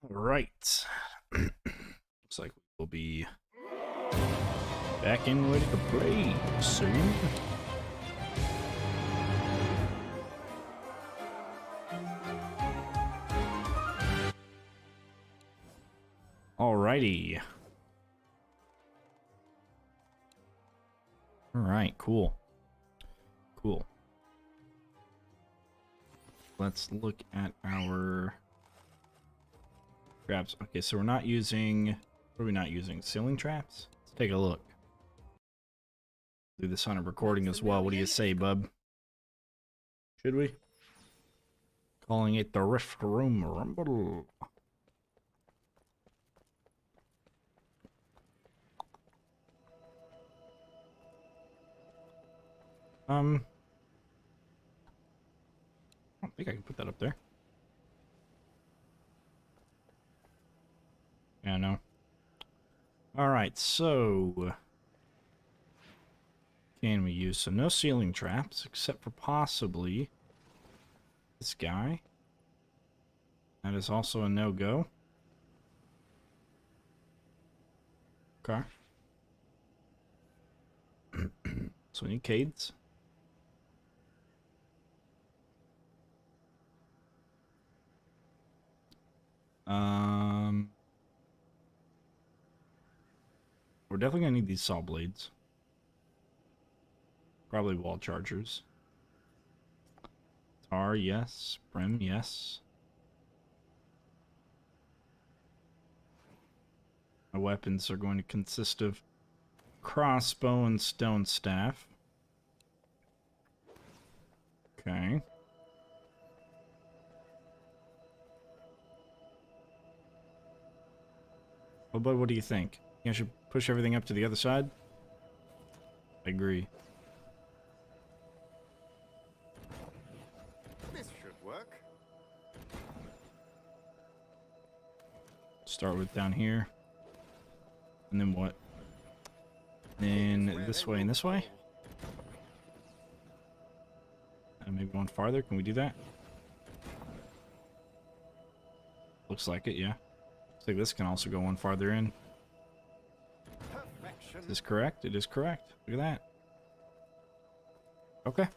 Right. Looks like we'll be back in ready to play soon. Alrighty. Alright, cool. Cool. Let's look at our traps. Okay, so we're not using... What are we not using? Ceiling traps? Let's take a look. Do this on a recording as well. What do you say, bub? Should we? Calling it the Rift Room Rumble. I don't think I can put that up there. Yeah, no. Alright, so... Can we use? So no ceiling traps, except for possibly this guy. That is also a no-go. Okay. So we need Cades. We're definitely gonna need these saw blades. Probably wall chargers. Tar, yes. Brim, yes. My weapons are going to consist of crossbow and stone staff. Okay. Well, but what do you think? I should push everything up to the other side? I agree. This should work. Start with down here. And then what? Then this way and this way? And maybe one farther. Can we do that? Looks like it, yeah. Looks like this can also go one farther in. Perfection. Is this correct? It is correct. Look at that. Okay.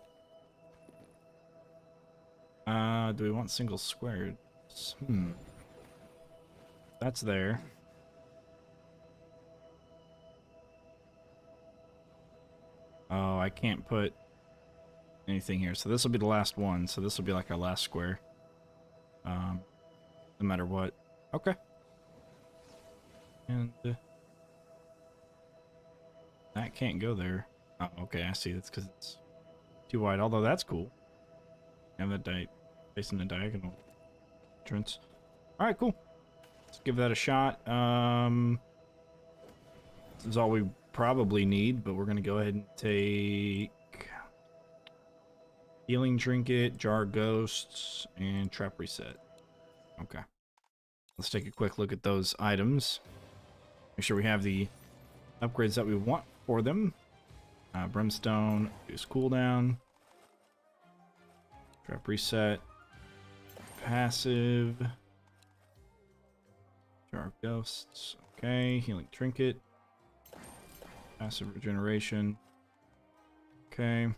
Do we want single squared? That's there. Oh, I can't put anything here. So this will be the last one. So this will be like our last square. No matter what. Okay. And that can't go there. Oh, okay, I see. That's because it's too wide. Although that's cool. Have that facing the diagonal entrance. All right, cool. Let's give that a shot. This is all we probably need, but we're gonna go ahead and take healing trinket, jar ghosts, and trap reset. Okay. Let's take a quick look at those items. Make sure we have the upgrades that we want for them. Brimstone, reduce cooldown. Trap reset. Passive. Jar of ghosts. Okay. Healing trinket. Passive regeneration. Okay.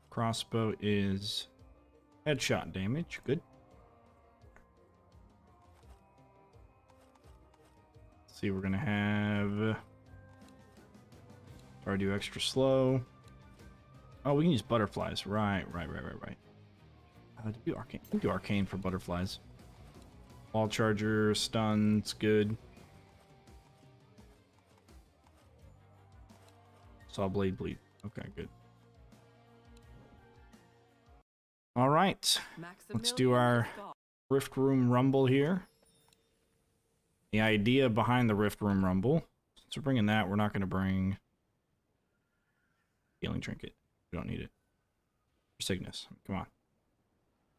Crossbow is headshot damage. Good. Let's see, we're gonna have do extra slow. Oh, we can use butterflies. Right. Do arcane. We can do arcane for butterflies. Wall charger, stuns, good. Saw blade bleed. Okay, good. All right. Let's do our Rift Room Rumble here. The idea behind the Rift Room Rumble. Since we're bringing that, we're not going to bring healing trinket. We don't need it. For Cygnus. Come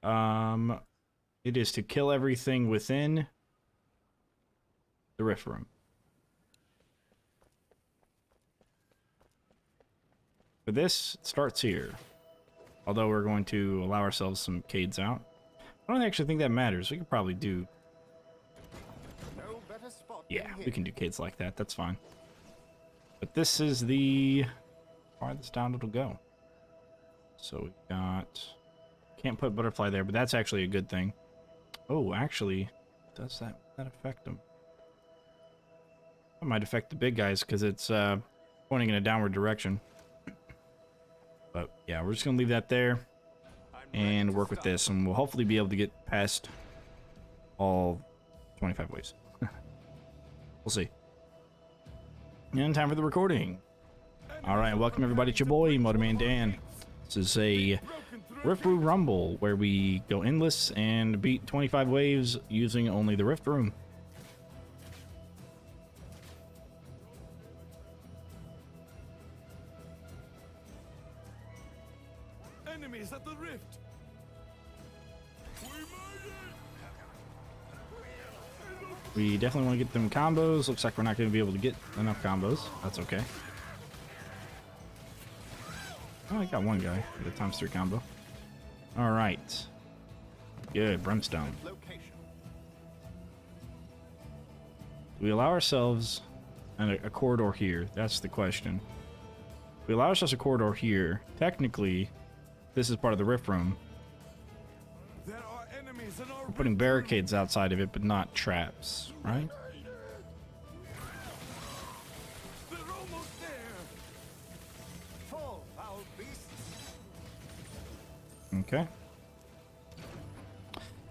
on. It is to kill everything within the Rift Room. For this, it starts here. Although we're going to allow ourselves some Cades out. I don't actually think that matters. We could probably do... No better spot Yeah, than we here. can do cades like that. That's fine. But this is the farthest down it'll go. So we've got... Can't put butterfly there, but that's actually a good thing. Oh, actually, does that affect them? That might affect the big guys because it's pointing in a downward direction. But yeah, we're just gonna leave that there and work with this, and we'll hopefully be able to get past all 25 waves. We'll see. And time for the recording. All right, welcome everybody. It's your boy Motorman Dan. This is a Rift Room Rumble where we go endless and beat 25 waves using only the Rift Room. Enemies at the rift. We definitely want to get them combos. Looks like we're not going to be able to get enough combos. That's okay. Oh, I got one guy with a ×3 combo. All right. Good, Brimstone. Location. We allow ourselves a corridor here. That's the question. We allow ourselves a corridor here. Technically, this is part of the Rift Room. There are enemies in our We're putting barricades outside of it, but not traps, right? They're almost there. Fall, foul beasts. Okay.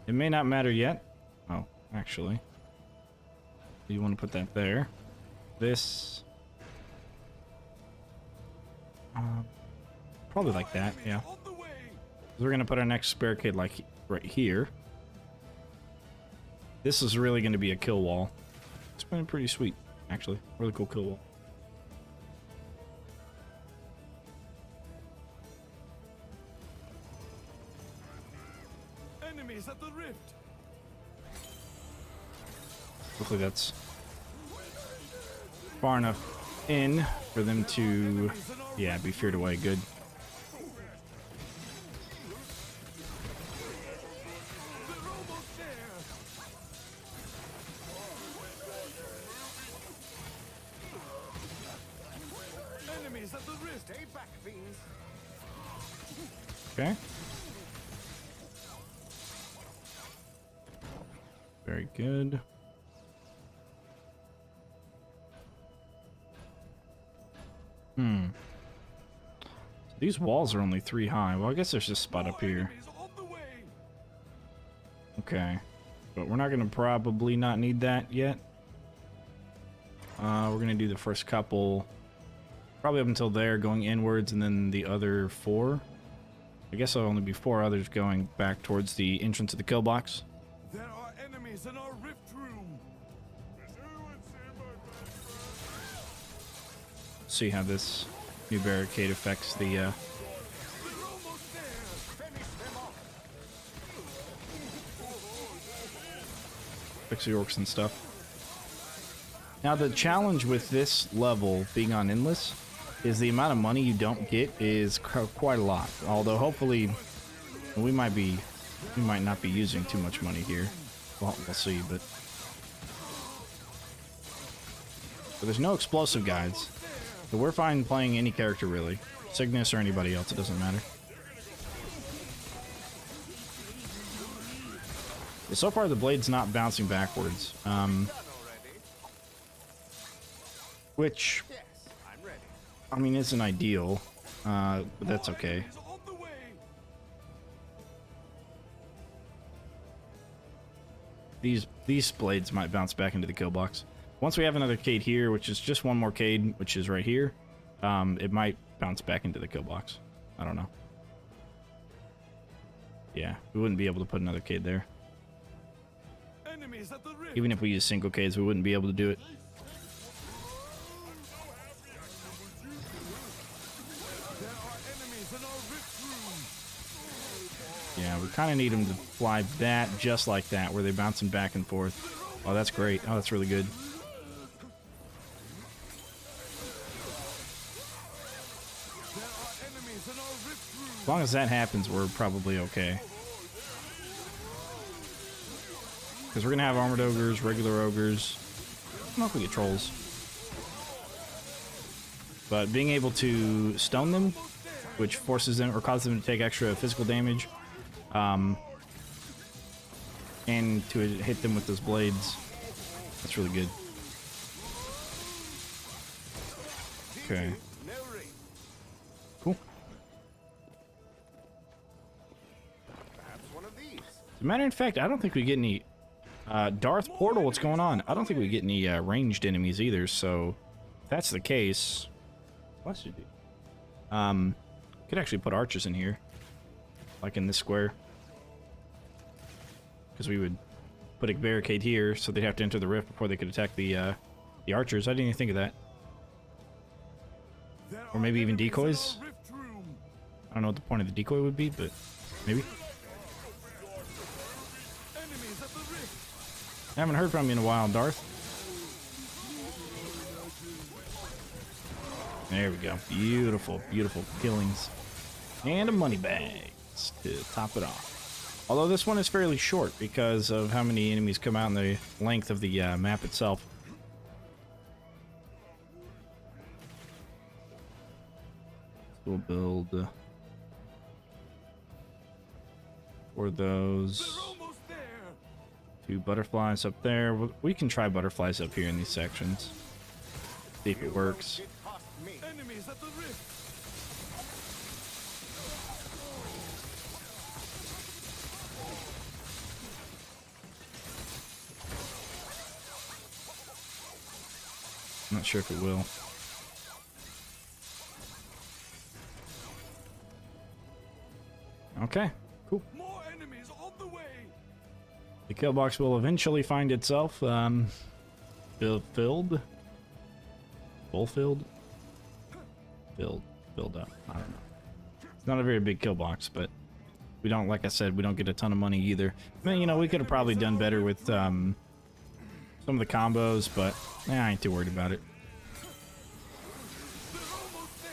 It may not matter yet. Oh, actually. You want to put that there. This... probably like that, yeah. On the way. We're going to put our next barricade like right here. This is really going to be a kill wall. It's been pretty sweet, actually. Really cool kill wall. Enemies at the rift. Hopefully that's far enough in for them to, yeah, be feared away. Good. They're almost there. Enemies at the rift. Stay back, fiends. Okay. Very good. These walls are only 3 high. Well, I guess there's just a spot up here. Enemies on the way. Okay. But we're not going to probably not need that yet. We're going to do the first couple. Probably up until there, going inwards, and then the other 4. I guess there'll only be 4 others going back towards the entrance of the kill box. There are enemies in our rift room. See how this new barricade affects the They're almost there. Finish them off. affects the orcs and stuff. Now the challenge with this level being on endless is the amount of money you don't get is quite a lot. Although hopefully we might not be using too much money here. Well, we'll see, but there's no explosive guides. So we're fine playing any character really. Cygnus or anybody else, it doesn't matter. So far the blade's not bouncing backwards. Which, Yes, I'm ready. I mean, isn't ideal. But that's okay. Enemies on the way. These blades might bounce back into the kill box. Once we have another Cade here, which is just one more Cade, which is right here, it might bounce back into the kill box. I don't know. Yeah, we wouldn't be able to put another Cade there. Enemies at the rift. Even if we use single Cades, we wouldn't be able to do it. There are enemies in our rift room. Yeah, we kind of need them to fly that just like that, where they're bouncing back and forth. Oh, that's great. Oh, that's really good. There are enemies in our rift room. As long as that happens, we're probably okay. Because we're going to have armored ogres, regular ogres. I don't know if we get trolls. But being able to stone them, which forces them or causes them to take extra physical damage, and to hit them with those blades, that's really good. Okay. No ring. Cool. Perhaps one of these. As a matter of fact, I don't think we get any... Darth Portal, what's going on? I don't think we get any ranged enemies either, so... If that's the case... What should do? Could actually put archers in here. Like in this square. Because we would put a barricade here, so they'd have to enter the rift before they could attack the archers. I didn't even think of that. Or maybe even decoys? I don't know what the point of the decoy would be, but maybe. I haven't heard from you in a while, Darth. There we go. Beautiful, beautiful killings. And a money bag to top it off. Although this one is fairly short because of how many enemies come out in the length of the map itself. We'll build for those 2 butterflies up there. We can try butterflies up here in these sections. See if it works. It cost me. Enemies at the rift. I'm not sure if it will. Okay, cool. More enemies on the way. The kill box will eventually find itself filled. Fulfilled? Filled up. I don't know. It's not a very big kill box, but we don't, like I said, we don't get a ton of money either. I mean, you know, we could have probably done better with some of the combos, but I ain't too worried about it. They're almost there.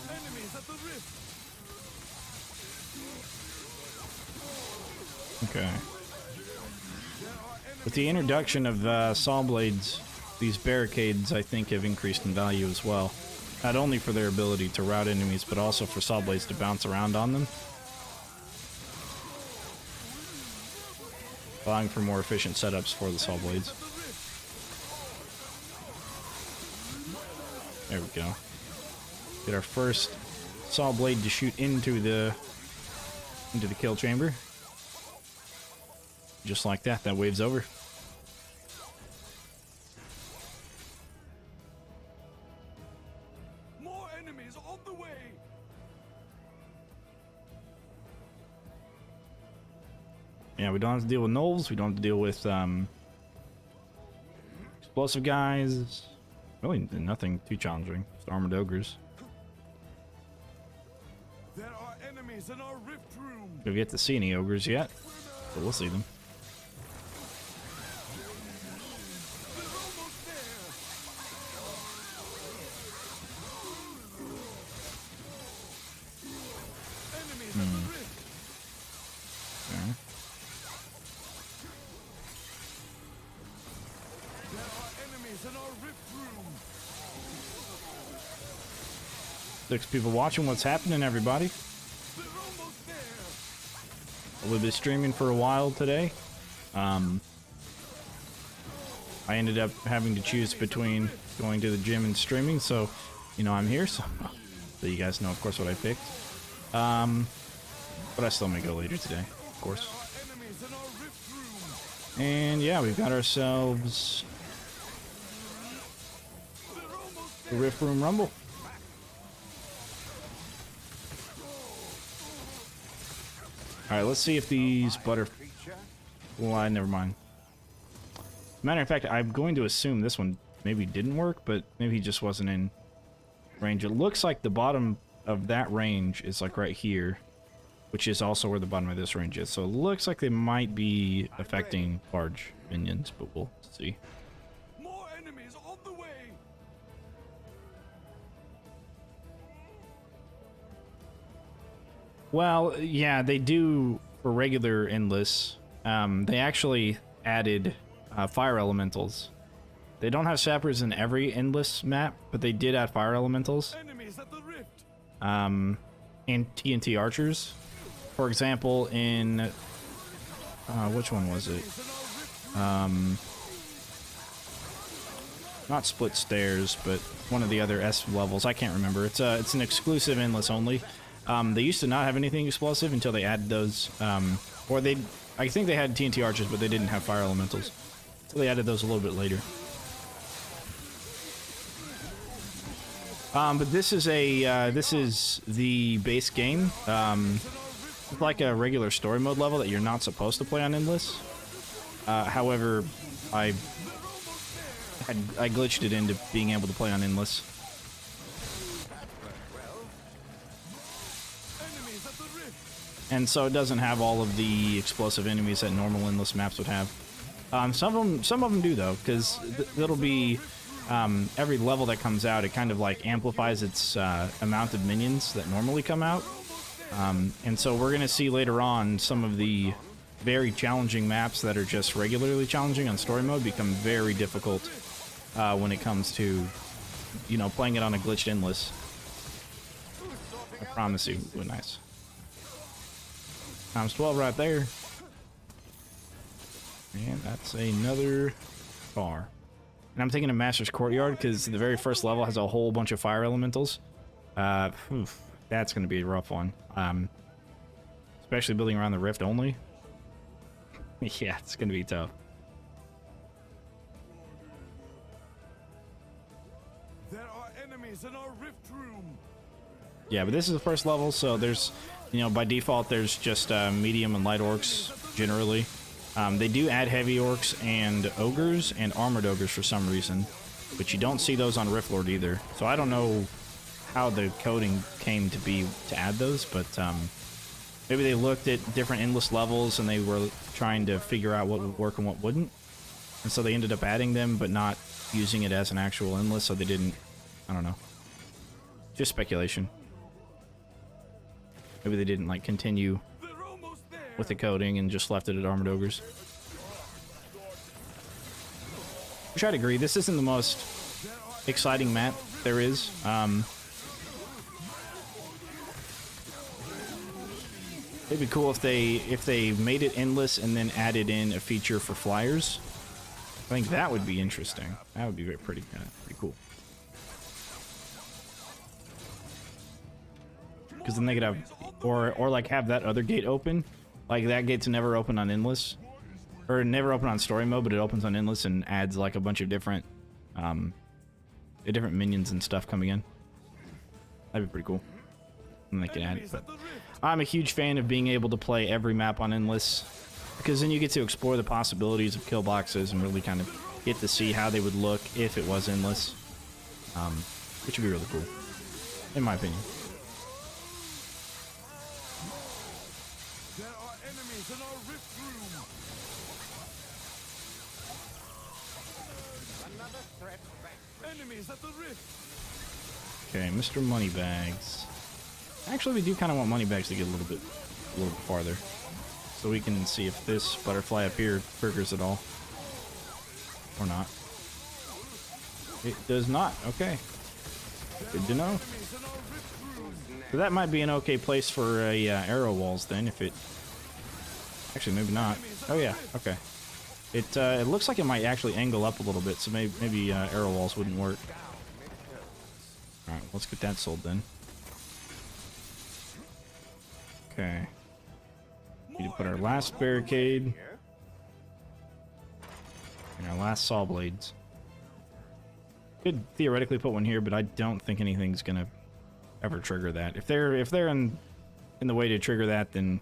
Enemies at the rift. Okay. With the introduction of saw blades, these barricades, I think, have increased in value as well. Not only for their ability to rout enemies, but also for saw blades to bounce around on them. Allowing for more efficient setups for the saw blades. There we go. Get our first saw blade to shoot into the kill chamber. Just like that, that wave's over. More enemies on the way. Yeah, we don't have to deal with gnolls. We don't have to deal with explosive guys. Really, nothing too challenging. Just armored ogres. There are enemies in our rift room. We've yet to see any ogres yet, but we'll see them. They're almost there. Enemies at the rift. Okay. There are enemies in our rift room. 6 people watching. What's happening, everybody? They're almost there. We'll be streaming for a while today. I ended up having to choose between going to the gym and streaming, so you know I'm here, so you guys know, of course, what I picked. But I still may go later today, of course. Enemies in our rift room. And yeah, we've got ourselves They're almost the Rift Room Rumble. All right, let's see if these Creature. well, never mind. Matter of fact, I'm going to assume this one maybe didn't work, but maybe he just wasn't in range. It looks like the bottom of that range is like right here, which is also where the bottom of this range is. So it looks like they might be affecting large minions, but we'll see. More enemies on the way. Well, yeah, they do for regular endless. They actually added fire elementals. They don't have sappers in every endless map, but they did add fire elementals. Enemies at the rift. And TNT archers. For example, in which one was it? Not split stairs, but one of the other S levels. I can't remember. It's an exclusive endless only. They used to not have anything explosive until they added those. Or they, I think they had TNT archers, but they didn't have fire elementals. So they added those a little bit later. But this is the base game. It's like a regular story mode level that you're not supposed to play on endless. However, I glitched it into being able to play on endless. And so it doesn't have all of the explosive enemies that normal endless maps would have. Some of them do though, because it'll be every level that comes out, it kind of like amplifies its amount of minions that normally come out. And so we're gonna see later on some of the very challenging maps that are just regularly challenging on story mode become very difficult when it comes to, you know, playing it on a glitched endless. I promise you, it was nice. Times 12 right there. And that's another car. And I'm thinking of Master's Courtyard because the very first level has a whole bunch of fire elementals. That's going to be a rough one. Especially building around the rift only. Yeah, it's going to be tough. There are enemies in our rift room. Yeah, but this is the first level, so there's, you know, by default there's just medium and light orcs generally. They do add heavy orcs and ogres and armored ogres for some reason, but you don't see those on Rift Lord either. So I don't know how the coding came to be to add those, but maybe they looked at different endless levels and they were trying to figure out what would work and what wouldn't. And so they ended up adding them, but not using it as an actual endless, so they didn't, I don't know. Just speculation. Maybe they didn't like continue with the coding and just left it at armored ogres. Which I'd agree, this isn't the most exciting map there is. It'd be cool if they made it endless and then added in a feature for flyers. I think that would be interesting. That would be pretty cool. Because then they could have, or like have that other gate open. Like that gate's never open on endless, or never open on story mode, but it opens on endless and adds like a bunch of different, different minions and stuff coming in. That'd be pretty cool. And they can add it. But I'm a huge fan of being able to play every map on endless, because then you get to explore the possibilities of kill boxes and really kind of get to see how they would look if it was endless, which would be really cool, in my opinion. There are enemies in our rift room. Another threat back. Enemies at the rift. Okay, Mr. Moneybags. Actually, we do kind of want Moneybags to get a little bit farther, so we can see if this butterfly up here triggers at all, or not. It does not. Okay, good to know. So that might be an okay place for a arrow walls then, if it... Actually, maybe not. Oh yeah, okay. It looks like it might actually angle up a little bit, so maybe arrow walls wouldn't work. All right, let's get that sold then. Okay. Need to put our last barricade and our last saw blades. Could theoretically put one here, but I don't think anything's gonna ever trigger that. If they're in the way to trigger that, then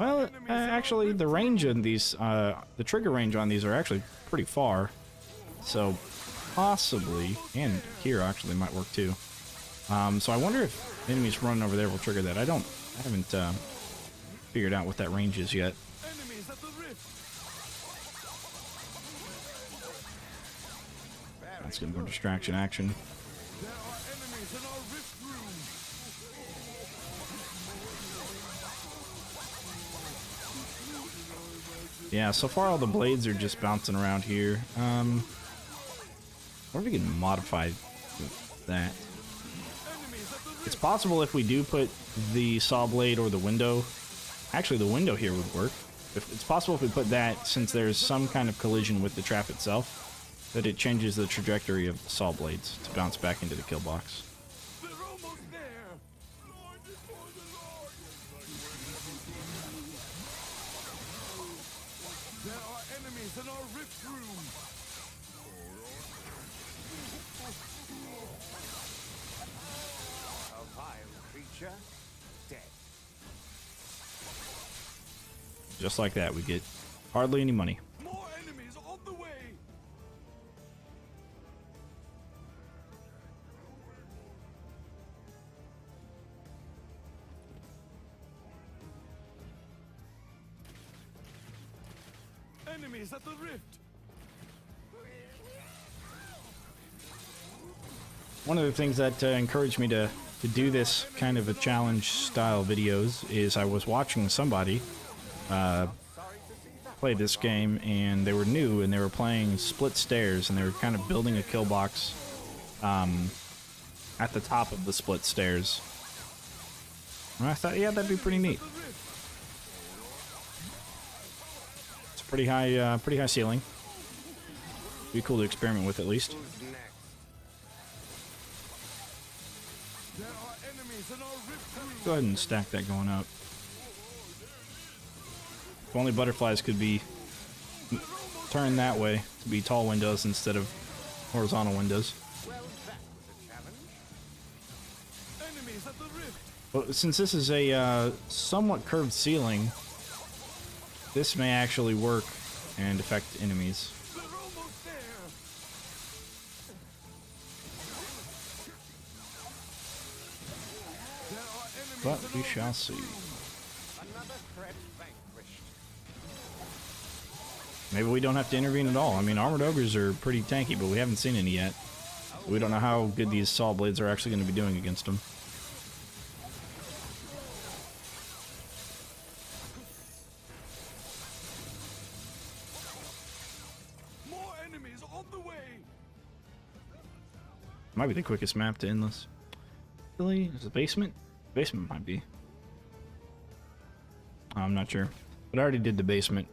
well, actually the range on these, the trigger range on these are actually pretty far, so possibly, and here actually might work too. So I wonder if enemies running over there will trigger that. I haven't figured out what that range is yet. Enemies at the rift. That's getting more distraction action. There are enemies in our rift room. Yeah, so far all the blades are just bouncing around here. I wonder if we can modify that. It's possible if we do put the saw blade or the window. Actually, the window here would work. It's possible if we put that, since there's some kind of collision with the trap itself, that it changes the trajectory of the saw blades to bounce back into the kill box. They're almost there. Lord before the Lord. There are enemies in our rift room. A vile creature, dead. Just like that, we get hardly any money. More enemies on the way. Enemies at the rift. One of the things that encouraged me to do this kind of a challenge style videos is I was watching somebody play this game, and they were new and they were playing split stairs, and they were kind of building a kill box at the top of the split stairs. And I thought, yeah, that'd be pretty neat. It's a pretty high ceiling. Be cool to experiment with at least. Who's next? There are enemies in our rift room. Go ahead and stack that going up. If only butterflies could be turned that way to be tall windows instead of horizontal windows. Well, that was a challenge. Enemies at the rift. But since this is a somewhat curved ceiling, this may actually work and affect enemies. They're almost there. There are enemies But in we our shall rift see. room. Another threat vanquished. Maybe we don't have to intervene at all. I mean, armored ogres are pretty tanky, but we haven't seen any yet. We don't know how good these saw blades are actually going to be doing against them. More enemies on the way. Might be the quickest map to Endless. Really? Is it basement? Basement might be. I'm not sure. But I already did the basement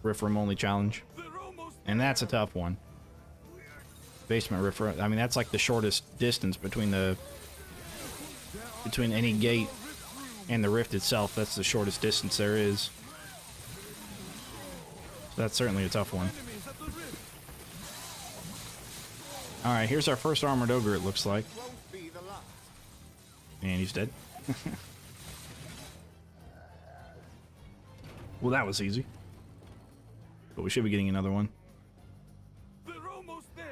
riff room only challenge, They're almost and that's a tough one. Basement riff room. I mean, that's like the shortest distance between any gate and the rift itself. That's the shortest distance there is. So that's certainly a tough one. enemies at the rift. All right, here's our first armored ogre. It looks like, Won't be the last. and he's dead. Well, that was easy. But we should be getting another one. They're almost there.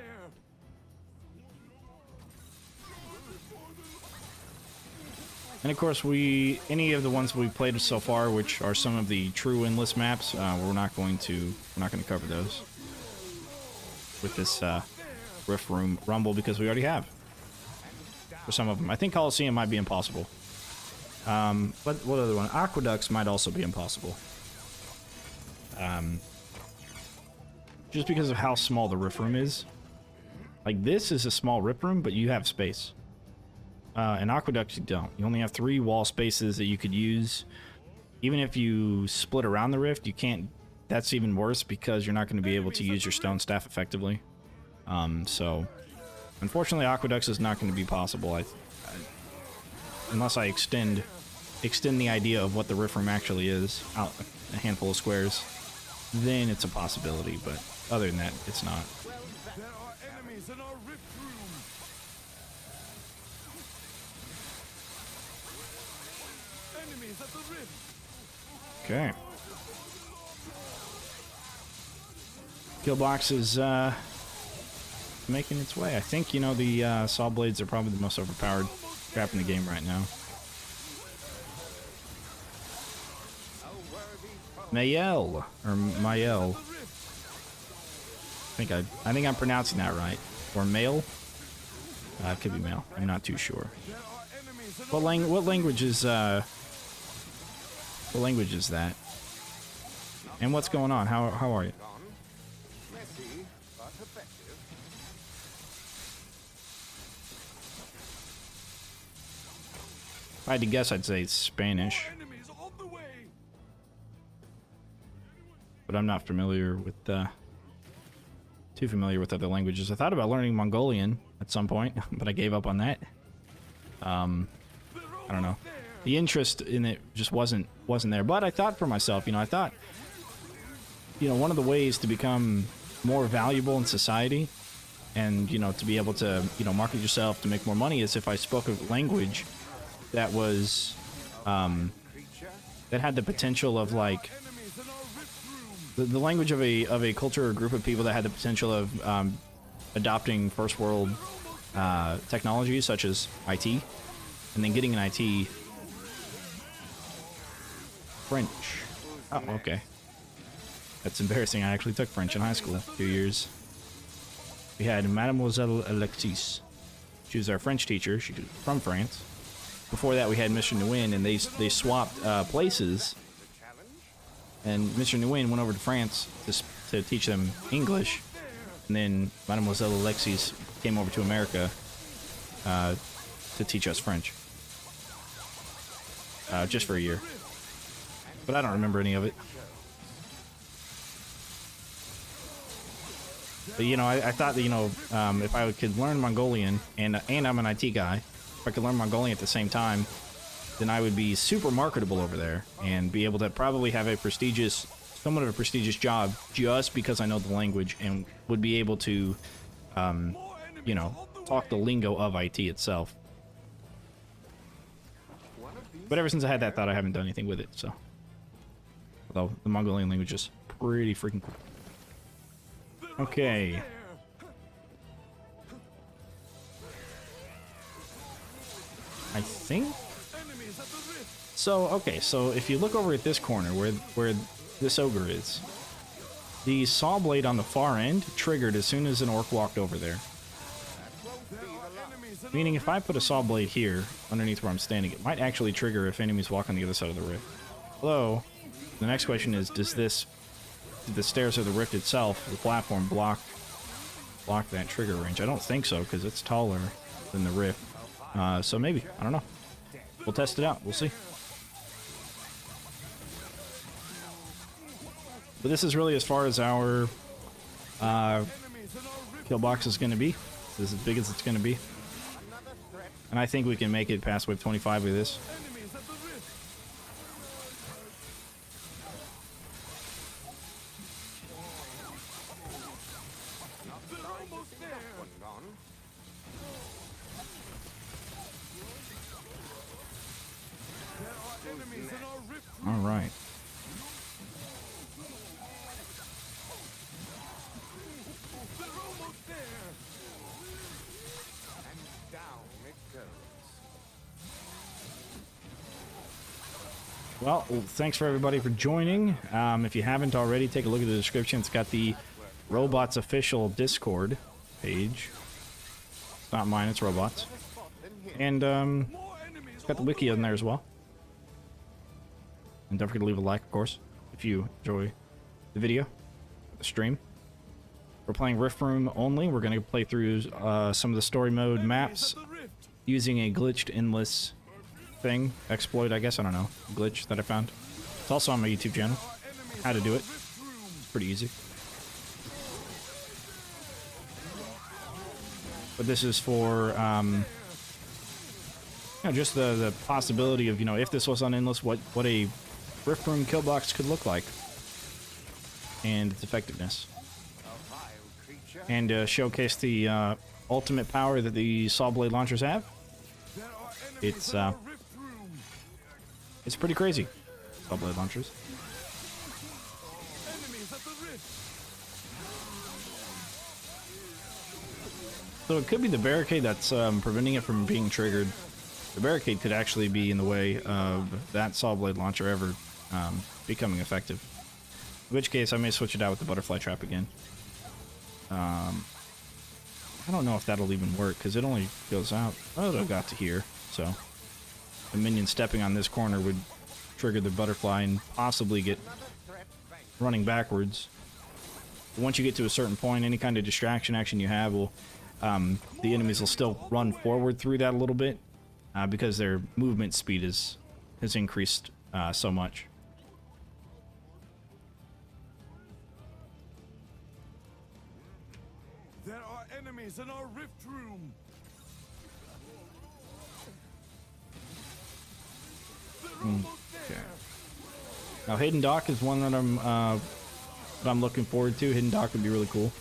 And of course, any of the ones we've played so far, which are some of the true endless maps, we're not going to cover those with this Rift Room Rumble, because we already have for some of them. I think Coliseum might be impossible. But what other one? Aqueducts might also be impossible. Just because of how small the Rift Room is. Like, this is a small Rift Room, but you have space. In Aqueducts, you don't. You only have 3 wall spaces that you could use. Even if you split around the rift, you can't. That's even worse, because you're not going to be able to use your stone staff effectively. So, unfortunately, Aqueducts is not going to be possible. Unless I extend the idea of what the Rift Room actually is out a handful of squares, then it's a possibility. But other than that, it's not. There are enemies in our rift room. Enemies at the rift. Okay. Kill box is making its way. I think, you know, the saw blades are probably the most overpowered crap in the game right now. Mayel or Mayel. I think I'm pronouncing that right. Or male. It could be male. I'm not too sure. There are enemies in What language is that? And what's going on? How are you? Gone. Messy, but effective. If I had to guess, I'd say Spanish, Enemies on the way. but I'm not familiar with too familiar with other languages. I thought about learning Mongolian at some point, but I gave up on that. I don't know. The interest in it just wasn't there. But I thought for myself, I thought, one of the ways to become more valuable in society and, to be able to, market yourself to make more money is if I spoke a language that was, that had the potential of, like, Enemies in our rift room. the language of a culture or group of people that had the potential of adopting first world technologies such as IT, and then getting an IT French. Oh, okay. That's embarrassing. I actually took French in high school, 2 years. We had Mademoiselle Alexis. She was our French teacher. She was from France. Before that, we had Mr. Nguyen, and they swapped places. And Mr. Nguyen went over to France to teach them English. And then Mademoiselle Alexis came over to America to teach us French. Just for a year. But I don't remember any of it. But, I thought that, if I could learn Mongolian, and I'm an IT guy, if I could learn Mongolian at the same time, then I would be super marketable over there and be able to probably have somewhat of a prestigious job just because I know the language and would be able to, talk the lingo of IT itself. But ever since I had that thought, I haven't done anything with it, so. Although the Mongolian language is pretty freaking cool. Okay. I think. So, okay, so if you look over at this corner where this ogre is, the saw blade on the far end triggered as soon as an orc walked over there. Meaning if I put a saw blade here underneath where I'm standing, it might actually trigger if enemies walk on the other side of the rift. Although, the next question is, do the stairs of the rift itself, the platform, block that trigger range? I don't think so, because it's taller than the rift. So maybe. I don't know. We'll test it out. We'll see. But this is really as far as our kill box is going to be. This is as big as it's going to be. And I think we can make it past wave 25 with this. All right. Well, thanks for everybody for joining. If you haven't already, take a look at the description. It's got the Robots official Discord page. It's not mine, it's Robots. And it's got the wiki in there as well. And don't forget to leave a like, of course, if you enjoy the video, the stream. We're playing Rift Room only. We're going to play through some of the story mode maps using a glitched endless thing, exploit, I guess, I don't know, glitch that I found. It's also on my YouTube channel, how to do it. It's pretty easy. But this is for, just the possibility of, if this was on endless, what a Rift Room kill box could look like. And its effectiveness. And showcase the ultimate power that the saw blade launchers have. It's pretty crazy. Saw blade launchers. So it could be the barricade that's preventing it from being triggered. The barricade could actually be in the way of that saw blade launcher ever becoming effective. In which case, I may switch it out with the butterfly trap again. I don't know if that'll even work, because it only goes out. Oh, it got to here, so the minion stepping on this corner would trigger the butterfly and possibly get running backwards. But once you get to a certain point, any kind of distraction action you have will, the enemies will still run forward through that a little bit, because their movement speed has increased so much. There are enemies in our rift room. They're almost there. Now, Hidden Dock is one that I'm looking forward to. Hidden Dock would be really cool.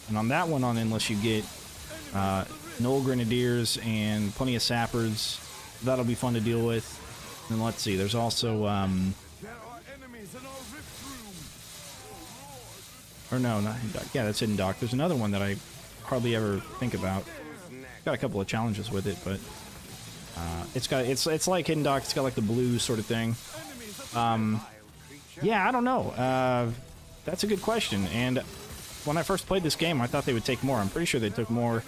And on that one, on Endless, you get Knoll Grenadiers and plenty of Sappers. That'll be fun to deal with. And let's see, there's also There are enemies in our rift room. or no, not Hidden Dock. Yeah, that's Hidden Dock. There's another one that I hardly ever think about. Got a couple of challenges with it, but it's like Hidden Dock. It's got like the blue sort of thing. Yeah, I don't know. That's a good question. And when I first played this game, I thought they would take more. I'm pretty sure they took more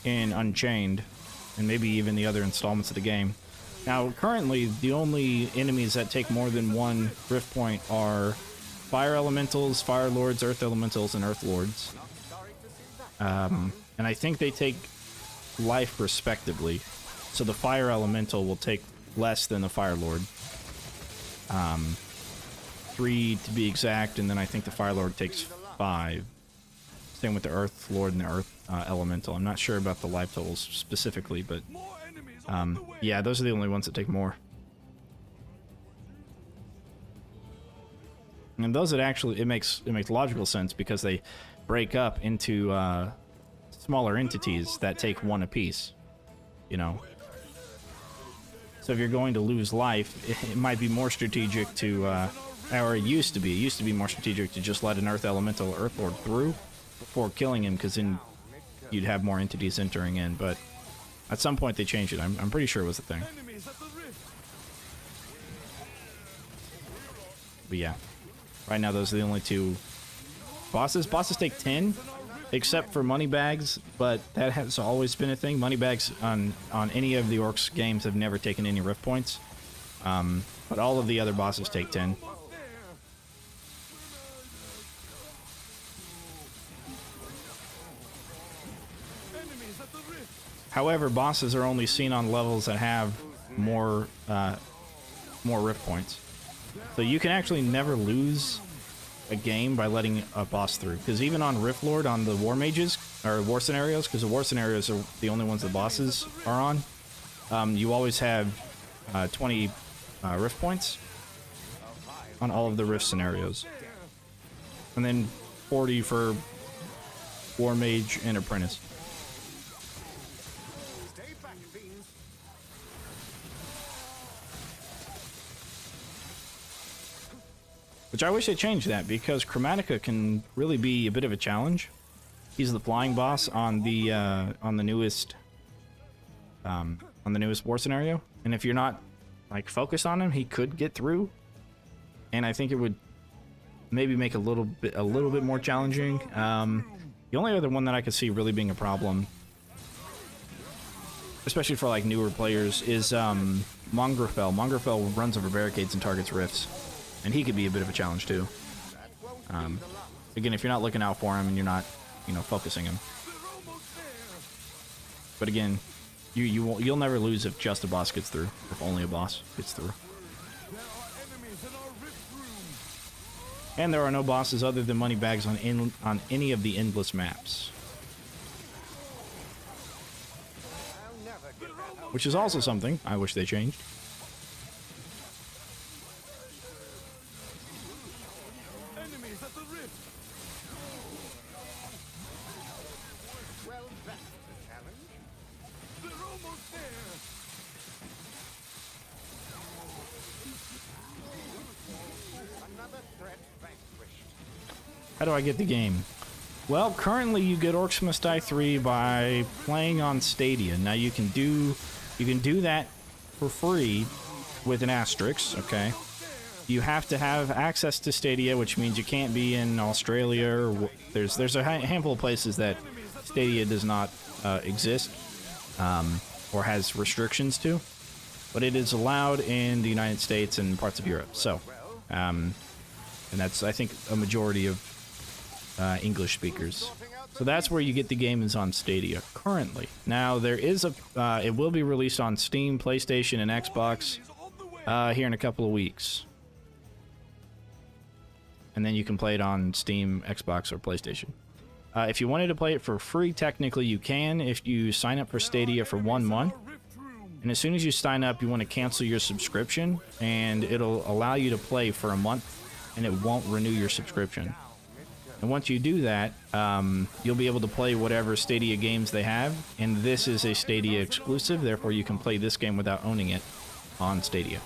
in Unchained, and maybe even the other installments of the game. Now, currently, the only enemies that take more than one rift point are Fire Elementals, Fire Lords, Earth Elementals, and Earth Lords. And I think they take life respectively. So the Fire Elemental will take less than the Fire Lord. 3 to be exact, and then I think the Fire Lord takes 5. Same with the Earth Lord and the Earth Elemental. I'm not sure about the life totals specifically, but yeah, those are the only ones that take more. And those that actually, it makes logical sense because they break up into smaller entities that take 1 apiece, you know. So if you're going to lose life, it might be more strategic to, or it used to be more strategic to just let an Earth Elemental or Earth Lord through before killing him, because then you'd have more entities entering in. But at some point they changed it. I'm pretty sure it was a thing. But yeah, right now those are the only 2 bosses. Bosses take 10, except for money bags, but that has always been a thing. Money bags on any of the Orcs games have never taken any rift points, but all of the other bosses take 10. However, bosses are only seen on levels that have more rift points. So you can actually never lose a game by letting a boss through. Because even on Rift Lord, on the War Mages, or War Scenarios, because the War Scenarios are the only ones the bosses are on, you always have 20 rift points on all of the Rift Scenarios. And then 40 for War Mage and Apprentice. Which I wish they changed that, because Chromatica can really be a bit of a challenge. He's the flying boss on the newest war scenario, and if you're not like focused on him, he could get through. And I think it would maybe make a little bit more challenging. The only other one that I could see really being a problem, especially for like newer players, is Mongrafel. Mongrafel runs over barricades and targets rifts. And he could be a bit of a challenge too. Again, if you're not looking out for him and you're not, you know, focusing him. But again, you'll never lose if just a boss gets through. If only a boss gets through. And there are no bosses other than money bags on any of the endless maps. Which is also something I wish they changed. How do I get the game? Well, currently you get Orcs Must Die 3 by playing on Stadia. Now you can do that for free with an asterisk, okay? You have to have access to Stadia, which means you can't be in Australia, or there's a handful of places that Stadia does not exist or has restrictions to, but it is allowed in the United States and parts of Europe. So and that's, I think, a majority of English speakers. So that's where you get the game, is on Stadia currently. Now there is a, it will be released on Steam, PlayStation, and Xbox here in a couple of weeks. And then you can play it on Steam, Xbox, or PlayStation. If you wanted to play it for free, technically you can if you sign up for Stadia for 1 month. And as soon as you sign up, you want to cancel your subscription, and it'll allow you to play for a month, and it won't renew your subscription. And once you do that, you'll be able to play whatever Stadia games they have, and this is a Stadia exclusive, therefore you can play this game without owning it on Stadia.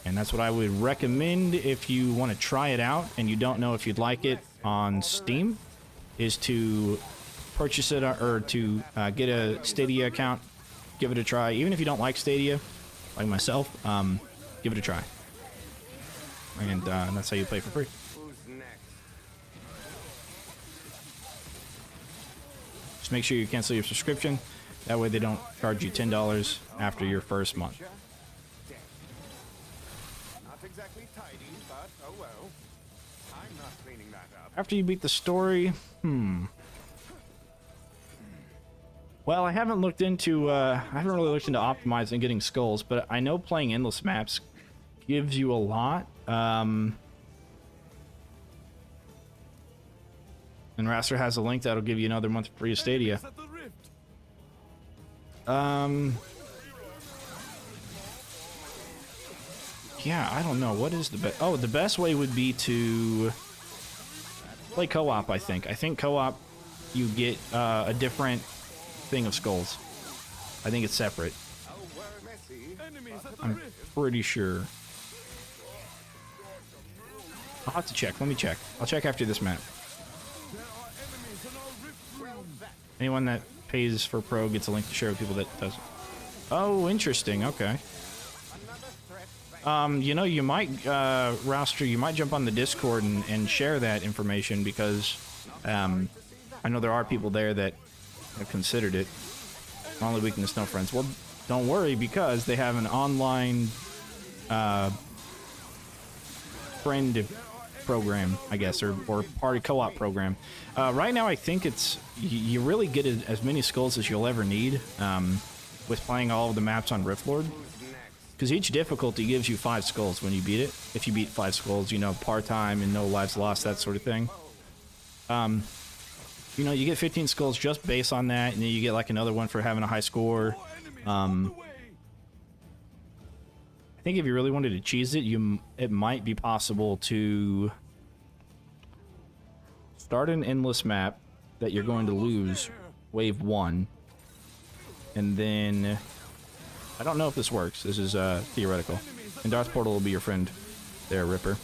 And that's what I would recommend if you want to try it out and you don't know if you'd like it on Steam, is to purchase it or to get a Stadia account, give it a try. Even if you don't like Stadia, like myself, give it a try. And that's how you play for free. Who's next? Just make sure you cancel your subscription. That way they don't charge you $10 after your first month. Dead. Not exactly tidy, but oh well. I'm not cleaning that up. After you beat the story, well, I haven't looked into, I haven't really looked into optimizing getting skulls, but I know playing endless maps gives you a lot. And Raster has a link that'll give you another month free of Stadia. Yeah, I don't know. What is the best? Oh, the best way would be to play co-op, I think. I think co-op, you get a different thing of skulls. I think it's separate. I'm pretty sure. I'll have to check. Let me check. I'll check after this map. Anyone that pays for Pro gets a link to share with people that doesn't. Oh, interesting. Okay. You know, you might, Rouster, you might jump on the Discord and share that information, because I know there are people there that have considered it. Only weakness, no friends. Well, don't worry, because they have an online friend program, I guess, or party co-op program. Right now, I think it's, you really get as many skulls as you'll ever need with playing all of the maps on Riftlord. Because each difficulty gives you 5 skulls when you beat it. If you beat 5 skulls, you know, part-time and no lives lost, that sort of thing. You know, you get 15 skulls just based on that, and then you get like another one for having a high score. I think if you really wanted to cheese it, it might be possible to start an endless map that you're going to lose wave 1, and then I don't know if this works. This is theoretical. And Darth Portal will be your friend there, Ripper.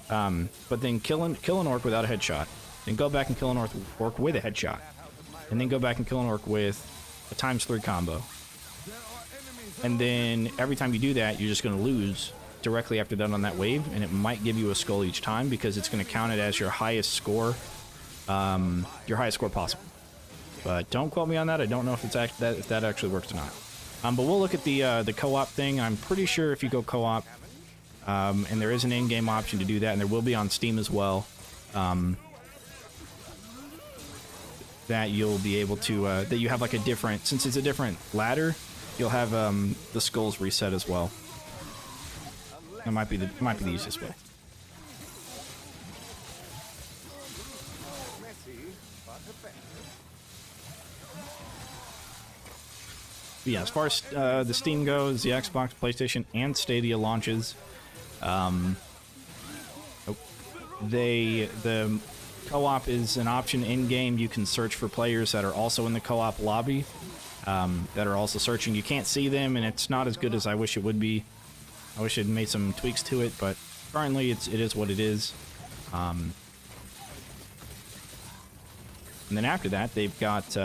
But then kill an orc without a headshot. Then go back and kill an orc with a headshot. And then go back and kill an orc with a ×3 combo. And then every time you do that, you're just going to lose directly after done on that wave. And it might give you a skull each time, because it's going to count it as your highest score. Your highest score possible. But don't quote me on that. I don't know if it's if that actually works or not. But we'll look at the co-op thing. I'm pretty sure if you go co-op, and there is an in-game option to do that, and there will be on Steam as well, that you'll be able to, that you have like a different, since it's a different ladder, you'll have the skulls reset as well. That might be the easiest way. But yeah, as far as the Steam goes, the Xbox, PlayStation, and Stadia launches, the co-op is an option in-game. You can search for players that are also in the co-op lobby, that are also searching. You can't see them, and it's not as good as I wish it would be. I wish it made some tweaks to it, but currently it is what it is. And then after that, they've got...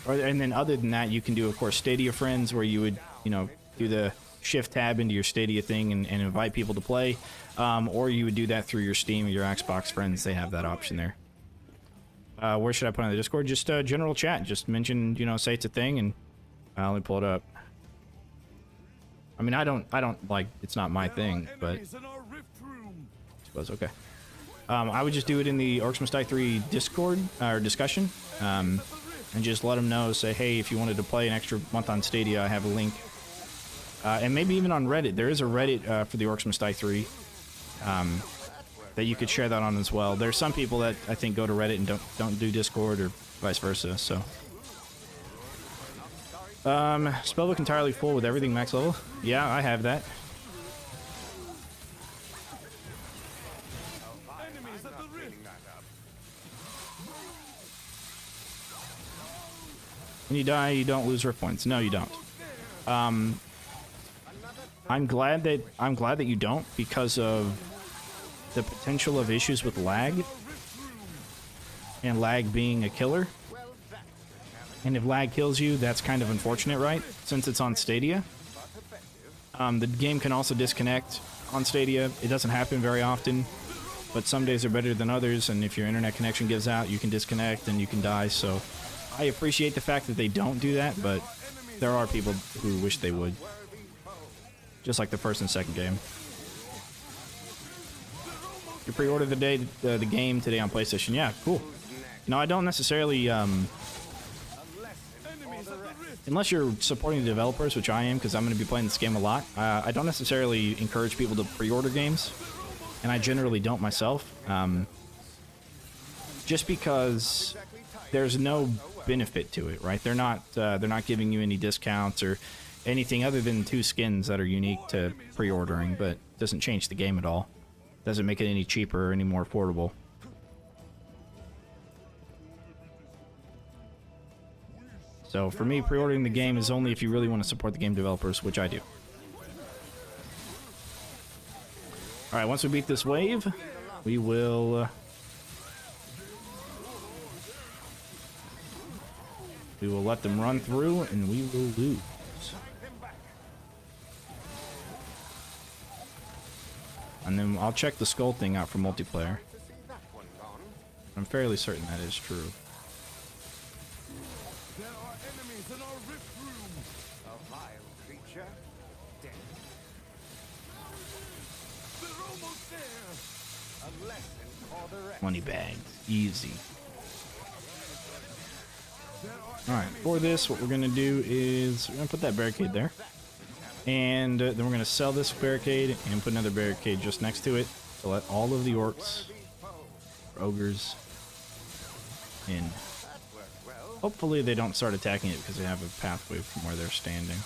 and then other than that, you can do, of course, Stadia Friends, where you would, you know, do the shift tab into your Stadia thing and invite people to play. Or you would do that through your Steam or your Xbox friends. They have that option there. Where should I put on the Discord? Just general chat. Just mention, you know, say it's a thing, and let me pull it up. I mean, I don't like, it's not my thing, There are but enemies in our rift room. I suppose, okay. I would just do it in the Orcs Must Die 3 Discord, or discussion, and just let them know, say, hey, if you wanted to play an extra month on Stadia, I have a link. And maybe even on Reddit. There is a Reddit for the Orcs Must Die 3 that you could share that on as well. There's some people that I think go to Reddit and don't do Discord or vice versa, so. Spellbook entirely full with everything max level. Yeah, I have that. Enemies at the rift. When you die, you don't lose rift points. No, you don't. I'm glad that you don't, because of the potential of issues with lag, and lag being a killer. And if lag kills you, that's kind of unfortunate, right? Since it's on Stadia. The game can also disconnect on Stadia. It doesn't happen very often, but some days are better than others, and if your internet connection gives out, you can disconnect and you can die. So I appreciate the fact that they don't do that, but there are people who wish they would. Just like the first and second game. You pre-ordered the game today on PlayStation. Yeah, cool. No, I don't necessarily, unless you're supporting the developers, which I am, because I'm going to be playing this game a lot, I don't necessarily encourage people to pre-order games, and I generally don't myself, just because there's no benefit to it, right? They're not giving you any discounts or anything other than 2 skins that are unique to pre-ordering, but it doesn't change the game at all. Doesn't make it any cheaper or any more affordable. So for me, pre-ordering the game is only if you really want to support the game developers, which I do. Alright, once we beat this wave, we will... we will let them run through, and we will lose. And then I'll check the skull thing out for multiplayer. I'm fairly certain that is true. There are enemies in our rift room. A vile creature, dead. They're almost there. A lesson for the rest. Money bags. Easy. There are Alright, for this, what we're going to do is we're going to put that barricade there. And then we're going to sell this barricade and put another barricade just next to it to let all of the orcs, ogres, in. Hopefully they don't start attacking it because they have a pathway from where they're standing.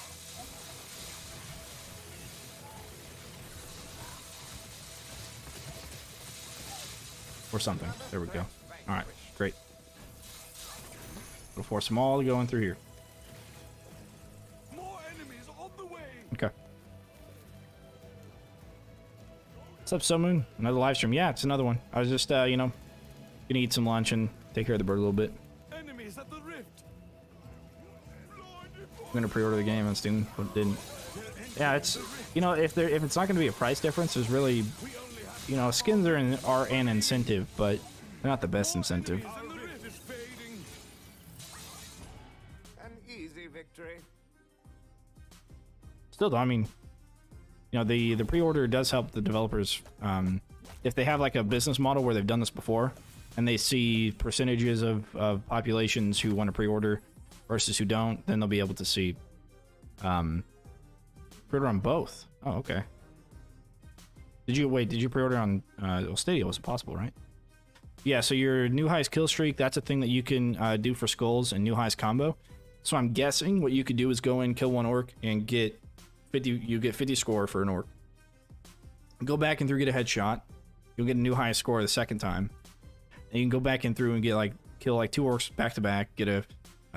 Or something. There we go. Alright, great. We'll force them all to go in through here. more enemies on the way. Okay. What's up, Somoon? Another live stream. Yeah, it's another one. I was just, you know, gonna eat some lunch and take care of the bird a little bit. Enemies at the rift. I'm gonna pre-order the game on Steam, but didn't. Yeah, it's, you know, if it's not gonna be a price difference, there's really, you know, skins are an incentive, but they're not the best incentive. And the rift is fading. An easy victory. Still, though, I mean, you know, the pre-order does help the developers. If they have like a business model where they've done this before, and they see percentages of populations who want to pre-order versus who don't, then they'll be able to see pre-order on both. Oh, okay. Did you pre-order on Stadia? Was it possible, right? Yeah, so your new highest kill streak, that's a thing that you can do for skulls and new highest combo. So I'm guessing what you could do is go in, kill one orc, and get 50. You get 50 score for an orc. Go back and through, get a headshot. You'll get a new highest score the second time. And you can go back in through and get kill 2 orcs back to back. Get a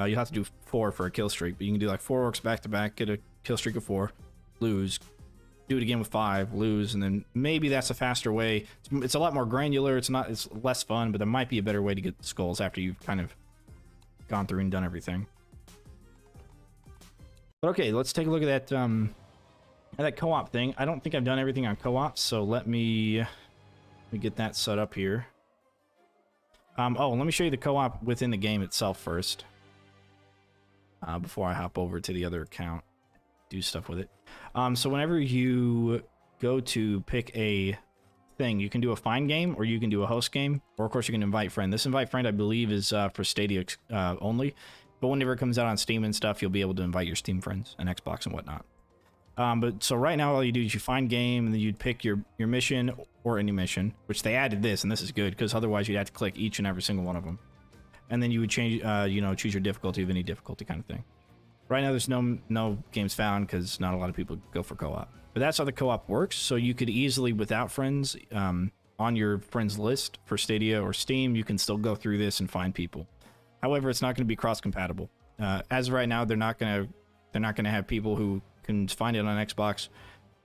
you have to do 4 for a kill streak, but you can do 4 orcs back to back, get a kill streak of 4, lose. Do it again with 5, lose, and then maybe that's a faster way. It's a lot more granular. It's less fun, but there might be a better way to get the skulls after you've kind of gone through and done everything. But okay, let's take a look at that co-op thing. I don't think I've done everything on co-op, so let me get that set up here. Oh, let me show you the co-op within the game itself first, before I hop over to the other account. do stuff with it. So whenever you go to pick a thing, you can do a find game, or you can do a host game, or of course you can invite friend. This invite friend, I believe, is for Stadia only, but whenever it comes out on Steam and stuff, you'll be able to invite your Steam friends and Xbox and whatnot. But so right now, all you do is you find game, and then you'd pick your mission or any mission, which they added this, and this is good because otherwise you'd have to click each and every single one of them, and then you would change, you know, choose your difficulty of any difficulty kind of thing. Right now, there's no games found because not a lot of people go for co-op. But that's how the co-op works. So you could easily, without friends, on your friends list for Stadia or Steam, you can still go through this and find people. However, it's not going to be cross-compatible. As of right now, they're not going to have people who can find it on Xbox,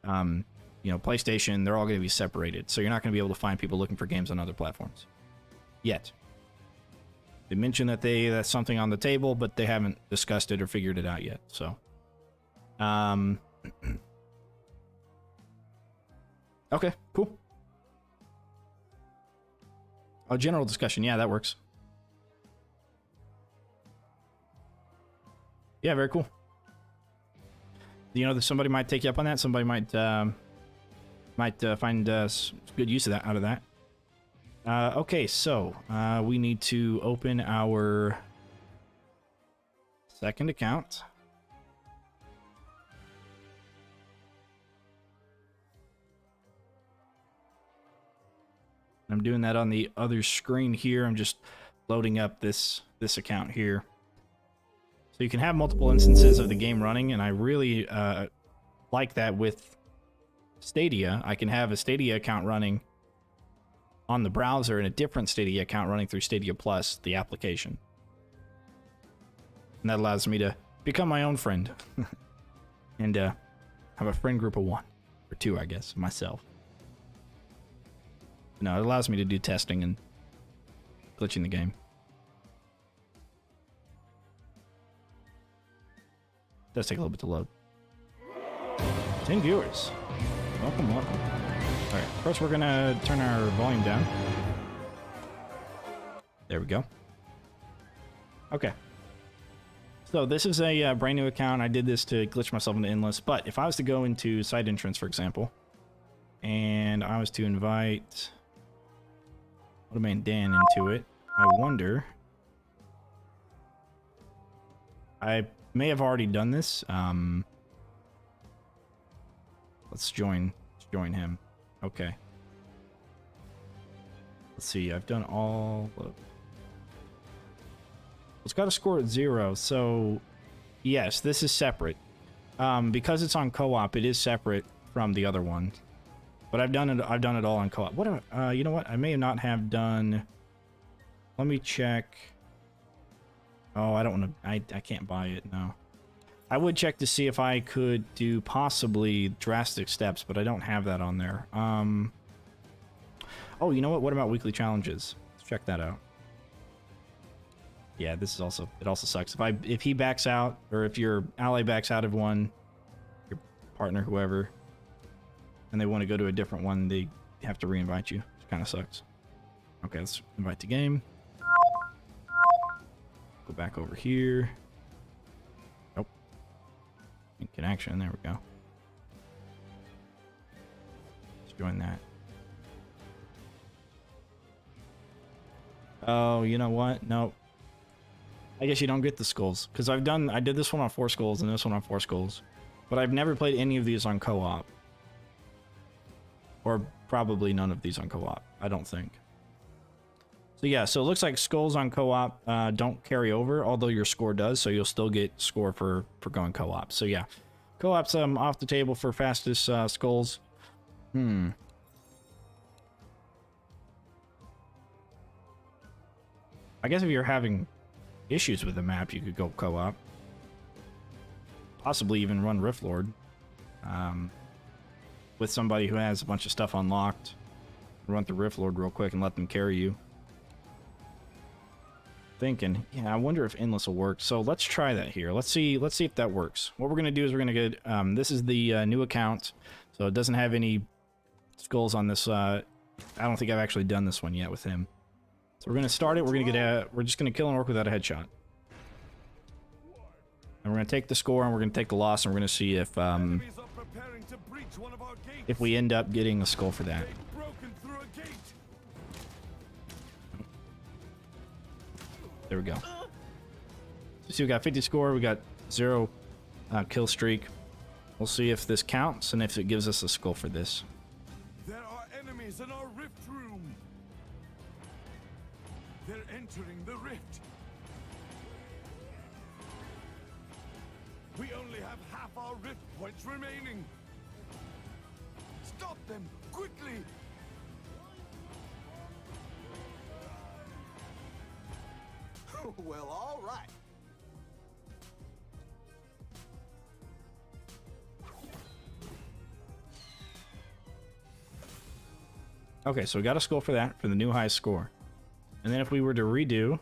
you know, PlayStation. They're all going to be separated. So you're not going to be able to find people looking for games on other platforms yet. They mentioned that that's something on the table, but they haven't discussed it or figured it out yet. So, okay, cool. Oh, general discussion. Yeah, that works. Yeah, very cool. You know, somebody might take you up on that. Somebody might find good use of that out of that. Okay, so we need to open our second account. I'm doing that on the other screen here. I'm just loading up this account here. So you can have multiple instances of the game running, and I really like that with Stadia. I can have a Stadia account running on the browser and a different Stadia account running through Stadia Plus, the application. And that allows me to become my own friend. And have a friend group of 1. Or 2, I guess, myself. No, it allows me to do testing and glitching the game. It does take a little bit to load. 10 viewers. Welcome, welcome. Alright, first we're gonna turn our volume down. There we go. Okay. So this is a brand new account. I did this to glitch myself into Endless, but if I was to go into side entrance, for example, and I was to invite Old Dan into it, I wonder... I may have already done this. Let's join him. Okay. Let's see. I've done all. It's got a score at 0. So, yes, this is separate. Because it's on co-op, it is separate from the other one. But I've done it all on co-op. What? You know what? I may not have done. Let me check. Oh, I don't want to. I can't buy it. No. I would check to see if I could do possibly drastic steps, but I don't have that on there. Oh, you know what? What about weekly challenges? Let's check that out. Yeah, this is also, it also sucks. If he backs out, or if your ally backs out of one, your partner, whoever, and they want to go to a different one, they have to re-invite you. It kind of sucks. Okay, let's invite to game. Go back over here. Nope. In connection, there we go. Let's join that. Oh, you know what? Nope. I guess you don't get the skulls, because I did this one on 4 skulls and this one on 4 skulls, but I've never played any of these on co-op, or probably none of these on co-op. I don't think. So yeah, so it looks like skulls on co-op don't carry over, although your score does, so you'll still get score for going co-op. So yeah, co-op's off the table for fastest skulls. I guess if you're having issues with the map, you could go co-op. Possibly even run Rift Lord. With somebody who has a bunch of stuff unlocked. Run through Rift Lord real quick and let them carry you. Thinking, yeah, I wonder if Endless will work. So let's try that here. Let's see if that works. What we're gonna do is we're gonna get this is the new account, so it doesn't have any skulls on this. I don't think I've actually done this one yet with him. So we're gonna start it. We're gonna get we're just gonna kill an orc without a headshot. And we're going to take the score and we're going to take the loss and we're going to see Enemies are preparing to breach one of our gates. if we end up getting a skull for that. They've broken through a gate. There we go. So we got 50 score. We got 0 kill streak. We'll see if this counts and if it gives us a skull for this. There are enemies in our rift room. They're entering the rift. We only have half our rift points remaining. Stop them, quickly! Well, all right. Okay, so we got a skull for that, for the new high score. And then if we were to redo, and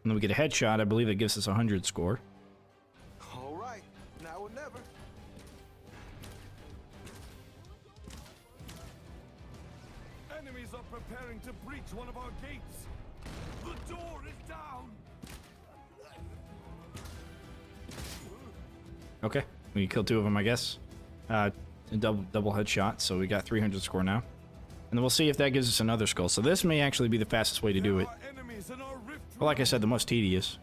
then we get a headshot, I believe it gives us a 100 score. All right. Now or never. Enemies are preparing to breach one of our gates. The door is down. Okay, we killed 2 of them, I guess. A double headshot, so we got 300 score now. And then we'll see if that gives us another skull. So this may actually be the fastest way to do it. There are enemies in our rift But like I said, the most tedious.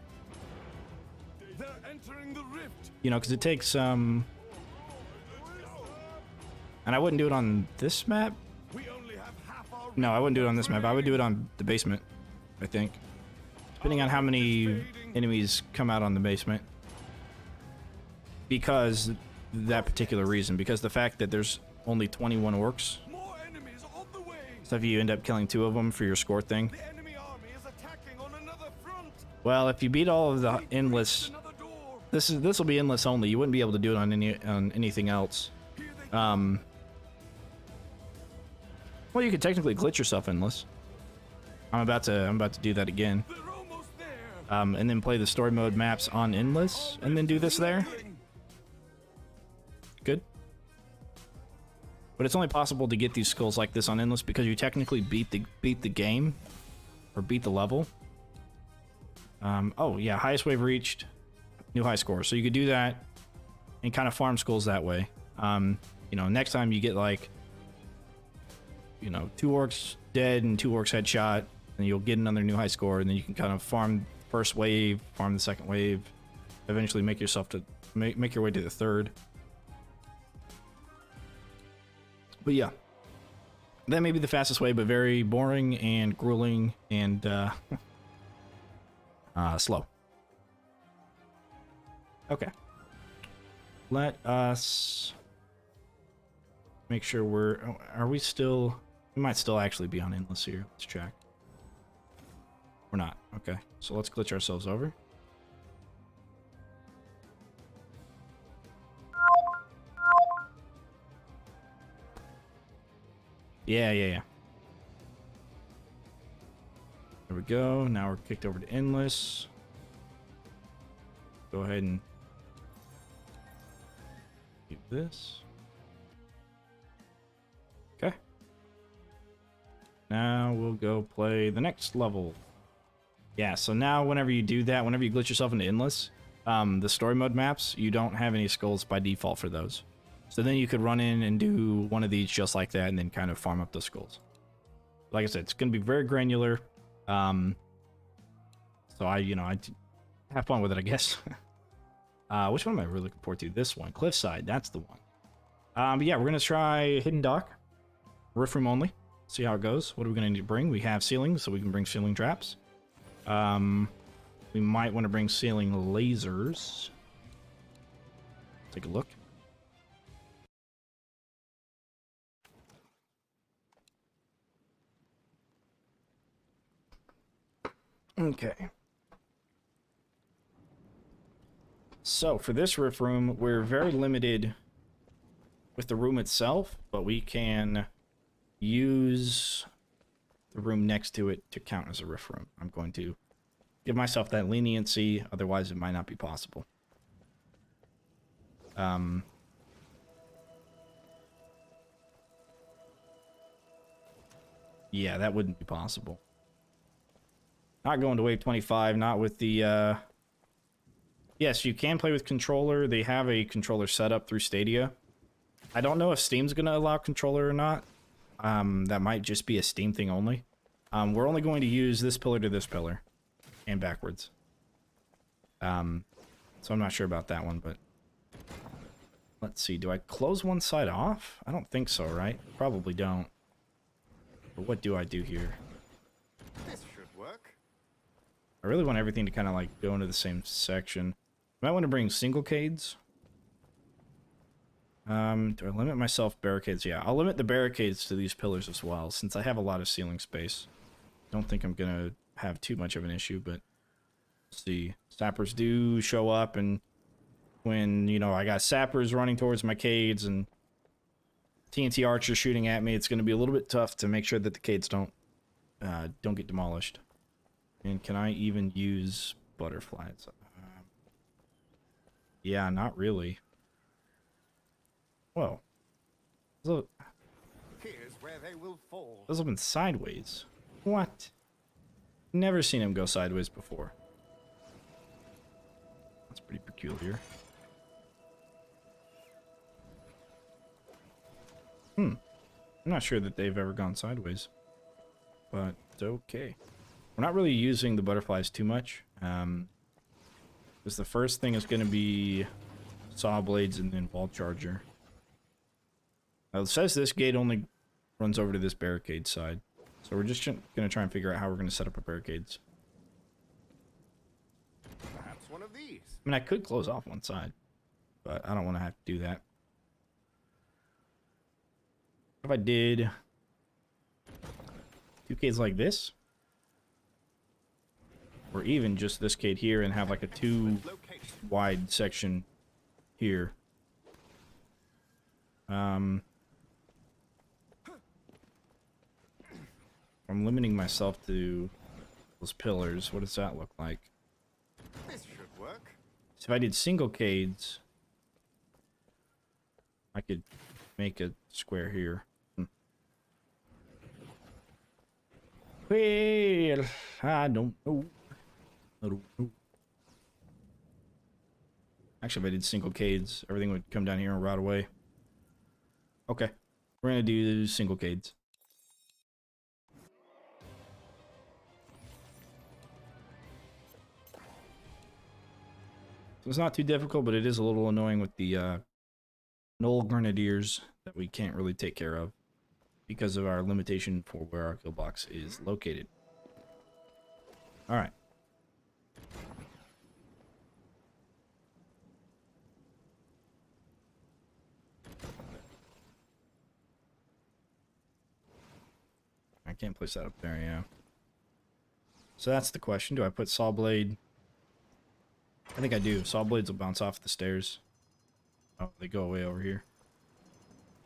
They're entering the rift. You know, because it takes, and I wouldn't do it on this map. We only have half our No, I wouldn't do it on this map. I would do it on the basement, I think. Depending on how many enemies come out on the basement. Because that particular reason. Because the fact that there's only 21 orcs. More enemies on the way. So if you end up killing 2 of them for your score thing. The enemy army is attacking on another front. Well, if you beat all of the endless, Another door. this will be endless only. You wouldn't be able to do it on anything else. Here they come. Well, you could technically glitch yourself endless. I'm about to do that again. They're almost there. And then play the story mode maps on endless, and then do this there. Good. But it's only possible to get these skulls like this on endless because you technically beat the game, or beat the level. Oh yeah, highest wave reached, new high score. So you could do that and kind of farm skulls that way. You know, next time you get like, you know, 2 orcs dead and 2 orcs headshot, and you'll get another new high score, and then you can kind of farm first wave, farm the second wave, eventually make yourself to make your way to the third. But yeah, that may be the fastest way, but very boring and grueling and slow. Okay. Let us make sure are we still, we might still actually be on endless here. Let's check. We're not. Okay. So let's glitch ourselves over. Yeah. There we go. Now we're kicked over to endless. Go ahead and keep this. Okay. Now we'll go play the next level. Yeah, so now whenever you do that, whenever you glitch yourself into endless, the story mode maps, you don't have any skulls by default for those. So then you could run in and do one of these just like that and then kind of farm up those skulls. Like I said, it's going to be very granular. So I have fun with it, I guess. Which one am I really looking forward to? This one, Cliffside, that's the one. But yeah, we're going to try Hidden Dock. Roof room only. See how it goes. What are we going to need to bring? We have ceilings, so we can bring ceiling traps. We might want to bring ceiling lasers. Take a look. Okay. So for this roof room, we're very limited with the room itself, but we can use the room next to it to count as a roof room. I'm going to give myself that leniency, otherwise it might not be possible. Yeah, that wouldn't be possible. Not going to wave 25, not with the Yes, you can play with controller. They have a controller set up through Stadia. I don't know if Steam's going to allow controller or not. That might just be a Steam thing only. We're only going to use this pillar to this pillar. And backwards. So I'm not sure about that one, but... Let's see, do I close one side off? I don't think so, right? Probably don't. But what do I do here? This should work. I really want everything to kind of like go into the same section. I might want to bring single cades. Do I limit myself barricades? Yeah, I'll limit the barricades to these pillars as well, since I have a lot of ceiling space. Don't think I'm gonna have too much of an issue, but let's see. Sappers do show up, and when, you know, I got sappers running towards my cades and TNT archers shooting at me, it's gonna be a little bit tough to make sure that the cades don't get demolished. And can I even use butterflies? Yeah, not really. Whoa. Those Here's where they will fall. open sideways. What? Never seen him go sideways before. That's pretty peculiar. I'm not sure that they've ever gone sideways. But it's okay. We're not really using the butterflies too much. Because the first thing is going to be saw blades and then ball charger. Now it says this gate only runs over to this barricade side. So we're just going to try and figure out how we're going to set up our barricades. Perhaps one of these. I mean, I could close off one side, but I don't want to have to do that. What if I did 2 caves like this? Or even just this gate here and have like a 2 wide section here. I'm limiting myself to those pillars. What does that look like? This should work. So if I did single cades, I could make a square here. Well, I don't know. I don't know. Actually, if I did single cades, everything would come down here and rot away. Okay. We're going to do single cades. So it's not too difficult, but it is a little annoying with the Knoll Grenadiers that we can't really take care of because of our limitation for where our kill box is located. Alright. I can't place that up there, yeah. So that's the question. Do I put saw blade? I think I do. Saw blades will bounce off the stairs. Oh, they go away over here.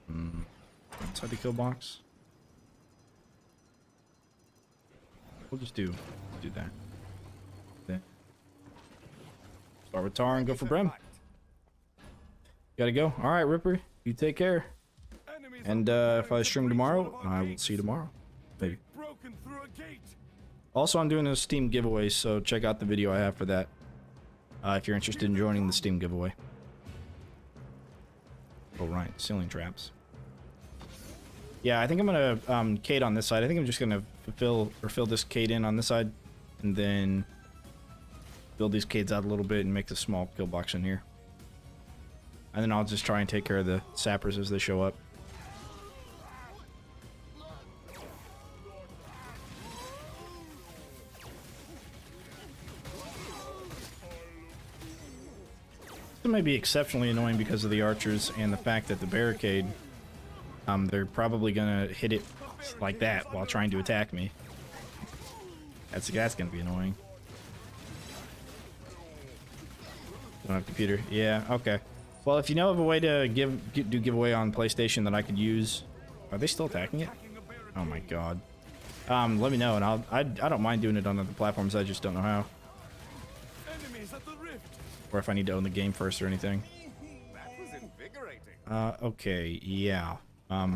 Inside the kill box. We'll just do that. Then start with Tar and go for Brem. Gotta go. All right, Ripper. You take care. And if I stream tomorrow, I will see you tomorrow. Maybe. Also, I'm doing a Steam giveaway, so check out the video I have for that. If you're interested in joining the Steam giveaway. Oh, right. Ceiling traps. Yeah, I think I'm gonna cade on this side. I think I'm just gonna fill this cade in on this side, and then build these cades out a little bit and make the small kill box in here. And then I'll just try and take care of the sappers as they show up. It may be exceptionally annoying because of the archers and the fact that the barricade, they're probably gonna hit it like that while trying to attack me. That's gonna be annoying. Don't have computer. Yeah, okay. Well, if you know of a way to do giveaway on PlayStation that I could use, are they still attacking it? Oh my god. Let me know, and I don't mind doing it on other platforms. I just don't know how. Or if I need to own the game first or anything. That was invigorating. Okay, yeah. Very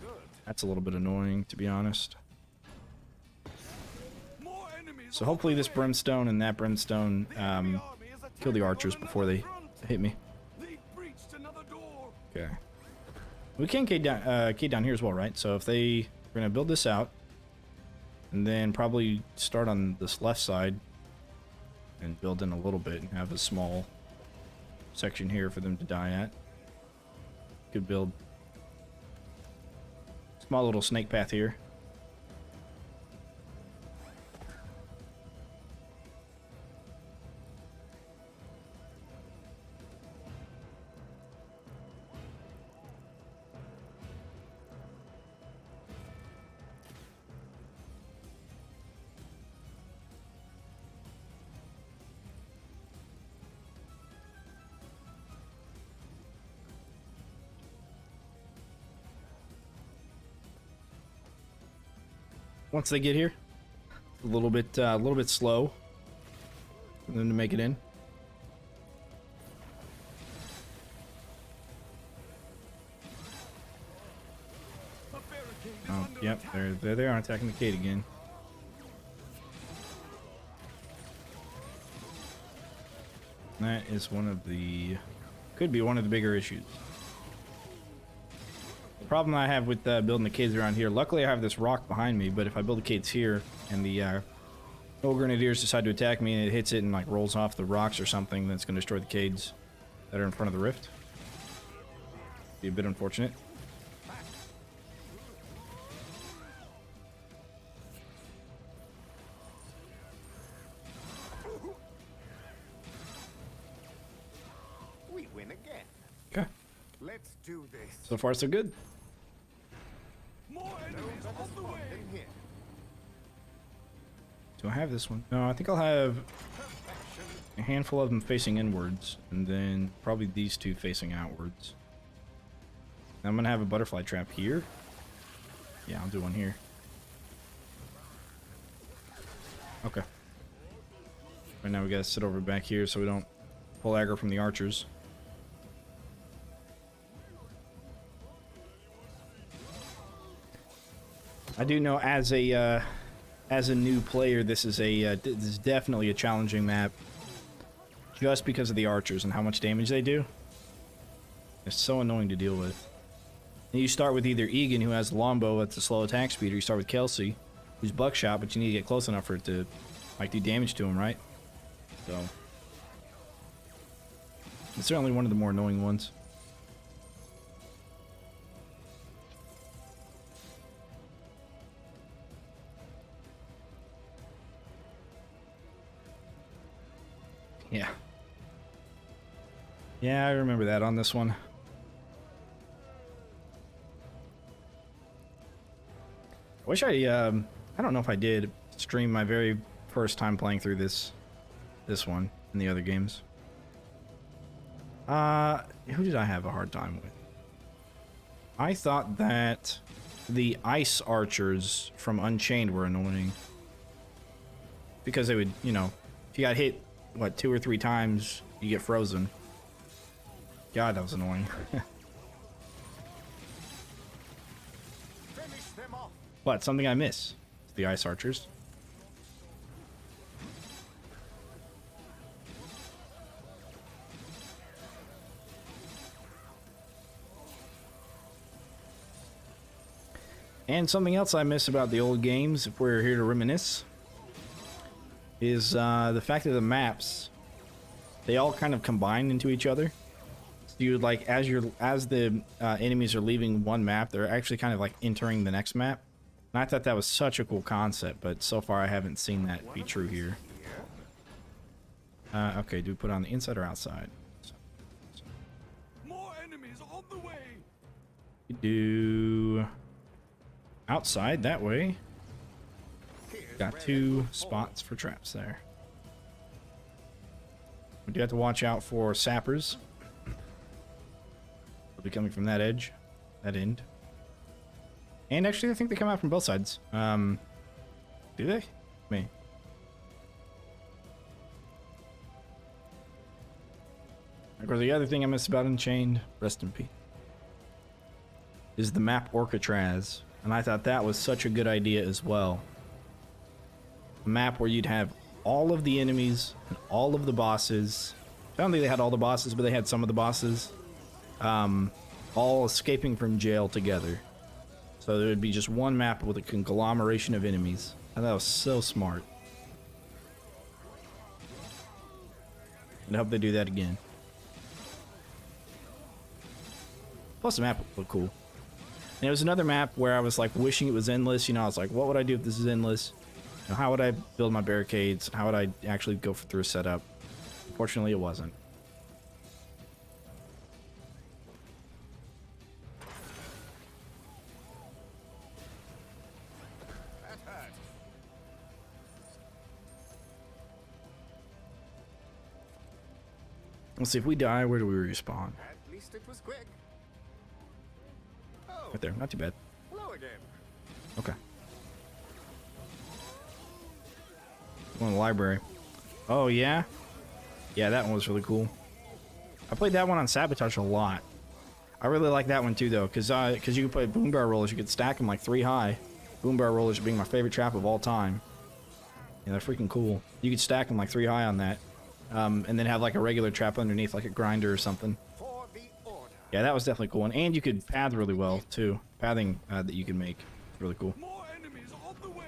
good. That's a little bit annoying, to be honest. More enemies. So hopefully this brimstone and that brimstone kill the archers before they hit me. They've breached another door. Okay. We can key down here as well, right? So if we're gonna build this out, and then probably start on this left side and build in a little bit and have a small section here for them to die at. Good build. Small little snake path here. Once they get here, a little bit slow for them to make it in. A barricade is Oh, under yep, attack. there they are attacking the gate again. That is could be one of the bigger issues. The problem I have with building the caves around here, luckily I have this rock behind me, but if I build the caves here and the old grenadiers decide to attack me and it hits it and like rolls off the rocks or something, that's going to destroy the caves that are in front of the rift. Be a bit unfortunate. We win again. Okay. Let's do this. So far so good. More enemies Better on the spot way. than here. Do I have this one? No, I think I'll have a handful of them facing inwards, and then probably these two facing outwards. I'm gonna have a butterfly trap here. Yeah, I'll do one here. Okay. Right now we gotta sit over back here so we don't pull aggro from the archers. I do know as a new player, this is definitely a challenging map, just because of the archers and how much damage they do. It's so annoying to deal with. And you start with either Egan, who has longbow at the slow attack speed, or you start with Kelsey, who's buckshot, but you need to get close enough for it to like do damage to him, right? So it's certainly one of the more annoying ones. Yeah. Yeah, I remember that on this one. I wish I don't know if I did stream my very first time playing through this one in the other games. Who did I have a hard time with? I thought that the ice archers from Unchained were annoying. Because they would, you know, if you got hit, what, 2 or 3 times, you get frozen. God, that was annoying. Finish them off. But something I miss. The ice archers. And something else I miss about the old games, if we're here to reminisce, is the fact that the maps, they all kind of combine into each other. So you like, as the enemies are leaving one map, they're actually kind of like entering the next map. And I thought that was such a cool concept, but so far I haven't seen that be true here. Okay, do we put it on the inside or outside? More enemies on the way. We do outside that way. Got 2 spots for traps there. We do have to watch out for sappers. They'll be coming from that edge, that end. And actually, I think they come out from both sides. Do they? Me. Of course, the other thing I miss about Unchained, rest in peace, is the map Orcatraz. And I thought that was such a good idea as well. a map where you'd have all of the enemies and all of the bosses. I don't think they had all the bosses, but they had some of the bosses. All escaping from jail together. So there would be just one map with a conglomeration of enemies. And that was so smart. And I hope they do that again. Plus the map would look cool. And it was another map where I was like wishing it was endless. You know, I was like, what would I do if this is endless? You know, how would I build my barricades? How would I actually go through a setup? Unfortunately, it wasn't. That hurt. Let's see, if we die, where do we respawn? At least it was quick. Oh, Right there, not too bad. hello again. Okay. Go in the library. Oh, yeah? Yeah, that one was really cool. I played that one on Sabotage a lot. I really like that one too, though, because you can play boom barrel rollers. You could stack them like 3 high. Boom barrel rollers being my favorite trap of all time. Yeah, they're freaking cool. You could stack them like 3 high on that. And then have like a regular trap underneath, like a grinder or something. For the order. Yeah, that was definitely cool. And you could path really well, too. Pathing that you can make. Really cool. More enemies on the way.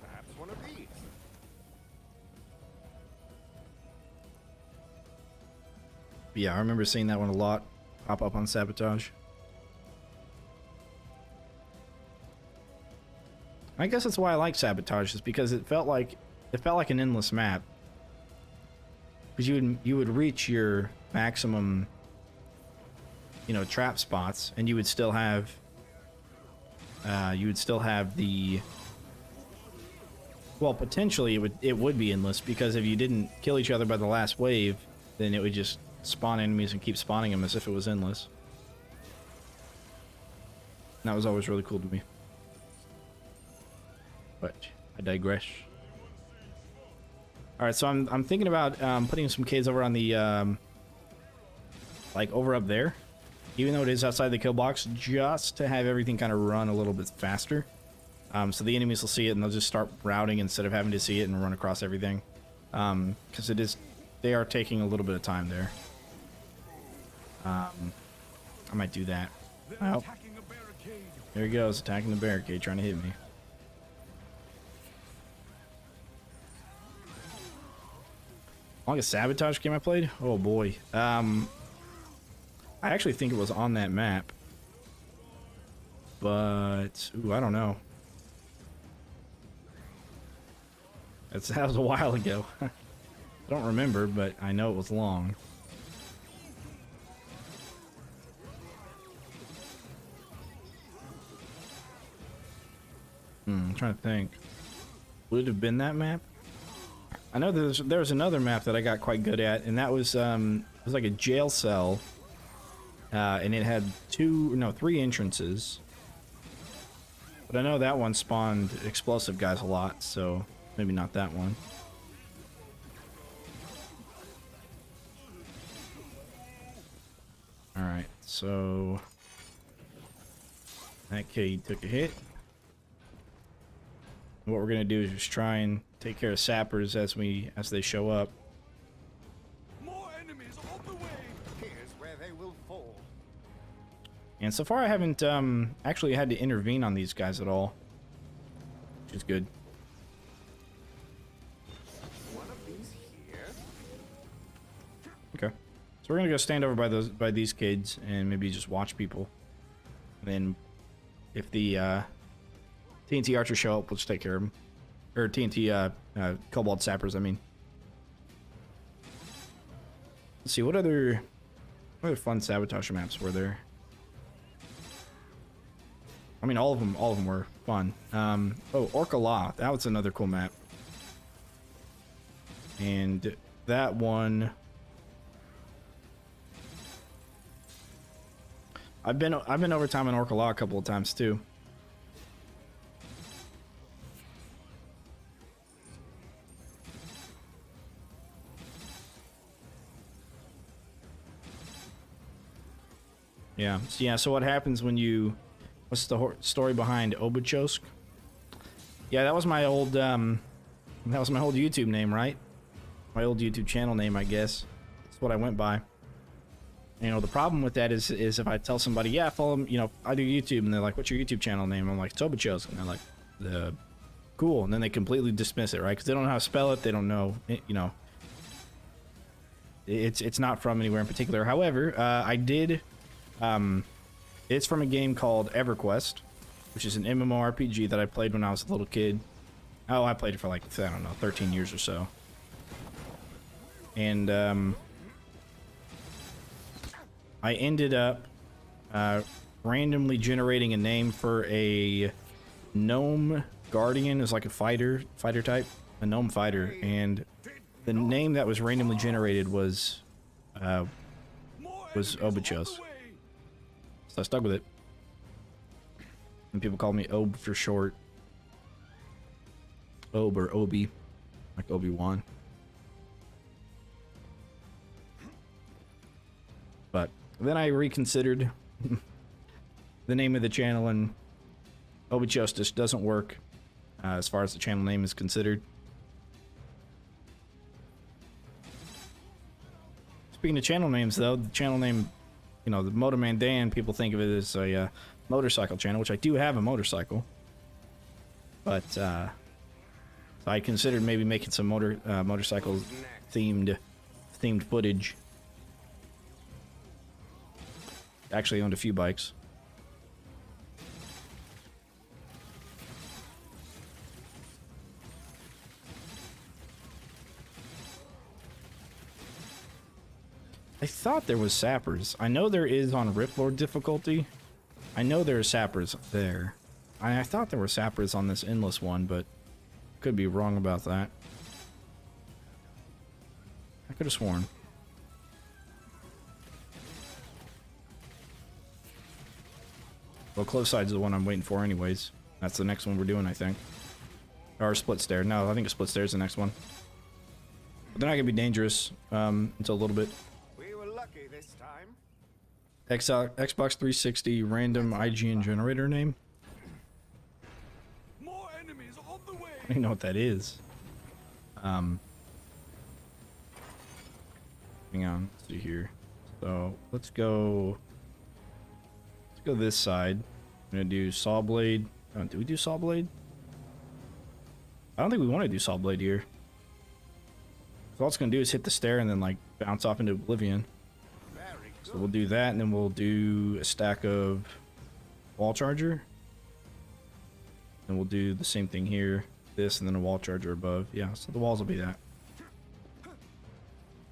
Perhaps one of these. But yeah, I remember seeing that one a lot pop up on Sabotage. I guess that's why I like Sabotage, is because it felt like an endless map. Because you would reach your maximum, you know, trap spots, and you would still have the, well, potentially it would be endless, because if you didn't kill each other by the last wave, then it would just spawn enemies and keep spawning them as if it was endless. And that was always really cool to me. But I digress. All right, so I'm thinking about putting some caves over on the like over up there, even though it is outside the kill box, just to have everything kind of run a little bit faster. So the enemies will see it and they'll just start routing instead of having to see it and run across everything. Because they are taking a little bit of time there. I might do that. They're Oh, attacking a barricade. there he goes, attacking the barricade, trying to hit me. Longest Sabotage game I played? Oh boy. I actually think it was on that map. But, ooh, I don't know. That was a while ago. I don't remember, but I know it was long. I'm trying to think. Would it have been that map? I know there was another map that I got quite good at, and that was it was like a jail cell, and it had 3 entrances. But I know that one spawned explosive guys a lot, so maybe not that one. All right, so that kid took a hit. What we're gonna do is just try and take care of sappers as they show up. More enemies on the way. Here's where they will fall. And so far I haven't actually had to intervene on these guys at all, which is good. One of these here. Okay, so we're gonna go stand over by these kids and maybe just watch people. And then if the TNT archers show up, we'll just take care of them. Or TNT Cobalt sappers, I mean. Let's see, what other fun Sabotage maps were there? I mean, all of them were fun. Oh, Orca, that was another cool map. And that one, I've been over time in Orca a couple of times too. Yeah, so what happens when you... What's the story behind Obuchosk? Yeah, that was my old YouTube name, right? My old YouTube channel name, I guess. That's what I went by. You know, the problem with that is if I tell somebody, yeah, follow me, you know, I do YouTube, and they're like, what's your YouTube channel name? I'm like, Sobachos, and they're like, cool, and then they completely dismiss it, right? Because they don't know how to spell it, they don't know, you know, it's not from anywhere in particular. However, I did, it's from a game called EverQuest, which is an MMORPG that I played when I was a little kid. Oh, I played it for like, I don't know, 13 years or so. And, I ended up randomly generating a name for a gnome guardian. It's like a fighter type, a gnome fighter, and the name that was randomly generated was Obachos. So I stuck with it, and people called me Ob for short. Ob or Obi, like Obi-Wan. But then I reconsidered the name of the channel, and Obachos just doesn't work as far as the channel name is considered. Speaking of channel names, though, the channel name, you know, the Motorman Dan, people think of it as a motorcycle channel, which I do have a motorcycle. But so I considered maybe making some motorcycle themed footage. Actually owned a few bikes. I thought there was sappers. I know there is on Riplord difficulty. I know there are sappers there. I thought there were sappers on this endless one, but could be wrong about that. I could have sworn. Well, close side's the one I'm waiting for anyways. That's the next one we're doing, I think. Or split stair. No, I think a split stair is the next one. But they're not gonna be dangerous until a little bit. We were lucky this time. Xbox 360 random IGN generator name. More enemies on the way. I don't even know what that is. Hang on, let's see here. So let's go this side. I'm gonna do saw blade. Oh, do we do saw blade? I don't think we want to do saw blade here. So all it's gonna do is hit the stair and then like bounce off into oblivion. So we'll do that, and then we'll do a stack of wall charger. And we'll do the same thing here. This and then a wall charger above. Yeah, so the walls will be that.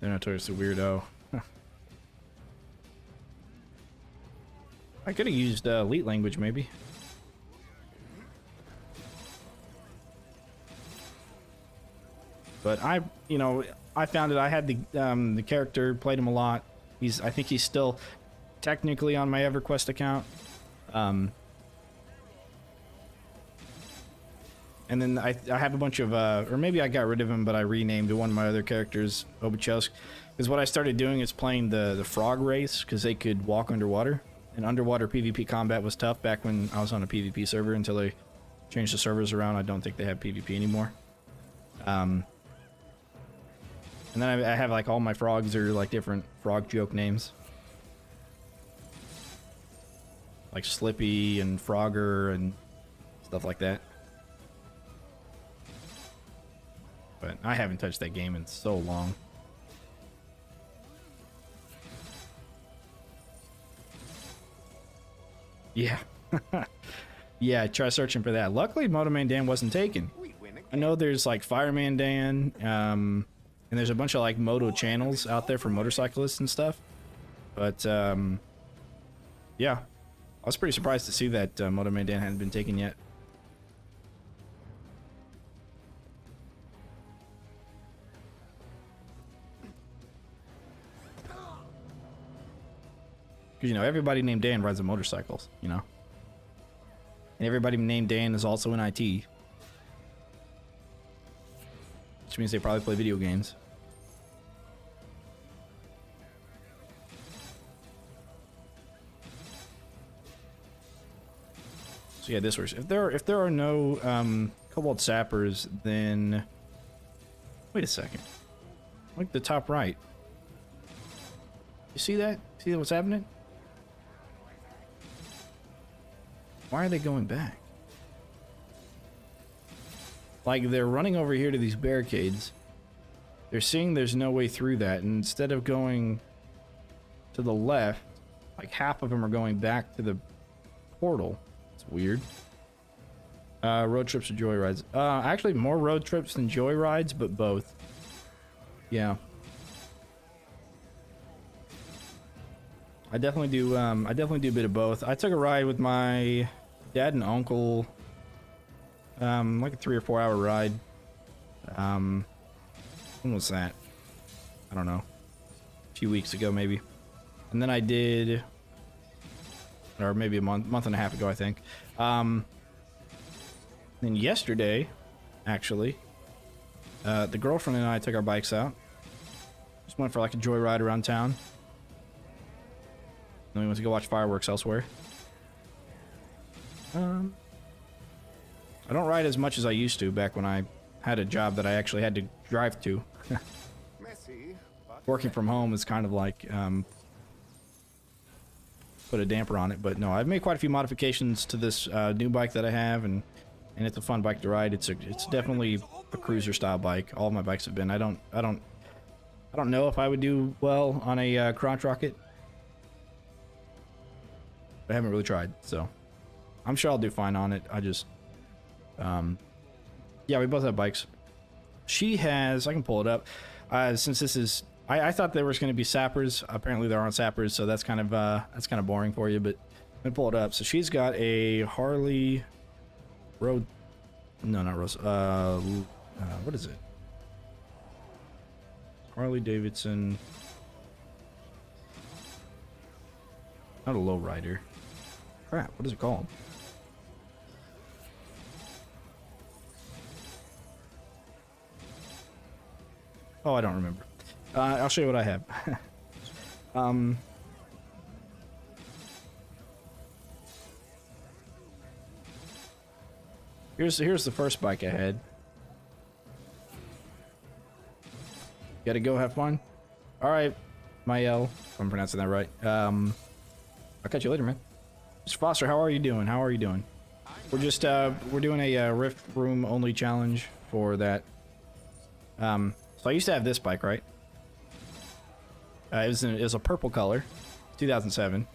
They're notoriously weirdo. I could have used elite language, maybe. But I found it. I had the character, played him a lot. I think he's still technically on my EverQuest account. And then I have a bunch of, or maybe I got rid of him, but I renamed one of my other characters, Obachos. Because what I started doing is playing the frog race, because they could walk underwater. And underwater PvP combat was tough back when I was on a PvP server until they changed the servers around. I don't think they have PvP anymore. And then I have like all my frogs are like different frog joke names. Like Slippy and Frogger and stuff like that. But I haven't touched that game in so long. Yeah. Yeah, try searching for that. Luckily, Motorman Dan wasn't taken. I know there's like Fireman Dan, and there's a bunch of like moto channels out there for motorcyclists and stuff. But, yeah. I was pretty surprised to see that Motorman Dan hadn't been taken yet. Because, you know, everybody named Dan rides a motorcycles, you know? And everybody named Dan is also in IT. Which means they probably play video games. So yeah, this works. If there are no Cobalt Sappers, then... Wait a second. Look at the top right. You see that? See what's happening? Why are they going back? Like, they're running over here to these barricades. They're seeing there's no way through that, and instead of going to the left, like half of them are going back to the portal. It's weird. Road trips or joyrides? Actually more road trips than joyrides, but both. Yeah. I definitely do a bit of both. I took a ride with my dad and uncle, like a 3 or 4 hour ride. When was that? I don't know. A few weeks ago, maybe. And then I did, or maybe a month and a half ago, I think. Then yesterday, actually, the girlfriend and I took our bikes out. Just went for like a joyride around town. Then we went to go watch fireworks elsewhere. I don't ride as much as I used to back when I had a job that I actually had to drive to. Messy, but Working from home is kind of like put a damper on it, but no, I've made quite a few modifications to this new bike that I have, and it's a fun bike to ride. It's definitely a cruiser style bike. All of my bikes have been. I don't know if I would do well on a crotch rocket. I haven't really tried, so I'm sure I'll do fine on it. I just yeah, we both have bikes. She has, I can pull it up. Since this is, I thought there was going to be sappers. Apparently there aren't sappers, so that's kind of boring for you. But let me pull it up. So she's got a Harley Road, no, not Rose. What is it? Harley Davidson. Not a lowrider. Crap, what is it called? Oh, I don't remember. I'll show you what I have. Here's the first bike I had. Gotta go have fun. All right, Mael, if I'm pronouncing that right. I'll catch you later, man. Mr. Foster, how are you doing? How are you doing? We're just we're doing a Rift Room only challenge for that. So I used to have this bike, right? It was a purple color, 2007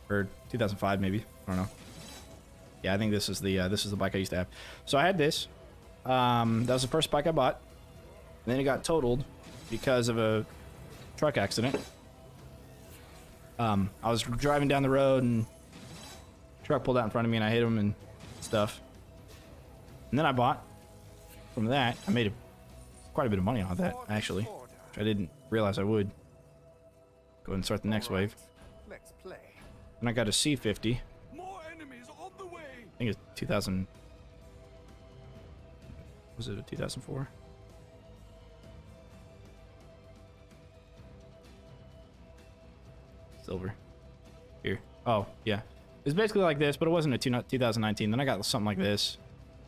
or 2005 maybe. I don't know. Yeah, I think this is the bike I used to have. So I had this. That was the first bike I bought. And then it got totaled because of a truck accident. I was driving down the road and truck pulled out in front of me and I hit him and stuff. And then I bought. From that, I made quite a bit of money on that, actually, which I didn't realize I would. Go ahead and start the next wave. let's play. And I got a C50. More enemies on the way. I think it's 2000. Was it a 2004? Silver. Here. Oh, yeah. It's basically like this, but it wasn't a 2019. Then I got something like this.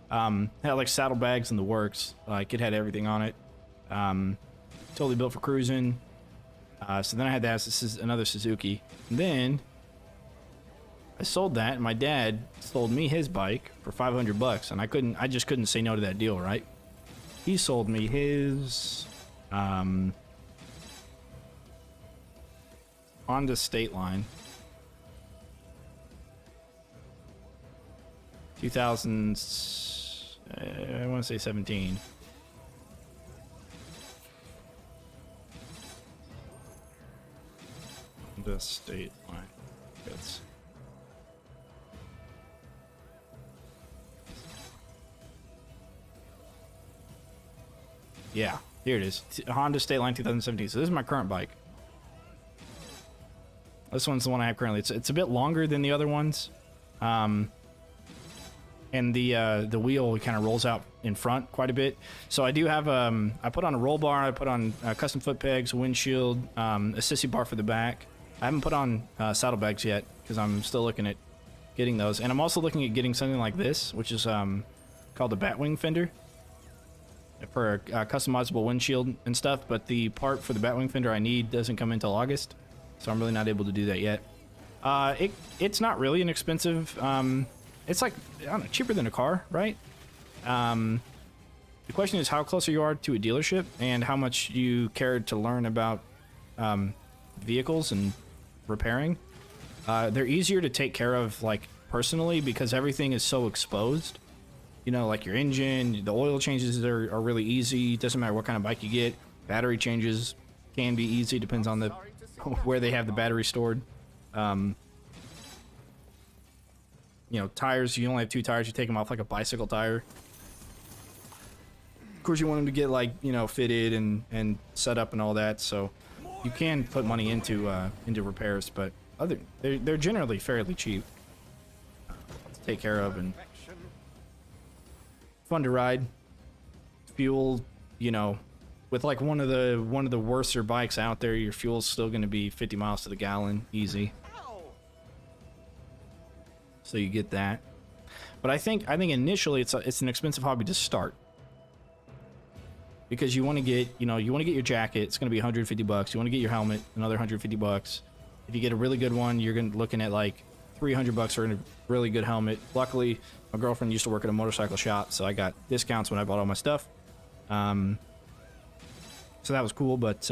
It had like saddlebags in the works. Like it had everything on it. Totally built for cruising. So then I had to ask, this is another Suzuki. And then I sold that, and my dad sold me his bike for $500, and I just couldn't say no to that deal, right? He sold me his Honda State Line. 2000s. I want to say 17. The State Line. That's yeah, here it is. Honda State Line 2017. So this is my current bike. This one's the one I have currently. It's a bit longer than the other ones. And the wheel kind of rolls out in front quite a bit. So I do have I put on a roll bar, I put on custom foot pegs, windshield, a sissy bar for the back. I haven't put on saddlebags yet because I'm still looking at getting those. And I'm also looking at getting something like this, which is called the Batwing Fender, for a customizable windshield and stuff. But the part for the Batwing Fender I need doesn't come until August, so I'm really not able to do that yet. It's not really an expensive. It's like, I don't know, cheaper than a car, right? The question is how close you are to a dealership and how much you care to learn about vehicles and repairing. They're easier to take care of, like, personally, because everything is so exposed. You know, like your engine, the oil changes are really easy. It doesn't matter what kind of bike you get. Battery changes can be easy, depends on the where they have the battery stored. You know, tires, you only have 2 tires, you take them off like a bicycle tire. Of course, you want them to get, like, you know, fitted and set up and all that, so you can put money into repairs, but they're generally fairly cheap to take care of and fun to ride. Fuel, you know, with like one of the worser bikes out there, your fuel's still going to be 50 miles to the gallon, easy. So you get that. But I think initially it's an expensive hobby to start, because you want to get, you know, your jacket. It's going to be $150. You want to get your helmet, another $150. If you get a really good one, you're looking at like $300 for a really good helmet. Luckily, my girlfriend used to work at a motorcycle shop, so I got discounts when I bought all my stuff. So that was cool, but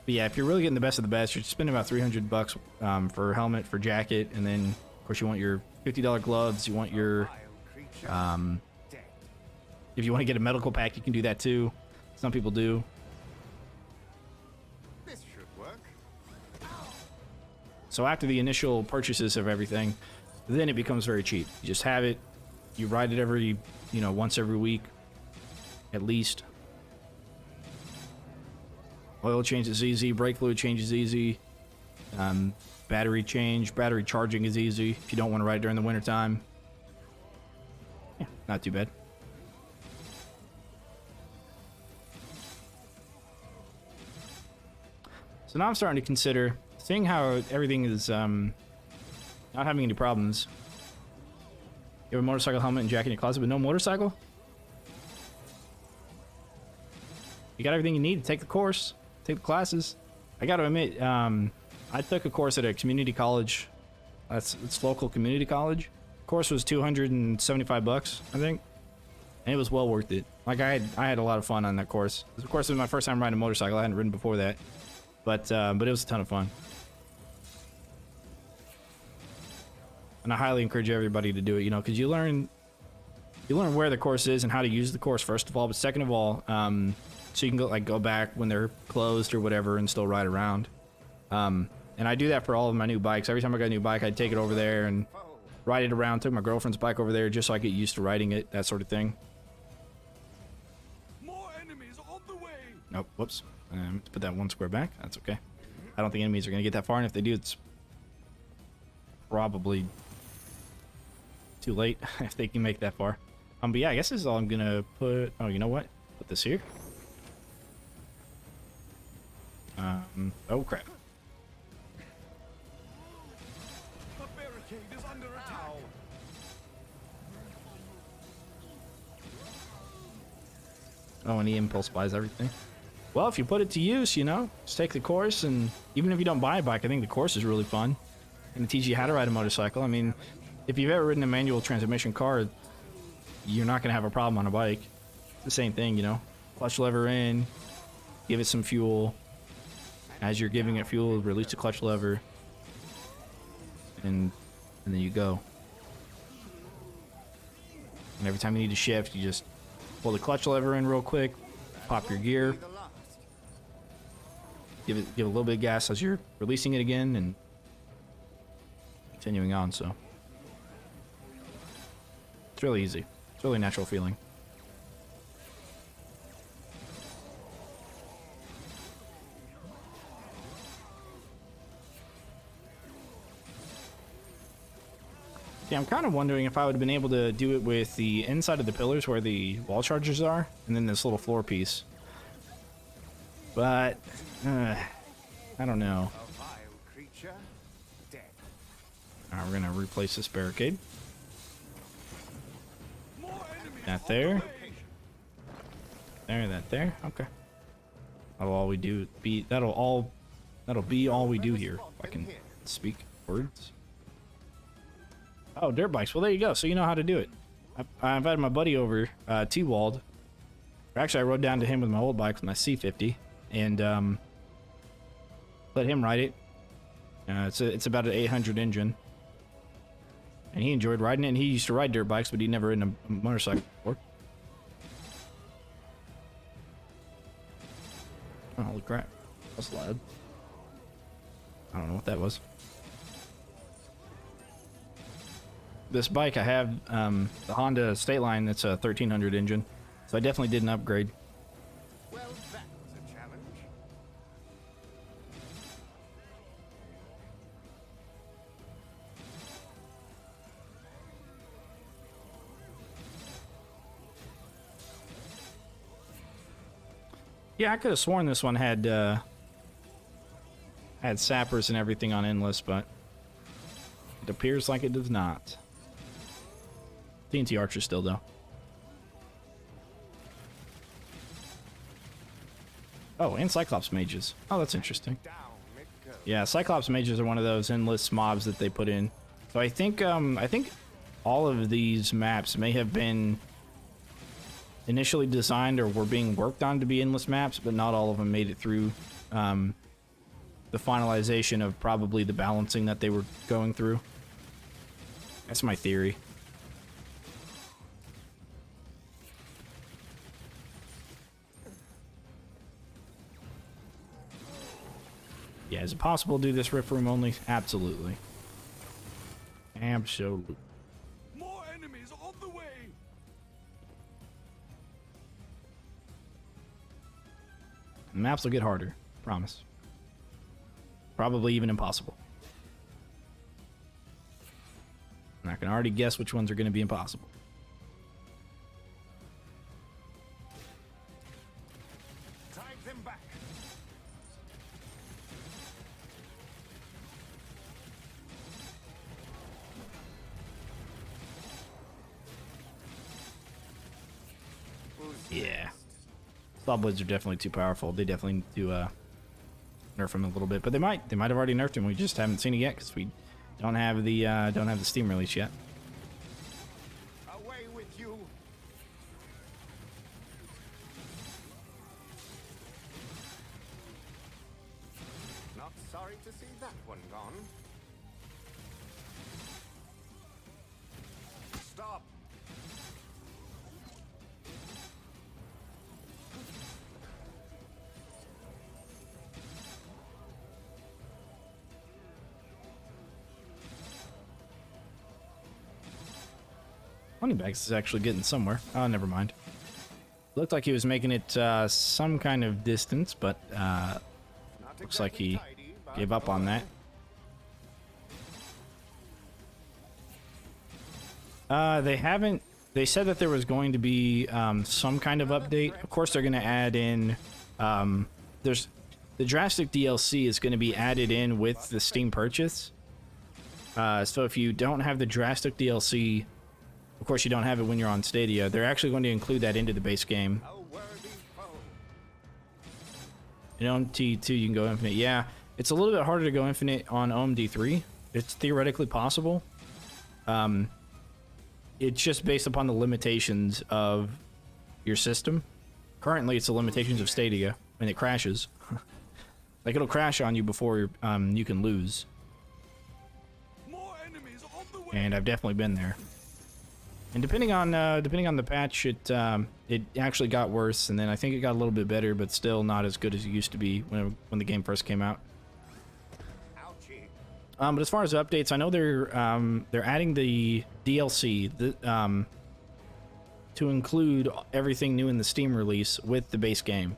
yeah, if you're really getting the best of the best, you're spending about $300 for helmet, for jacket, and then of course you want your $50 gloves. You want your if you want to get a medical pack, you can do that too. Some people do. This should work. So after the initial purchases of everything, then it becomes very cheap. You just have it. You ride it every, you know, once every week, at least. Oil change is easy. Brake fluid change is easy. Battery charging is easy if you don't want to ride during the wintertime. Yeah, not too bad. So now I'm starting to consider, seeing how everything is not having any problems. You have a motorcycle helmet and jacket in your closet, but no motorcycle? You got everything you need to take the course, take the classes. I got to admit, I took a course at a community college. It's local community college. The course was $275, I think, and it was well worth it. Like I had a lot of fun on that course. Of course, it was my first time riding a motorcycle. I hadn't ridden before that. But it was a ton of fun. And I highly encourage everybody to do it, you know, because you learn where the course is and how to use the course, first of all, but second of all, so you can go back when they're closed or whatever and still ride around. And I do that for all of my new bikes. Every time I got a new bike, I'd take it over there and ride it around. Took my girlfriend's bike over there just so I get used to riding it, that sort of thing. More enemies on the way. Nope, whoops. Let's put that one square back. That's okay. I don't think enemies are going to get that far, and if they do, it's probably too late if they can make that far. But yeah, I guess this is all I'm going to put. Oh, you know what? Put this here. Oh, crap. The barricade is under attack. Oh, and he impulse buys everything. Well, if you put it to use, you know, just take the course, and even if you don't buy a bike, I think the course is really fun. And it teaches you how to ride a motorcycle. I mean, if you've ever ridden a manual transmission car, you're not going to have a problem on a bike. It's the same thing, you know. Clutch lever in, give it some fuel. As you're giving it fuel, release the clutch lever, and then you go. And every time you need to shift, you just pull the clutch lever in real quick, pop your gear, give a little bit of gas as you're releasing it again, and continuing on. So it's really easy. It's really natural feeling. Yeah, I'm kind of wondering if I would have been able to do it with the inside of the pillars where the wall chargers are, and then this little floor piece. But, I don't know. A vile creature, dead. Alright, we're gonna replace this barricade. More enemies That on there. the way. There, that there. Okay. That'll all we do. That'll be all we do here. If I can speak words. Oh, dirt bikes. Well, there you go. So you know how to do it. I invited my buddy over, T-Wald. Actually, I rode down to him with my old bike, with my C50, and let him ride it. It's about an 800 engine, and he enjoyed riding it. And he used to ride dirt bikes, but he never ridden a motorcycle before. Oh, holy crap! That's loud. I don't know what that was. This bike I have, the Honda State Line, that's a 1300 engine, so I definitely did an upgrade. Well, that was a challenge. Yeah, I could have sworn this one had sappers and everything on endless, but it appears like it does not. TNT Archer still, though. Oh, and Cyclops Mages. Oh, that's interesting. Down it goes. Yeah, Cyclops Mages are one of those endless mobs that they put in. So I think all of these maps may have been initially designed or were being worked on to be endless maps, but not all of them made it through the finalization of probably the balancing that they were going through. That's my theory. Yeah, is it possible to do this rip room only? Absolutely. Absolutely. More enemies on the way. The maps will get harder. Promise. Probably even impossible. And I can already guess which ones are going to be impossible. Drive them back. Yeah. Saw blades are definitely too powerful. They definitely need to nerf them a little bit, but they might have already nerfed them. We just haven't seen it yet because we don't have the Steam release yet. Away with you. Not sorry to see that one gone. Stop. Moneybags is actually getting somewhere. Oh, never mind. Looked like he was making it some kind of distance, but Not looks like exactly he tidy, but gave up on that. They haven't. They said that there was going to be some kind of update. Of course, they're going to add in. There's the drastic DLC is going to be added in with the Steam purchase. So if you don't have the drastic DLC, of course you don't have it when you're on Stadia. They're actually going to include that into the base game. A worthy foe. In OMD2, you can go infinite. Yeah, it's a little bit harder to go infinite on OMD3. It's theoretically possible. It's just based upon the limitations of your system. Currently, it's the limitations of Stadia, and it crashes. Like, it'll crash on you before you can lose. More enemies on the way. And I've definitely been there. And depending on the patch, it actually got worse, and then I think it got a little bit better, but still not as good as it used to be when the game first came out. Ouchie. But as far as updates, I know they're adding the DLC to include everything new in the Steam release with the base game,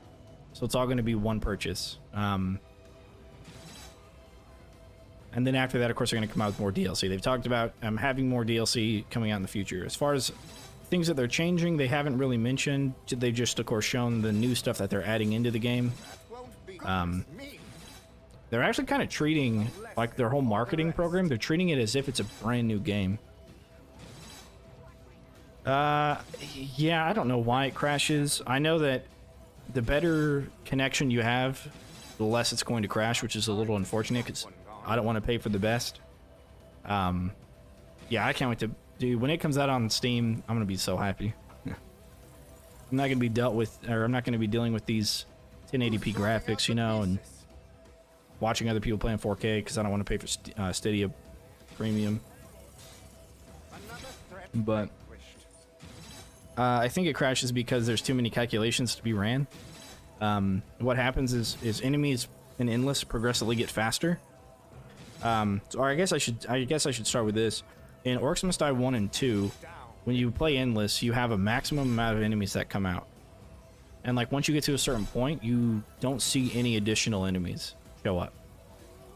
so it's all going to be one purchase. And then after that, of course, they're going to come out with more DLC. They've talked about having more DLC coming out in the future. As far as things that they're changing, they haven't really mentioned. They've just, of course, shown the new stuff that they're adding into the game. That won't be Um, me. They're actually kind of treating, like, their whole marketing program, they're treating it as if it's a brand new game. Yeah, I don't know why it crashes. I know that the better connection you have, the less it's going to crash, which is a little unfortunate because I don't want to pay for the best. Yeah, I can't wait to... Dude, when it comes out on Steam, I'm going to be so happy. I'm not going to be I'm not going to be dealing with these 1080p graphics, you know, and watching other people play in 4K because I don't want to pay for Stadia Premium. But I think it crashes because there's too many calculations to be ran. What happens is enemies in Endless progressively get faster. Or I guess I should start with this. In Orcs Must Die 1 and 2, when you play Endless, you have a maximum amount of enemies that come out. And like once you get to a certain point, you don't see any additional enemies show up.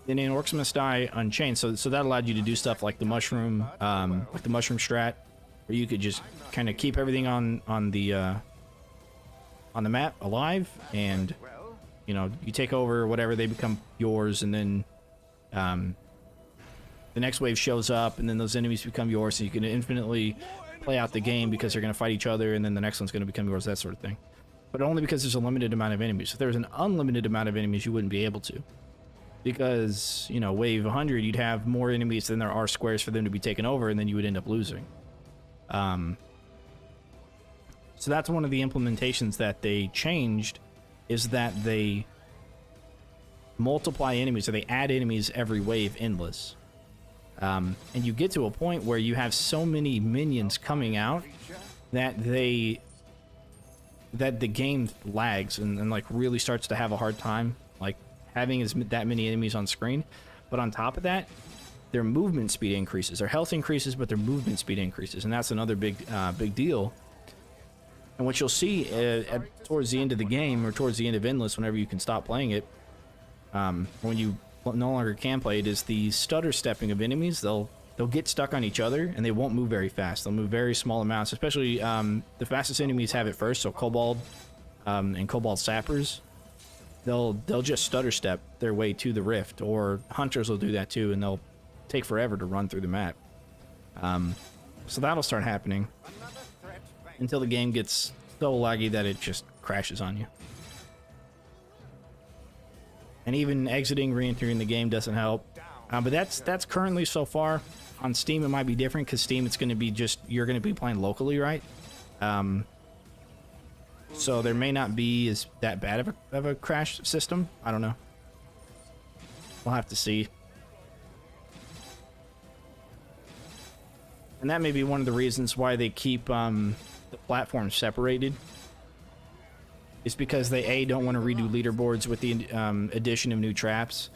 Then in Orcs Must Die Unchained, so that allowed you to do stuff like the mushroom strat, where you could just kind of keep everything on the map alive, and you know, you take over whatever, they become yours, and then the next wave shows up, and then those enemies become yours, so you can infinitely play out the game because they're going to fight each other, and then the next one's going to become yours, that sort of thing. But only because there's a limited amount of enemies. If there was an unlimited amount of enemies, you wouldn't be able to. Because, you know, wave 100, you'd have more enemies than there are squares for them to be taken over, and then you would end up losing. So that's one of the implementations that they changed, is that they multiply enemies, or they add enemies every wave endless. And you get to a point where you have so many minions coming out that the game lags and like really starts to have a hard time like having that many enemies on screen. But on top of that, their movement speed increases. Their health increases, but their movement speed increases, and that's another big deal. And what you'll see towards the end of the game, or towards the end of Endless, whenever you can stop playing it, when you no longer can play it, is the stutter stepping of enemies. They'll get stuck on each other, and they won't move very fast. They'll move very small amounts, especially the fastest enemies have it first, so Kobold and Kobold Sappers. They'll just stutter step their way to the rift, or Hunters will do that too, and they'll take forever to run through the map. So that'll start happening until the game gets so laggy that it just crashes on you. And even exiting, re-entering the game doesn't help. But that's currently so far. On Steam, it might be different, because Steam, it's going to be just, you're going to be playing locally, right? So there may not be that bad of a crash system. I don't know. We'll have to see. And that may be one of the reasons why they keep the platforms separated. It's because they don't want to redo leaderboards with the addition of new traps,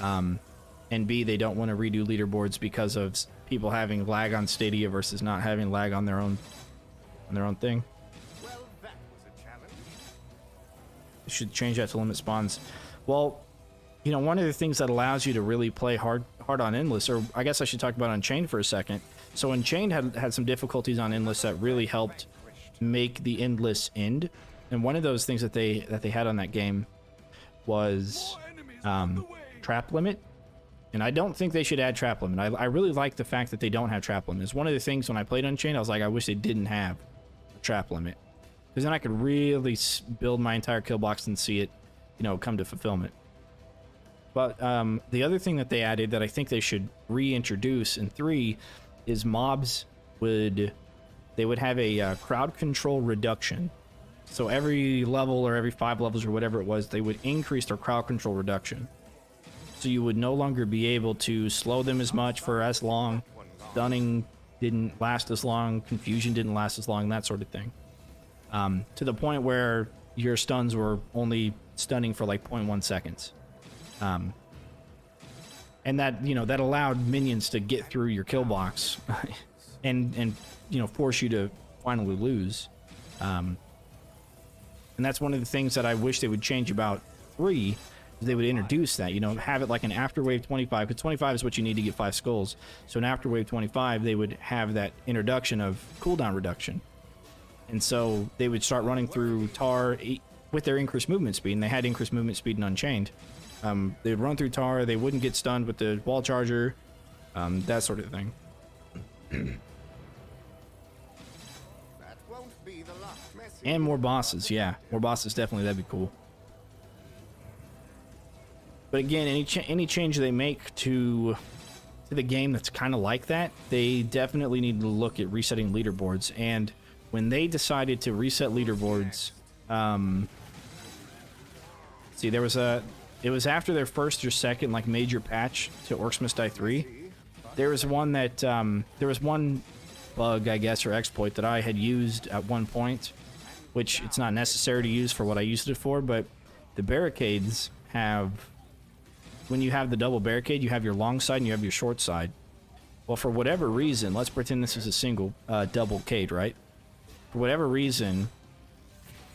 and B, they don't want to redo leaderboards because of people having lag on Stadia versus not having lag on their own thing. Well, that was a challenge. They should change that to limit spawns. Well, you know, one of the things that allows you to really play hard on Endless, or I guess I should talk about Unchained for a second. So Unchained had some difficulties on Endless that really helped make the Endless end. And one of those things that they had on that game was trap limit. And I don't think they should add trap limit. I really like the fact that they don't have trap limit. It's one of the things when I played Unchained, I was like, I wish they didn't have a trap limit, because then I could really build my entire kill box and see it, you know, come to fulfillment. But the other thing that they added that I think they should reintroduce in 3 is mobs would have a crowd control reduction. So every level, or every 5 levels, or whatever it was, they would increase their crowd control reduction. So you would no longer be able to slow them as much for as long. Stunning didn't last as long. Confusion didn't last as long. That sort of thing. To the point where your stuns were only stunning for like 0.1 seconds. And that, you know, that allowed minions to get through your kill box and you know, force you to finally lose. And that's one of the things that I wish they would change about 3. They would introduce that, you know, have it like an after wave 25, because 25 is what you need to get 5 skulls. So in after wave 25, they would have that introduction of cooldown reduction. And so they would start running through tar with their increased movement speed, and they had increased movement speed in Unchained. They'd run through tar. They wouldn't get stunned with the wall charger. That sort of thing. That won't be the last message. And more bosses, yeah. More bosses, definitely. That'd be cool. But again, any change they make to the game that's kind of like that, they definitely need to look at resetting leaderboards. And when they decided to reset leaderboards, see, it was after their first or second like major patch to Orcs Must Die 3. There was one that there was one bug, I guess, or exploit that I had used at one point, which it's not necessary to use for what I used it for, but the barricades have, when you have the double barricade, you have your long side and you have your short side. Well, for whatever reason, let's pretend this is a single double cade, right? For whatever reason,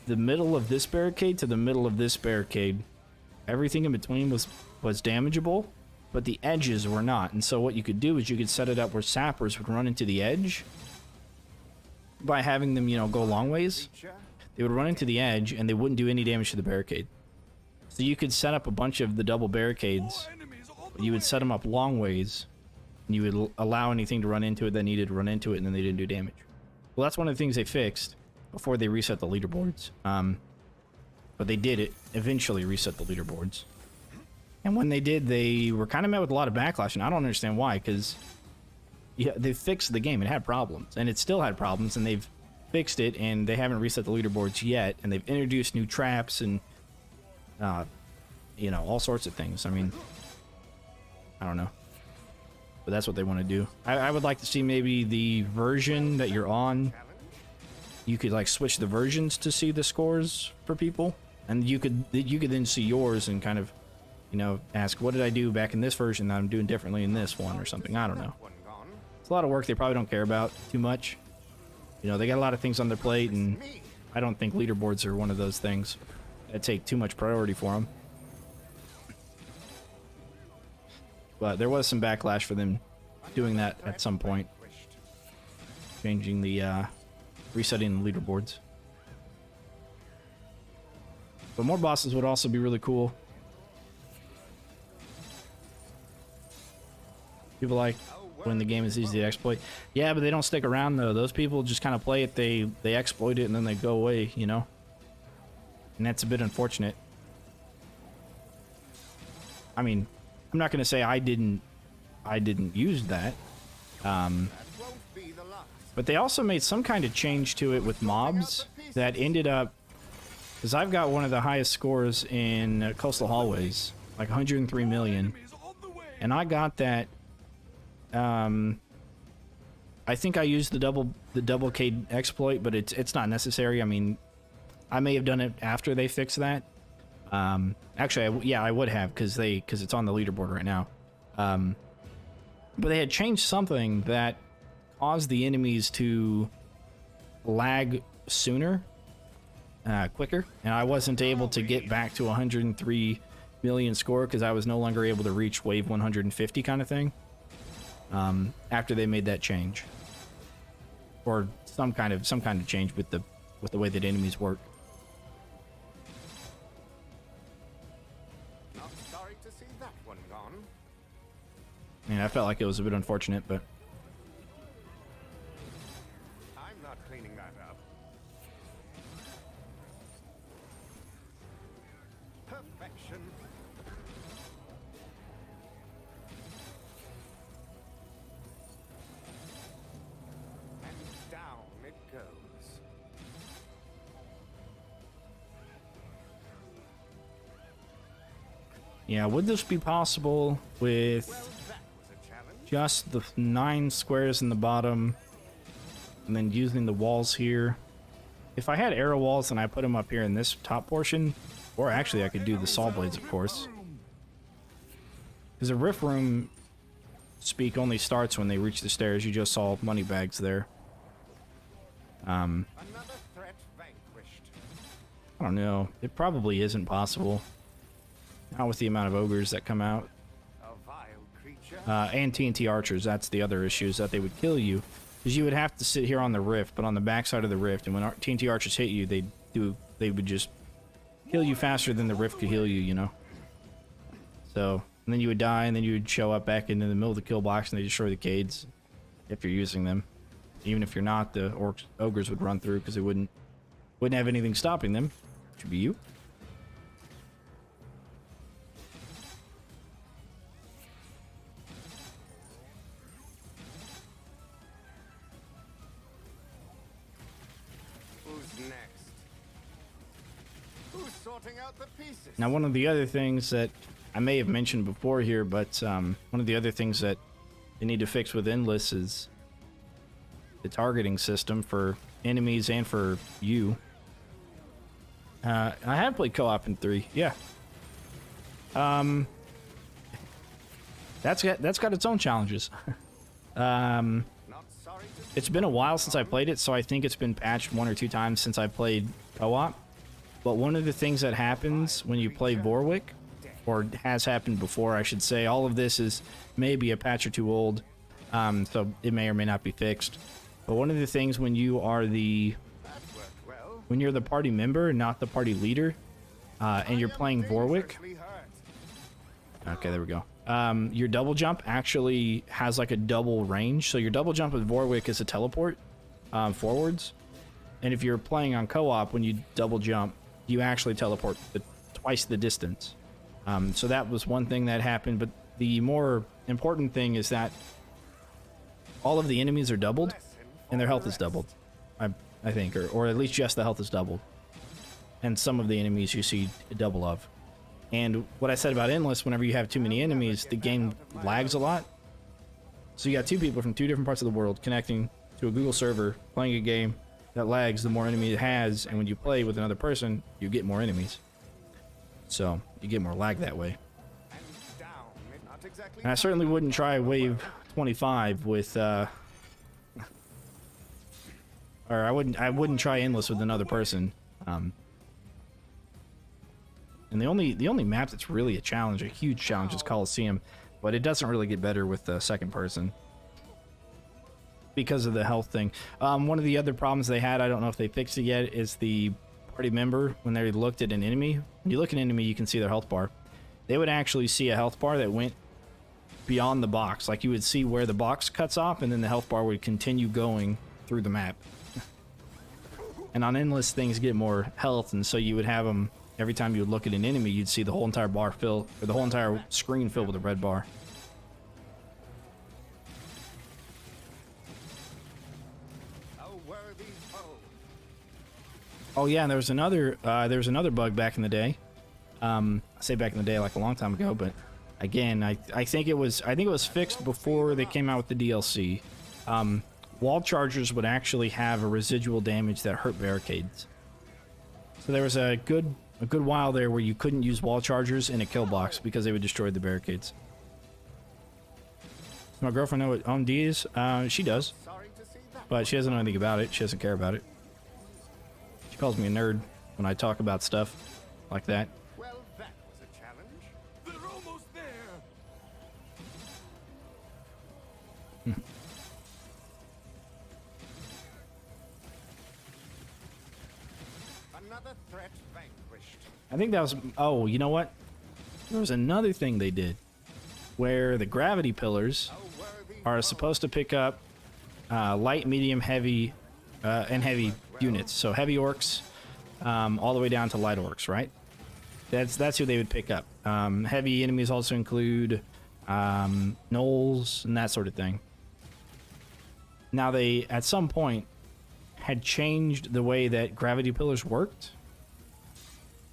the middle of this barricade to the middle of this barricade, everything in between was damageable, but the edges were not. And so what you could do is you could set it up where sappers would run into the edge by having them, you know, go long ways. They would run into the edge and they wouldn't do any damage to the barricade. So you could set up a bunch of the double barricades, but you would set them up long ways, and you would allow anything to run into it that needed to run into it, and then they didn't do damage. Well, that's one of the things they fixed before they reset the leaderboards. But they did it, eventually reset the leaderboards. And when they did, they were kind of met with a lot of backlash, and I don't understand why, because yeah, they fixed the game. It had problems, and it still had problems, and they've fixed it, and they haven't reset the leaderboards yet, and they've introduced new traps and, you know, all sorts of things. I mean, I don't know. But that's what they want to do. I would like to see maybe the version that you're on, you could like switch the versions to see the scores for people, and you could then see yours and kind of, you know, ask, what did I do back in this version that I'm doing differently in this one or something. I don't know. It's a lot of work they probably don't care about too much. You know, they got a lot of things on their plate, and I don't think leaderboards are one of those things that take too much priority for them. But there was some backlash for them doing that at some point. Changing the, resetting the leaderboards. But more bosses would also be really cool. People like when the game is easy to exploit. Yeah, but they don't stick around though. Those people just kind of play it, they exploit it, and then they go away, you know? And that's a bit unfortunate. I mean, I'm not going to say I didn't use that. But they also made some kind of change to it with mobs that ended up, because I've got one of the highest scores in Coastal Hallways, like 103 million. And I got that, I think I used the double cade exploit, but it's not necessary. I mean, I may have done it after they fixed that. Actually, yeah, I would have, because it's on the leaderboard right now. But they had changed something that caused the enemies to lag sooner, quicker, and I wasn't able to get back to 103 million score because I was no longer able to reach wave 150 kind of thing. After they made that change, or some kind of change with the way that enemies work. Not sorry to see that one gone. And I felt like it was a bit unfortunate, but I'm not cleaning that up. Perfection. And down it goes. yeah, would this be possible with Well, that was a challenge. just the 9 squares in the bottom and then using the walls here? If I had arrow walls and I put them up here in this top portion, or actually I could do the saw blades, of course, because the rift room speak only starts when they reach the stairs. You just saw money bags there. Another threat vanquished. I don't know, it probably isn't possible, not with the amount of ogres that come out. A vile creature. And TNT archers, that's the other issue, is that they would kill you. Because you would have to sit here on the rift, but on the backside of the rift, and when TNT archers hit you, they would just kill you faster than the rift could heal you, you know? So, and then you would die, and then you would show up back into the middle of the kill box, and they destroy the Cades if you're using them. Even if you're not, the ogres would run through because they wouldn't have anything stopping them. Which would be you. Who's next? Who's sorting out the pieces? Now, one of the other things that I may have mentioned before here, but one of the other things that they need to fix with Endless is the targeting system for enemies and for you. I have played co-op in 3, yeah. That's got its own challenges. Not sorry to It's been a while since I played it, so I think it's been patched 1 or 2 times since I played co-op. But one of the things that happens when you play Vorwick, or has happened before, I should say, all of this is maybe a patch or 2 old, so it may or may not be fixed. But one of the things when you are the when you're the party member, not the party leader, and you're playing Vorwick. Okay, there we go. Your double jump actually has like a double range. So your double jump with Vorwick is a teleport forwards. And if you're playing on co-op, when you double jump, you actually teleport twice the distance. So that was one thing that happened. But the more important thing is that all of the enemies are doubled, and their health is doubled. I think, or at least just the health is doubled. And some of the enemies you see a double of. And what I said about Endless, whenever you have too many enemies, the game lags a lot. So you got 2 people from 2 different parts of the world connecting to a Google server, playing a game that lags the more enemy it has, and when you play with another person, you get more enemies. So you get more lag that way. And I certainly wouldn't try wave 25 with or I wouldn't try Endless with another person. And the only map that's really a challenge, a huge challenge, is Coliseum, but it doesn't really get better with the second person because of the health thing. One of the other problems they had, I don't know if they fixed it yet, is the party member, when they looked at an enemy, when you look at an enemy, you can see their health bar. They would actually see a health bar that went beyond the box. Like, you would see where the box cuts off, and then the health bar would continue going through the map. And on Endless, things get more health, and so you would have them, every time you would look at an enemy, you'd see the whole entire bar fill, or the whole entire screen filled with a red bar. Oh yeah, and there was another bug back in the day. I say back in the day, like a long time ago, but again, I think it was fixed before they came out with the DLC. Wall chargers would actually have a residual damage that hurt barricades. So there was a good while there where you couldn't use wall chargers in a kill box because they would destroy the barricades. Does my girlfriend know what OMD is? She does, but she doesn't know anything about it. She doesn't care about it. She calls me a nerd when I talk about stuff like that. Well, that was a challenge. They're almost there. Another threat vanquished. I think that was... Oh, you know what? There was another thing they did where the gravity pillars are supposed to pick up light, medium, heavy, and heavy units. So heavy orcs all the way down to light orcs, right? That's who they would pick up. Heavy enemies also include gnolls and that sort of thing. Now they, at some point, had changed the way that gravity pillars worked.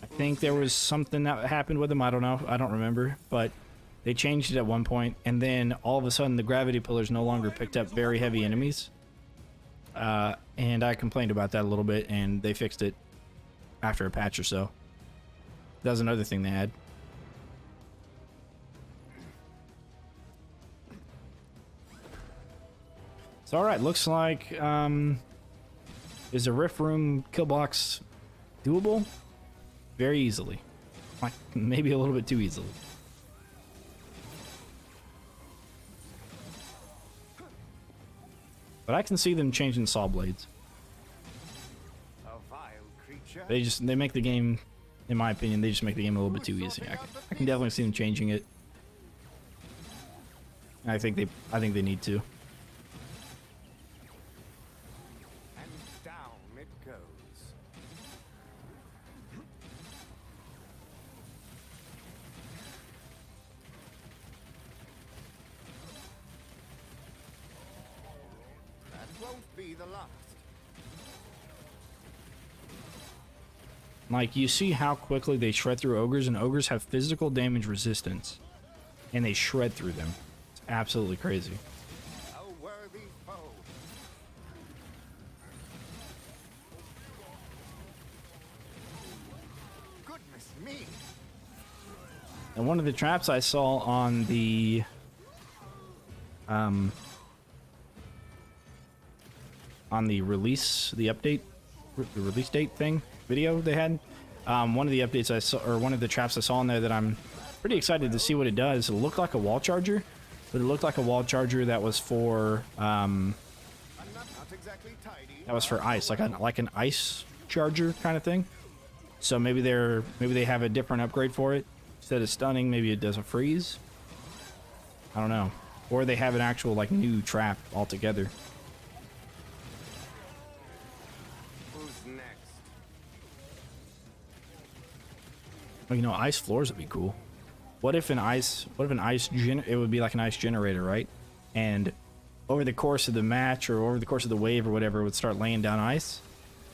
I think there was something that happened with them. I don't know. I don't remember. But they changed it at one point, and then all of a sudden the gravity pillars no longer picked up very heavy enemies. And I complained about that a little bit, and they fixed it after a patch or so. That was another thing they had. So alright, looks like is a Rift Room kill box doable? Very easily. Like, maybe a little bit too easily. But I can see them changing saw blades. A vile creature. They make the game in my opinion, they just make the game a little bit too easy. I can definitely see them changing it. And I think they need to. And down it goes. That won't be the last. Like, you see how quickly they shred through ogres, and ogres have physical damage resistance, and they shred through them. It's absolutely crazy. A worthy foe. Goodness me. And one of the traps I saw on the release, the update, the release date thing video they had, one of the updates I saw, or one of the traps I saw in there that I'm pretty excited to see what it does. It looked like a wall charger, but it looked like a wall charger that was for I'm not exactly tidy. that was for ice, like an ice charger kind of thing. So maybe they have a different upgrade for it. Instead of stunning, maybe it doesn't freeze. I don't know. Or they have an actual like new trap altogether. Who's next? Well, you know, ice floors would be cool. What if it would be like an ice generator, right? And over the course of the match or over the course of the wave or whatever, it would start laying down ice,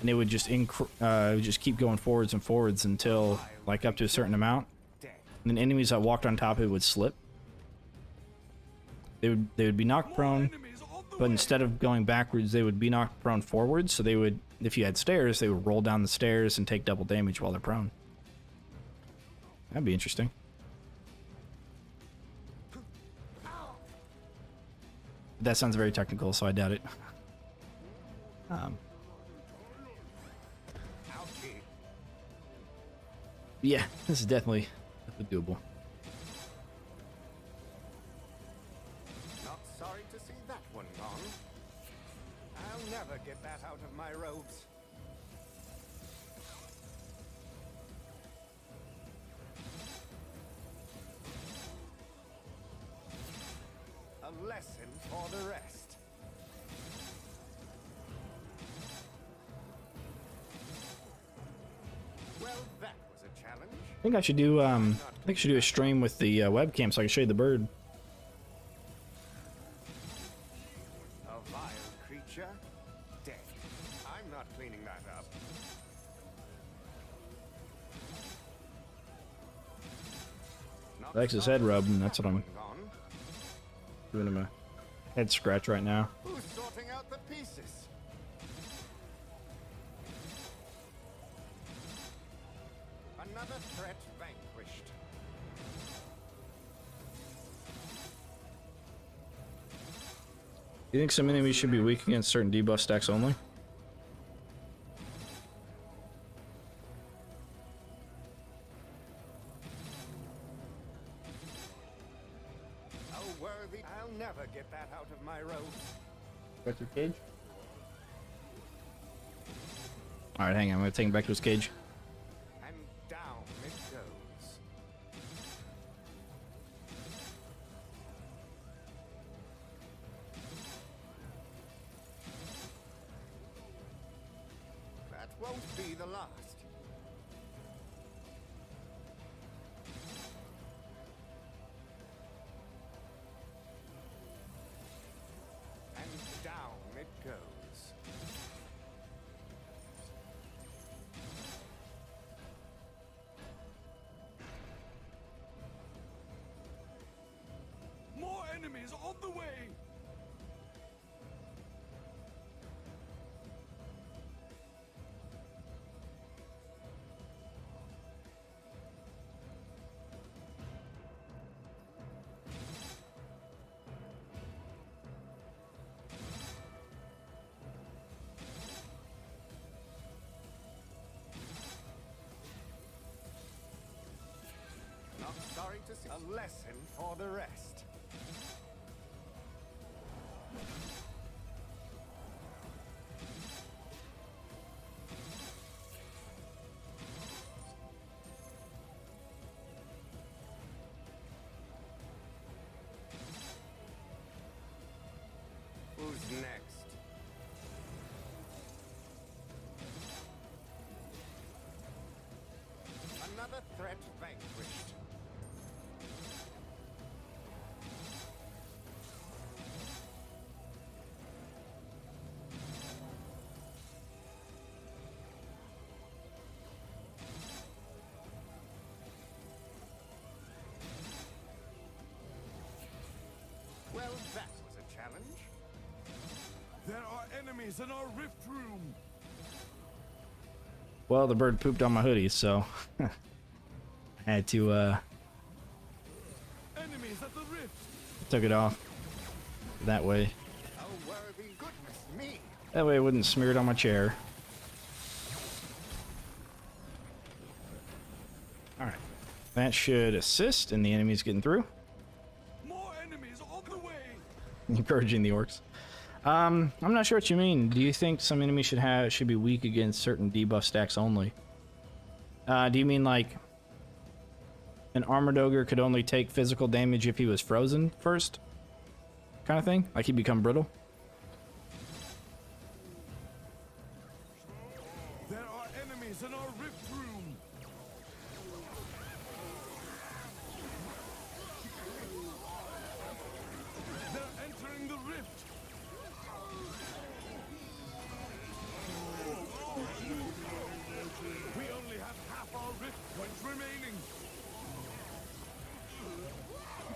and it would just just keep going forwards and forwards until like up to a certain amount. And then enemies that walked on top of it would slip. They would be knocked prone, but instead of going backwards, they would be knocked prone forwards. So they would, if you had stairs, they would roll down the stairs and take double damage while they're prone. That'd be interesting. That sounds very technical, so I doubt it. Ouchie. Yeah, this is definitely doable. Not sorry to see that one gone. I'll never get that out of my robes. A lesson for the rest. Well, that was a challenge. I think I should do a stream with the webcam so I can show you the bird. A vile creature, dead. I'm not cleaning that up. Not That's his sorry head to rub, see and that's that what I'm one gone. doing him a head scratch right now. Who's sorting out the pieces? Another threat vanquished. You think some enemies should be weak against certain debuff stacks only? Oh, worthy. I'll never get that out of my robes. Back to cage. All right, hang on. I'm gonna take him back to his cage. And down it goes. That won't be the last. And down it goes. More enemies on the way! Not sorry to see. A lesson for the rest. Another threat vanquished. Well, that was a challenge. There are enemies in our rift room. Well, the bird pooped on my hoodie, so I had to Enemies at the rift. took it off that way. Oh, worthy goodness me! That way it wouldn't smear it on my chair. All right, that should assist, and the enemy's getting through. More enemies on the way. Encouraging the orcs. I'm not sure what you mean. Do you think some enemies should be weak against certain debuff stacks only? Do you mean like an armored ogre could only take physical damage if he was frozen first? Kind of thing? Like he'd become brittle? There are enemies in our rift room. They're entering the rift. We only have half our rift points remaining.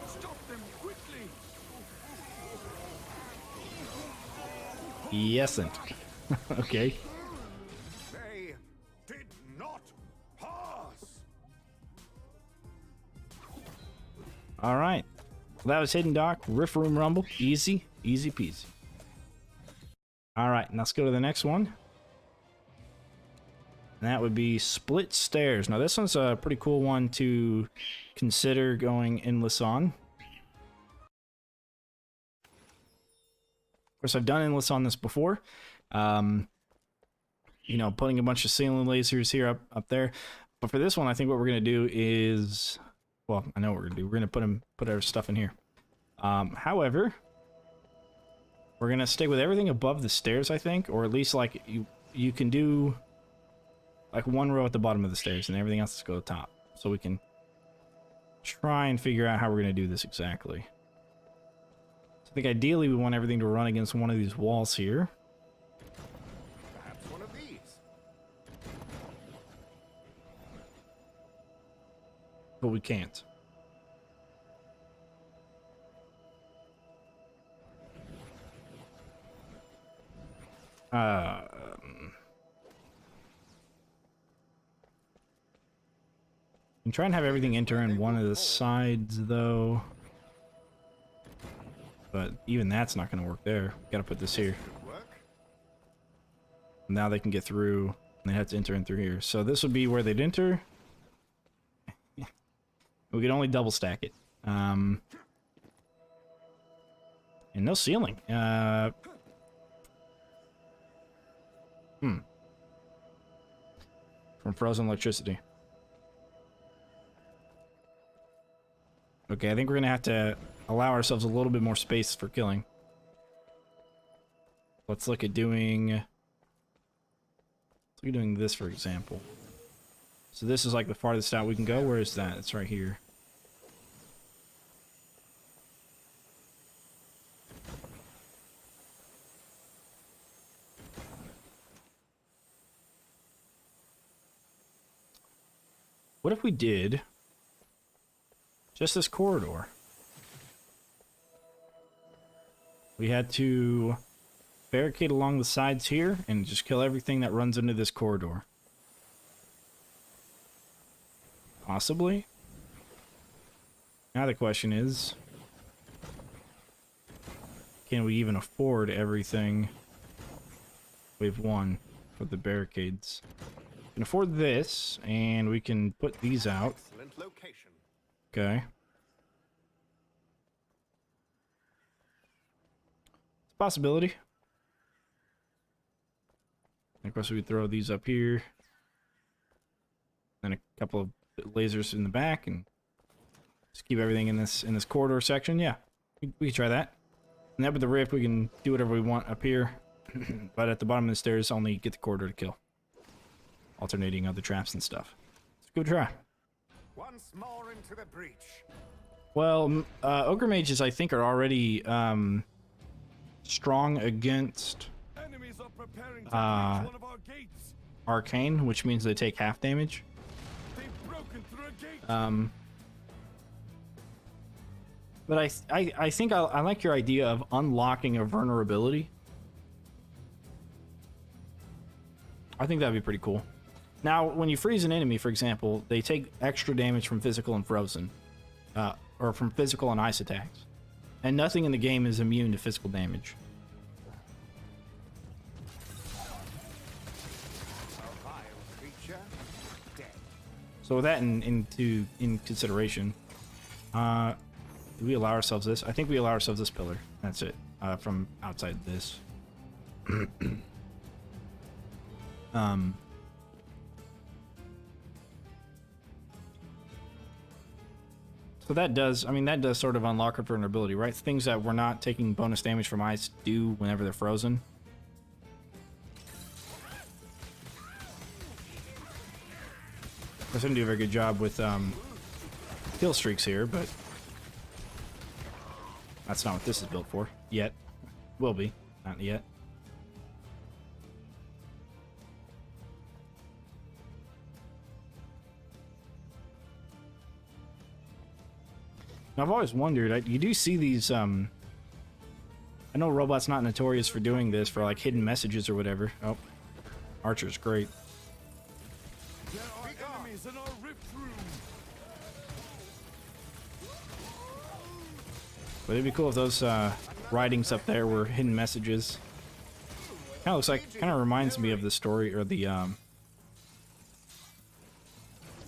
Stop them quickly. Yesn't. Okay. They did not pass! All right. Well, that was Hidden Dock, Rift Room Rumble. Easy, easy peasy. All right, let's go to the next one. And that would be Split Stairs. Now, this one's a pretty cool one to consider going endless on. Of course, I've done endless on this before. You know, putting a bunch of ceiling lasers here up there. But for this one, I think what we're going to do is... Well, I know what we're going to do. We're going to put our stuff in here. However, we're going to stick with everything above the stairs, I think. Or at least, like, you can do... like one row at the bottom of the stairs and everything else is go to the top. So we can try and figure out how we're going to do this exactly. So I think ideally we want everything to run against one of these walls here. Perhaps one of these. But we can't. I'm trying to have everything enter in one of the sides, though. But even that's not going to work there. Got to put this here. Should work. Now they can get through, and they have to enter in through here. So this would be where they'd enter. We could only double stack it. And no ceiling. From frozen electricity. Okay, I think we're gonna have to allow ourselves a little bit more space for killing. Let's look at doing this, for example. So this is like the farthest out we can go. Where is that? It's right here. What if we did just this corridor? We had to barricade along the sides here and just kill everything that runs into this corridor. Possibly. Now the question is, can we even afford everything we've won for the barricades? We can afford this, and we can put these out. Excellent location. Okay. It's a possibility. Of course, we could throw these up here. And a couple of lasers in the back, and just keep everything in this corridor section. Yeah, we could try that. And that with the rift, we can do whatever we want up here. But at the bottom of the stairs, only get the corridor to kill. Alternating other traps and stuff. Let's go try. Once more into the breach. Well, ogre mages I think are already strong against Enemies are preparing to breach one of our gates. arcane, which means they take half damage. They've broken through a gate. But I think I like your idea of unlocking a vulnerability. I think that'd be pretty cool. Now, when you freeze an enemy, for example, they take extra damage from physical and frozen, or from physical and ice attacks, and nothing in the game is immune to physical damage. A vile creature, dead. So with that in consideration, do we allow ourselves this? I think we allow ourselves this pillar. That's it. From outside this. So that does, I mean, that does sort of unlock our vulnerability, right? Things that we're not taking bonus damage from ice do whenever they're frozen. I didn't do a very good job with kill streaks here, but that's not what this is built for yet. Will be, not yet. Now, I've always wondered, you do see these, I know Robot's not notorious for doing this, for like hidden messages or whatever. Oh, Archer's great. There are enemies in our rift room. But it'd be cool if those writings up there were hidden messages. Kind of looks like, kind of reminds me of the story, or the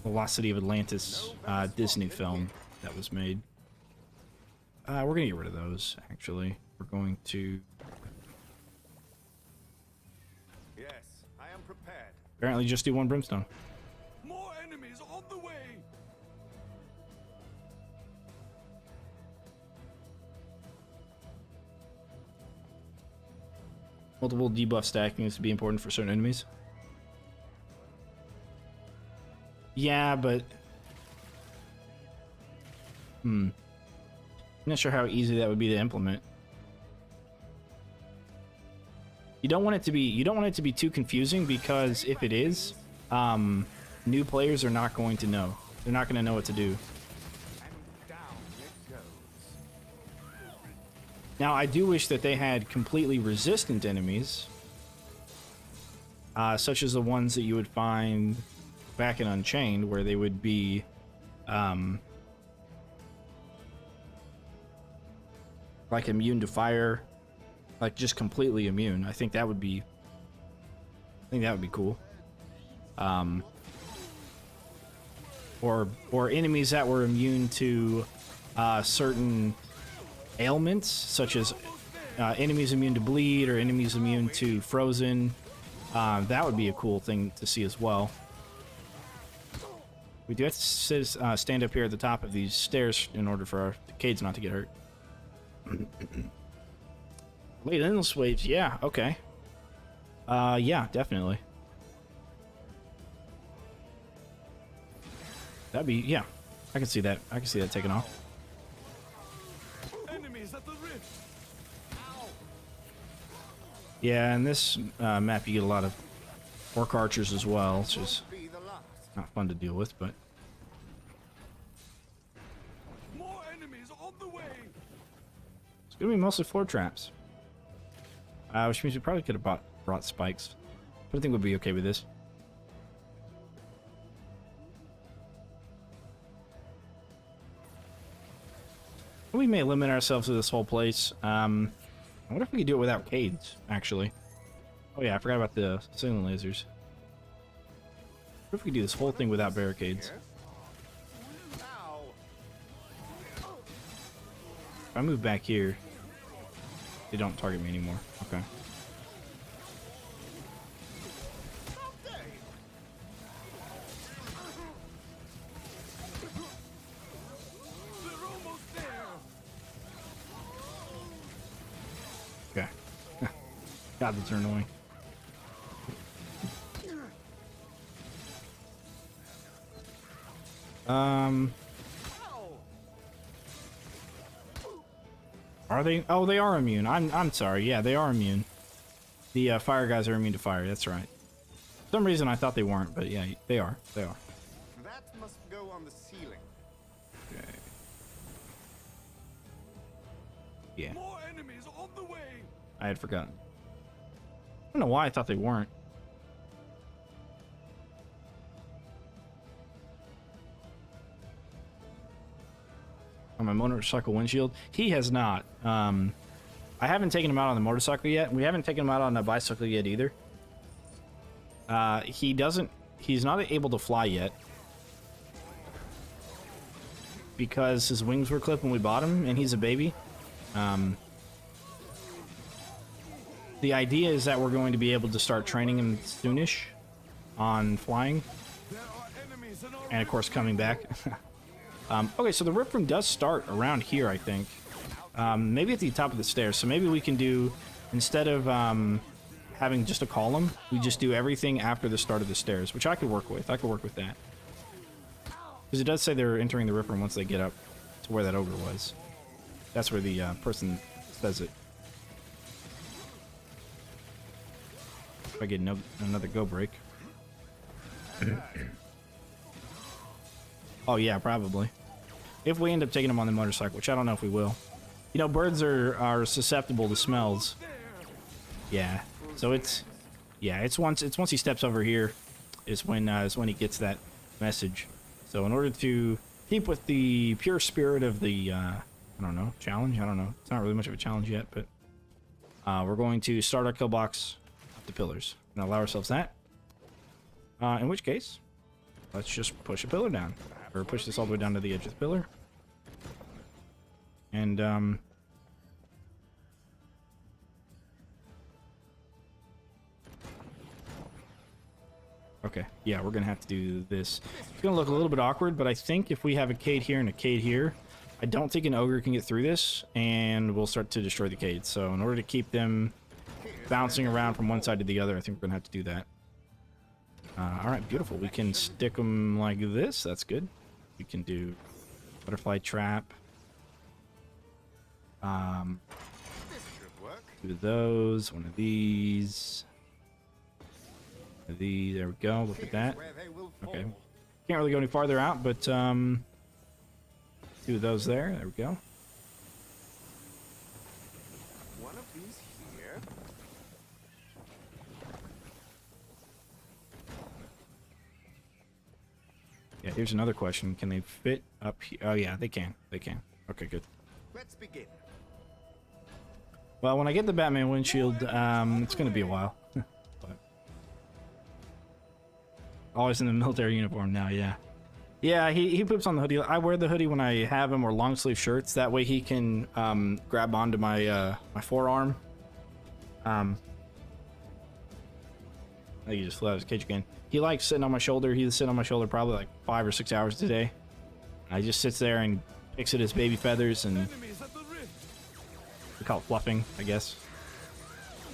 Lost City of Atlantis Disney film that was made. We're gonna get rid of those, actually. We're going to... Yes, I am prepared. apparently just do one brimstone. More enemies on the way. Multiple debuff stacking is to be important for certain enemies. Yeah, but... I'm not sure how easy that would be to implement. You don't want it to be too confusing, because if it is, new players are not going to know. They're not going to know what to do. And down it goes. Now, I do wish that they had completely resistant enemies, such as the ones that you would find back in Unchained, where they would be, like immune to fire, like just completely immune. I think that would be cool. Or enemies that were immune to certain ailments, such as enemies immune to bleed, or enemies immune to frozen. That would be a cool thing to see as well. We do have to stand up here at the top of these stairs in order for our Cades not to get hurt. Late endless waves, yeah, okay. Yeah, definitely. That'd be, yeah. I can see that. I can see that taking off. Enemies at the rift. Yeah, in this map you get a lot of orc archers as well, which is Be the last. not fun to deal with, but More enemies on the way. it's gonna be mostly floor traps. Which means we probably could have brought spikes. But I think we'll be okay with this. We may limit ourselves to this whole place. I wonder if we could do it without Cades, actually. Oh yeah, I forgot about the signaling lasers. What if we could do this whole thing without barricades? Ow. If I move back here, they don't target me anymore. Okay. They're almost there. Okay. God, those are annoying. Are they? Oh, they are immune. I'm sorry. Yeah, they are immune. The fire guys are immune to fire. That's right. For some reason I thought they weren't, but yeah, they are. They are. That must go on the ceiling. Okay. Yeah, More enemies on the way. I had forgotten. I don't know why I thought they weren't. On my motorcycle windshield, he has not. I haven't taken him out on the motorcycle yet. We haven't taken him out on a bicycle yet either. He's not able to fly yet because his wings were clipped when we bought him, and he's a baby. The idea is that we're going to be able to start training him soonish on flying, There are enemies in our and of course coming back. Okay, so the rip room does start around here, I think. Maybe at the top of the stairs. So maybe we can do, instead of having just a column, we just do everything after the start of the stairs, which I could work with. I could work with that. Because it does say they're entering the rip room once they get up to where that ogre was. That's where the person says it. If I get another go break. Oh yeah, probably. If we end up taking him on the motorcycle, which I don't know if we will. You know, birds are susceptible to smells. Yeah. So it's once he steps over here is when he gets that message. So in order to keep with the pure spirit of the I don't know, challenge, I don't know. It's not really much of a challenge yet, but we're going to start our kill box up the pillars and allow ourselves that. In which case, let's just push a pillar down. Or push this all the way down to the edge of the pillar. And, okay, yeah, we're gonna have to do this. It's gonna look a little bit awkward, but I think if we have a Cade here and a Cade here, I don't think an ogre can get through this, and we'll start to destroy the Cades. So in order to keep them bouncing around from one side to the other, I think we're gonna have to do that. Alright, beautiful. We can stick them like this. That's good. We can do butterfly trap. This should work. Do those. One of these. One of these. There we go. Look at that. Where they will fall. Okay. Can't really go any farther out, but do those there. There we go. One of these here. Yeah, here's another question. Can they fit up here? Oh, yeah, they can. They can. Okay, good. Let's begin. Well, when I get the Batman windshield, it's going to be a while. But always in the military uniform now, yeah. Yeah, he poops on the hoodie. I wear the hoodie when I have him, or long sleeve shirts. That way he can grab onto my my forearm. I think he just flew out of his cage again. He likes sitting on my shoulder. He's sitting on my shoulder probably like 5 or 6 hours a day. I just sits there and picks at his baby feathers, and enemies at the rift. we call it fluffing, I guess.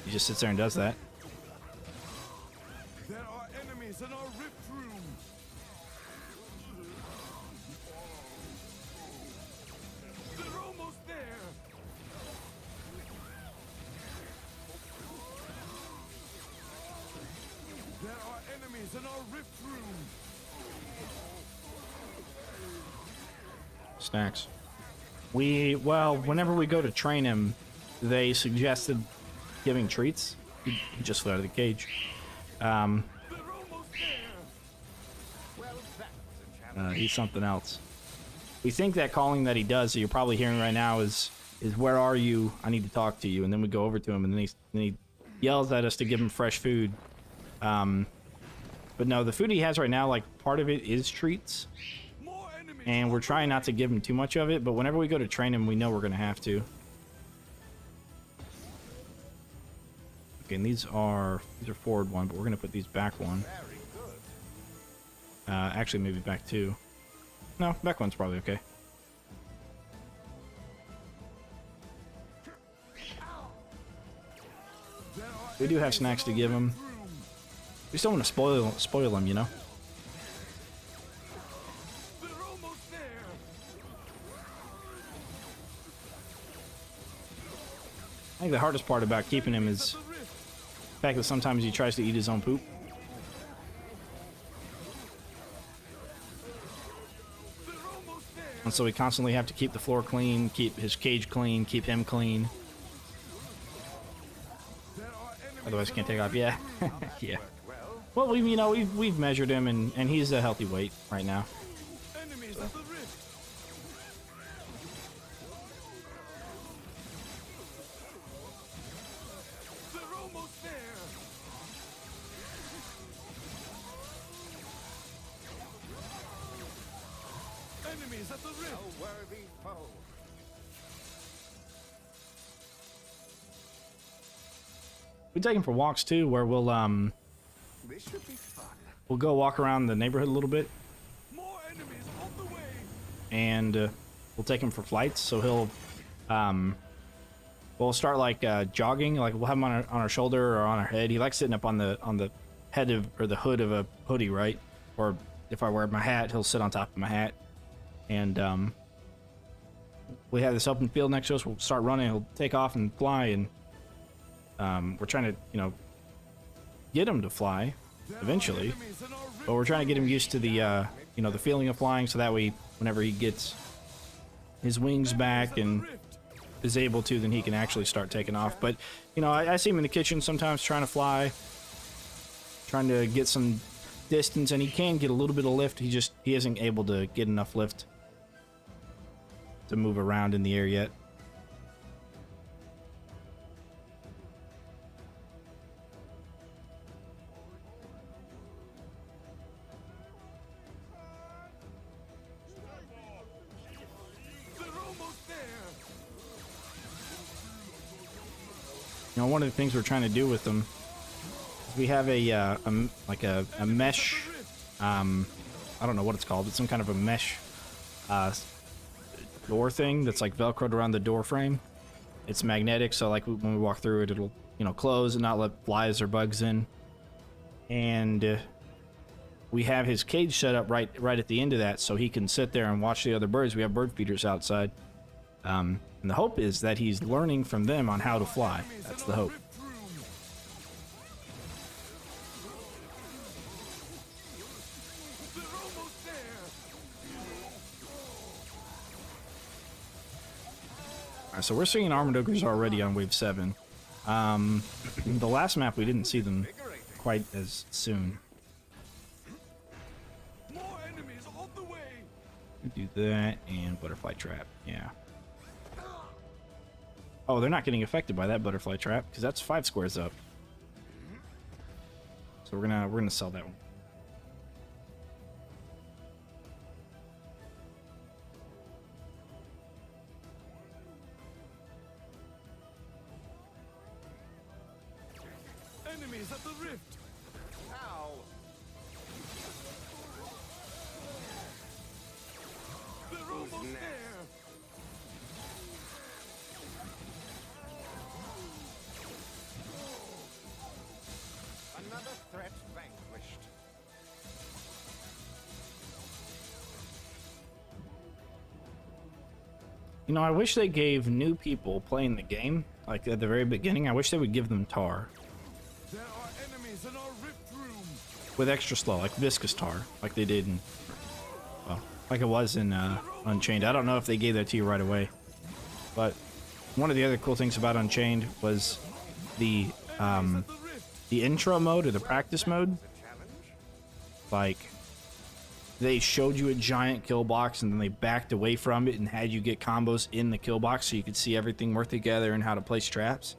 He just sits there and does that. There are enemies in our rift room. They're almost there. There are enemies in our rift room. Snacks. Well, whenever we go to train him, they suggested giving treats. He just flew out of the cage. They're almost there. Well, that's a challenge. He's something else. We think that calling that he does, that you're probably hearing right now, is where are you? I need to talk to you. And then we go over to him, and then he yells at us to give him fresh food. But no, the food he has right now, like, part of it is treats. More enemies. And we're trying not to give him too much of it, but whenever we go to train him, we know we're going to have to. Okay, and these are forward one, but we're going to put these back one. Very good. Actually, maybe back two. No, back one's probably okay. There are We do have snacks to give him. room. We still want to spoil him, you know? They're I think the hardest part about keeping him is the fact that sometimes he tries to eat his own poop. And so we constantly have to keep the floor clean, keep his cage clean, keep him clean. Otherwise, can't take off. Yeah, yeah. Well, we've measured him, and he's a healthy weight right now. Enemies at the rift. They're almost there. Enemies at the rift. A worthy foe. We take him for walks too, where we'll This should be fun. we'll go walk around the neighborhood a little bit, More enemies on the way. and we'll take him for flights. So he'll we'll start like jogging, like we'll have him on our shoulder or on our head. He likes sitting up on the head of, or the hood of a hoodie, right? Or if I wear my hat, he'll sit on top of my hat. And we have this open field next to us. We'll start running. He'll take off and fly, and we're trying to, get him to fly eventually. But we're trying to get him used to the, the feeling of flying, so that way, whenever he gets his wings back and is able to, then he can actually start taking off. But, I see him in the kitchen sometimes trying to fly, trying to get some distance, and he can get a little bit of lift. He isn't able to get enough lift to move around in the air yet. They're almost there. One of the things we're trying to do with them is we have a mesh, I don't know what it's called, but some kind of a mesh door thing that's like velcroed around the door frame. It's magnetic, so like when we walk through it, it'll close and not let flies or bugs in. And we have his cage set up right at the end of that, so he can sit there and watch the other birds. We have bird feeders outside, and the hope is that he's learning from them on how to fly. That's the hope. Alright, so we're seeing Armadogers already on wave 7. The last map we didn't see them quite as soon. More enemies on the way. Do that and butterfly trap. Yeah. Oh, they're not getting affected by that butterfly trap because that's 5 squares up. So we're gonna sell that one. Enemies at the rift. Ow! They're almost next? there. Another threat vanquished. I wish they gave new people playing the game, like at the very beginning, I wish they would give them tar There are enemies in our rift room. with extra slow, like viscous tar, like they did in, well, like it was in Unchained. I don't know if they gave that to you right away, but one of the other cool things about Unchained was the intro mode or the practice mode. Like, they showed you a giant kill box and then they backed away from it and had you get combos in the kill box so you could see everything work together and how to place traps.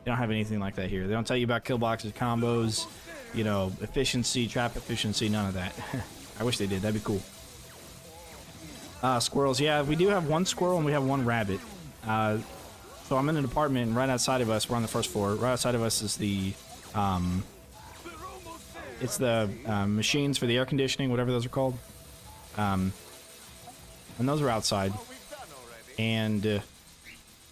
They don't have anything like that here. They don't tell you about kill boxes, combos, efficiency, trap efficiency, none of that. I wish they did. That'd be cool. Squirrels. Yeah, we do have one squirrel and we have one rabbit. So I'm in an apartment, and right outside of us, we're on the first floor. Right outside of us is the machines for the air conditioning, whatever those are called. And those are outside. And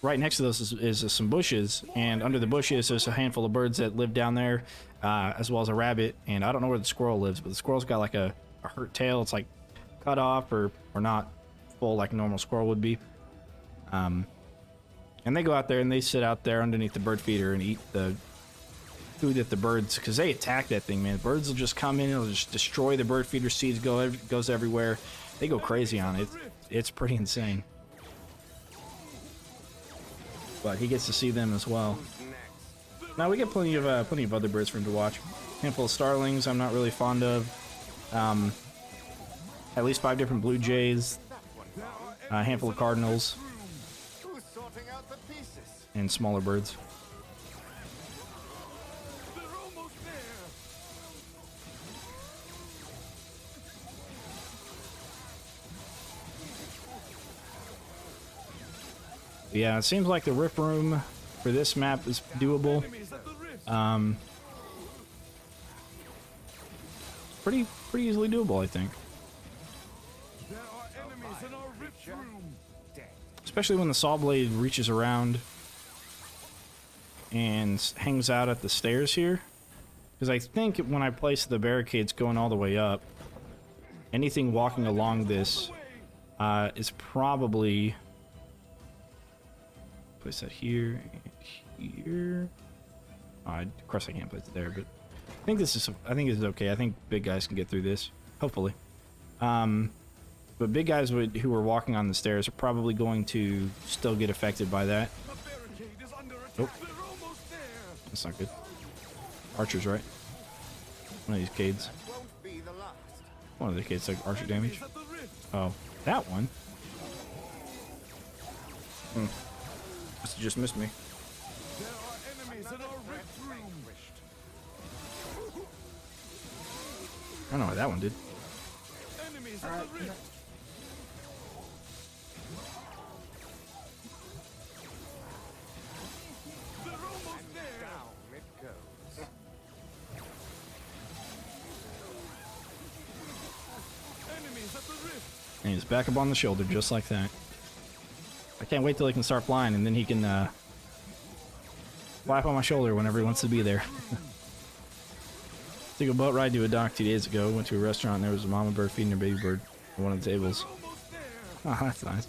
right next to those is some bushes, and under the bushes there's a handful of birds that live down there, as well as a rabbit. And I don't know where the squirrel lives, but the squirrel's got like a hurt tail. It's like cut off or not full like a normal squirrel would be. And they go out there and they sit out there underneath the bird feeder and eat the food that the birds, because they attack that thing, man. Birds will just come in, it'll just destroy the bird feeder seeds, goes everywhere. They go crazy on it. It's pretty insane. But he gets to see them as well. Now we get plenty of other birds for him to watch. Handful of starlings I'm not really fond of. At least 5 different blue jays. A handful of cardinals. Who's sorting out the pieces? And smaller birds. They're almost there. Yeah, it seems like the rift room for this map is doable. Enemies at the rift. Pretty easily doable, I think. There are enemies in our rift room. Especially when the saw blade reaches around and hangs out at the stairs here. Because I think when I place the barricades going all the way up, anything walking along this is probably... Place that here and here. Of course I can't place it there, but I think this is okay. I think big guys can get through this, hopefully. But big guys who are walking on the stairs are probably going to still get affected by that. The barricade is under attack. Oh. They're almost there. That's not good. Archers, right? One of these cades. Won't be the last. One of the cades like archer damage. Enemies at the rift. Oh, that one. Must have just missed me. There are enemies in our rift room. I don't know what that one did. Enemies at the rift. They're almost there. Down it goes. Enemies at the rift. And he's back up on the shoulder just like that. I can't wait till he can start flying and then he can fly up on my shoulder whenever he wants to be there. Took a boat ride to a dock 2 days ago. Went to a restaurant and there was a mama bird feeding her baby bird on one of the tables. Almost there. Oh, that's nice.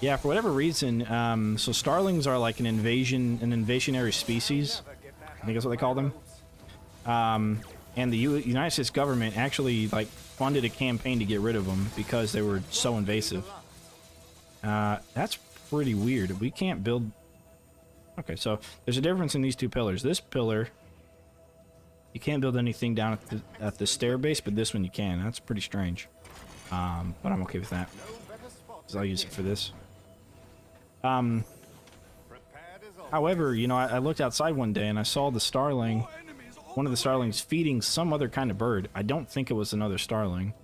Yeah, for whatever reason, so starlings are like an invasionary species. I think that's what they call them. And the United States government actually like funded a campaign to get rid of them because they were so invasive. That's pretty weird. We can't build... Okay, so there's a difference in these two pillars. This pillar, you can't build anything down at the stair base, but this one you can. That's pretty strange. But I'm okay with that. So I'll use it for this. However, you know, I looked outside one day and I saw the starling, one of the starlings feeding some other kind of bird. I don't think it was another starling.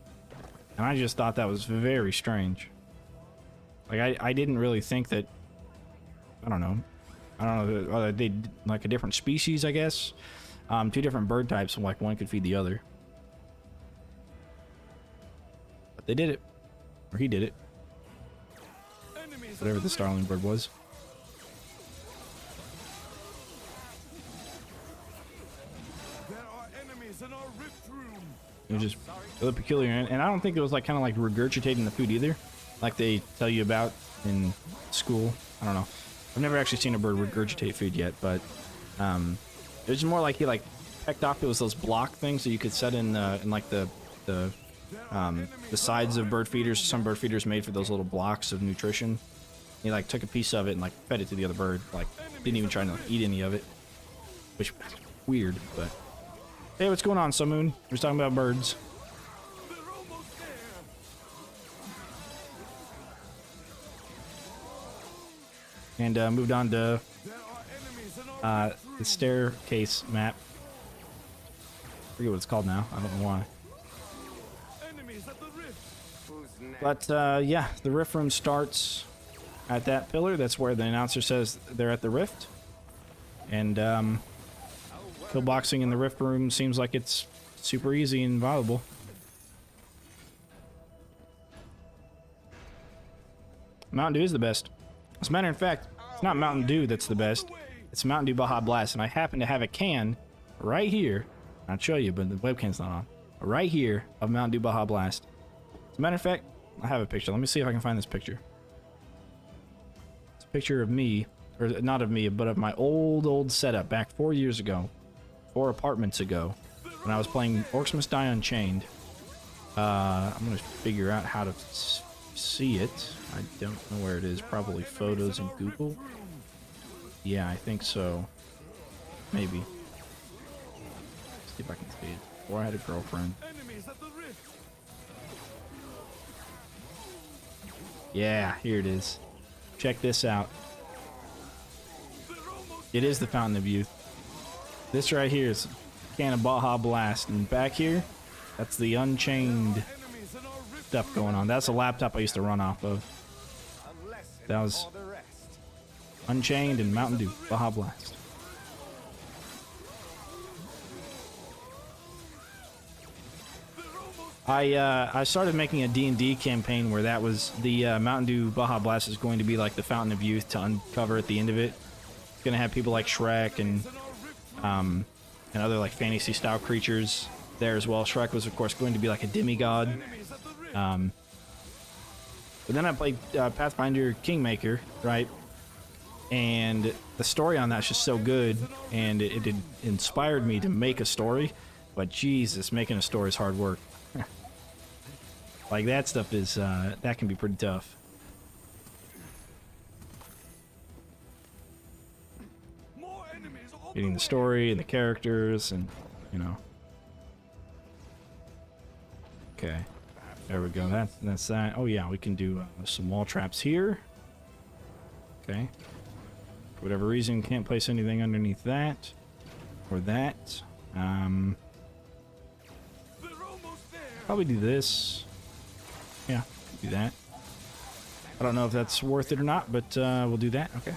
And I just thought that was very strange. Like, I didn't really think that... I don't know. They like a different species, I guess. 2 different bird types, like one could feed the other. But they did it. Or he did it. Whatever the starling bird was. There are enemies in our rift room. It was just really peculiar. And I don't think it was like kind of like regurgitating the food either. Like they tell you about in school. I don't know. I've never actually seen a bird regurgitate food yet, but it was more like he like pecked off. It was those block things that you could set in like the sides of bird feeders. Some bird feeders made for those little blocks of nutrition. He like took a piece of it and like fed it to the other bird. Like didn't even try to like, eat any of it, which was weird. But hey, what's going on, Samoon? We're just talking about birds. They're almost there. And moved on to There are enemies in our rift room. the staircase map. I forget what it's called now. I don't know why. Enemies at the rift. Who's next? But yeah, the rift room starts at that pillar. That's where the announcer says they're at the rift. And killboxing in the rift room seems like it's super easy and viable. Mountain Dew is the best. As a matter of fact, it's not Mountain Dew that's the best. It's Mountain Dew Baja Blast. And I happen to have a can right here. I'll show you, but the webcam's not on. Right here of Mountain Dew Baja Blast. As a matter of fact, I have a picture. Let me see if I can find this picture. It's picture of me, or not of me, but of my old setup back 4 years ago, 4 apartments ago, when I was playing Orcs Must Die Unchained. I'm gonna figure out how to see it. I don't know where it is. Probably photos in Google. Yeah, I think so. Maybe. Let's see if I can see it. Before I had a girlfriend. Yeah, here it is. Check this out. It is the Fountain of Youth. This right here is can of Baja Blast, and back here, that's the Unchained stuff going on. That's a laptop I used to run off of. That was Unchained and Mountain Dew, Baja Blast. I started making a D&D campaign where that was the Mountain Dew Baja Blast is going to be like the Fountain of Youth to uncover at the end of it. It's going to have people like Shrek and other like fantasy style creatures there as well. Shrek was of course going to be like a demigod. But then I played Pathfinder Kingmaker, right? And the story on that's just so good, and it inspired me to make a story. But Jesus, making a story is hard work. Like that stuff is that can be pretty tough. Getting the story and the characters and, you know. Okay. There we go. That's that. Oh yeah, we can do some wall traps here. Okay. For whatever reason, can't place anything underneath that or that. Probably do this. Yeah, do that. I don't know if that's worth it or not, but we'll do that. Okay.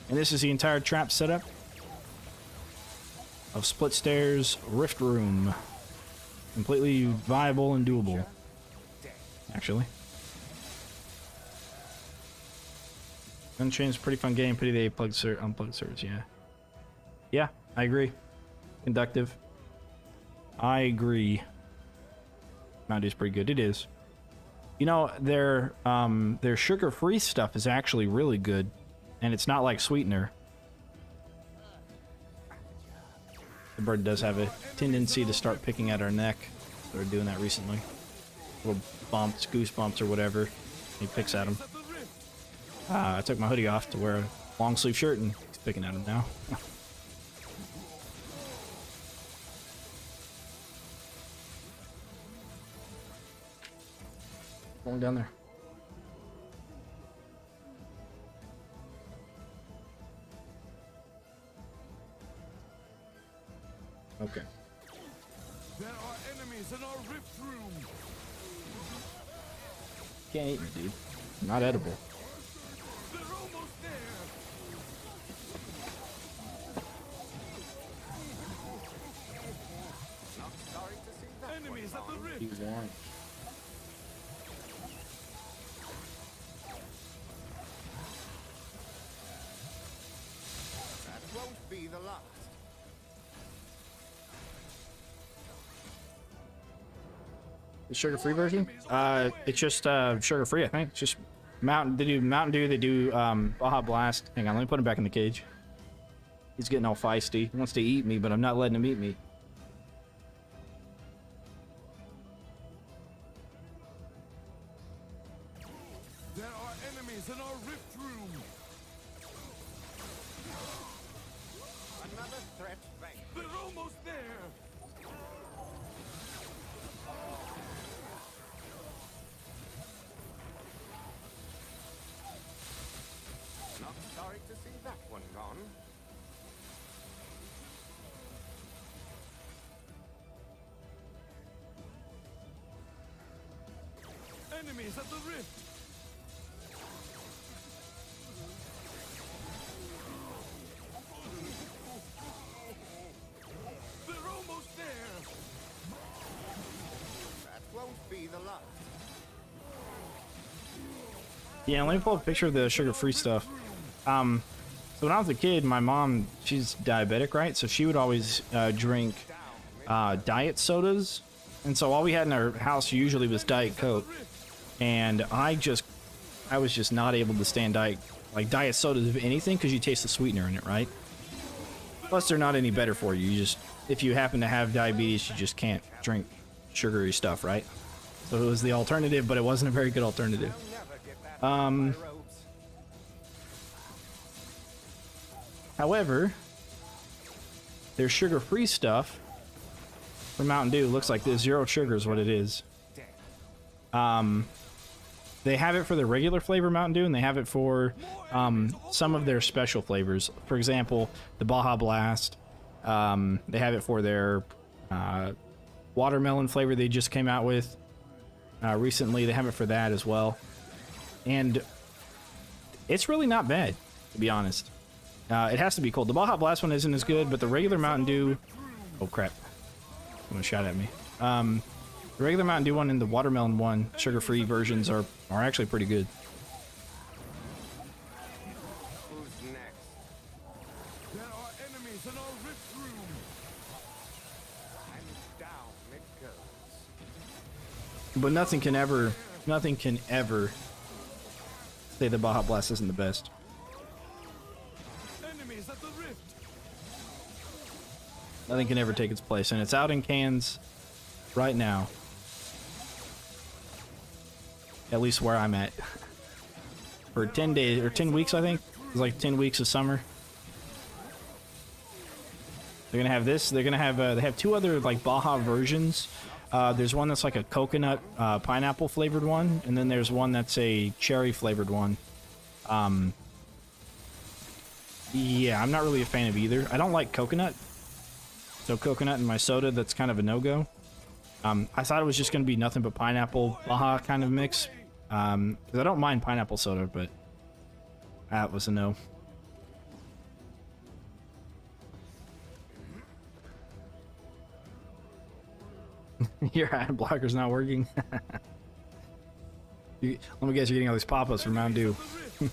And this is the entire trap setup of Split Stairs Rift Room. Completely viable and doable, actually. Unchained's a pretty fun game. Pity they unplugged servers. Yeah. Yeah, I agree. Conductive. I agree. Mountain Dew's pretty good. It is. You know, their sugar-free stuff is actually really good, and it's not like sweetener. The bird does have a tendency to start picking at our neck. They're doing that recently. Little bumps, goosebumps, or whatever. He picks at them. I took my hoodie off to wear a long sleeve shirt, and he's picking at him now. Going down there. Okay. There are enemies in our rift room. Can't eat me, dude. Not edible. They're almost there. Not sorry to see that Enemies one at the gone. rift. You want? That won't be the last. The sugar-free version? It's just sugar-free, I think. It's just They do Mountain Dew. They do Baja Blast. Hang on, let me put him back in the cage. He's getting all feisty. He wants to eat me, but I'm not letting him eat me. There are enemies in our rift room. Another threat vanquished. They're almost there. Not sorry to see that one gone. Enemies at the rift. They're almost there. That won't be the last. Yeah, let me pull a picture of the sugar-free stuff. So when I was a kid, my mom, she's diabetic, right? So she would always drink diet sodas. And so all we had in our house usually was Diet Coke. And I was just not able to stand Diet like diet sodas of anything because you taste the sweetener in it, right? Plus, they're not any better for you. You just, if you happen to have diabetes, you just can't drink sugary stuff, right? So it was the alternative, but it wasn't a very good alternative. However, their sugar-free stuff for Mountain Dew looks like this. 0 sugar is what it is. They have it for the regular flavor Mountain Dew, and they have it for some of their special flavors. For example, the Baja Blast. They have it for their watermelon flavor they just came out with recently. They have it for that as well. And it's really not bad, to be honest. It has to be cold. The Baja Blast one isn't as good, but the regular Mountain Dew... Oh, crap. Someone shot at me. The regular Mountain Dew one and the watermelon one, sugar-free versions, are actually pretty good. Who's next? There are enemies in our rift room. And down it goes. But nothing can ever say the Baja Blast isn't the best. Enemies at the rift. Nothing can ever take its place, and it's out in cans right now. At least where I'm at. For 10 days, or 10 weeks, I think. It's like 10 weeks of summer. They're gonna have this. They're gonna have, they have 2 other, like, Baja versions. There's one that's like a coconut, pineapple flavored one, and then there's one that's a cherry flavored one. Yeah, I'm not really a fan of either. I don't like coconut. So coconut in my soda, that's kind of a no-go. I thought it was just going to be nothing but pineapple Baja kind of mix. Because I don't mind pineapple soda, but that was a no. Your ad blocker's not working. Let me guess, you're getting all these pop-ups from Mountain Dew. A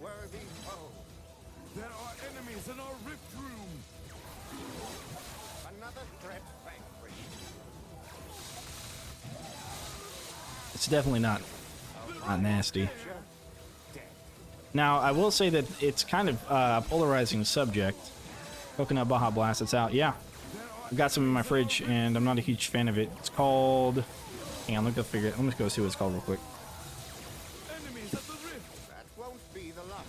worthy foe. There are enemies in our rift room. Another threat vanquished. It's definitely not nasty. Now, I will say that it's kind of a polarizing subject. Coconut Baja Blast, it's out. Yeah, I've got some in my fridge, and I'm not a huge fan of it. It's called... Hang on, let me go see what it's called real quick. Enemies at the rift. That won't be the last.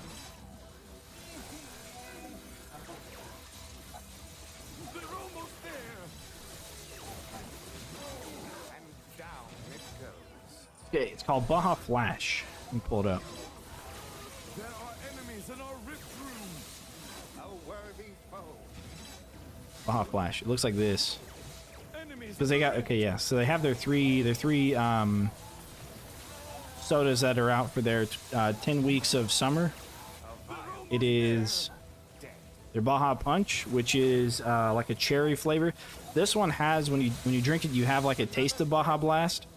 They're almost there. And down it goes. Okay, it's called Baja Flash. Let me pull it up. There are enemies in our rift room. A worthy foe. Baja Flash. It looks like this. Enemies. Because they got... Okay, yeah. So they have their three sodas that are out for their 10 weeks of summer. It is their Baja Punch, which is like a cherry flavor. This one has, when you drink it, you have like a taste of Baja Blast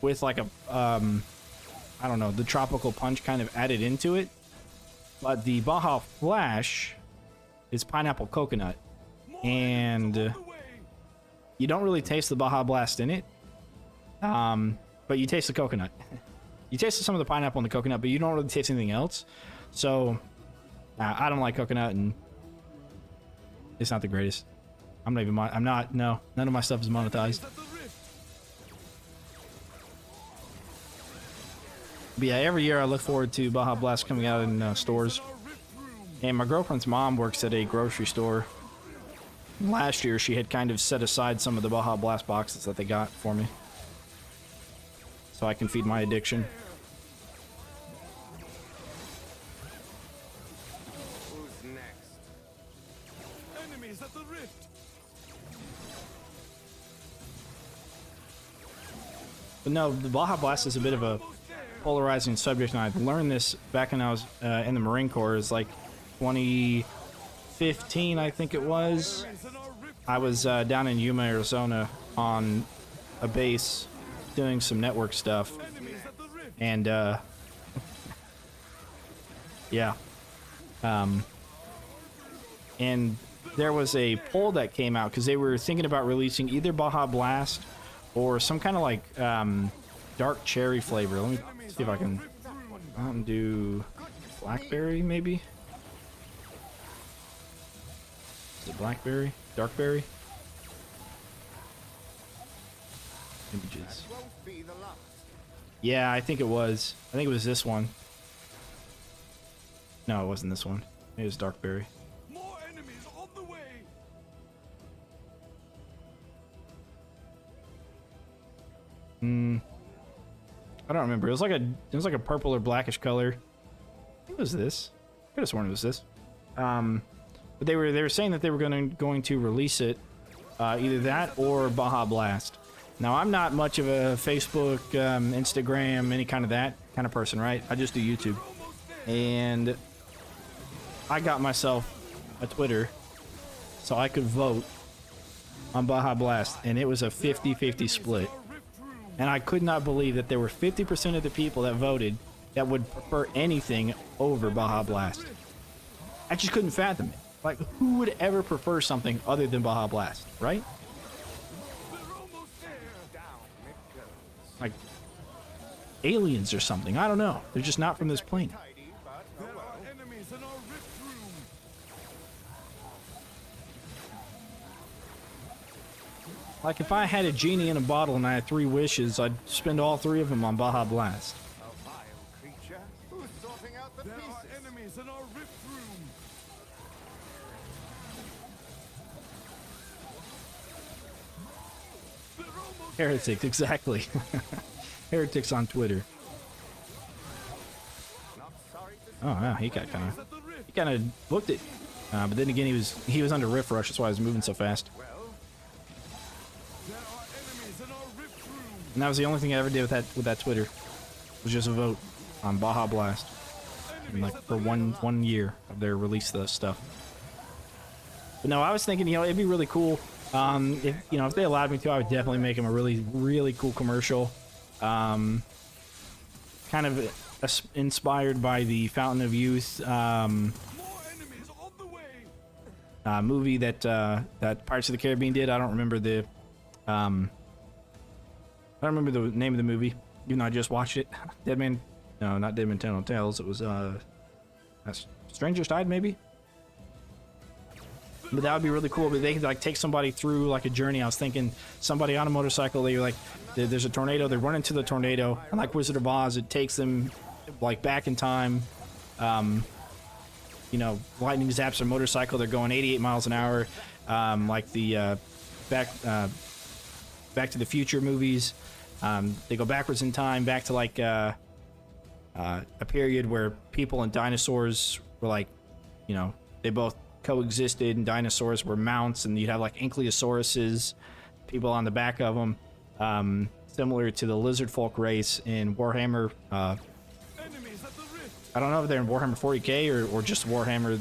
with like a I don't know, the tropical punch kind of added into it. But the Baja Flash is pineapple coconut, and you don't really taste the Baja Blast in it, but you taste the coconut. You taste some of the pineapple and the coconut, but you don't really taste anything else. So I don't like coconut, and it's not the greatest. I'm not even. No, none of my stuff is monetized. But yeah, every year I look forward to Baja Blast coming out in stores. And my girlfriend's mom works at a grocery store. Last year, she had kind of set aside some of the Baja Blast boxes that they got for me, so I can feed my addiction. Who's next? Enemies at the rift. But no, the Baja Blast is a bit of a polarizing subject, and I learned this back when I was in the Marine Corps. It's like 2015, I think it was. I was down in Yuma, Arizona on a base doing some network stuff, and yeah, and there was a poll that came out because they were thinking about releasing either Baja Blast or some kind of like dark cherry flavor. Let me see if I can Mountain Dew blackberry, maybe? Is it blackberry? Darkberry? Images. Won't be the last. Yeah, I think it was. I think it was this one. No, it wasn't this one. It was Darkberry. More enemies on the way. I don't remember. It was like a purple or blackish color. What was this? I could have sworn it was this. But they were saying that they were going to release it, either that or Baja Blast. Now I'm not much of a Facebook, Instagram, any kind of that kind of person, right? I just do YouTube, and I got myself a Twitter so I could vote on Baja Blast, and it was a 50-50 split. And I could not believe that there were 50% of the people that voted that would prefer anything over Baja Blast. I just couldn't fathom it. Like, who would ever prefer something other than Baja Blast, right? Like, aliens or something. I don't know. They're just not from this planet. Tidy, but There are enemies in our rift room. Like, if I had a genie in a bottle and I had 3 wishes, I'd spend all 3 of them on Baja Blast. a vile creature who's sorting out the There are pieces. enemies in our rift room. They're almost Heretics, exactly. Heretics on Twitter. Not sorry to see Oh, wow, he got kind at the rift. of booked it. But then again, he was under Rift Rush, that's why he was moving so fast. well. There are enemies in our rift room. And that was the only thing I ever did with that Twitter. Was just a vote on Baja Blast. And like for one year of their release of the stuff. But no, I was thinking, it'd be really cool. If they allowed me to, I would definitely make him a really, really cool commercial. Kind of inspired by the Fountain of Youth More enemies on the way. movie that Pirates of the Caribbean did. I don't remember the name of the movie, even though I just watched it. Not Dead Man Tell No Tales. It was Strangers Died, maybe. But that would be really cool. But they could like take somebody through like a journey. I was thinking somebody on a motorcycle. They were like, there's a tornado. They run into the tornado, and like Wizard of Oz, it takes them like back in time. Lightning zaps their motorcycle. They're going 88 miles an hour, like the Back to the Future movies. They go backwards in time, back to like a period where people and dinosaurs were like, they both coexisted, and dinosaurs were mounts, and you'd have like ankylosauruses, people on the back of them, similar to the lizard folk race in Warhammer. Enemies at the rift. I don't know if they're in Warhammer 40k or just Warhammer,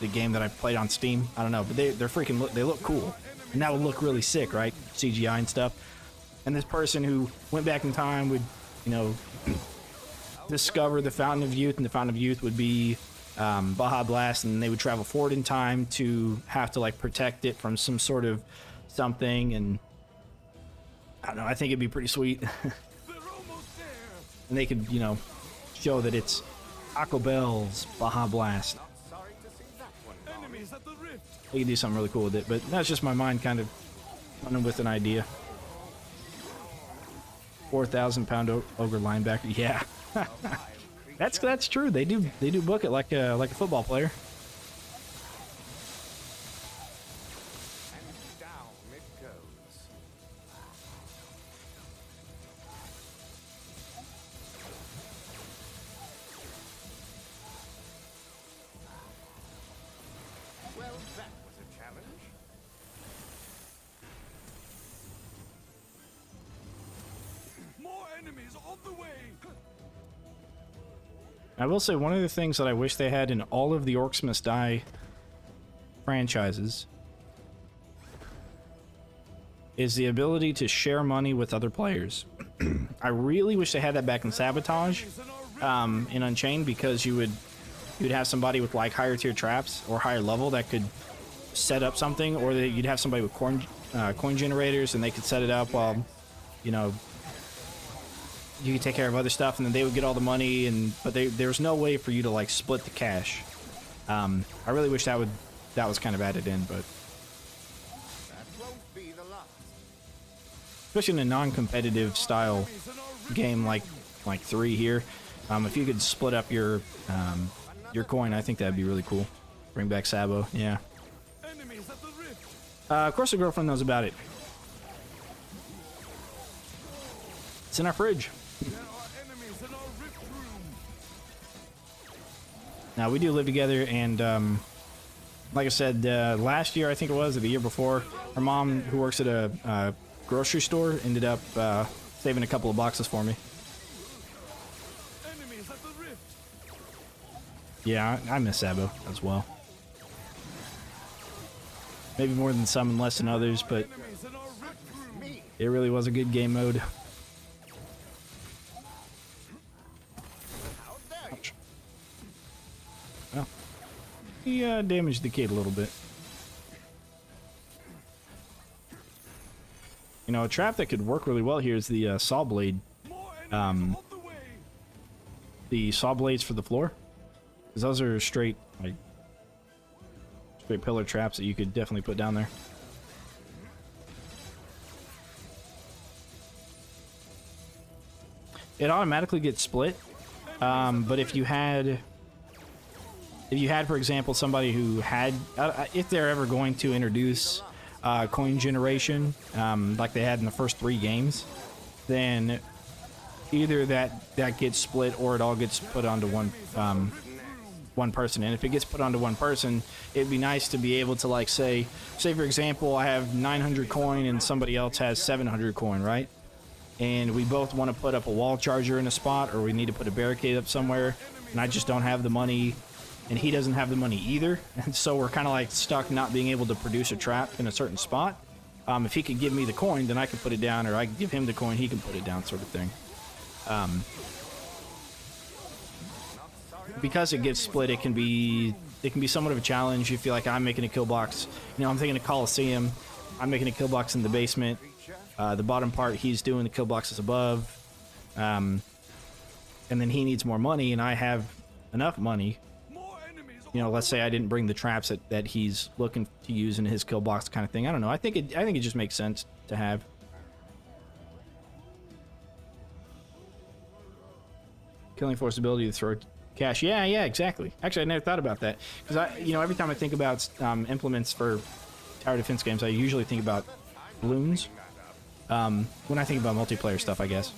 the game that I played on Steam. I don't know, but they're freaking they look cool, and that would look really sick, right? CGI and stuff. And this person who went back in time would, discover the Fountain of Youth, and the Fountain of Youth would be Baja Blast, and they would travel forward in time to have to like protect it from some sort of something. And I don't know, I think it'd be pretty sweet. They're almost there. And they could, show that it's Taco Bell's Baja Blast. Sorry to see that one gone. Enemies at the rift. They could do something really cool with it, but that's just my mind kind of running with an idea. 4,000-pound ogre linebacker, yeah. That's true. They do book it like a football player. And down it goes. Well, that was a challenge. More enemies on the way. I will say one of the things that I wish they had in all of the Orcs Must Die franchises is the ability to share money with other players. I really wish they had that back in Sabotage, in Unchained, because you'd have somebody with like higher tier traps or higher level that could set up something, or that you'd have somebody with coin generators and they could set it up while, you could take care of other stuff, and then they would get all the money. But there was no way for you to like split the cash. I really wish that was kind of added in, but That won't be the last. especially in a non-competitive style game like 3 here, if you could split up your coin, I think that'd be really cool. Bring back Sabo, yeah. Enemies at the rift. Of course, the girlfriend knows about it. It's in our fridge. There are enemies in our rift room. Now we do live together, and like I said, last year I think it was, or the year before, her mom, who works at a grocery store, ended up saving a couple of boxes for me. Enemies at the rift. Yeah, I miss Sabo as well. Maybe more than some and less than others, but Enemies in our rift room. it really was a good game mode. How dare you? Ouch. Well, he damaged the kid a little bit. You know, a trap that could work really well here is the saw blade. More enemies on the way. The saw blades for the floor. Because those are straight, like, straight pillar traps that you could definitely put down there. It automatically gets split. But if you had, for example, somebody who had, if they're ever going to introduce coin generation, like they had in the first 3 games, then either that gets split or it all gets put onto one person. And if it gets put onto one person, it'd be nice to be able to, like, say for example, I have 900 coin and somebody else has 700 coin, right? And we both want to put up a wall charger in a spot, or we need to put a barricade up somewhere, and I just don't have the money, and he doesn't have the money either, and so we're kind of like stuck not being able to produce a trap in a certain spot. If he could give me the coin, then I could put it down, or I could give him the coin, he can put it down, sort of thing. Because it gets split, it can be somewhat of a challenge. You feel like I'm making a kill box. You know, I'm thinking a Coliseum. I'm making a kill box in the basement. The bottom part, he's doing the kill boxes above. And then he needs more money, and I have enough money. More enemies. You know, let's say I didn't bring the traps that he's looking to use in his kill box, kind of thing. I don't know. I think it just makes sense to have. Killing Force ability to throw cash. Yeah, exactly. Actually, I never thought about that, because every time I think about implements for tower defense games, I usually think about balloons. When I think about multiplayer stuff, I guess,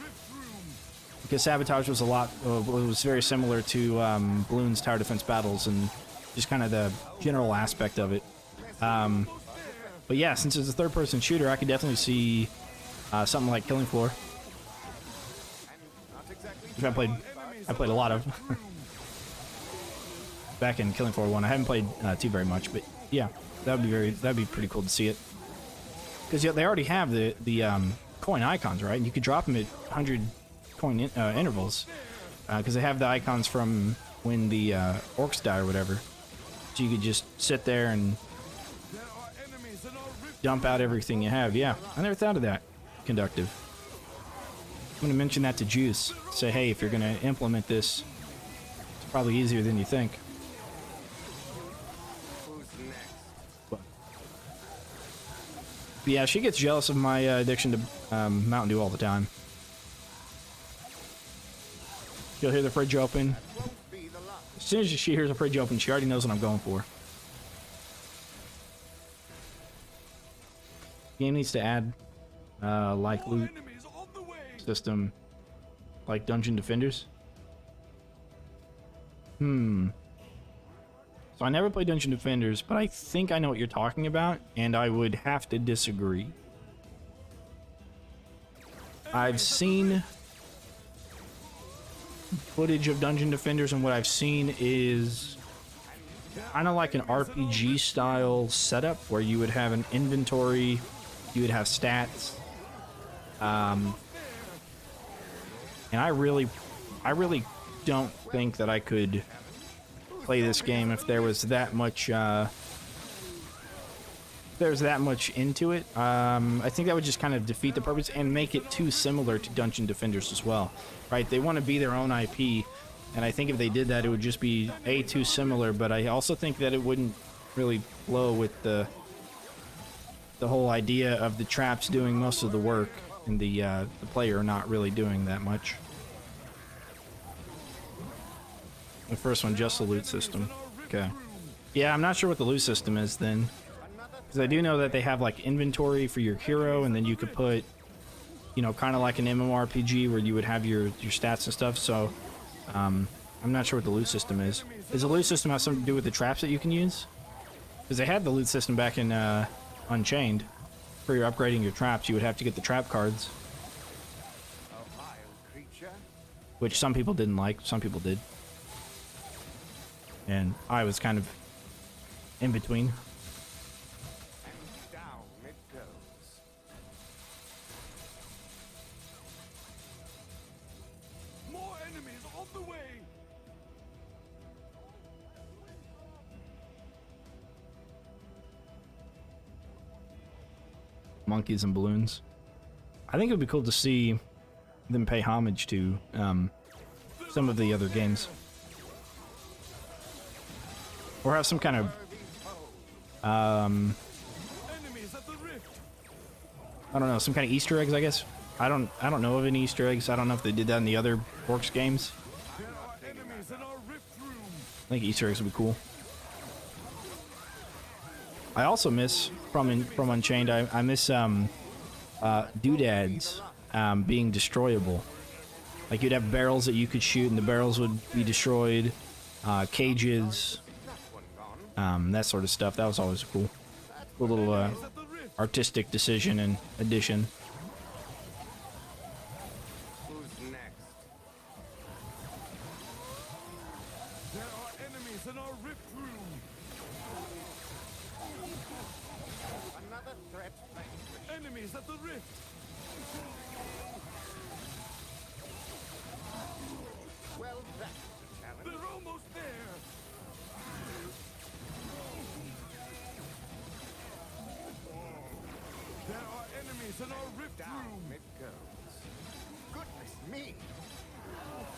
because Sabotage was was very similar to Bloons Tower Defense Battles, and just kind of the general aspect of it. But yeah, since it's a third-person shooter, I could definitely see something like Killing Floor, which I played a lot of back in Killing Floor 1. I haven't played 2 very much, but yeah, that'd be pretty cool to see it. Because they already have the coin icons, right? And you could drop them at 100 coin intervals. Because they have the icons from when the Orcs die or whatever. So you could just sit there and dump out everything you have. Yeah, I never thought of that. Conductive. I'm going to mention that to Juice. Say, hey, if you're going to implement this, it's probably easier than you think. Who's next? But yeah, she gets jealous of my addiction to Mountain Dew all the time. She'll hear the fridge open. Won't be the last. As soon as she hears the fridge open, she already knows what I'm going for. Game needs to add like loot system, like Dungeon Defenders. So I never played Dungeon Defenders, but I think I know what you're talking about, and I would have to disagree. I've seen footage of Dungeon Defenders, and what I've seen is kind of like an RPG style setup where you would have an inventory, you would have stats, and I really don't think that I could play this game if there was that much there's that much into it. I think that would just kind of defeat the purpose and make it too similar to Dungeon Defenders as well, right? They want to be their own IP, and I think if they did that, it would just be too similar. But I also think that it wouldn't really flow with the whole idea of the traps doing most of the work and the player not really doing that much. The first one, just the loot system. Okay. Yeah, I'm not sure what the loot system is then. Because I do know that they have like inventory for your hero, and then you could put, you know, kind of like an MMORPG where you would have your stats and stuff. So, I'm not sure what the loot system is. Does the loot system have something to do with the traps that you can use? Because they had the loot system back in Unchained. For your upgrading your traps, you would have to get the trap cards. Which some people didn't like, some people did. And I was kind of in between. And down it goes. More enemies on the way. Monkeys and balloons. I think it would be cool to see them pay homage to some of the other games. Or have some kind of Enemies at the rift. I don't know, some kind of Easter eggs, I guess. I don't know of any Easter eggs. I don't know if they did that in the other Orcs games. There are enemies in our rift room. I think Easter eggs would be cool. I also miss from Unchained. I miss doodads being destroyable. Like you'd have barrels that you could shoot, and the barrels would be destroyed. Cages, that sort of stuff. That was always cool. A little artistic decision and addition. Who's next? There are enemies in our rift room. Another threat vanquished. Enemies at the rift. Well, that's a challenge. They're almost there. There are enemies in our rift Down room. it goes. Goodness me.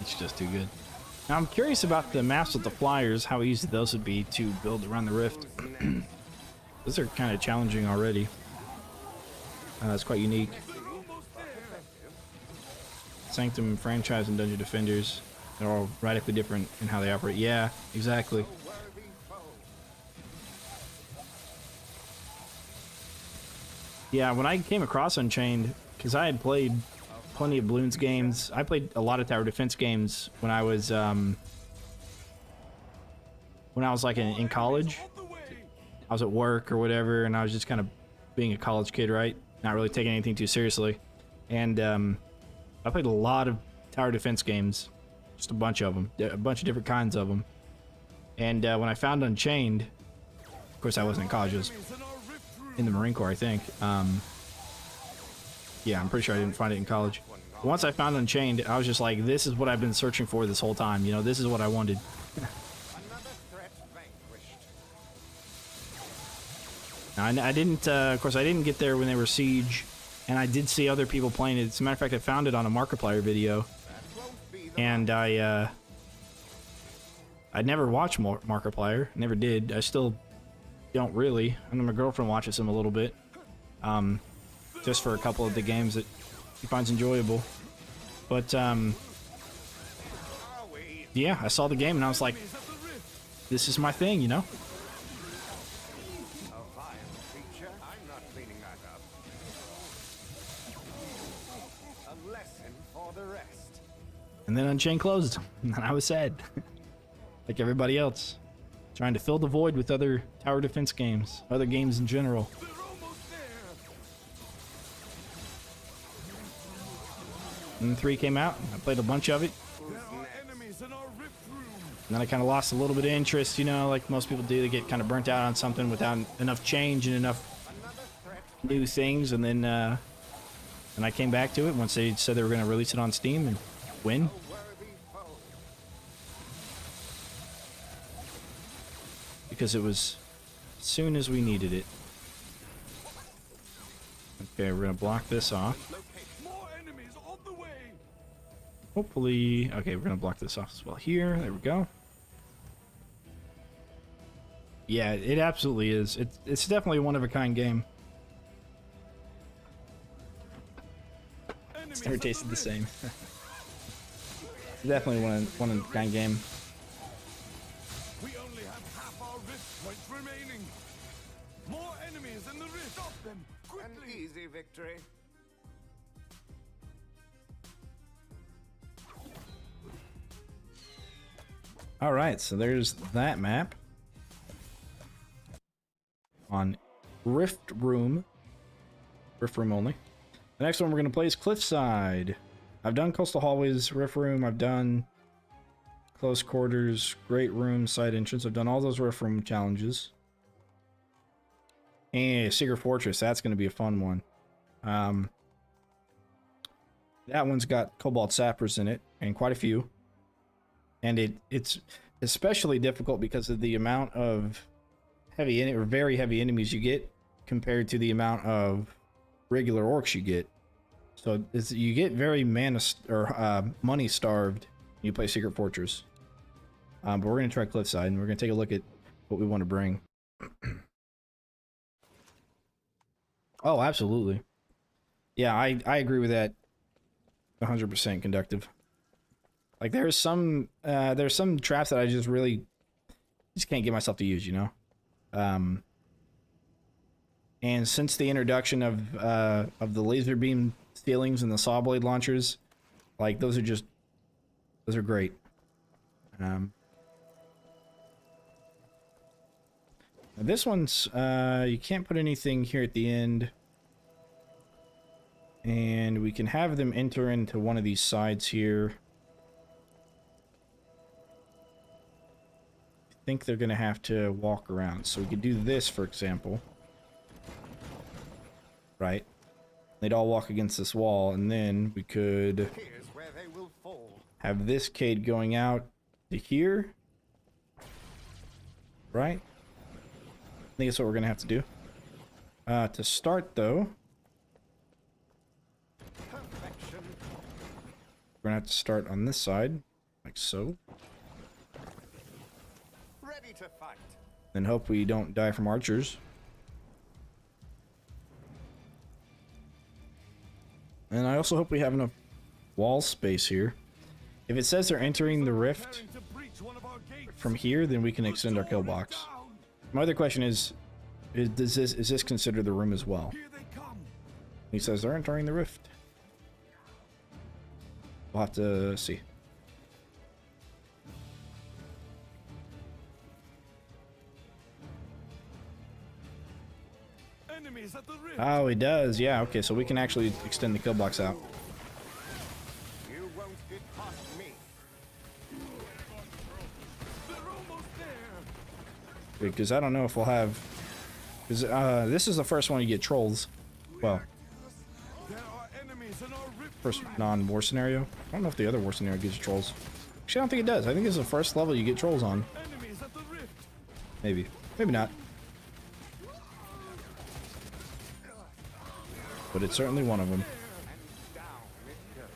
It's just too good. Now I'm curious about the maps with the flyers, how easy those would be to build around the rift. Who's next? Those are kind of challenging already. It's quite unique. They're almost there. Sanctum, Franchise, and Dungeon Defenders. They're all radically different in how they operate. Yeah, exactly. Worthy foe. Yeah, when I came across Unchained, because I had played plenty of Bloons games. I played a lot of tower defense games when I was like in college. On the way. I was at work or whatever, and I was just kind of being a college kid, right? Not really taking anything too seriously. And I played a lot of tower defense games, just a bunch of them, a bunch of different kinds of them. And when I found Unchained, of course I wasn't in college, I was Enemies in our rift room. in the Marine Corps, I think. Yeah, I'm pretty sure I didn't find it in college. Once I found Unchained, I was just like, this is what I've been searching for this whole time. You know, this is what I wanted. Another threat vanquished. Now, I didn't, of course, I didn't get there when they were Siege, and I did see other people playing it. As a matter of fact, I found it on a Markiplier video, That won't be the and I'd never watched Markiplier, never did. I still don't really. I know my girlfriend watches him a little bit, just for a couple of the games that she finds enjoyable. But Are we? yeah, I saw the game and I was like, Enemies at the rift. this is my thing, you know. A vile creature. I'm not cleaning that up. A lesson for the rest. And then Unchained closed, and I was sad, like everybody else, trying to fill the void with other tower defense games, other games in general. They're almost there. And 3 came out, and I played a bunch of it, There are enemies in our rift room. and then I kind of lost a little bit of interest, you know, like most people do. They get kind of burnt out on something without enough change and enough Another threat. new things, and then I came back to it once they said they were going to release it on Steam and win. A worthy foe. Because it was as soon as we needed it. Okay, we're gonna block this off. More enemies on the way. Hopefully, okay, we're gonna block this off as well here. There we go. Yeah, it absolutely is. It's definitely a one-of-a-kind game. It's never tasted the same. It's definitely one-of-a-kind game. We only have half our rift points remaining. More enemies in the rift. Stop them An quickly. easy victory. All right, so there's that map on Rift Room only. The next one we're gonna play is Cliffside. I've done Coastal Hallways, Rift Room. I've done Close Quarters, Great Room, Side Entrance. I've done all those Rift Room challenges. And Secret Fortress, that's gonna be a fun one. That one's got Cobalt Sappers in it, and quite a few. And it's especially difficult because of the amount of very heavy enemies you get compared to the amount of regular orcs you get. So you get very money starved when you play Secret Fortress. But we're gonna try Cliffside, and we're gonna take a look at what we want to bring. Oh, absolutely. Yeah, I agree with that. 100% conductive. Like there's some traps that I just can't get myself to use, you know. And since the introduction of the laser beam ceilings and the saw blade launchers, like those are great. This one's you can't put anything here at the end, and we can have them enter into one of these sides here. I think they're gonna have to walk around, so we could do this, for example. Right? They'd all walk against this wall, and then we could Here's where they will fall. have this Cade going out to here. Right? I think that's what we're gonna have to do. To start, though, Perfection. we're gonna have to start on this side, like so. Ready to fight. Then hope we don't die from archers. And I also hope we have enough wall space here. If it says they're entering the rift Preparing to breach one of our gates. from here, then we can The extend our kill door is box. down. My other question is this considered the room as well? Here they come. He says they're entering the rift. We'll have to see. Enemies at the rift. Oh, he does. Yeah, okay, so we can actually extend the kill box out. You won't get past me. They're almost there. Because I don't know if we'll have... Because this is the first one you get trolls. Well, There are enemies in our rift. first non-war scenario. I don't know if the other war scenario gives you trolls. Actually, I don't think it does. I think this is the first level you get trolls on. Enemies at the rift. Maybe. Maybe not. But it's certainly one of them. And down it goes.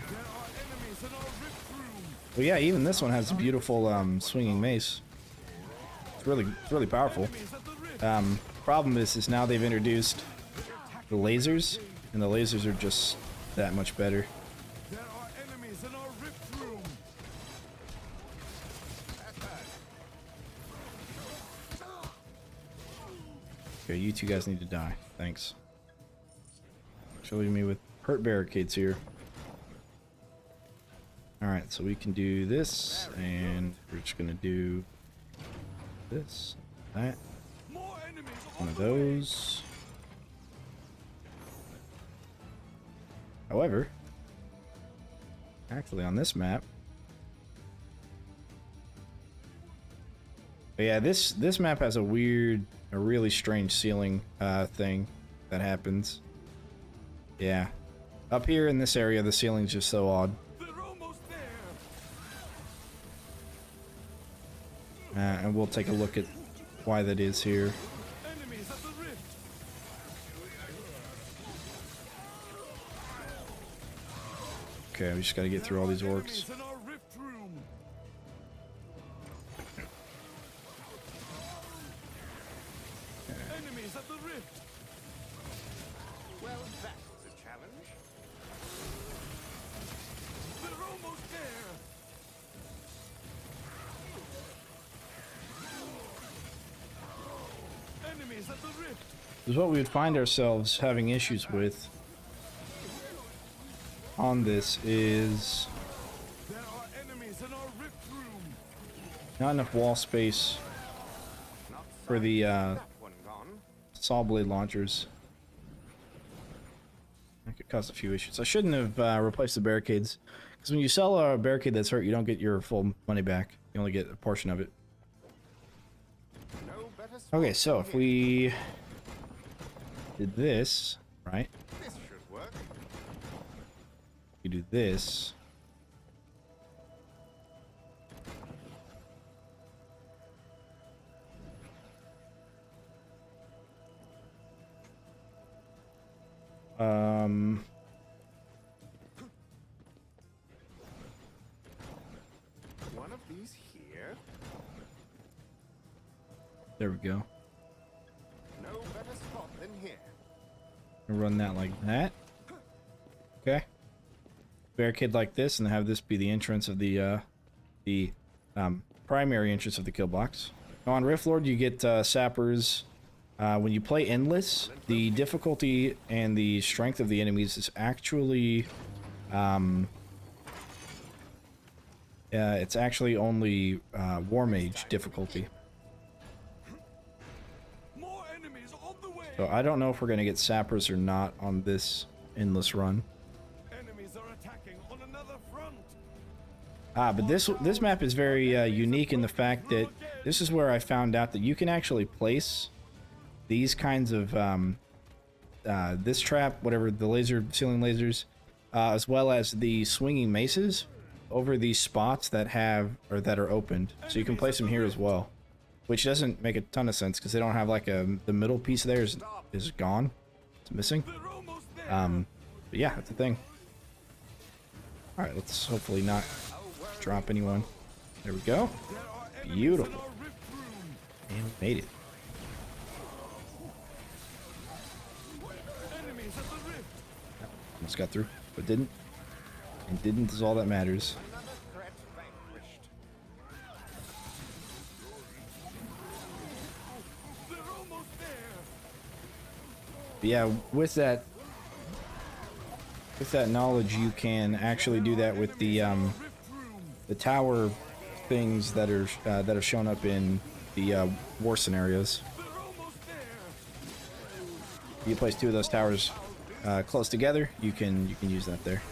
There are enemies in our rift room. But yeah, even this one has a beautiful swinging mace. It's really powerful. Enemies at the rift. Problem is now they've introduced the lasers, and the lasers are just that much better. There are enemies in our rift room. Okay, you two guys need to die. Thanks. She'll leave me with hurt barricades here. Alright, so we can do this, and we're just gonna do this, that, More enemies one on of the way. those. However, actually on this map, but yeah, this map has a really strange ceiling thing that happens. Yeah, up here in this area, the ceiling's just so odd. They're almost there. and we'll take a look at why that is here. Enemies at the rift. Okay, we just got to get through all these orcs. Enemies in our rift room. Enemies at the rift. Well, that was a challenge. They're almost there. Enemies at the rift. This is what we would find ourselves having issues with on this is There are enemies in our rift room. not enough wall space Not for the that one gone. saw blade launchers. That could cause a few issues. I shouldn't have replaced the barricades, because when you sell a barricade that's hurt, you don't get your full money back. You only get a portion of it. No better spot Okay, so than if here. we did this, right? This should work. We do this. One of these here. There we go. No better spot than here. Run that like that. Okay. Barricade like this, and have this be the entrance of the primary entrance of the kill box. Now on Rift Lord, you get sappers. When you play endless, the difficulty and the strength of the enemies is actually it's actually only War Mage difficulty. More enemies on the way. So I don't know if we're gonna get sappers or not on this endless run. Enemies are attacking on another front. But this map is very unique in the fact that this is where I found out that you can actually place these kinds of this trap, whatever, the laser ceiling lasers, as well as the swinging maces over these spots that have or that are opened. So you can place them here as well, which doesn't make a ton of sense because they don't have like the middle piece there is gone, it's missing. They're almost there. But yeah, that's the thing. All right, let's hopefully not drop anyone. There we go. There are enemies Beautiful. in our rift room. And we made it. Enemies at the rift. Almost got through, but didn't. And didn't is all that matters. Another threat vanquished. They're almost there. But yeah, with that knowledge, you can actually do that with the Rift room. tower things that are shown up in the war scenarios. They're almost there. If you place two of those towers close together, you can use that there.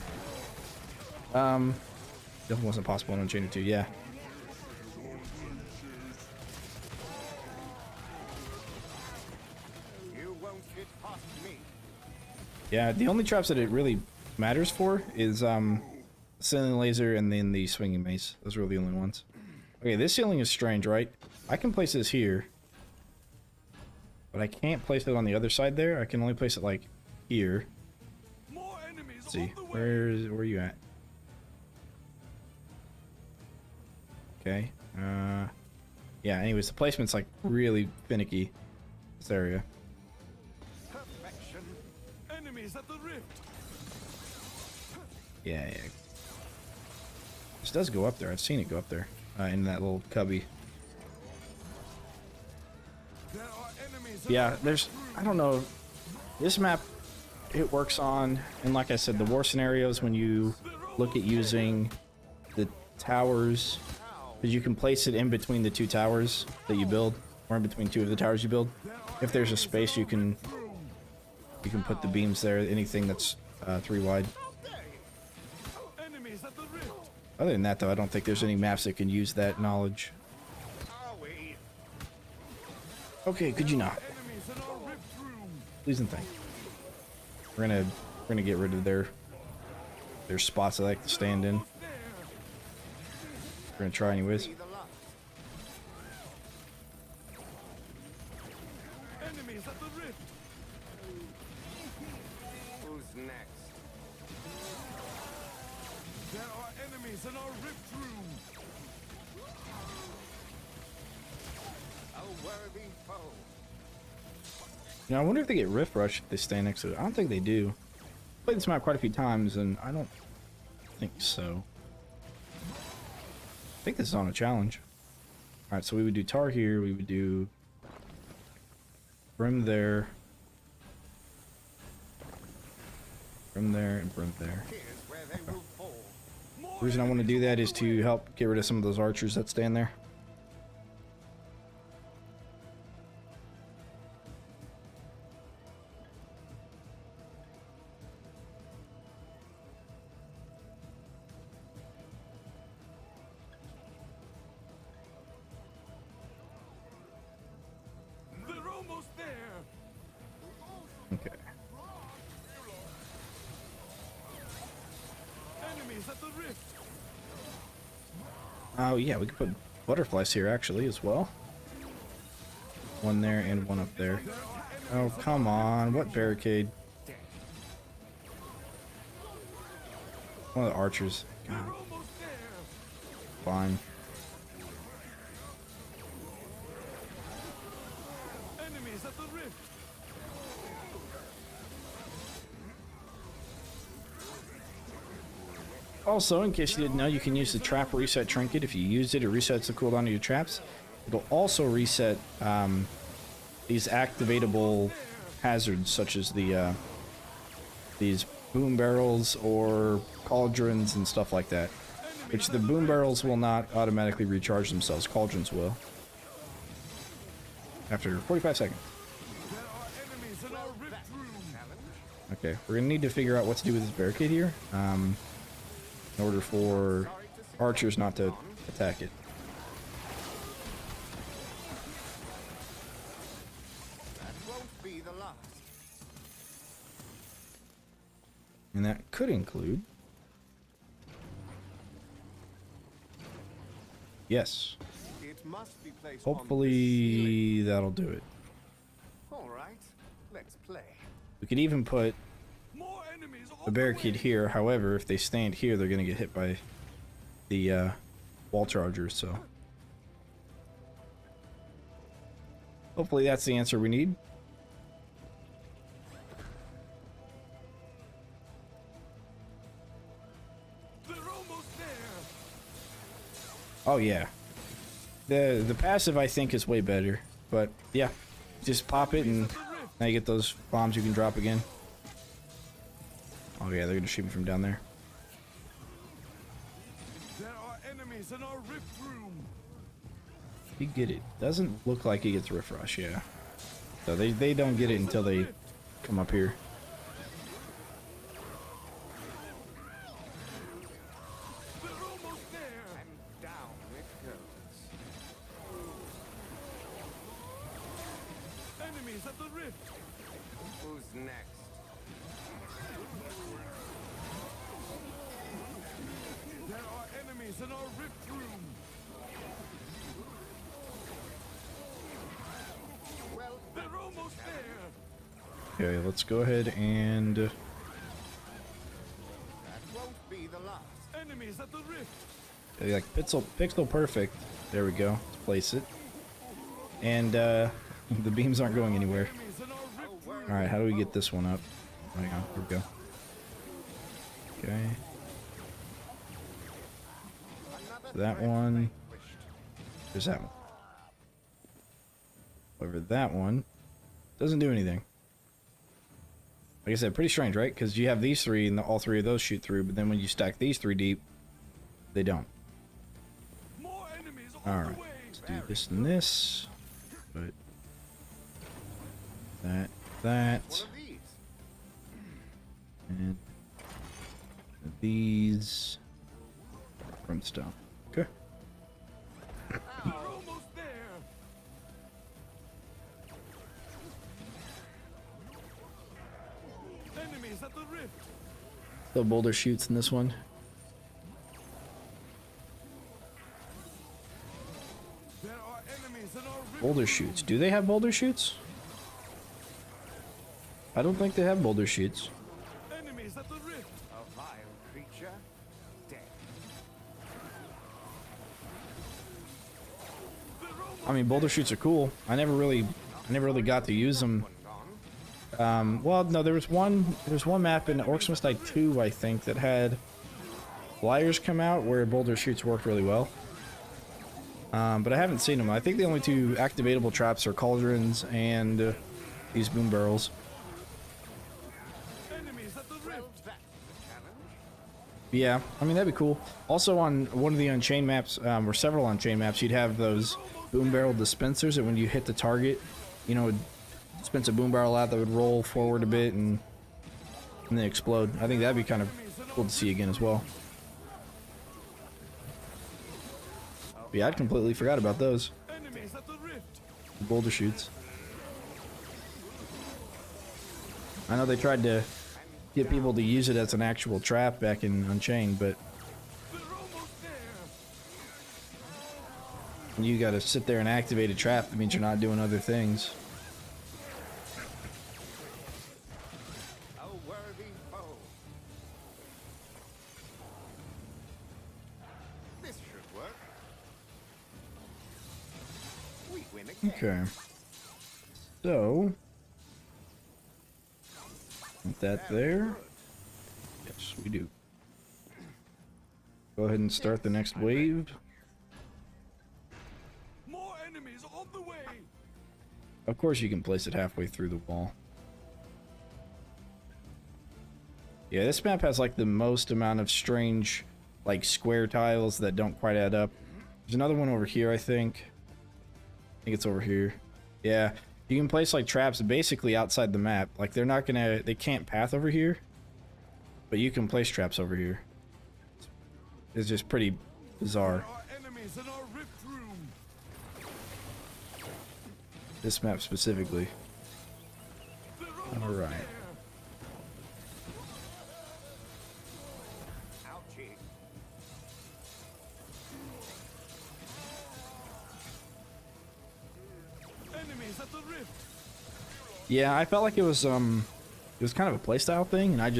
Definitely wasn't possible in Unchained 2, yeah. You won't get past me. Yeah, the only traps that it really matters for is ceiling laser and then the swinging mace. Those are the only ones. Okay, this ceiling is strange, right? I can place this here, but I can't place it on the other side there. I can only place it like here. More enemies Let's see, on the way. where are you at? Okay. Yeah. Anyways, the placement's like really finicky. This area. Perfection. Enemies at the rift. Yeah. This does go up there. I've seen it go up there in that little cubby. There are enemies in Yeah. our There's. I don't know. This map, it works on, and like I said, the war scenarios when you look at using the towers, because you can place it in between the two towers that you build, or in between two of the towers you build. If there's a space, you can put the beams there. Anything that's 3 wide. enemies at the rift. Other than that, though, I don't think there's any maps that can use that knowledge. Are we? Okay, could you not? Enemies in our rift room. Please and thank you. We're gonna get rid of their spots they like to stand in. Almost there. We're gonna try anyways. Be the last. Enemies at the rift. Who's next? There are enemies in our rift room. A worthy foe. You know, I wonder if they get Rift Rush if they stand next to it. I don't think they do. I've played this map quite a few times, and I don't think so. I think this is on a challenge. Alright, so we would do Tar here, we would do Brim there. Brim there, and Brim there. Here's where they will fall. The reason I want to do that is to help get rid of some of those archers that stand there. They're almost there. Okay. Enemies at the rift. Oh yeah, we could put butterflies here actually as well. One there and one up there. Oh, come on. What barricade? One of the archers. God, They're almost there. fine. Enemies at the rift. Also, in case you didn't know, you can use the trap reset trinket. If you use it, it resets the cooldown of your traps. It'll also reset these activatable hazards, such as these boom barrels or cauldrons and stuff like that. Which the boom barrels will not automatically recharge themselves. Cauldrons will. After 45 seconds. There are enemies in our rift room. Okay, we're gonna need to figure out what to do with this barricade here. In order for archers not to attack it. That won't be the last. And that could include... Yes. It must be placed on the ceiling. Hopefully that'll do it. All right, let's play. We could even put More enemies a barricade here. However, if they stand here, they're going to get hit by the wall chargers, so... Hopefully that's the answer we need. They're almost there. Oh yeah. The passive I think is way better. But yeah. Just pop it and now you get those bombs you can drop again. Oh yeah, they're gonna shoot me from down there. There are enemies in our rift room. You get it. Doesn't look like he gets Rift Rush, yeah. So they don't get it until they come up here. They're almost there. And down it goes. Enemies at the rift. Who's next? There are enemies in our rift room. Well, They're almost there. Okay, let's go ahead and... that won't be the last. Enemies at the rift. like pixel perfect. There we go. Let's place it. And the beams aren't going anywhere. Enemies in our rift room. Alright, how do we get this one up? Hang on, here we go. Okay. Another That threat one. vanquished. There's that one. However, that one doesn't do anything. Like I said, pretty strange, right? Because you have these three and all three of those shoot through, but then when you stack these three deep, they don't. More enemies on Alright, the way. let's do this and this. But that, One of these. and these brimstone. Okay. They're almost there. Enemies at the rift. The boulder shoots in this one. There are enemies in our rift. Boulder shoots. Do they have boulder shoots? I don't think they have boulder shoots. Enemies at the rift. A vile creature, dead. I mean, boulder shoots are cool. I never really got to use them. Well, no, there's one map in Orcs Must Die 2, I think, that had flyers come out where boulder shoots worked really well. But I haven't seen them. I think the only two activatable traps are cauldrons and these boom barrels. Enemies at the rift. Yeah, I mean, that'd be cool. Also, on one of the Unchained maps, or several Unchained maps, you'd have those boom barrel dispensers that when you hit the target, you know, would dispense a boom barrel out that would roll forward a bit and then explode. I think that'd be kind of cool to see again as well. But yeah, I'd completely forgot about those. Enemies at the rift. Boulder shoots. I know they tried to get people to use it as an actual trap back in Unchained, but They're almost there. when you gotta sit there and activate a trap, that means you're not doing other things. A worthy foe. This should work. We win again. Okay. So, put that there. Yes, we do. Go ahead and start the next wave. More enemies on the way. Of course, you can place it halfway through the wall. Yeah, this map has like the most amount of strange, like square tiles that don't quite add up. There's another one over here, I think. I think it's over here. Yeah, you can place like traps basically outside the map. Like they're not gonna, they can't path over here, but you can place traps over here. It's just pretty bizarre. There are enemies in our rift room. This map specifically. They're almost All right. there. Ouchie. Enemies at the rift. Yeah, I felt like it was kind of a playstyle thing, and I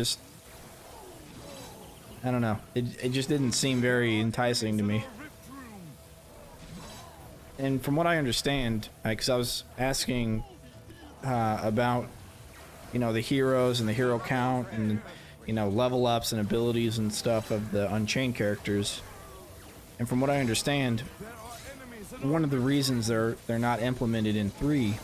don't know. It just didn't seem very enticing to me. Our rift room. And from what I understand, because I was asking about, you know, the heroes and the hero count and, you know, level ups and abilities and stuff of the Unchained characters. And from what I understand, There are enemies in one of the reasons they're not implemented in 3,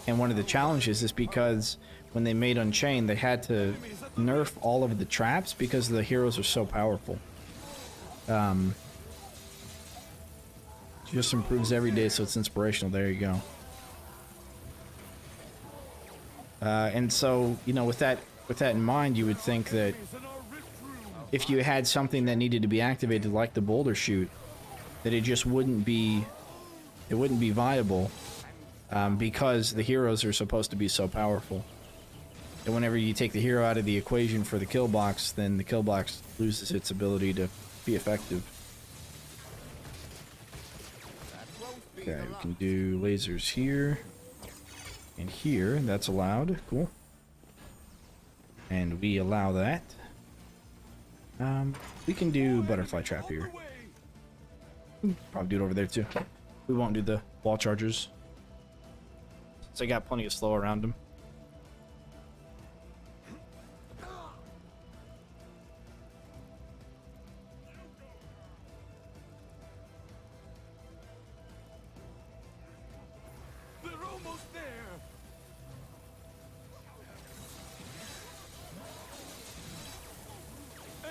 and one of the challenges is because when they made Unchained, they had to nerf all of the traps because the heroes are so powerful. Just improves every day, so it's inspirational. There you go. And so, you know, with that in mind, you would think that enemies in our rift room. if you had something that needed to be activated like the boulder shoot, that it just wouldn't be viable, because the heroes are supposed to be so powerful. And whenever you take the hero out of the equation for the kill box, then the kill box loses its ability to be effective. That won't be Okay, the we last. can do lasers here and here. That's allowed. Cool. And we allow that. We can do butterfly trap On the here. way. Probably do it over there too. We won't do the wall chargers, so I got plenty of slow around them. They're almost there.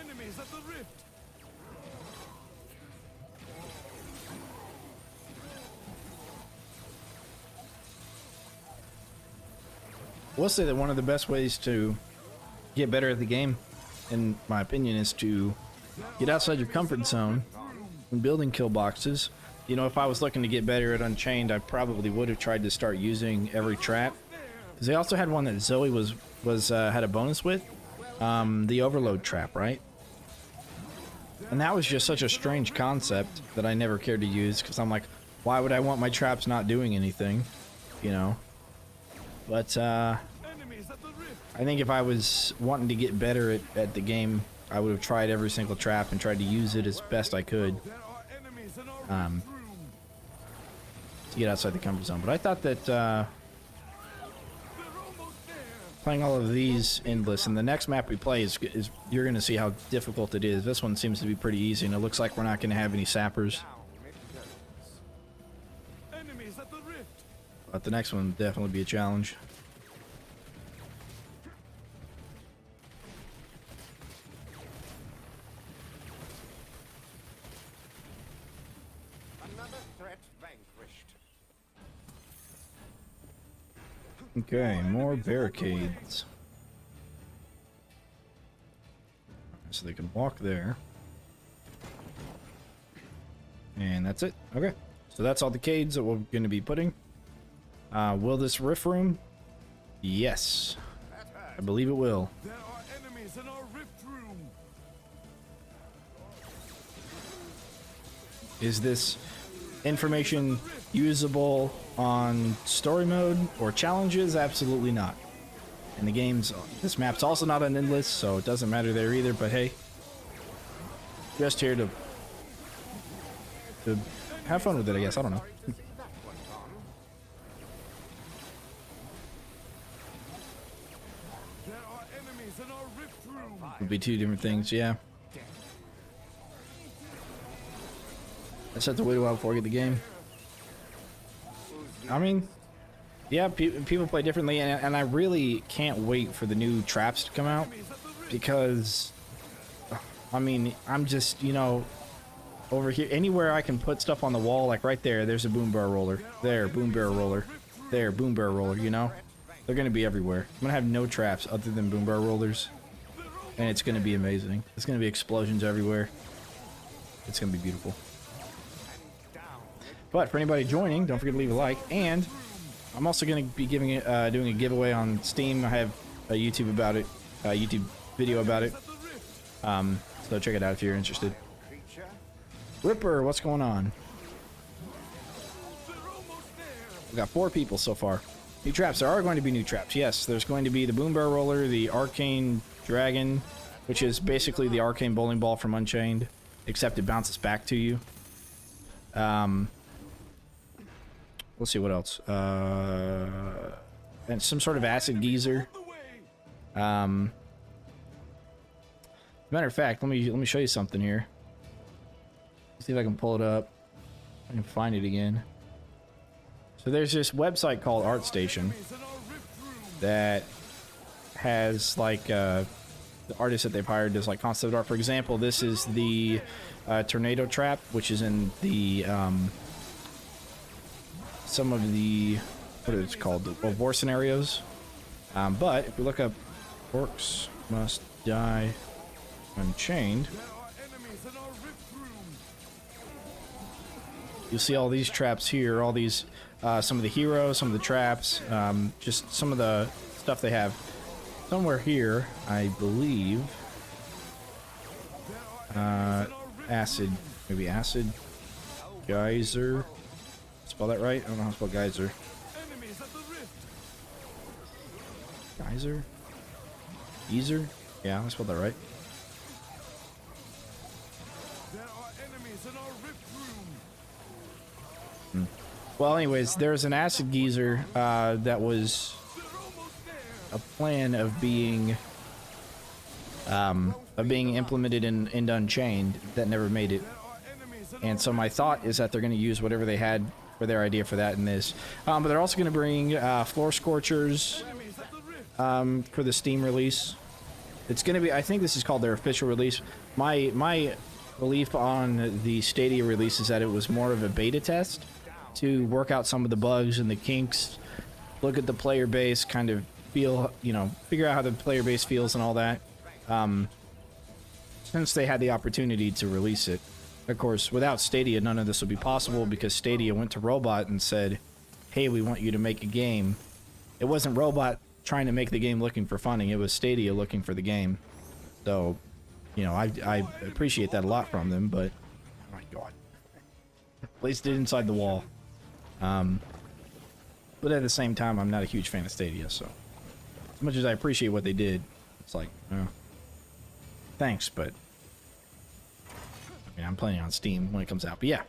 Enemies at the rift. I will say that one of the best ways to get better at the game, in my opinion, is to get outside your comfort zone and building kill boxes. You know, if I was looking to get better at Unchained, I probably would have tried to start using every trap. Because they also had one that Zoe had a bonus with, the overload trap, right? And that was just such a strange concept that I never cared to use, because I'm like, why would I want my traps not doing anything, you know? But Enemies at the rift. I think if I was wanting to get better at the game, I would have tried every single trap and tried to use it as best I could There are enemies in our um, rift room. to get outside the comfort zone. But I thought that They're almost there. playing all of these endless, and the next map we play is you're going to see how difficult it is. This one seems to be pretty easy, and it looks like we're not going to have any sappers. Down it goes. Enemies at the rift. But the next one will definitely be a challenge. Another threat vanquished. Okay, more barricades. So they can walk there. And that's it. Okay. So that's all the cades that we're going to be putting. Will this rift room? Yes. That hurt. I believe it will. There are enemies in our rift room. Is this information usable on story mode or challenges? Absolutely not. And the game's, this map's also not on endless, so it doesn't matter there either, but hey, just here to have fun with it, I guess. I don't know. Sorry to see that one gone. There are enemies in our rift room. Would be two different things, yeah. I just have to wait a while before I get the game. I mean, yeah, people play differently, and I really can't wait for the new traps to come out, because, I mean, I'm just, you know, over here, anywhere I can put stuff on the wall, like right there, there's a boom barrel roller. There, boom barrel roller. There, boom barrel roller, you know? They're going to be everywhere. I'm going to have no traps other than boom barrel rollers, and it's going to be amazing. It's going to be explosions everywhere. It's going to be beautiful. But for anybody joining, don't forget to leave a like, and I'm also going to be doing a giveaway on Steam. I have a YouTube about it, a YouTube video about it. So check it out if you're interested. Creature. Ripper, what's going on? We got 4 people so far. New traps. There are going to be new traps. Yes, there's going to be the boom barrel roller, the arcane dragon, which is basically the arcane bowling ball from Unchained, except it bounces back to you. Let's see what else. And some sort of acid geyser. Matter of fact, let me show you something here. See if I can pull it up. I can find it again. So there's this website called ArtStation that has like the artists that they've hired does like concept art. For example, this is the tornado trap, which is in the some of the what is it called, the war scenarios. But if we look up Orcs Must Die Unchained, you'll see all these traps here, all these some of the heroes, some of the traps, just some of the stuff they have. Somewhere here, I believe, acid, maybe acid geyser. Spell that right? I don't know how to spell geyser. Geyser? Geyser? Yeah, I spelled that right. Well, anyways, there's an acid geyser that was a plan of being implemented in Unchained that never made it. And so my thought is that they're going to use whatever they had for their idea for that in this. But they're also going to bring floor scorchers for the Steam release. It's going to be, I think this is called their official release. My belief on the Stadia release is that it was more of a beta test to work out some of the bugs and the kinks, look at the player base, kind of feel, you know, figure out how the player base feels and all that. Since they had the opportunity to release it. Of course, without Stadia, none of this would be possible because Stadia went to Robot and said, hey, we want you to make a game. It wasn't Robot trying to make the game looking for funding. It was Stadia looking for the game. So, you know, I appreciate that a lot from them, but oh my god. Placed it inside the wall. But at the same time, I'm not a huge fan of Stadia, so. as much as I appreciate what they did, it's like, thanks, but I mean, I'm playing on Steam when it comes out. But yeah,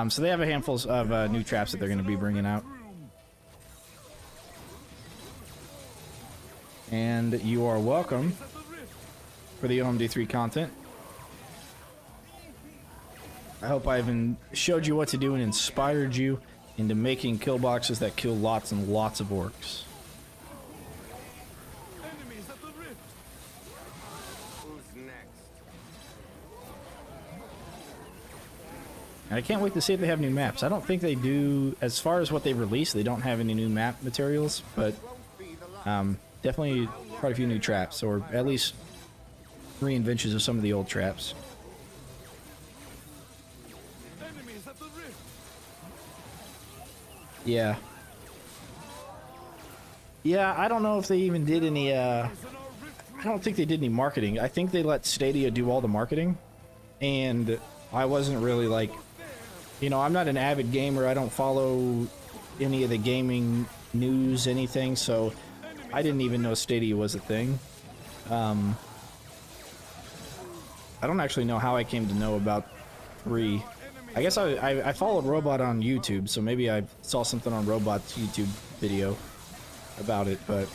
so they have a handful of new traps that they're going to be bringing out. And you are welcome for the OMD3 content. I hope I even showed you what to do and inspired you into making kill boxes that kill lots and lots of orcs. Enemies at the rift. Who's next? And I can't wait to see if they have new maps. I don't think they do, as far as what they released, they don't have any new map materials, but Won't be the last. definitely quite a few new traps, or at least reinventions of some of the old traps. Enemies at the rift. Yeah. Yeah, I don't know if they even did any, In our rift I don't think they did any marketing. I think they let Stadia do all the marketing, and I wasn't really like, you know, I'm not an avid gamer. I don't follow any of the gaming news, anything, so I didn't even know Stadia was a thing. I don't actually know how I came to know about 3. I guess I followed Robot on YouTube, so maybe I saw something on Robot's YouTube video about it, but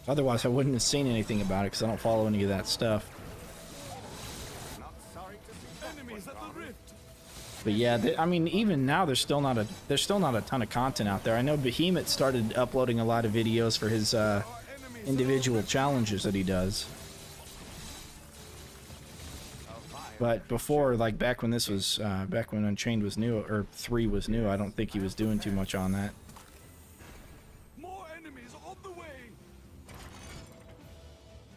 otherwise I wouldn't have seen anything about it because I don't follow any of that stuff. Not sorry to see that enemies one at the gone. rift. But yeah, I mean, even now there's still not a ton of content out there. I know Behemoth started uploading a lot of videos for his individual challenges that he does. But before, like back when this was, back when Unchained was new, or 3 was new, I don't think he was doing too much on that. More enemies on the way.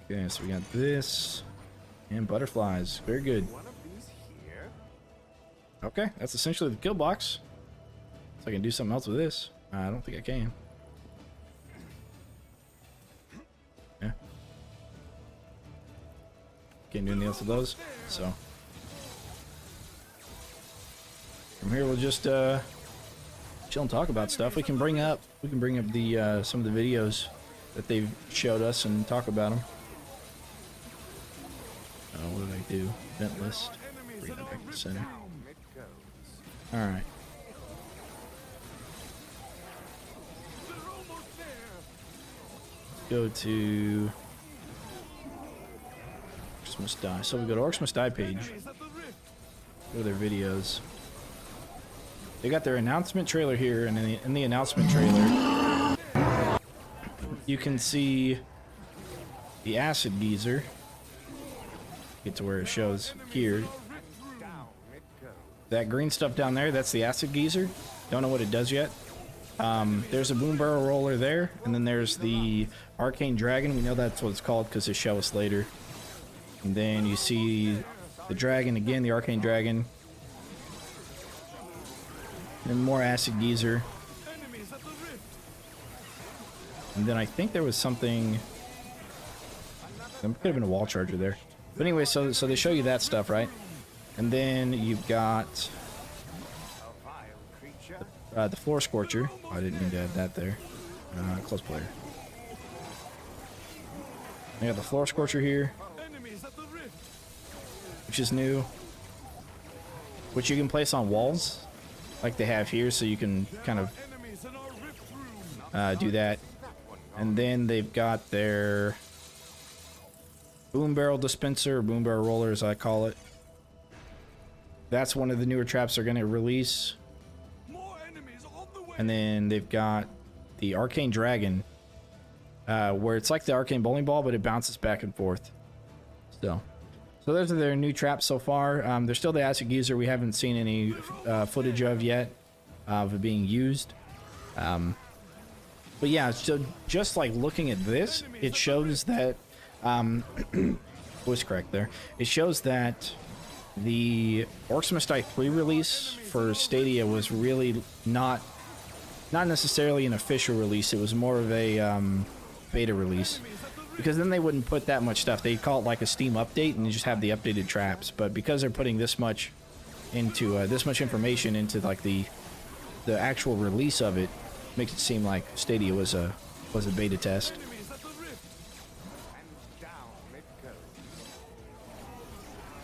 Okay, so we got this, and butterflies. Very good. One of these here. Okay, that's essentially the kill box. So I can do something else with this. I don't think I can. Yeah. Can't do anything else with those, so. From here we'll just chill and talk about stuff. We can bring up the some of the videos that they've showed us and talk about them. What did I do? Event list. Bring that back to the center. It goes. They're Alright. almost there. Go to Orcs Must Die. So we go to Orcs Must Die page. Enemies at the rift. Go to their videos. They got their announcement trailer here, and in the announcement trailer, you can see the acid geyser. Get to where it shows here. Down it goes. That green stuff down there, that's the acid geyser. Don't know what it does yet. There's a boom barrel roller there, and then there's the arcane dragon. We know that's what it's called because they show us later. And then you see the dragon again, the arcane dragon. And more acid geyser. Enemies at the rift. And then I think there was something. There could have been a wall charger there. But anyway, so they show you that stuff, right? And then you've got A vile creature. the floor scorcher. Oh, I didn't mean to add that there. Close player. You got the floor scorcher here, Enemies at the rift. which is new. Which you can place on walls, like they have here, so you can kind of Enemies in our rift room. do that. And then they've got their boom barrel dispenser, or boom barrel roller as I call it. That's one of the newer traps they're going to release. More enemies on the way. And then they've got the arcane dragon, where it's like the arcane bowling ball, but it bounces back and forth. So those are their new traps so far. There's still the acid geyser we haven't seen any footage of yet of it being used. But yeah, so just like looking at this, it shows that voice correct there. It shows that the Orcs Must Die 3 release for Stadia was really not necessarily an official release. It was more of a beta release, because then they wouldn't put that much stuff. They'd call it like a Steam update and just have the updated traps. But because they're putting this much into this much information into like the actual release of it, makes it seem like Stadia was a beta test. Enemies at the rift. And down it goes.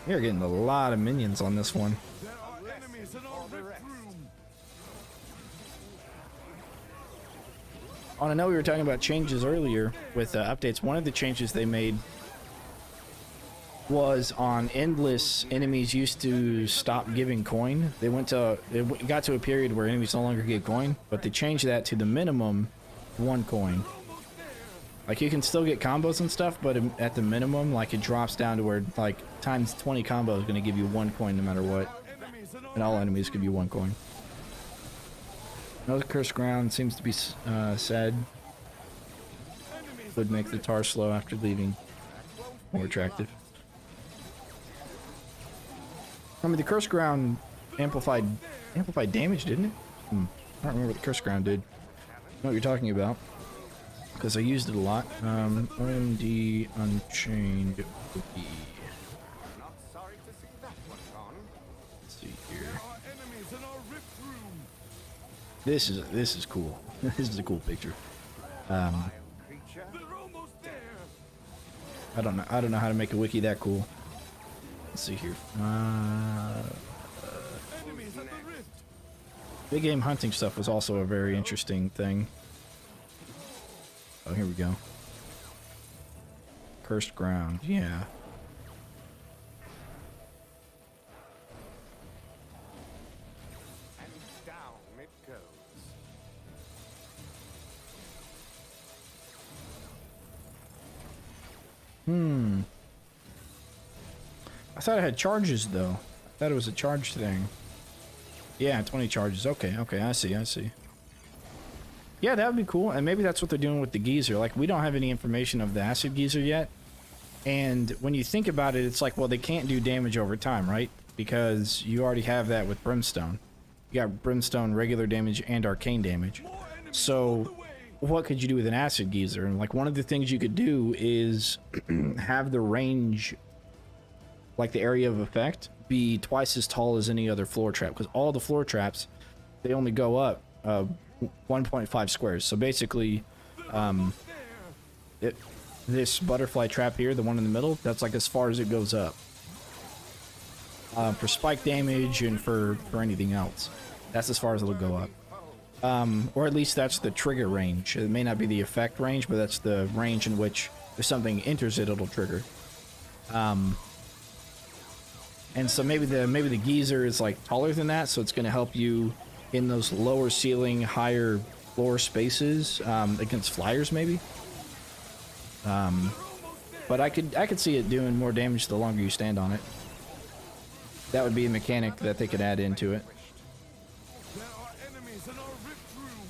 You're getting a lot of minions on this one. There are enemies in our rift room. Oh, I know we were talking about changes earlier with updates. One of the changes they made was on endless. Enemies used to stop giving coin. It got to a period where enemies no longer give coin, but they changed that to the minimum 1 coin. Like, you can still get combos and stuff, but at the minimum, like, it drops down to where, like, times 20 combo is going to give you 1 coin no matter what. And all enemies give you 1 coin. Another cursed ground seems to be said. Would make the tar slow after leaving more attractive. I mean, the cursed ground amplified damage, didn't it? I don't remember what the cursed ground did. I know what you're talking about, because I used it a lot. OMD Unchained Wiki. Not sorry to see that one gone. Let's see here. There are enemies in our rift room. This is cool. This is a cool picture. Wild creature. They're almost there. I don't know how to make a wiki that cool. Let's see here. Enemies at the rift. Big game hunting stuff was also a very interesting thing. Oh, here we go. Cursed ground, yeah. And down it goes. I thought it had charges though. I thought it was a charge thing. Yeah, 20 charges. Okay, I see. Yeah, that would be cool. And maybe that's what they're doing with the geyser. Like, we don't have any information of the acid geyser yet. And when you think about it, it's like, well, they can't do damage over time, right? Because you already have that with brimstone. You got brimstone, regular damage, and arcane damage. So what could you do with an acid geyser? And like, one of the things you could do is have the range, like the area of effect, be twice as tall as any other floor trap, because all the floor traps, they only go up 1.5 squares. So basically, this butterfly trap here, the one in the middle, that's like as far as it goes up. For spike damage and for anything else, that's as far as it'll go up. Or at least that's the trigger range. It may not be the effect range, but that's the range in which if something enters it, it'll trigger. And so maybe the geyser is like taller than that, so it's going to help you in those lower ceiling, higher floor spaces against flyers, maybe. But I could see it doing more damage the longer you stand on it. That would be a mechanic that they could add into it. There are enemies in our rift room.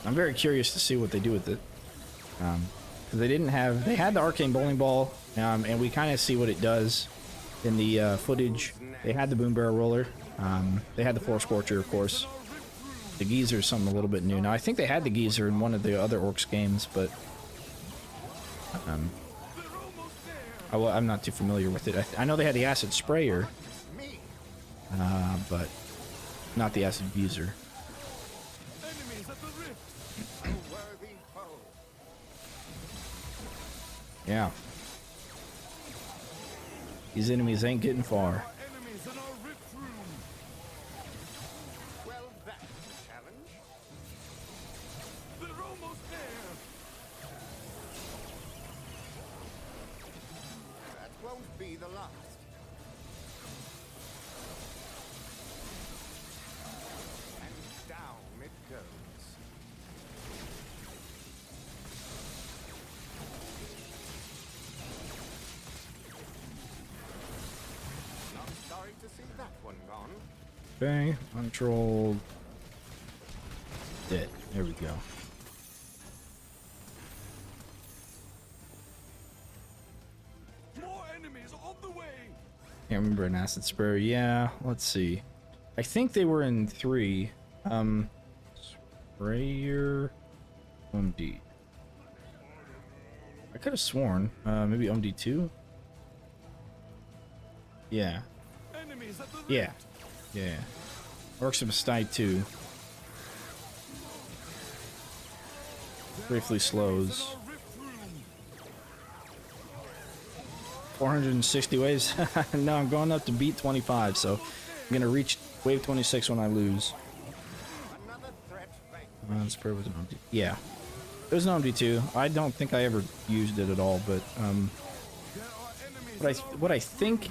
I'm very curious to see what they do with it. Because they had the arcane bowling ball, and we kind of see what it does in the footage. They had the boom barrel roller. They had the floor scorcher, of course. The geyser is something a little bit new. Now, I think they had the geyser in one of the other Orcs games, but I'm not too familiar with it. I know they had the acid sprayer, Me. but not the acid geyser. Enemies at the rift. A worthy foe. Yeah. These enemies ain't getting far. Enemies in our rift room. Well, that's a challenge. They're almost there. That won't be the last. And down it goes. Not sorry to see that one gone. Okay, controlled. Dead. There we go. More enemies on the way. Can't remember an acid sprayer. Yeah, let's see. I think they were in 3. Sprayer. OMD. I could have sworn. Maybe OMD 2? Yeah. Enemies at the rift. Yeah. Yeah. Orcs Must Die 2. briefly slows. Our rift room. 460 waves? No, I'm going up to beat 25, so I'm gonna reach wave 26 when I lose. Another threat vanquished. This bird was an OMD. Yeah. It was an OMD2. I don't think I ever used it at all, but There are enemies. what I think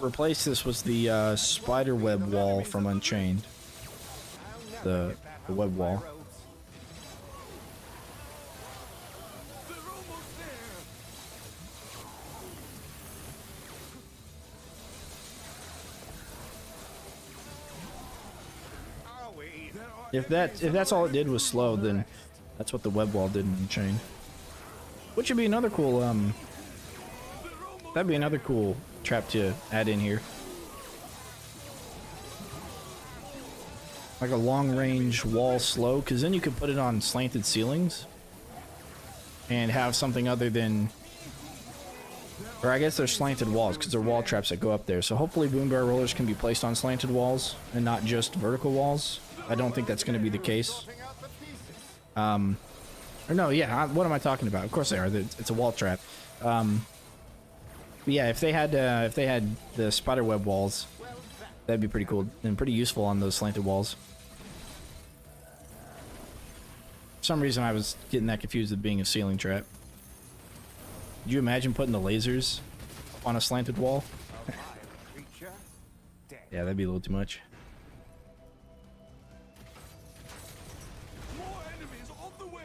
replaced this was the spider web wall from Unchained. I'll The never get that out web of my wall. robes. They're almost there. Are we? There are If that's all it did was slow, then that's what the web wall did in Unchained. Which would be another cool that'd be another cool trap to add in here. Like a long range wall slow, because then you could put it on slanted ceilings and have something other than, or I guess they're slanted walls because they're wall traps that go up there. So hopefully boom barrel rollers can be placed on slanted walls and not just vertical walls. I don't think that's going to be the case. Sorting out the pieces. Or no, yeah, what am I talking about? Of course they are. It's a wall trap. But yeah, if they had the spider web walls, Well, that'd be pretty cool and pretty useful on those slanted walls. For some reason, I was getting that confused with being a ceiling trap. Could you imagine putting the lasers on a slanted wall? a vile creature. Dead. Yeah, that'd be a little too much. more enemies on the way.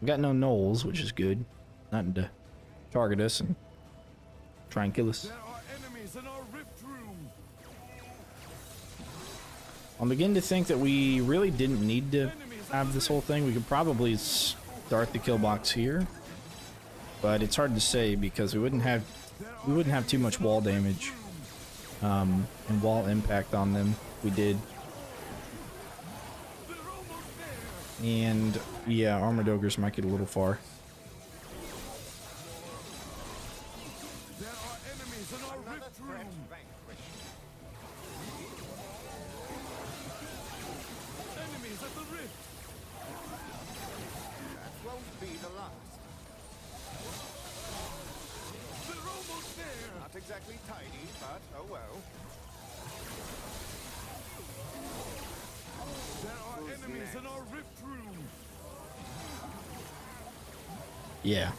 We got no gnolls, which is good. Nothing to target us and try and kill us. There are enemies in our rift room. I'm beginning to think that we really didn't need to have this whole thing. We could probably start the kill box here, but it's hard to say because we wouldn't have too much wall damage and wall impact on them. We did, They're almost there. and yeah, armored ogres might get a little far. There are enemies in our Another rift threat room. vanquished. Enemies at the rift. That won't be the last. They're almost there. Not exactly tidy, but oh well. There are enemies in our rift room. Yeah.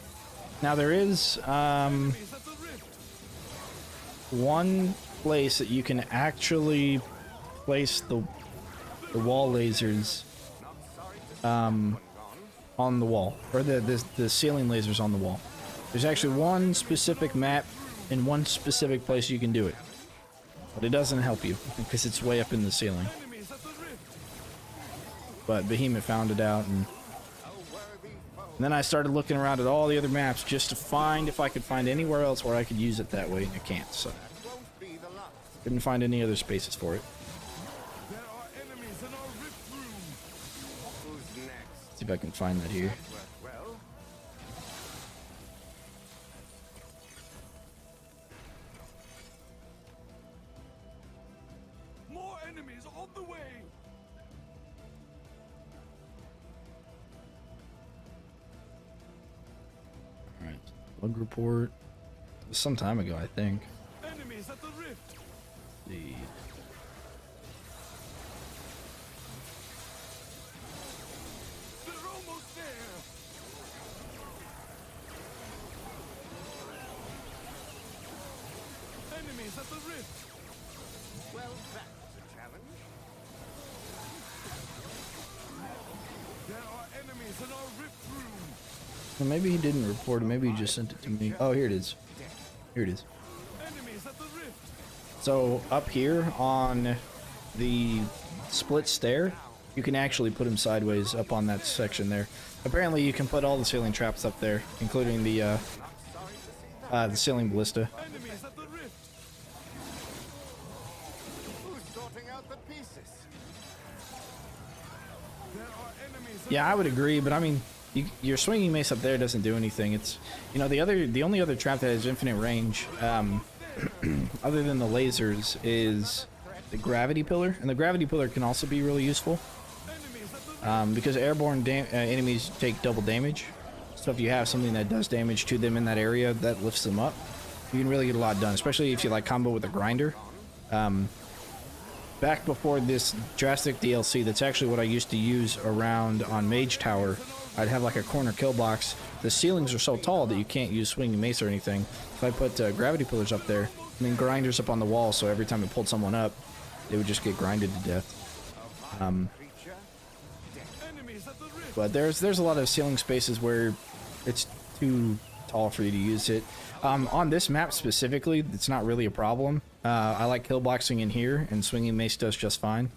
Now there is Enemies at the rift. one place that you can actually place the wall lasers Not sorry to see that one gone. on the wall, or the ceiling lasers on the wall. There's actually one specific map in one specific place you can do it, but it doesn't help you because it's way up in the ceiling. Enemies at the rift. But Behemoth found it out, and A worthy foe. then I started looking around at all the other maps just to find if I could find anywhere else where I could use it that way, and I can't. So That won't be the last. couldn't find any other spaces for it. There are enemies in our rift room. Who's next? See if I can find that here. Worked well. More enemies on the way. All right, bug report. It was some time ago, I think. Enemies at the rift. The They're almost there. Enemies at the rift. Well, that was a challenge. There are enemies in our rift room. well, maybe he didn't report it. Maybe he just sent it to me. Oh, here it is. Here it is. Enemies at the rift. So up here on the split stair, you can actually put him sideways up on that section there. Apparently, you can put all the ceiling traps up there, including the Not sorry to see that. ceiling ballista. Enemies at the rift. Who's sorting out the pieces? There are enemies. Yeah, I would agree, but I mean, your swinging mace up there doesn't do anything. It's, you know, the only other trap that has infinite range other than the lasers, is the gravity pillar. And the gravity pillar can also be really useful. Because airborne enemies take double damage. So if you have something that does damage to them in that area, that lifts them up. You can really get a lot done, especially if you like combo with a grinder. Back before this drastic DLC, that's actually what I used to use around on Mage Tower. I'd have like a corner kill box. The ceilings are so tall that you can't use swinging mace or anything. If I put gravity pillars up there, and then grinders up on the wall, so every time it pulled someone up, they would just get grinded to death. But there's a lot of ceiling spaces where it's too tall for you to use it. On this map specifically, it's not really a problem. I like kill boxing in here, and swinging mace does just fine.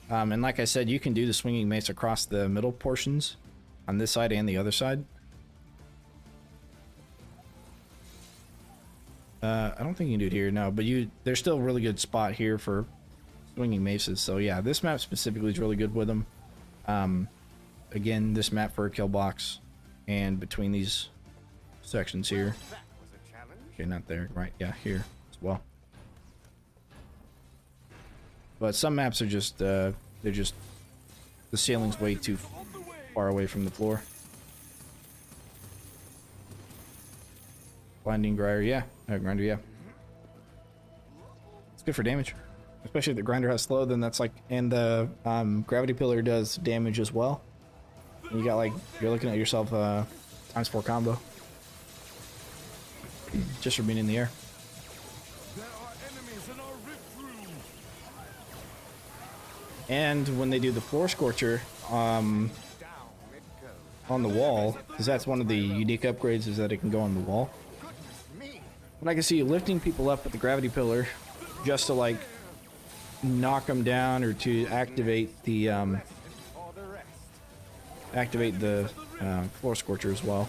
And like I said, you can do the swinging mace across the middle portions on this side and the other side. I don't think you can do it here, no, but there's still a really good spot here for swinging maces. So yeah, this map specifically is really good with them. Again, this map for a kill box, and between these sections here. Okay, not there, right? Yeah, here as well. But some maps are just, the ceiling's way too far away from the floor. Blinding grinder, yeah. Grinder, yeah. It's good for damage. Especially if the grinder has slow, then that's like, and the gravity pillar does damage as well. And you got like, you're looking at yourself ×4 combo. Just for being in the air. There are enemies in our rift room. And when they do the floor scorcher on the wall, because that's one of the unique upgrades, is that it can go on the wall. But I can see you lifting people up with the gravity pillar just to like knock them down, or to activate the floor scorcher as well.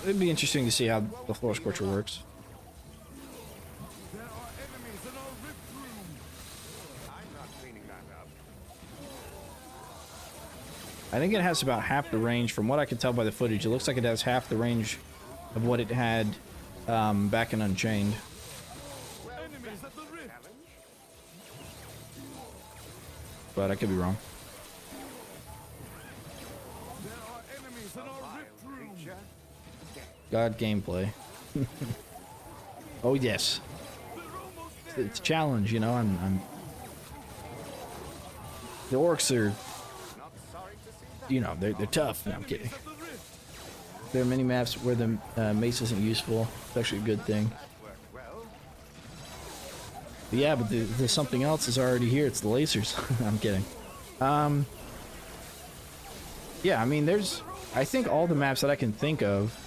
It'd be interesting to see how the floor scorcher works. There are enemies in our rift room. I'm not cleaning that up. I think it has about half the range. From what I can tell by the footage, it looks like it has half the range of what it had back in Unchained. Enemies at the rift. But I could be wrong. There are enemies in our rift room. God gameplay. Oh yes. It's a challenge, you know. I'm the orcs are, you know, they're tough. No, I'm kidding. There are many maps where the mace isn't useful. It's actually a good thing. But yeah, but there's something else is already here. It's the lasers. I'm kidding. Yeah, I mean, I think all the maps that I can think of,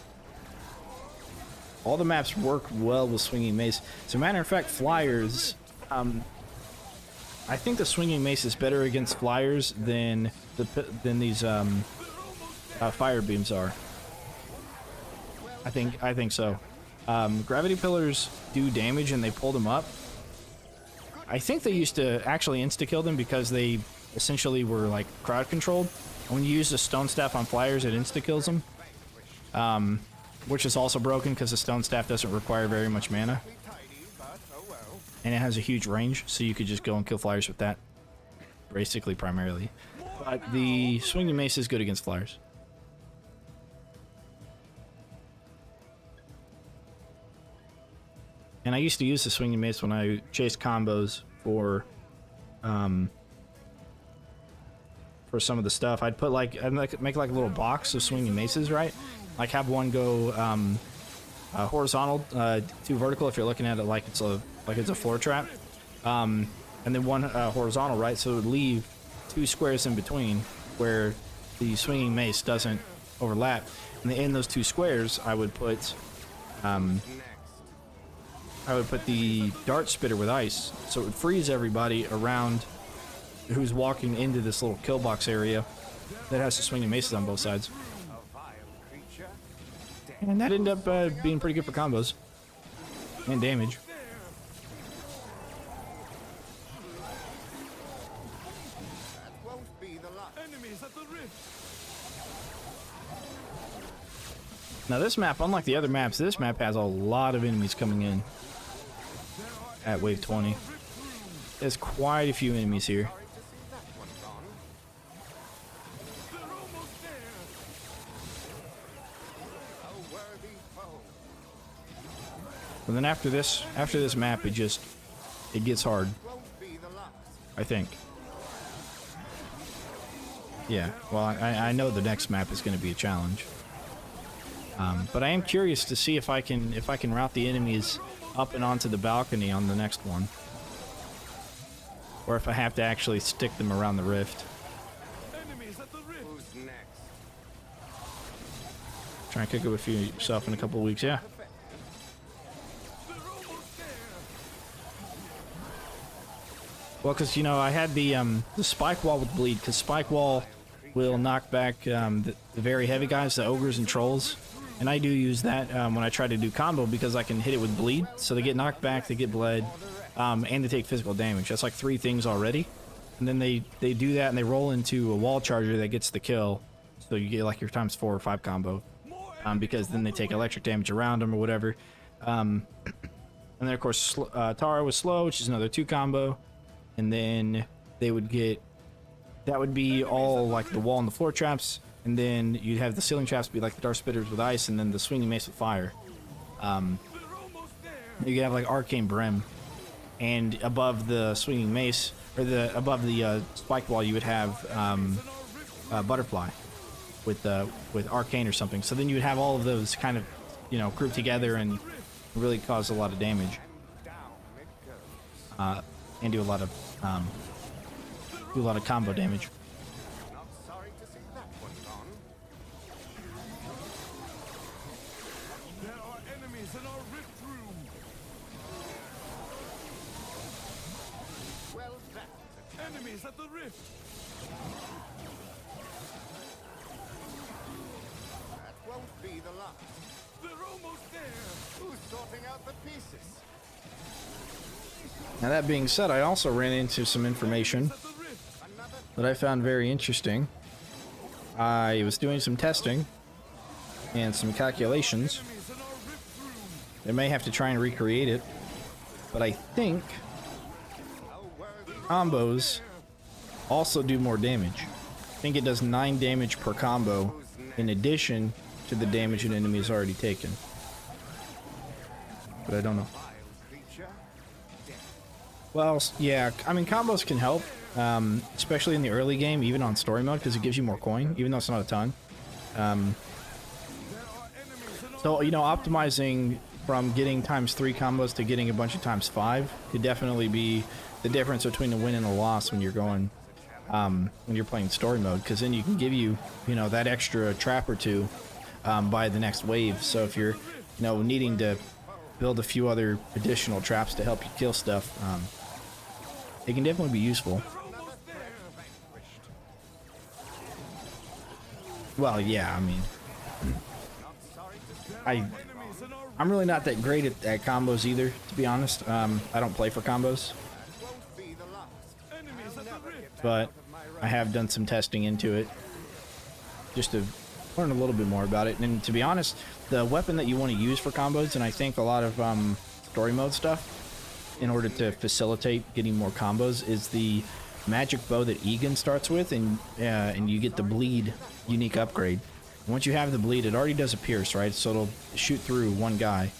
all the maps work well with swinging mace. As a matter of fact, flyers, I think the swinging mace is better against flyers than these fire beams are. I think so. Gravity pillars do damage and they pull them up. I think they used to actually insta-kill them because they essentially were like crowd controlled. And when you use the stone staff on flyers, it insta-kills them. Which is also broken because the stone staff doesn't require very much mana. And it has a huge range, so you could just go and kill flyers with that. Basically, primarily. But the swinging mace is good against flyers. And I used to use the swinging mace when I chased combos for some of the stuff. I'd make like a little box of swinging maces, right? Like have one go horizontal, 2 vertical if you're looking at it like it's a floor trap, and then 1 horizontal, right? So it would leave 2 squares in between where the swinging mace doesn't overlap. And in those 2 squares, I would put the dart spitter with ice, so it would freeze everybody around who's walking into this little kill box area that has the swinging maces on both sides. And that ended up being pretty good for combos and damage. Now this map, unlike the other maps, this map has a lot of enemies coming in at wave 20. There's quite a few enemies here. Sorry to see that one gone. They're almost there. A worthy foe. And then after this map, it gets hard, Won't be the last. I think. Yeah, well, I know the next map is going to be a challenge. But I am curious to see if I can route the enemies up and onto the balcony on the next one. Or if I have to actually stick them around the rift. Enemies at the rift. Who's next? Try and kick it with yourself in a couple of weeks, yeah. They're almost there. Well, because, you know, I had the spike wall with bleed, because spike wall will knock back the very heavy guys, the ogres and trolls. And I do use that when I try to do combo, because I can hit it with bleed. So they get knocked back, they get bled, and they take physical damage. That's like 3 things already. And then they do that and they roll into a wall charger that gets the kill. So you get like your times 4 or 5 combo. Because then they take electric damage around them or whatever. And then of course Tara was slow, which is another 2 combo. And then they would get, that would be all like the wall and the floor traps. And then you'd have the ceiling traps be like the dark spitters with ice, and then the swinging mace with fire. You could have like arcane brim, and above the swinging mace, or above the spike wall, you would have butterfly with arcane or something. So then you would have all of those kind of, you know, grouped together and really cause a lot of damage, and do a lot of combo damage. Not sorry to see that one gone. There are enemies in our rift room. Well, that's a Enemies at the rift. that won't be the last. They're almost there. Who's sorting out the pieces? Now that being said, I also ran into some information At the rift. Another that I found very interesting. I was doing some testing and some calculations. Enemies in our rift room. I may have to try and recreate it, but I think combos also do more damage. I think it does 9 damage per combo in addition to the damage an enemy has already taken. But I don't know. wild creature. Well, yeah, I mean, combos can help, especially in the early game, even on story mode, because it gives you more coin, even though it's not a ton. So, you know, optimizing from getting ×3 combos to getting a bunch of ×5 could definitely be the difference between a win and a loss when you're going, when you're playing story mode, because then you can give you, you know, that extra trap or 2 by the next wave. So if you're, you know, needing to build a few other additional traps to help you kill stuff, it can definitely be useful. Well, yeah, I mean, I'm really not that great at combos either, to be honest. I don't play for combos, Won't be the last. Enemies at the rift. but I have done some testing into it just to learn a little bit more about it. And to be honest, the weapon that you want to use for combos, and I think a lot of story mode stuff, in order to facilitate getting more combos, is the magic bow that Egan starts with, and you get the bleed unique upgrade. Once you have the bleed, it already does a pierce, right? So it'll shoot through one guy.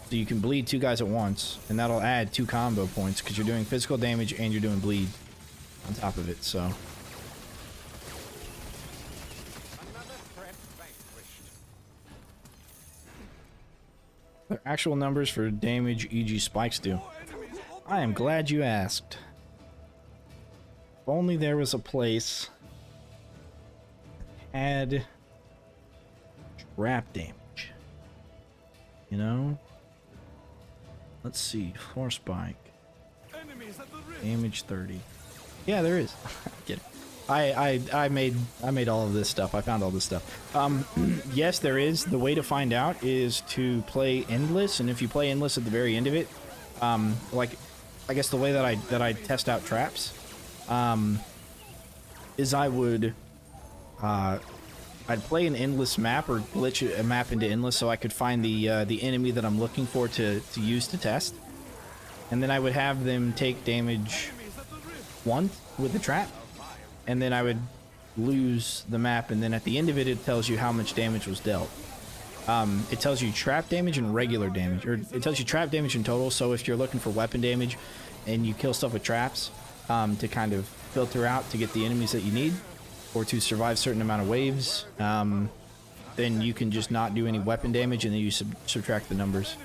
So you can bleed 2 guys at once, and that'll add 2 combo points because you're doing physical damage and you're doing bleed on top of it. So Another threat vanquished. the actual numbers for damage EG spikes do. I am glad you asked. If only there was a place that had trap damage. You know? Let's see. Floor spike. Enemies at the rift. Damage 30. Yeah, there is. Get it. I made all of this stuff. I found all this stuff. Yes, there is. The way to find out is to play endless, and if you play endless at the very end of it, like I guess the way that I test out traps, is I would I'd play an endless map or glitch a map into endless so I could find the enemy that I'm looking for to use to test. And then I would have them take damage once with the trap, and then I would lose the map, and then at the end of it, it tells you how much damage was dealt. It tells you trap damage and regular damage, or it tells you trap damage in total, so if you're looking for weapon damage and you kill stuff with traps to kind of filter out to get the enemies that you need, or to survive a certain amount of waves, then you can just not do any weapon damage, and then you subtract the numbers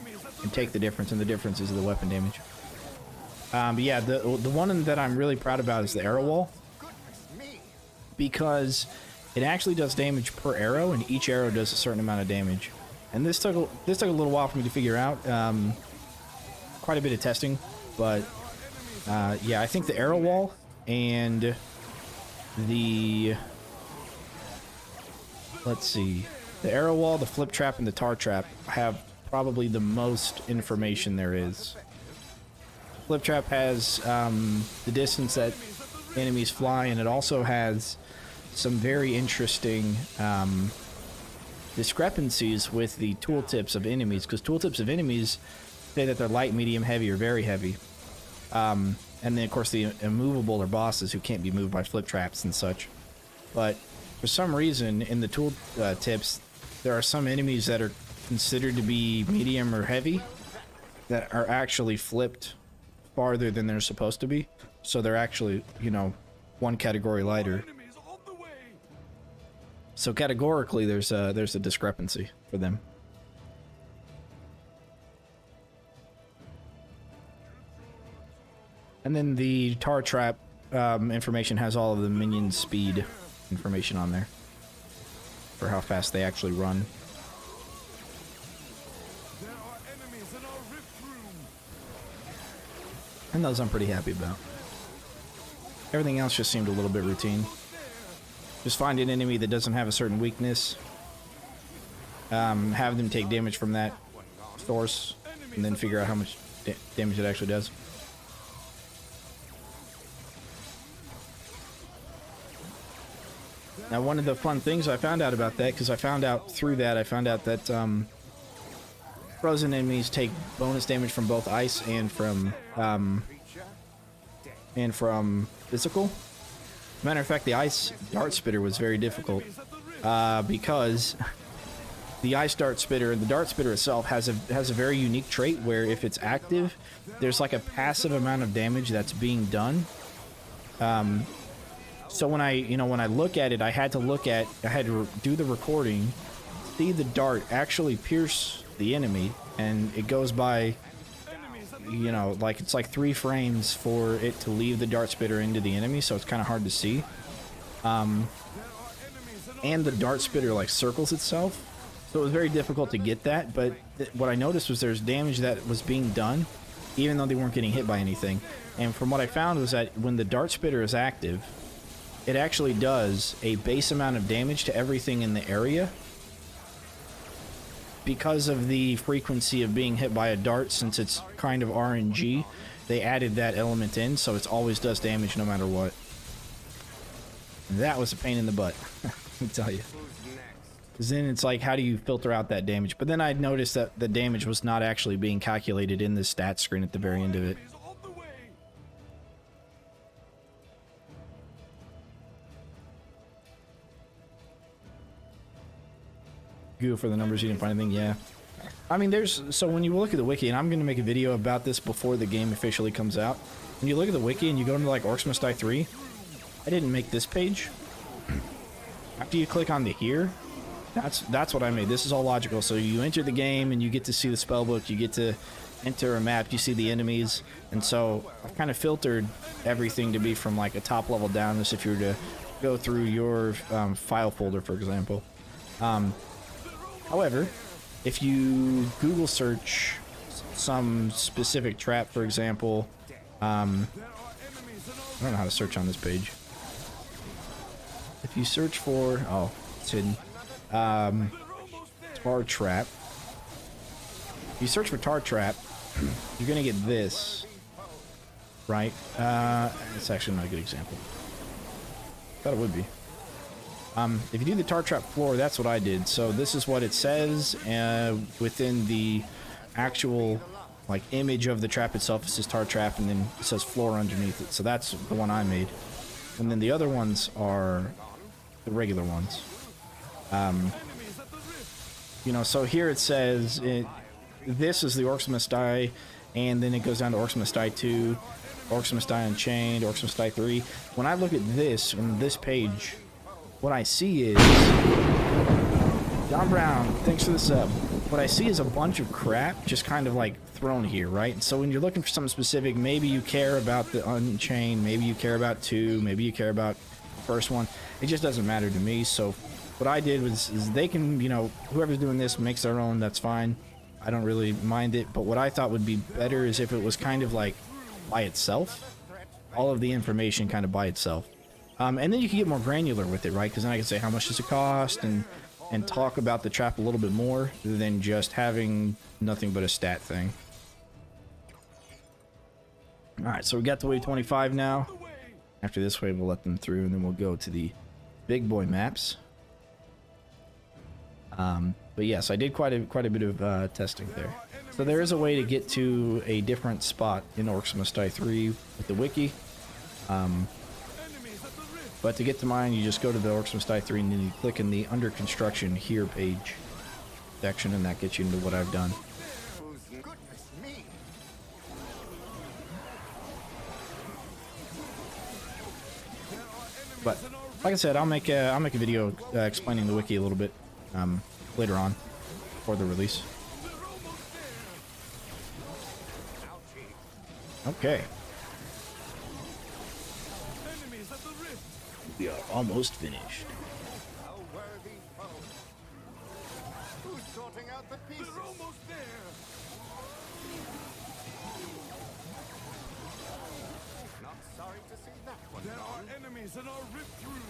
and take the difference, and the difference is the weapon damage. But yeah, the one that I'm really proud about is the arrow wall, because it actually does damage per arrow, and each arrow does a certain amount of damage. And this took a little while for me to figure out, quite a bit of testing, but yeah, I think the arrow wall and the, let's see, the arrow wall, the flip trap, and the tar trap have probably the most information there is. Flip trap has the distance that enemies fly, and it also has some very interesting discrepancies with the tooltips of enemies, because tooltips of enemies say that they're light, medium, heavy, or very heavy. And then, of course, the immovable are bosses who can't be moved by flip traps and such. But for some reason, in the tool tips, there are some enemies that are considered to be medium or heavy that are actually flipped farther than they're supposed to be. So they're actually, you know, one category lighter. So categorically, there's a discrepancy for them. And then the tar trap information has all of the minion speed information on there for how fast they actually run. There are enemies in our rift room. And those I'm pretty happy about. Everything else just seemed a little bit routine. Just find an enemy that doesn't have a certain weakness. Have them take damage from that source, and then figure out how much damage it actually does. Now, one of the fun things I found out about that, because I found out through that, I found out that frozen enemies take bonus damage from both ice and from physical. Matter of fact, the ice dart spitter was very difficult because the ice dart spitter and the dart spitter itself has a very unique trait where if it's active, there's like a passive amount of damage that's being done. So when I look at it, I had to do the recording, see the dart actually pierce the enemy, and it goes by, you know, like it's like 3 frames for it to leave the dart spitter into the enemy, so it's kind of hard to see. And the dart spitter like circles itself, so it was very difficult to get that. But what I noticed was there's damage that was being done, even though they weren't getting hit by anything. And from what I found was that when the dart spitter is active, it actually does a base amount of damage to everything in the area. Because of the frequency of being hit by a dart, since it's kind of RNG, they added that element in, so it always does damage no matter what. That was a pain in the butt, let me tell you. Because then it's like, how do you filter out that damage? But then I noticed that the damage was not actually being calculated in the stats screen at the very end of it. Go for the numbers, you didn't find anything. Yeah, I mean, so when you look at the wiki, and I'm going to make a video about this before the game officially comes out, when you look at the wiki and you go into like Orcs Must Die 3, I didn't make this page. After you click on the here, that's what I made. This is all logical. So you enter the game and you get to see the spellbook, you get to enter a map, you see the enemies, and so I've kind of filtered everything to be from like a top level down. This if you were to go through your file folder, for example. However, if you Google search some specific trap, for example, I don't know how to search on this page. If you search for, oh, it's hidden, tar trap. If you search for tar trap, you're gonna get this, right? It's actually not a good example. Thought it would be. If you do the tar trap floor, that's what I did. So this is what it says within the actual like image of the trap itself. It says tar trap, and then it says floor underneath it. So that's the one I made. And then the other ones are the regular ones. You know, so here it says this is the Orcs Must Die, and then it goes down to Orcs Must Die 2, Orcs Must Die Unchained, Orcs Must Die 3. When I look at this on this page, what I see is John Brown, thanks for the sub. What I see is a bunch of crap just kind of like thrown here, right? And so when you're looking for something specific, maybe you care about the Unchained, maybe you care about 2, maybe you care about the first one. It just doesn't matter to me. So what I did is they can, you know, whoever's doing this makes their own, that's fine. I don't really mind it. But what I thought would be better is if it was kind of like by itself, all of the information kind of by itself. And then you can get more granular with it, right? Because then I can say how much does it cost and talk about the trap a little bit more than just having nothing but a stat thing. Alright, so we got to wave 25 now. After this wave, we'll let them through, and then we'll go to the big boy maps. But yes, I did quite a bit of testing there. So there is a way to get to a different spot in Orcs Must Die 3 with the wiki. But to get to mine, you just go to the Orcs Must Die 3 and then you click in the Under Construction Here page section, and that gets you into what I've done. But like I said, I'll make a video explaining the wiki a little bit later on for the release. Okay. We are almost finished. A worthy foe. Who's sorting out the pieces? They're almost there. Not sorry to see that one. There are enemies in our rift room.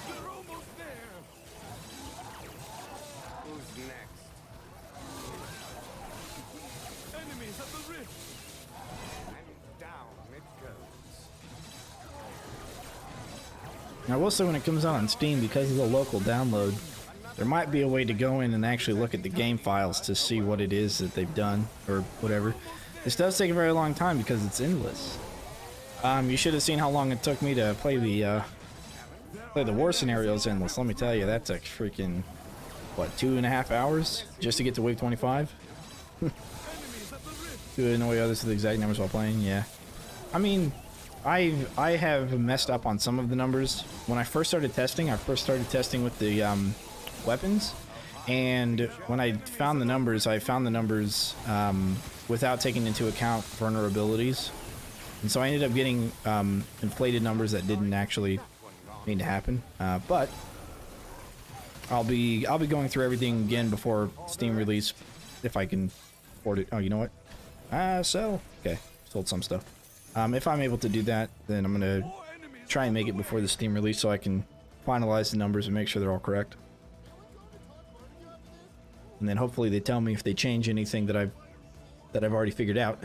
They're almost there. Who's next? Enemies at the rift. And down it goes. Now, I will say when it comes out on Steam, because of the local download, there might be a way to go in and actually look at the game files to see what it is that they've done, or whatever. This does take a very long time because it's endless. You should have seen how long it took me to play the war scenarios endless. Let me tell you, that's a freaking, what, 2.5 hours just to get to wave 25? To annoy others with the exact numbers while playing, yeah. I mean, I have messed up on some of the numbers. When I first started testing, with the weapons, and when I found the numbers, without taking into account vulnerabilities, and so I ended up getting inflated numbers that didn't actually need to happen. But I'll be going through everything again before Steam release if I can afford it. Oh, you know what? Okay, sold some stuff. If I'm able to do that, then I'm gonna try and make it before the Steam release so I can finalize the numbers and make sure they're all correct. And then hopefully they tell me if they change anything that I've already figured out.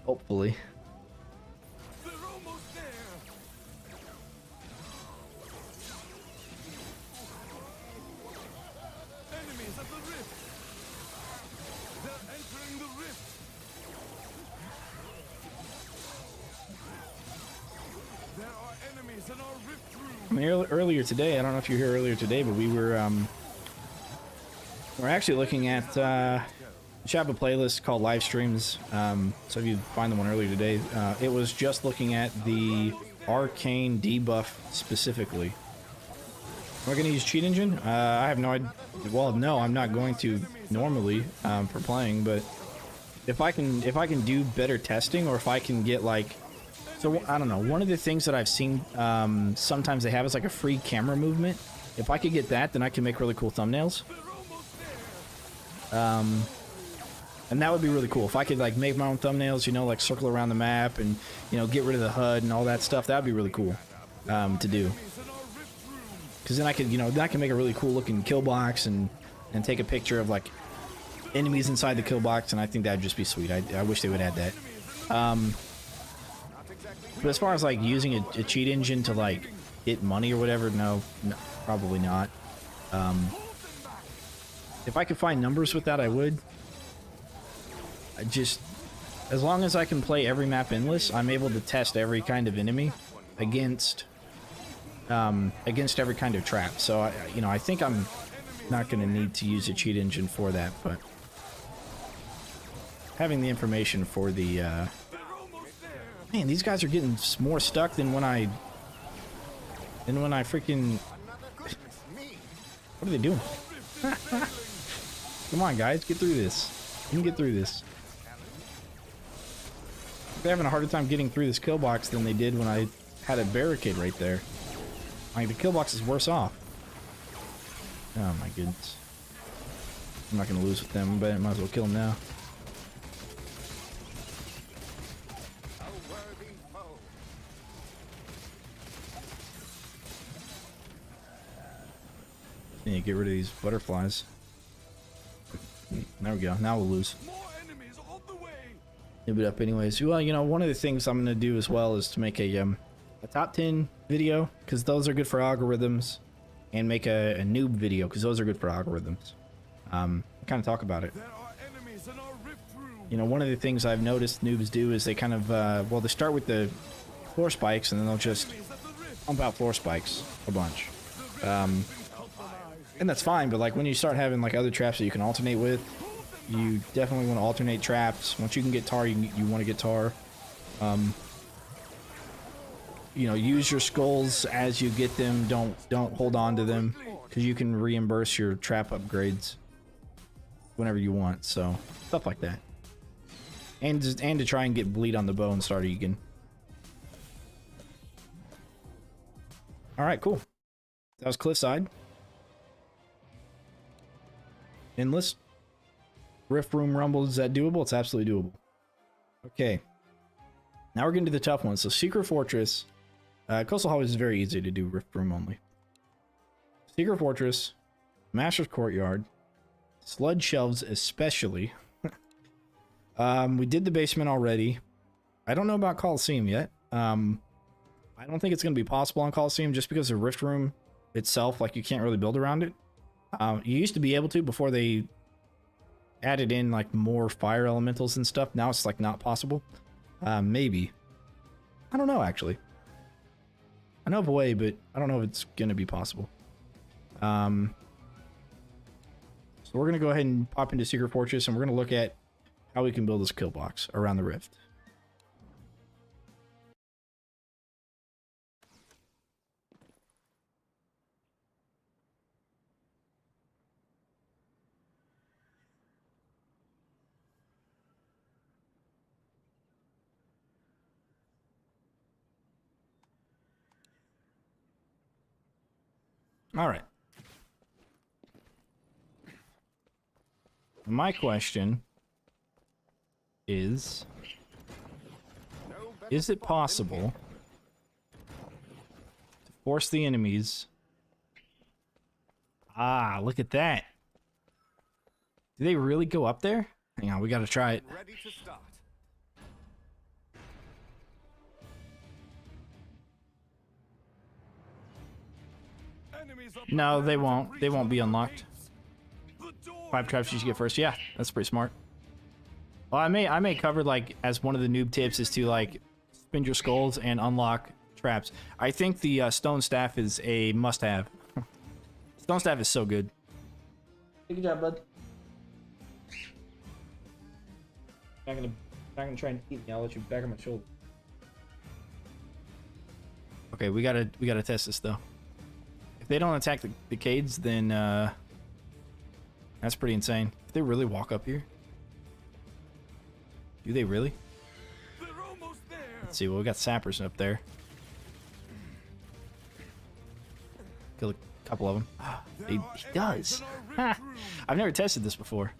Hopefully. They're almost there. Enemies at the rift. They're entering the rift. There are enemies in our rift room. I mean, earlier today, I don't know if you were here earlier today, but we're actually looking at we have a playlist called live streams. So if you find the one earlier today, it was just looking at the arcane debuff specifically. Am I going to use cheat engine? I have no idea. Well, no, I'm not going to normally for playing, but if I can do better testing, or if I can get like, so I don't know. One of the things that I've seen sometimes they have is like a free camera movement. If I could get that, then I can make really cool thumbnails. And that would be really cool. If I could like make my own thumbnails, you know, like circle around the map and, you know, get rid of the HUD and all that stuff, that would be really cool to do. Because then I could, you know, then I can make a really cool looking kill box and take a picture of like enemies inside the kill box, and I think that'd just be sweet. I wish they would add that. But as far as like using a cheat engine to like get money or whatever, no, probably not. If I could find numbers with that, I would. I just, as long as I can play every map endless, I'm able to test every kind of enemy against every kind of trap. So I think I'm not going to need to use a cheat engine for that, but having the information for the man, these guys are getting more stuck than when I freaking what are they doing? Come on, guys, get through this. You can get through this. They're having a harder time getting through this kill box than they did when I had a barricade right there. Like, the kill box is worse off. Oh my goodness. I'm not gonna lose with them, but I might as well kill them now. Yeah, get rid of these butterflies. There we go. Now we'll lose. Nib it up anyways. Well, one of the things I'm gonna do as well is to make a top 10 video, because those are good for algorithms, and make a noob video, because those are good for algorithms. Kind of talk about it. One of the things I've noticed noobs do is they kind of, well, they start with the floor spikes, and then they'll just pump out floor spikes a bunch. And that's fine, but like when you start having like other traps that you can alternate with, you definitely want to alternate traps. Once you can get tar, you want to get tar. Use your skulls as you get them. Don't hold on to them, because you can reimburse your trap upgrades whenever you want. So stuff like that, and to try and get bleed on the bow and start egan. All right, cool. That was Cliffside. Endless. Rift Room Rumble, is that doable? It's absolutely doable. Okay. Now we're getting to the tough ones. So Secret Fortress. Coastal Hallways is very easy to do Rift Room only. Secret Fortress. Master's Courtyard. Sludge Shelves especially. We did the basement already. I don't know about Coliseum yet. I don't think it's going to be possible on Coliseum just because the Rift Room itself, like, you can't really build around it. You used to be able to before they added in like more fire elementals and stuff. Now it's like not possible. Maybe. I don't know, actually. I know of a way, but I don't know if it's going to be possible. So we're going to go ahead and pop into Secret Fortress, and we're going to look at how we can build this kill box around the rift. All right. My question is it possible to force the enemies? Ah, look at that. Do they really go up there? Hang on, we gotta try it. Ready to start. No, they won't. They won't be unlocked. 5 traps you should get first. Yeah, that's pretty smart. Well, I may cover, like, as one of the noob tips is to, like, spin your skulls and unlock traps. I think the stone staff is a must-have. Stone staff is so good. Good job, bud. Not gonna try and eat me. I'll let you back on my shoulder. Okay, we gotta test this though. If they don't attack the Cades, then that's pretty insane. If they really walk up here, do they really? They're almost there. Let's see. Well, we got sappers up there. Kill a couple of them. He does. I've never tested this before.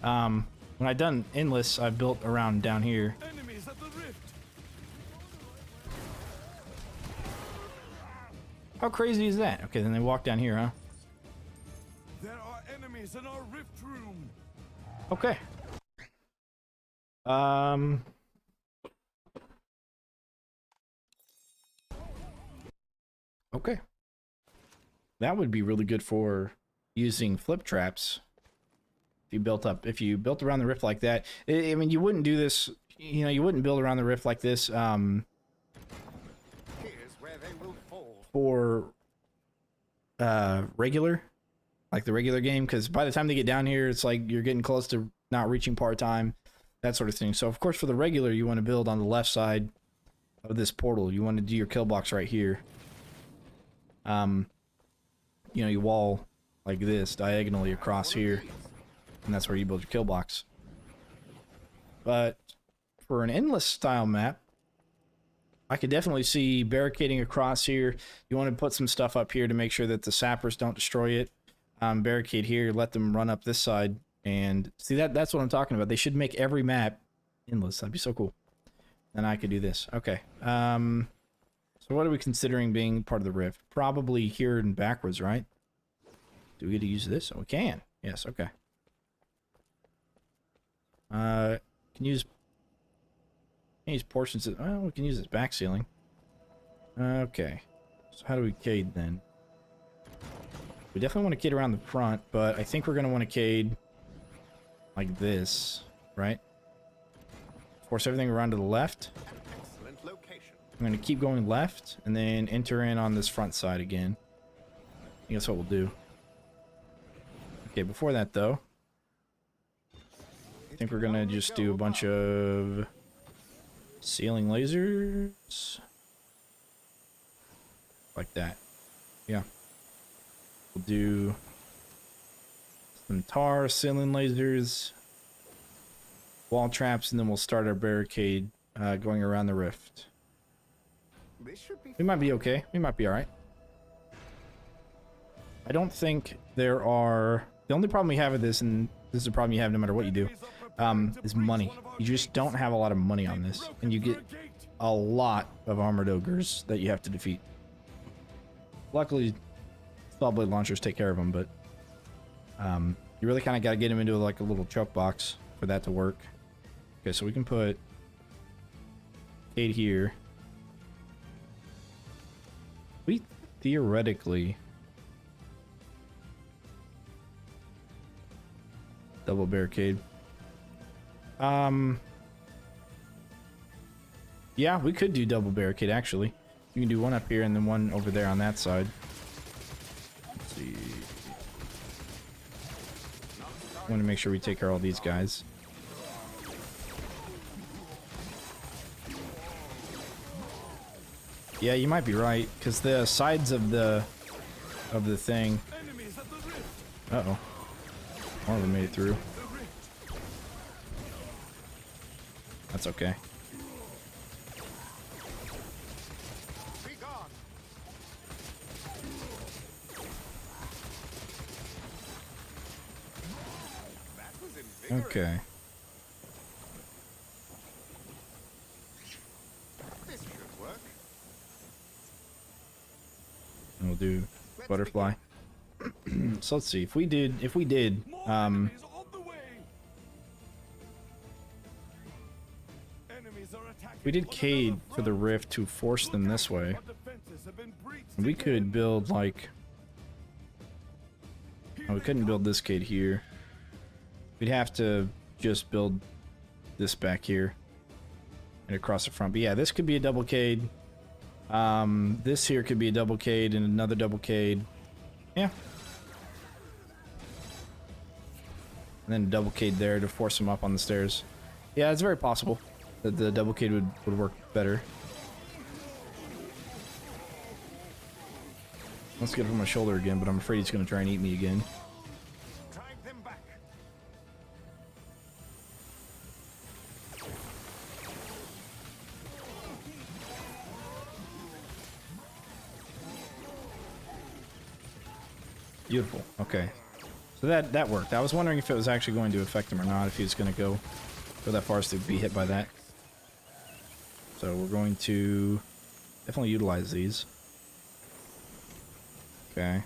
When I've done endless, I've built around down here. Enemies at the rift. How crazy is that? Okay, then they walk down here, huh? There are enemies in our rift room. Okay. Okay. That would be really good for using flip traps. If you built around the rift like that. I mean, you wouldn't do this, you know, you wouldn't build around the rift like this Here's where they will fall. for regular, like the regular game, because by the time they get down here, it's like you're getting close to not reaching part-time, that sort of thing. So of course for the regular, you want to build on the left side of this portal. You want to do your kill box right here. You know, you wall like this diagonally across here, and that's where you build your kill box. But for an endless style map, I could definitely see barricading across here. You want to put some stuff up here to make sure that the sappers don't destroy it. Barricade here, let them run up this side, and see that's what I'm talking about. They should make every map endless. That'd be so cool. And I could do this. Okay. So what are we considering being part of the rift? Probably here and backwards, right? Do we get to use this? Oh, we can. Yes, okay. Can use portions of, well, we can use this back ceiling. Okay. So how do we cade then? We definitely want to cade around the front, but I think we're going to want to cade like this, right? Force everything around to the left. Excellent location. I'm going to keep going left and then enter in on this front side again. I think that's what we'll do. Okay, before that though, I think we're going to just do a bunch of ceiling lasers. Like that. Yeah. We'll do some tar, ceiling lasers, wall traps, and then we'll start our barricade going around the rift. This should be We might be okay. We might be alright. I don't think there are... The only problem we have with this, and this is a problem you have no matter what you do, is money. You just don't have a lot of money on this, and you get a lot of armored ogres that you have to defeat. Luckily, Spell Blade launchers take care of them, but you really kind of got to get them into like a little choke box for that to work. Okay, so we can put 8 here. We theoretically double barricade. Yeah, we could do double barricade actually. You can do one up here and then one over there on that side. Let's see. I want to make sure we take care of all these guys. Yeah, you might be right, because the sides of the thing. Uh-oh. One of them made it through. That's okay. Be gone. That was invigorating. Okay. This should work. And we'll do butterfly. So let's see if we did we did Cade for the rift to force them this way. We could build like, oh, we couldn't build this Cade here. We'd have to just build this back here and across the front. But yeah, this could be a double Cade. This here could be a double Cade and another double Cade. Yeah. And then a double Cade there to force them up on the stairs. Yeah, it's very possible that the double Cade would work better. Let's get it from my shoulder again, but I'm afraid he's going to try and eat me again. Drive them back. Beautiful. Okay. So that worked. I was wondering if it was actually going to affect him or not, if he was going to go that far as to be hit by that. So we're going to definitely utilize these. Okay.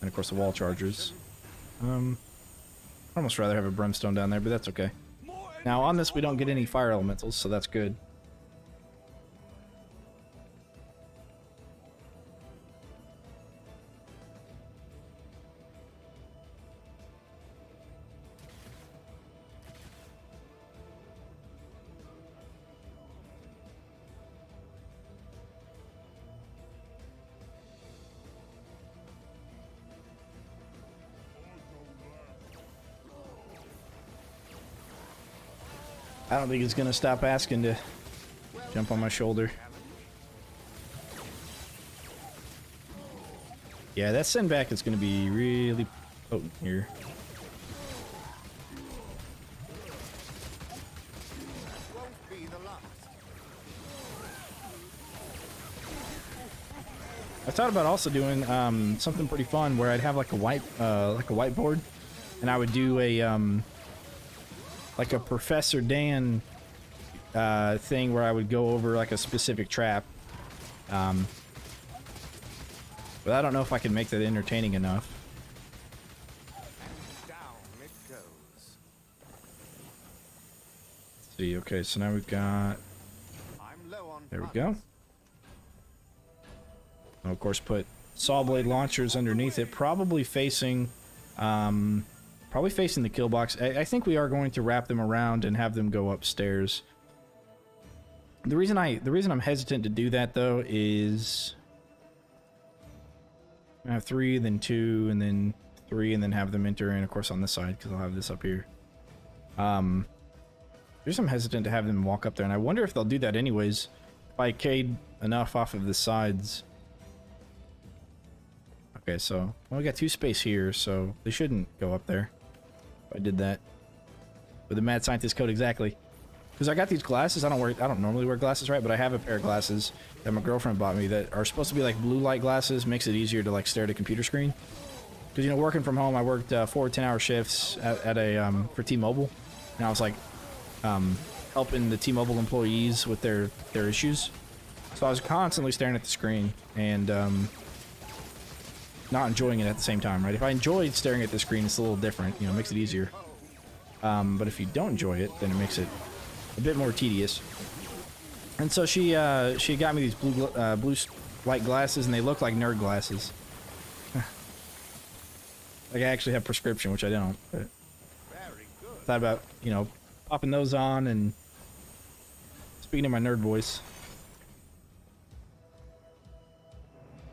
And of course the wall chargers. I'd almost rather have a brimstone down there, but that's okay. Now on this we don't get any fire elementals, so that's good. I don't think it's gonna stop asking to jump on my shoulder. Yeah, that send back is gonna be really potent here. Won't be the last. I thought about also doing something pretty fun where I'd have like a whiteboard, and I would do a like a Professor Dan thing where I would go over like a specific trap. But I don't know if I can make that entertaining enough. And down it goes. Let's see, okay, so now we've got. I'm low on There we funds. go. And of course, put saw blade launchers underneath it, probably facing the kill box. I think we are going to wrap them around and have them go upstairs. The reason I'm hesitant to do that though is I have 3, then 2, and then 3, and then have them enter in, of course, on this side because I'll have this up here. There's some hesitant to have them walk up there, and I wonder if they'll do that anyways. If I cade enough off of the sides. Okay, so well, we got 2 space here, so they shouldn't go up there. If I did that with the mad scientist code exactly. Because I got these glasses. I don't normally wear glasses, right? But I have a pair of glasses that my girlfriend bought me that are supposed to be like blue light glasses. Makes it easier to like stare at a computer screen. Because you know, working from home, I worked 4 10-hour shifts at a for T-Mobile, and I was like helping the T-Mobile employees with their issues. So I was constantly staring at the screen and not enjoying it at the same time, right? If I enjoyed staring at the screen, it's a little different. You know, it makes it easier. But if you don't enjoy it, then it makes it a bit more tedious. And so she got me these blue light glasses, and they look like nerd glasses. Like I actually have prescription, which I don't. But Very good. thought about, you know, popping those on and speaking in my nerd voice.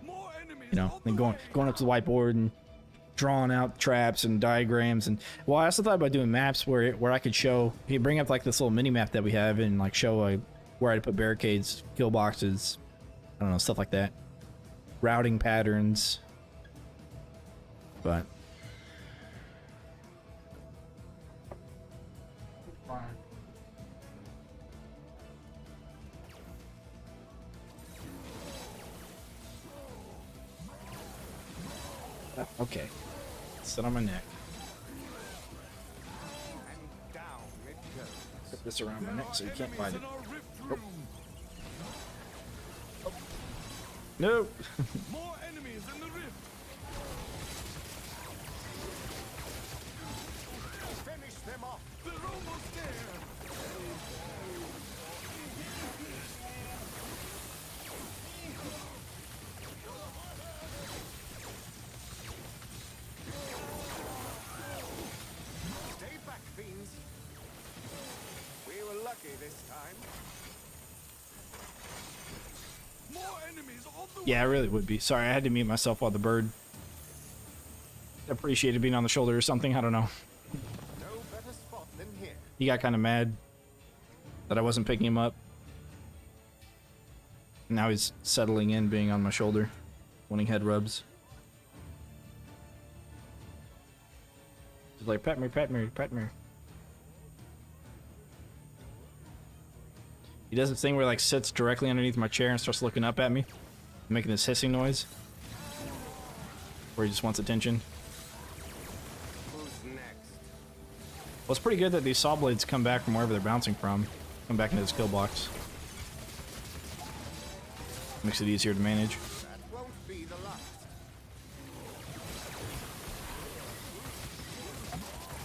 More enemies You know, on then the going way. up to the whiteboard and drawing out traps and diagrams. And well, I also thought about doing maps where I could show, you bring up like this little mini map that we have and like show where I'd put barricades, kill boxes, I don't know, stuff like that, routing patterns. But okay, sit on my neck. And down it goes. Put this around my There neck are so you can't enemies find it. in our rift room. No. More enemies in the rift. Finish them off. They're almost there. Stay back, fiends. We were lucky this time. More enemies on the Yeah, I way. really would be. Sorry, I had to mute myself while the bird appreciated being on the shoulder or something. I don't know. No better spot than here. He got kind of mad that I wasn't picking him up. Now he's settling in, being on my shoulder, wanting head rubs. He's like, pet me, pet me, pet me. He does this thing where he like sits directly underneath my chair and starts looking up at me, making this hissing noise. Where he just wants attention. Who's next? Well, it's pretty good that these saw blades come back from wherever they're bouncing from. Come back into the skill box. Makes it easier to manage. That won't be the last.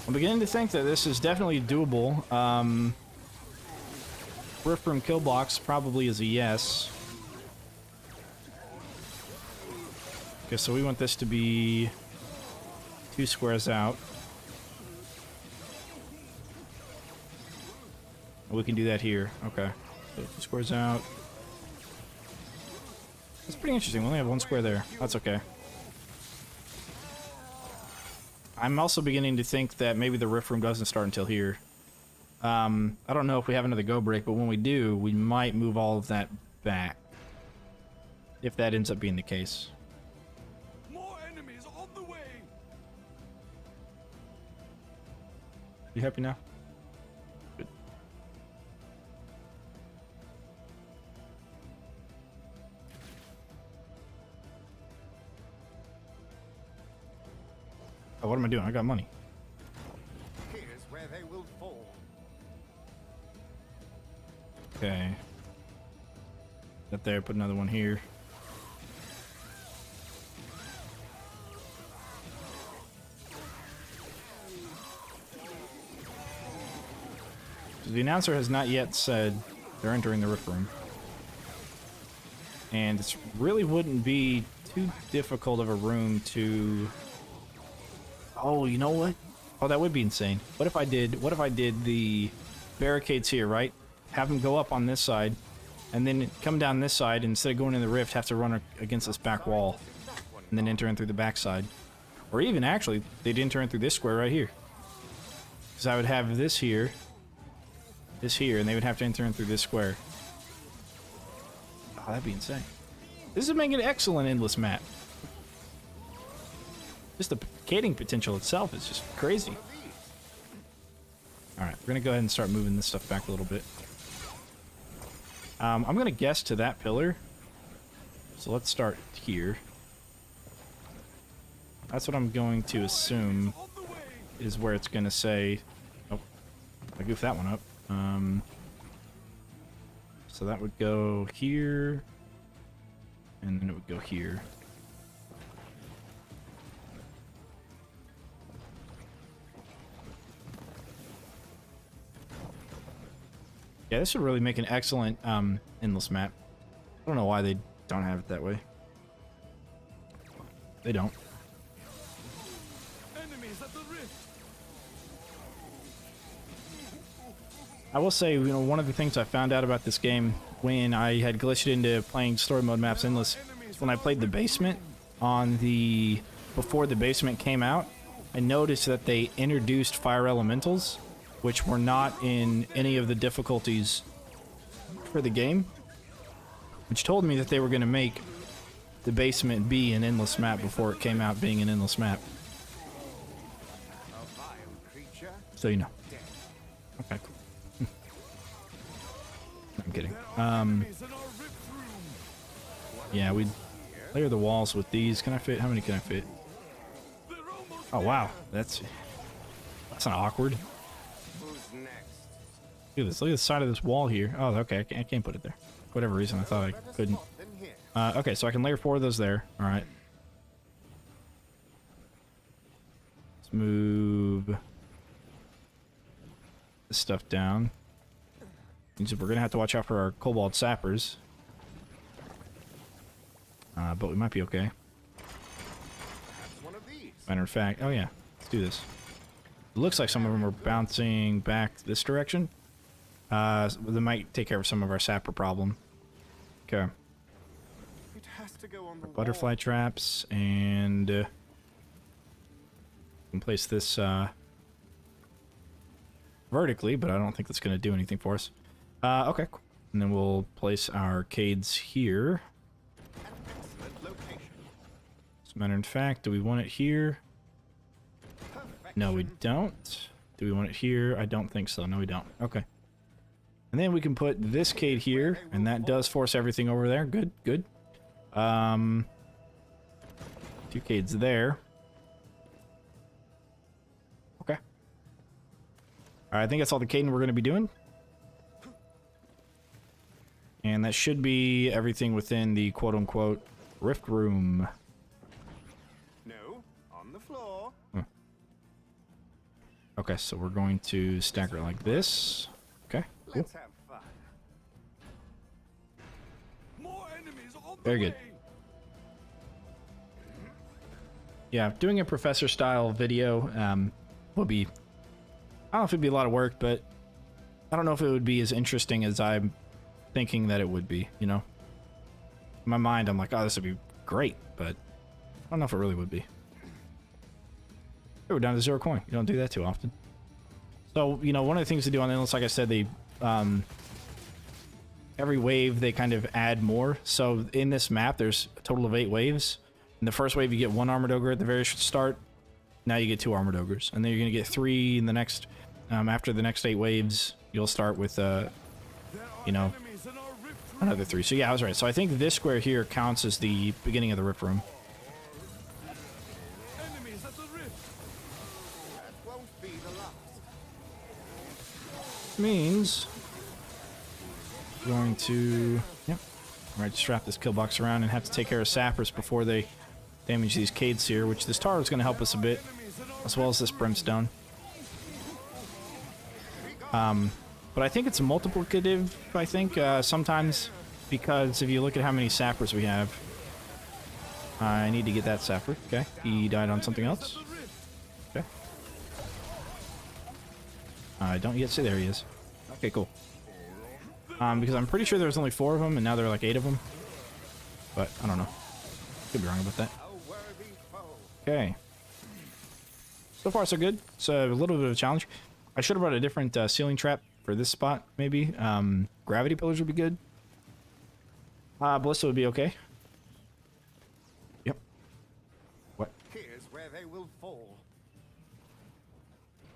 I'm beginning to think that this is definitely doable. Rift Room kill box probably is a yes. Okay, so we want this to be 2 squares out. We can do that here. Okay. So 2 squares out. That's pretty interesting. We only have 1 square there. That's okay. I'm also beginning to think that maybe the Rift Room doesn't start until here. I don't know if we have another go break, but when we do, we might move all of that back. If that ends up being the case. More enemies on the way. You happy now? Good. Oh, what am I doing? I got money. Here's where they will fall. Okay. That there, put another one here. The announcer has not yet said they're entering the Rift Room. And it really wouldn't be too difficult of a room to... Oh, you know what? Oh, that would be insane. What if I did the barricades here, right? Have them go up on this side, and then come down this side, and instead of going in the rift, have to run against this back wall, and then enter in through the back side. Or even, actually, they'd enter in through this square right here. Because I would have this here, and they would have to enter in through this square. Oh, that'd be insane. This would make an excellent endless map. Just the cascading potential itself is just crazy. Alright, we're gonna go ahead and start moving this stuff back a little bit. I'm gonna guess to that pillar. So let's start here. That's what I'm going to assume is where it's gonna say... Oh, I goofed that one up. So that would go here, and then it would go here. Yeah, this would really make an excellent endless map. I don't know why they don't have it that way. They don't. Enemies at the rift. I will say, you know, one of the things I found out about this game when I had glitched into playing story mode maps endless is when I played the basement on the... before the basement came out, I noticed that they introduced fire elementals, which were not in any of the difficulties for the game, which told me that they were going to make the basement be an endless map before it came out being an endless map. A vile creature. So you know. Okay, cool. I'm kidding. Enemies in our rift room. Yeah, we'd layer the walls with these. Can I fit? How many can I fit? They're almost Oh wow, that's not awkward. Who's next? Look at this. Look at the side of this wall here. Oh, okay. I can't put it there. For whatever reason, I thought I couldn't. Then here. Okay, so I can layer 4 of those there. All right. Let's move this stuff down. Means that we're gonna have to watch out for our cobalt sappers. But we might be okay. Perhaps one of these. Matter of fact, oh yeah, let's do this. It looks like some of them are bouncing back this direction. So they might take care of some of our sapper problem. Okay. It has to go on the Butterfly wall. traps, and we can place this vertically, but I don't think that's going to do anything for us. Okay, cool. And then we'll place our arcades here. An excellent location. As a matter of fact, do we want it here? No, we Perfection. don't. Do we want it here? I don't think so. No, we don't. Okay. And then we can put this cade here, and that does force everything over there. Good, good. 2 cades there. Okay. Alright, I think that's all the cading we're going to be doing. And that should be everything within the quote-unquote rift room. No, on the floor. Okay, so we're going to stack it like this. Okay, cool. Let's have fun. more enemies on the Very good. way. Yeah, doing a professor-style video would be... I don't know if it'd be a lot of work, but I don't know if it would be as interesting as I'm thinking that it would be, you know? In my mind, I'm like, oh, this would be great, but I don't know if it really would be. Hey, we're down to 0 coin. You don't do that too often. So, you know, one of the things to do on Endless, like I said, they, every wave, they kind of add more. So in this map, there's a total of 8 waves. In the first wave, you get 1 Armored Ogre at the very start. Now you get 2 Armored Ogres. And then you're going to get 3 in the next, after the next 8 waves, you'll start with, you know, another 3. So yeah, I was right. So I think this square here counts as the beginning of the Rift Room. Enemies at the rift. That won't be the last. Means we're going to, yep, all right, just wrap this kill box around and have to take care of sappers before they damage these Cades here, which this tar is going to help us a bit, as well as this brimstone. But I think it's multiplicative, I think, sometimes, because if you look at how many sappers we have, I need to get that sapper. Okay, he died on something else. Okay. Don't yet say there he is. Okay, cool. Because I'm pretty sure there was only 4 of them, and now there are like 8 of them. But, I don't know. Could be wrong about that. Okay. So far, so good. It's a little bit of a challenge. I should have brought a different ceiling trap for this spot, maybe. Gravity pillars would be good. Ballista would be okay. Yep. What? Here's where they will fall.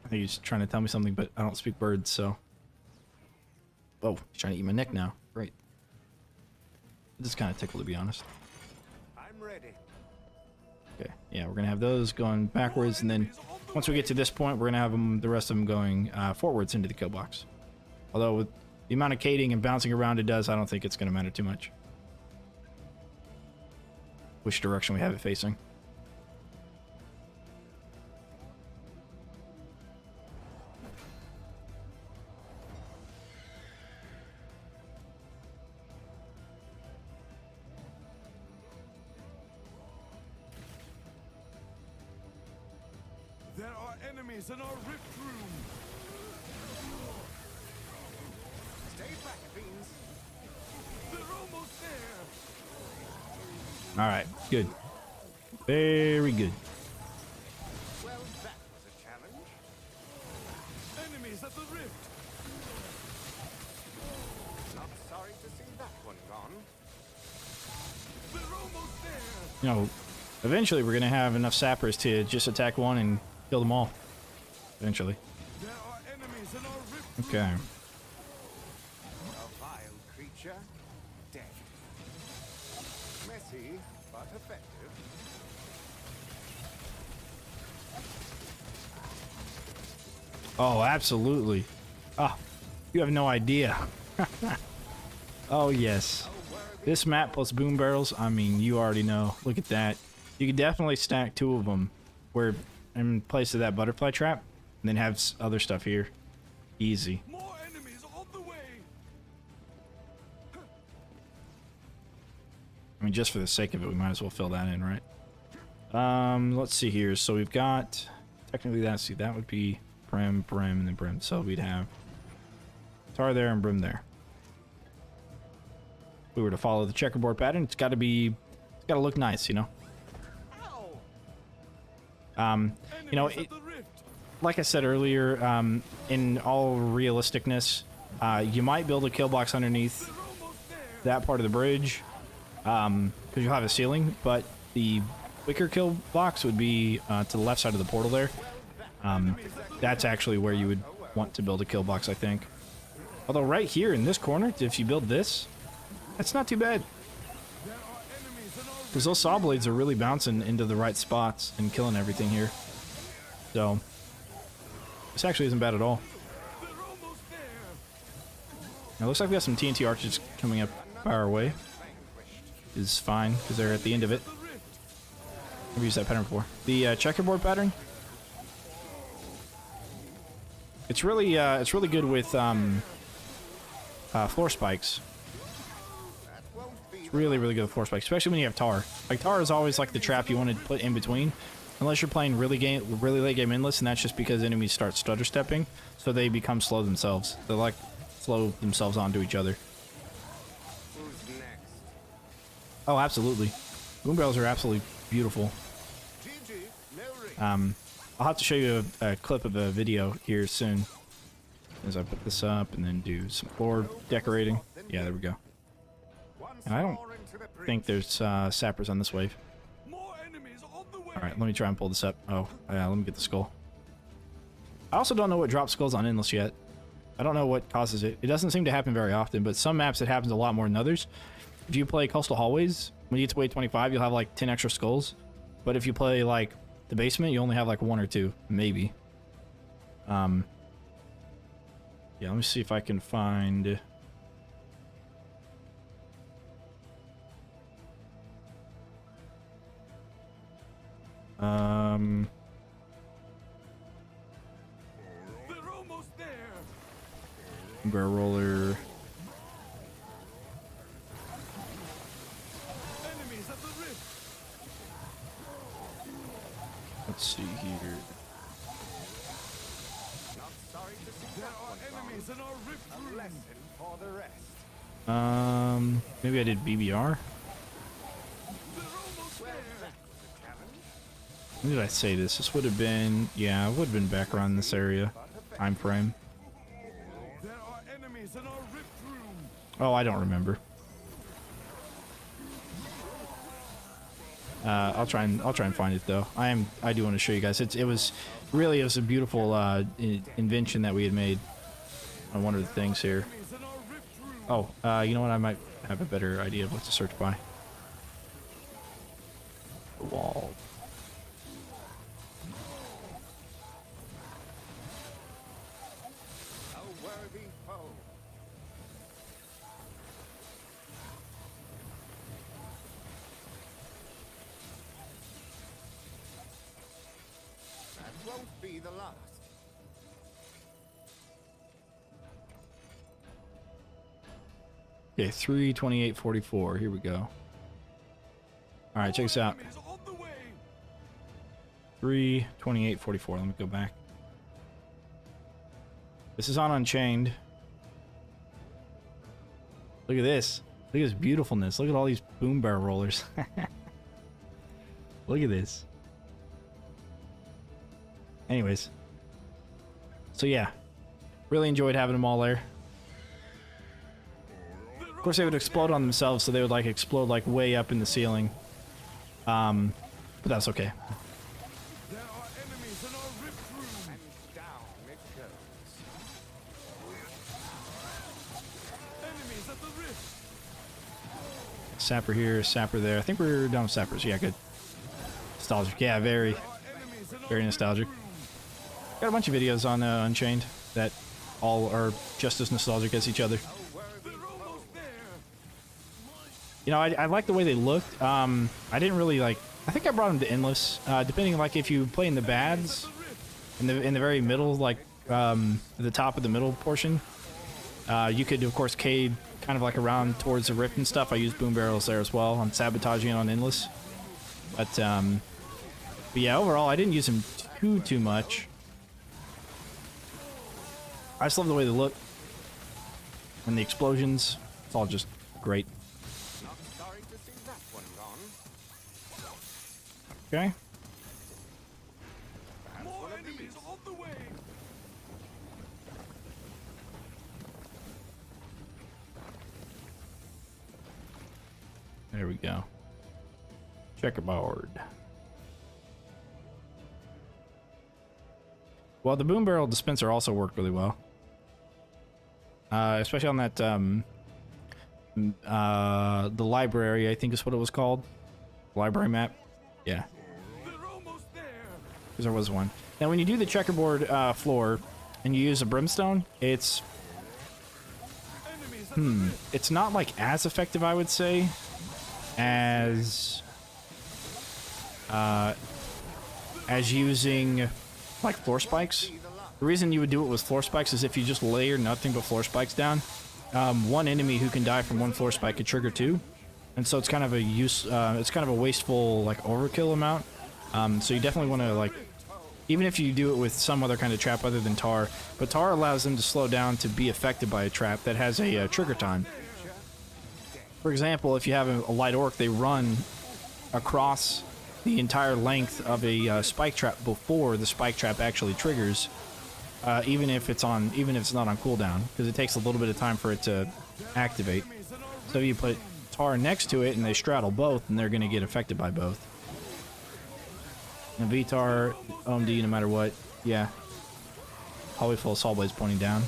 I think he's trying to tell me something, but I don't speak birds, so... Oh, he's trying to eat my neck now. Great. This is kind of tickled, to be honest. I'm ready. Okay, yeah, we're going to have those going backwards, and then once we get to this point, we're going to have them, the rest of them going forwards into the kill box. Although with the amount of cading and bouncing around it does, I don't think it's going to matter too much. Which direction we have it facing. There are enemies in our rift room. Stay back, Beans. They're almost there. All right, good. Very good. Well, that was a challenge. Enemies at the rift. Not sorry to see that one gone. They're almost there. You know, eventually we're going to have enough sappers to just attack one and kill them all. Eventually. There are enemies in our rift. Okay. A vile creature, dead. Messy, but effective. Oh, absolutely. Ah, you have no idea. Oh, yes. This map plus boom barrels, I mean, you already know. Look at that. You could definitely stack 2 of them where in place of that butterfly trap, and then have other stuff here. Easy. More enemies on the way. I mean, just for the sake of it, we might as well fill that in, right? Let's see here. So we've got, technically that would be brim, and then brim. So we'd have tar there and brim there. If we were to follow the checkerboard pattern, it's got to look nice, you know? You know, like I said earlier, in all realisticness, you might build a kill box underneath that part of the bridge, because you'll have a ceiling, but the quicker kill box would be to the left side of the portal there. That's actually where you would want to build a kill box, I think. Although right here in this corner, if you build this, that's not too bad. Because those saw blades are really bouncing into the right spots and killing everything here. So, this actually isn't bad at all. Now, it looks like we got some TNT archers coming up our way. Is fine, because they're at the end of it. I've used that pattern before. The checkerboard pattern. It's really good with floor spikes. It's really good with floor spikes, especially when you have tar. Like, tar is always like the trap you want to put in between, unless you're playing really late game endless, and that's just because enemies start stutter stepping, so they become slow themselves. They like slow themselves onto each other. Who's next? Oh, absolutely. Boom barrels are absolutely beautiful. GG, no ring. I'll have to show you a clip of a video here soon as I put this up and then do some floor decorating. Yeah, there we go. And I don't think there's sappers on this wave. More enemies on the way. Alright, let me try and pull this up. Oh, yeah, let me get the skull. I also don't know what drops skulls on Endless yet. I don't know what causes it. It doesn't seem to happen very often, but some maps it happens a lot more than others. If you play Coastal Hallways, when you get to wave 25, you'll have like 10 extra skulls. But if you play like the basement, you only have like 1 or 2, maybe. Yeah, let me see if I can find... They're almost there. Barrel roller. Enemies at the rift. Let's see here. Not sorry to see There that are one enemies in our rift gone. A room. lesson for the rest. Maybe I did BBR. They're almost Well, there. that was a challenge. When did I say this? This would have been, yeah, it would have been back around this area. Time frame. There are enemies in our rift room. Oh, I don't remember. I'll try and find it though. I do want to show you guys. It was a beautiful invention that we had made on one of the things here. Enemies in our rift room. Oh, you know what? I might have a better idea of what to search by. The wall. A worthy foe. That won't be the last. Okay, 3:28:44. Here we go. All right, check this out. Enemies on the way. 3:28:44. Let me go back. This is on Unchained. Look at this. Look at this beautifulness. Look at all these boom barrel rollers. Look at this. Anyways. So yeah. Really enjoyed having them all there. Of course they would explode on themselves, so they would like explode like way up in the ceiling. But that's okay. There are enemies in our rift room. And down it goes. Enemies at the rift. Sapper here, sapper there. I think we're done with sappers. Yeah, good. Nostalgic. Yeah, very, There are enemies in our very rift nostalgic. room. Got a bunch of videos on Unchained that all are just as nostalgic as each other. A worthy They're almost there. You know, I like the way they looked. I didn't really like. I think I brought them to endless. Depending, like if you play in the bads, in the very middle, like at the top of the middle portion, you could of course cade kind of like around towards the rift and stuff. I use boom barrels there as well. I'm sabotaging on endless, but yeah, overall I didn't use them too much. I just love the way they look and the explosions. It's all just great. Not sorry to see that one gone. Okay. More enemies on the way. There we go. Checkerboard. Well, the boom barrel dispenser also worked really well. Especially on that, the library, I think is what it was called. Library map. Yeah, They're almost there. because there was one. Now, when you do the checkerboard floor and you use a brimstone, it's Enemies at the rift. it's not like as effective, I would say, as using like floor spikes. The reason you would do it with floor spikes is if you just layer nothing but floor spikes down, one enemy who can die from one floor spike could trigger 2, and so it's kind of a it's kind of a wasteful like overkill amount. So you definitely want to like, even if you do it with some other kind of trap other than tar, but tar allows them to slow down to be affected by a trap that has a trigger time. For example, if you have a light orc, they run across the entire length of a spike trap before the spike trap actually triggers. even if it's not on cooldown, because it takes a little bit of time for it to activate. So if you put tar next to it and they straddle both, and they're going to get affected by both. And VTAR, OMD, no matter what, yeah. Hallway full of saw blades pointing down.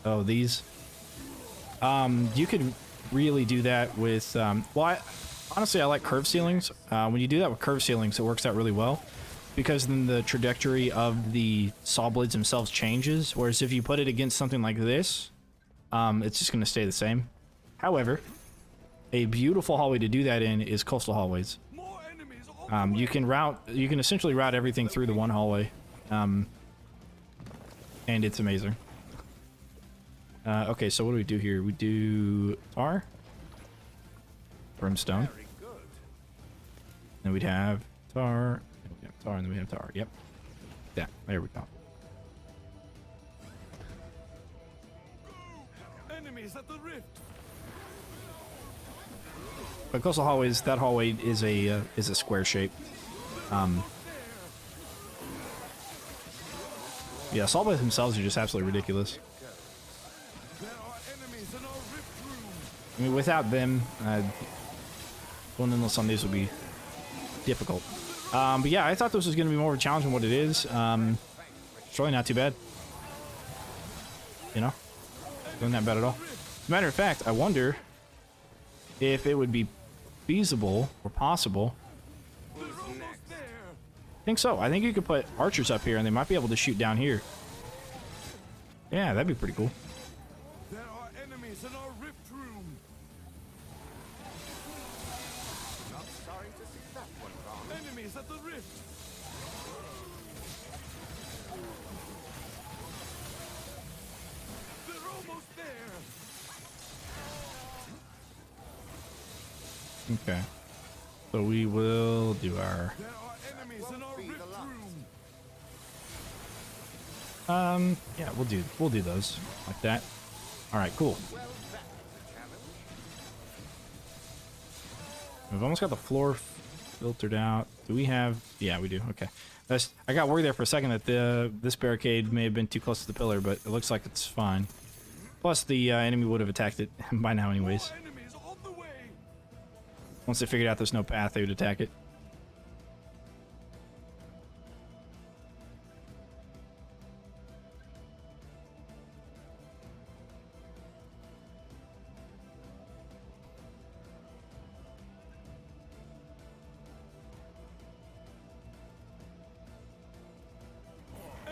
Oh, these. You could really do that with, honestly, I like curved ceilings. When you do that with curved ceilings, it works out really well, because then the trajectory of the saw blades themselves changes, whereas if you put it against something like this, it's just going to stay the same. However, a beautiful hallway to do that in is coastal hallways. You can essentially route everything through the one hallway, and it's amazing. Okay, so what do we do here? We do tar, brimstone, then we'd have tar, and then we have tar. Yep, yeah, there we go. Enemies at the rift. But coastal hallways, that hallway is a square shape. Yeah, saw blades themselves are just absolutely ridiculous. I mean, without them, going endless on these would be difficult. But yeah, I thought this was going to be more of a challenge than what it is. It's really not too bad. You know? Not that bad at all. As a matter of fact, I wonder if it would be feasible or possible. I think so. I think you could put archers up here and they might be able to shoot down here. Yeah, that'd be pretty cool. There are enemies in our rift room. Not sorry to see that one gone. Enemies at the rift. They're almost there. Okay. So we will do our... There are enemies in our rift room. Yeah, we'll do those like that. All right, cool. We've almost got the floor filtered out. Do we have? Yeah, we do. Okay. I got worried there for a second that this barricade may have been too close to the pillar, but it looks like it's fine. Plus, the enemy would have attacked it by now, anyways. Enemies on the way. Once they figured out there's no path, they would attack it.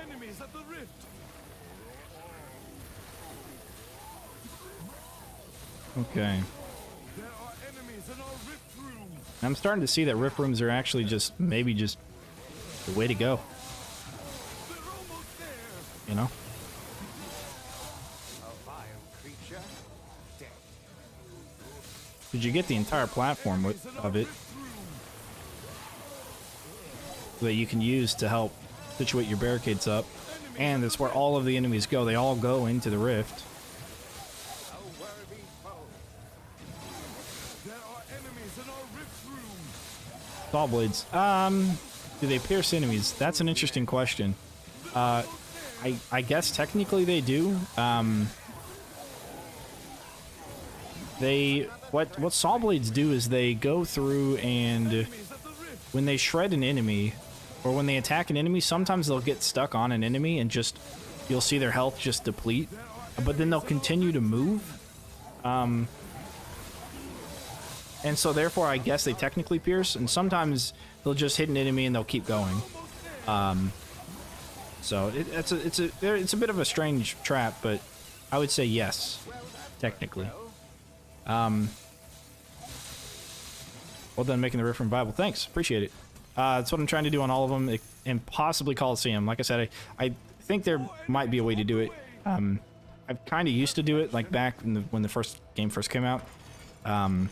Enemies at the rift. Okay. There are enemies in our rift room. I'm starting to see that rift rooms are actually maybe just the way to go. They're almost there. You know? A vile creature, dead. Did you get the entire platform of it that you can use to help situate your barricades up? And that's where all of the enemies go. They all go into the rift. A worthy foe. There are enemies in our rift room. Saw blades. Do they pierce enemies? That's an interesting question. I guess technically they do. What saw blades do is they go through, and when they shred an enemy or when they attack an enemy, sometimes they'll get stuck on an enemy and just you'll see their health just deplete, but then they'll continue to move. And so therefore I guess they technically pierce, and sometimes they'll just hit an enemy and they'll keep going. So it's a bit of a strange trap, but I would say yes, technically. Well done making the rift room viable. Thanks, appreciate it. That's what I'm trying to do on all of them, and possibly Coliseum. Like I said, I think there might be a way to do it. I've kind of used to do it, like back when the first game first came out. I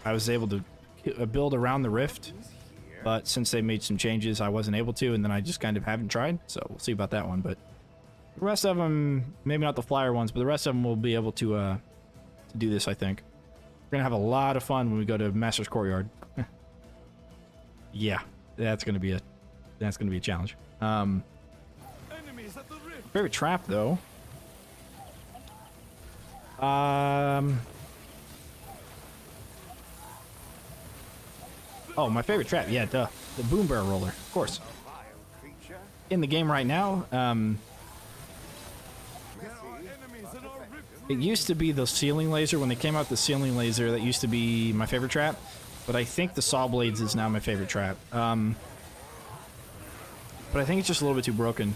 was able to build around the rift, but since they made some changes, I wasn't able to, and then I just kind of haven't tried. So we'll see about that one. But the rest of them, maybe not the flyer ones, but the rest of them will be able to do this. I think we're gonna have a lot of fun when we go to Master's Courtyard. Yeah, that's gonna be a challenge. Favorite trap, though. Oh, my favorite trap. Yeah, duh. The boom barrel roller, of course. Vile creature. In the game right now, There are enemies in our rift it used to be the ceiling laser. When they came out, the ceiling laser, that used to be my favorite trap. But I think the saw blades is now my favorite trap. But I think it's just a little bit too broken.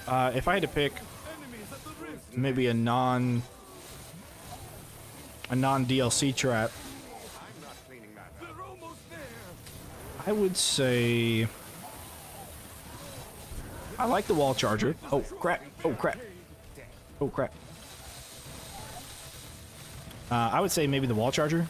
If I had to pick enemies at the rift. maybe a non DLC trap, I'm not cleaning that up. They're almost there. I would say I like the wall charger. Oh crap! Oh crap! Oh crap! I would say maybe the wall charger.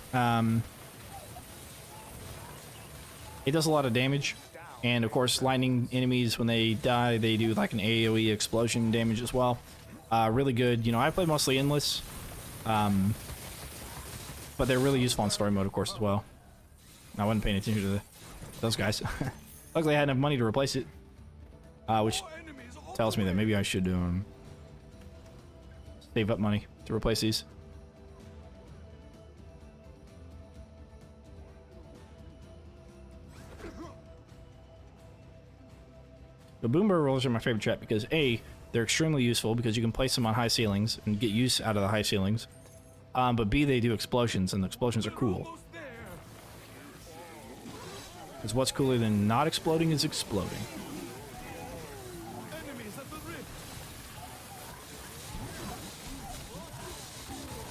It does a lot of damage, and of course, lightning enemies when they die, they do like an AOE explosion damage as well. Really good. You know, I play mostly endless, but they're really useful in story mode, of course, as well. I wasn't paying attention to those guys. Luckily, I had enough money to replace it, which Enemies all tells me that maybe I should save up money to replace these. The boom barrel rollers are my favorite trap because A, they're extremely useful because you can place them on high ceilings and get use out of the high ceilings. But B, they do explosions, and the explosions are cool. almost there. Because what's cooler than not exploding is exploding. Enemies at the rift.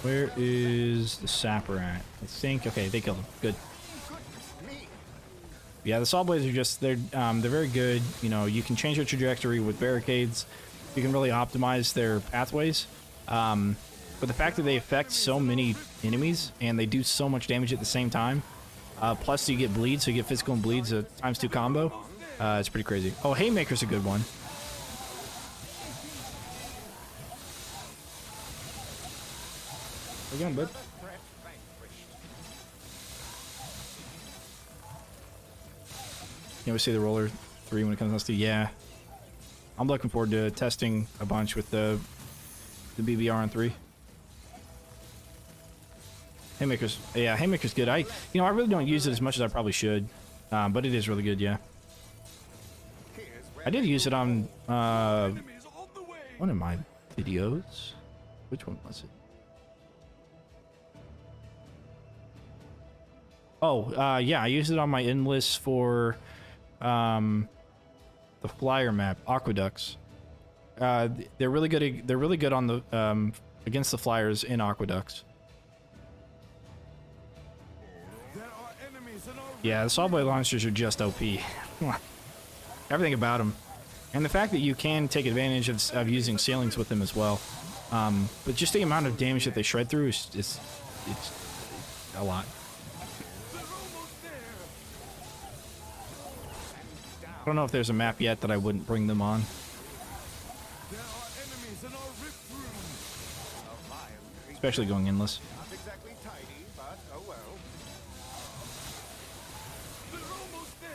Where is the sapper at? I think, okay, they killed him. Good. Yeah, the saw blades are just, they're very good. You know, you can change their trajectory with barricades. You can really optimize their pathways. But the fact that they affect so many enemies and they do so much damage at the same time, plus you get bleeds, so you get physical and bleeds, a ×2 combo, it's pretty crazy. Oh, Haymaker's a good one. How you going, bud? Threat vanquished. You always see the roller 3 when it comes to, yeah. I'm looking forward to testing a bunch with the BBR on 3. Haymaker's, yeah, Haymaker's good. I really don't use it as much as I probably should, but it is really good, yeah. Here's where I did use it on Enemies on the way. one of my videos. Which one was it? Oh, yeah, I used it on my endless for the flyer map, Aqueducts. They're really good. They're really good on the against the flyers in Aqueducts. There are enemies in our rift. Yeah, the saw blade launchers are just OP. Everything about them, and the fact that you can take advantage of using ceilings with them as well. But just the amount of damage that they shred through is it's a lot. They're almost there. I don't know if there's a map yet that I wouldn't bring them on. There are enemies in our rift room. a vile creature. Especially going endless. Not exactly tidy, but oh well. They're almost there.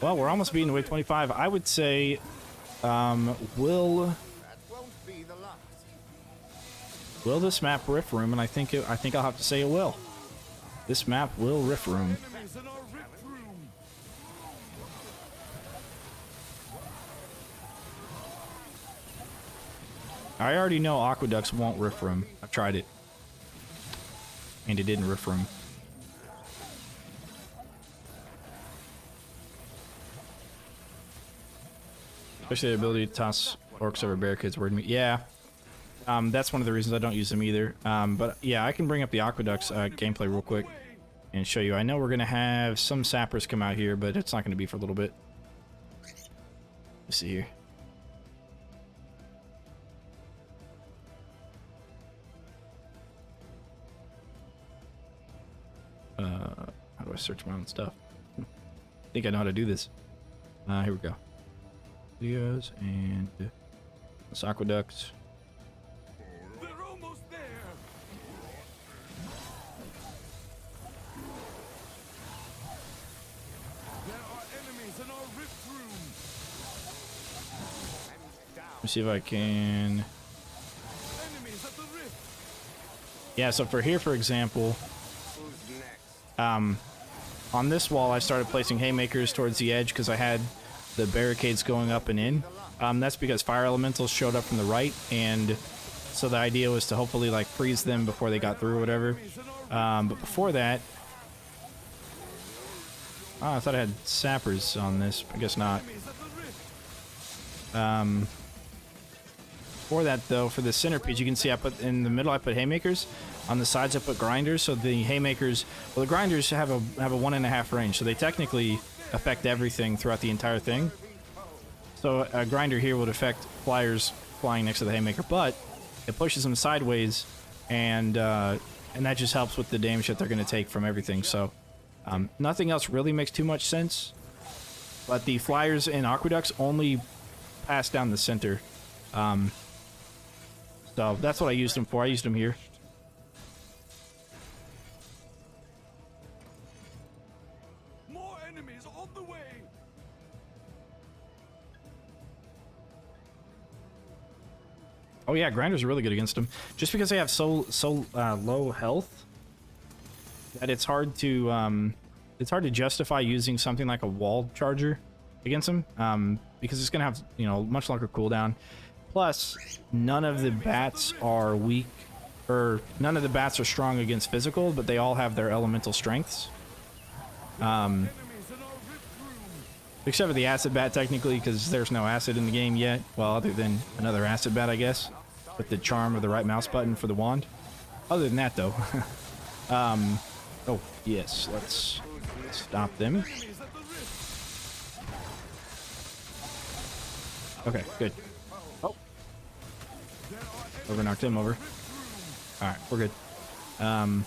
Well, we're almost beating wave 25. I would say, will That won't be the last. this map riff room? And I think I'll have to say it will. This map will riff room. Enemies in our rift room. I already know Aqueducts won't riff room. I've tried it, and it didn't riff room. Especially the ability to toss orcs over barricades. Word me, yeah. That's one of the reasons I don't use them either. But yeah, I can bring up the Aqueducts gameplay real quick and show you. I know we're gonna have some sappers come out here, but it's not gonna be for a little bit. Let's see here. How do I search my own stuff? I think I know how to do this. Here we go. Videos and this Aqueducts. They're almost there. Let me see if I can. Enemies at the rift. Yeah, so for here, for example, Who's next? on this wall, I started placing haymakers towards the edge because I had the barricades going up and in. That's because fire elementals showed up from the right, and so the idea was to hopefully like freeze them before they got through or whatever. But before that, oh, I thought I had sappers on this. I guess not. For that though, for the centerpiece, you can see I put in the middle. I put haymakers. On the sides, I put grinders. So the haymakers, well, the grinders have a 1.5 range, so they technically affect everything throughout the entire thing. So a grinder here would affect flyers flying next to the haymaker, but it pushes them sideways, and that just helps with the damage that they're going to take from everything. So nothing else really makes too much sense. But the flyers and aqueducts only pass down the center. So that's what I used them for. I used them here. More enemies on the way. Oh yeah, grinders are really good against them. Just because they have so low health that it's hard to justify using something like a wall charger against them, because it's gonna have, you know, much longer cooldown. Plus, none of the bats are weak, or none of the bats are strong against physical, but they all have their elemental strengths. Except for the acid bat, technically, because there's no acid in the game yet. Well, other than another acid bat, I guess, with the charm of the right mouse button for the wand. Other than that, though. Oh, yes, let's stop them. Okay, good. Oh. Over knocked him over. Alright, we're good. But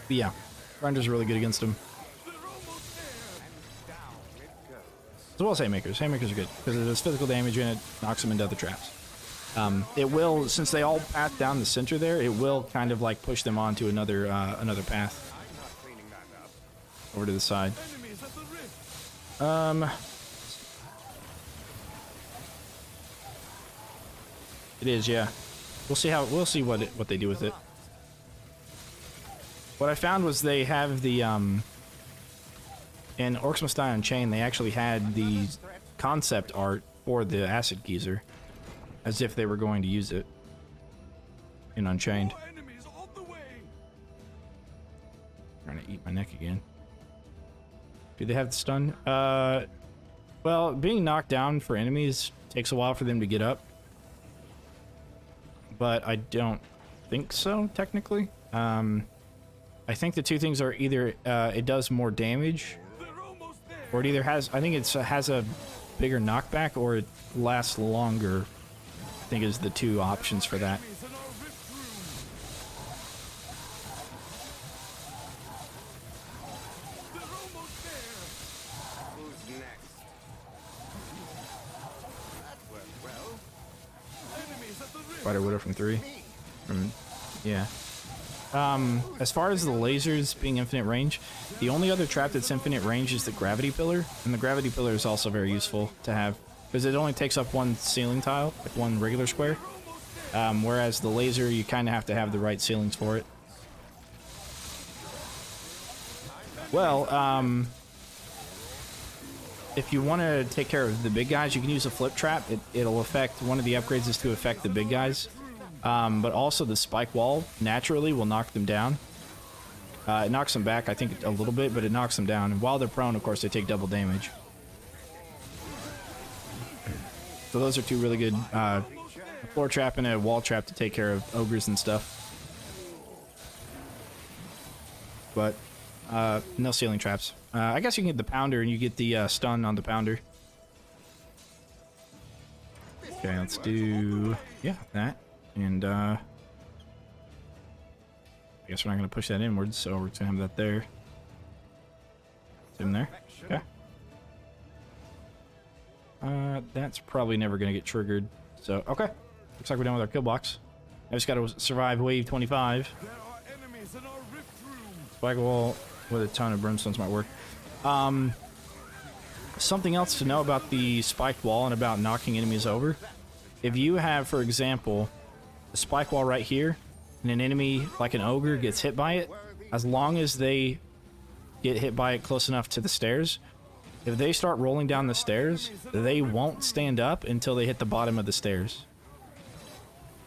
yeah, grinders are really good against him. As well as haymakers. Haymakers are good because it does physical damage and it knocks them into other traps. It will, since they all path down the center there, it will kind of like push them onto another another path over to the side. It is, yeah. We'll see what they do with it. What I found was they have the in Orcs Must Die Unchained, they actually had the concept art for the acid geyser, as if they were going to use it in Unchained. Trying to eat my neck again. Do they have the stun? Well, being knocked down for enemies takes a while for them to get up. But I don't think so, technically. I think the two things are either it does more damage, or it either has, I think it has a bigger knockback, or it lasts longer. I think is the two options for that. Spider Widow from 3. Yeah. As far as the lasers being infinite range, the only other trap that's infinite range is the gravity pillar, and the gravity pillar is also very useful to have because it only takes up one ceiling tile, like one regular square, whereas the laser, you kind of have to have the right ceilings for it. Well, if you want to take care of the big guys, you can use a flip trap. It'll affect, one of the upgrades is to affect the big guys. But also the spike wall naturally will knock them down. It knocks them back, I think, a little bit, but it knocks them down. And while they're prone, of course, they take double damage. So those are two really good, a floor trap and a wall trap to take care of ogres and stuff. But no ceiling traps. I guess you can get the pounder and you get the stun on the pounder. Okay, let's do, yeah, that. And I guess we're not going to push that inwards, so we're going to have that there. It's in there. Okay. That's probably never going to get triggered. So, okay. Looks like we're done with our kill box. I just got to survive wave 25. Spike wall with a ton of brimstones might work. something else to know about the spiked wall and about knocking enemies over. If you have, for example, a spike wall right here, and an enemy like an ogre gets hit by it, as long as they get hit by it close enough to the stairs, if they start rolling down the stairs, they won't stand up until they hit the bottom of the stairs.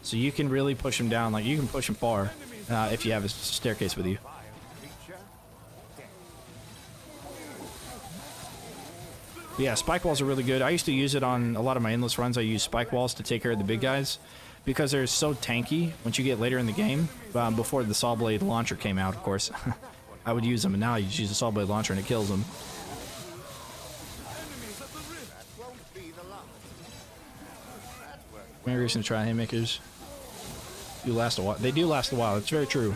So you can really push them down, like you can push them far if you have a staircase with you. But yeah, spike walls are really good. I used to use it on a lot of my endless runs. I use spike walls to take care of the big guys because they're so tanky once you get later in the game. Before the saw blade launcher came out, of course. I would use them, and now you just use a saw blade launcher and it kills them. Maybe we're gonna try haymakers. Do last a while. They do last a while. It's very true.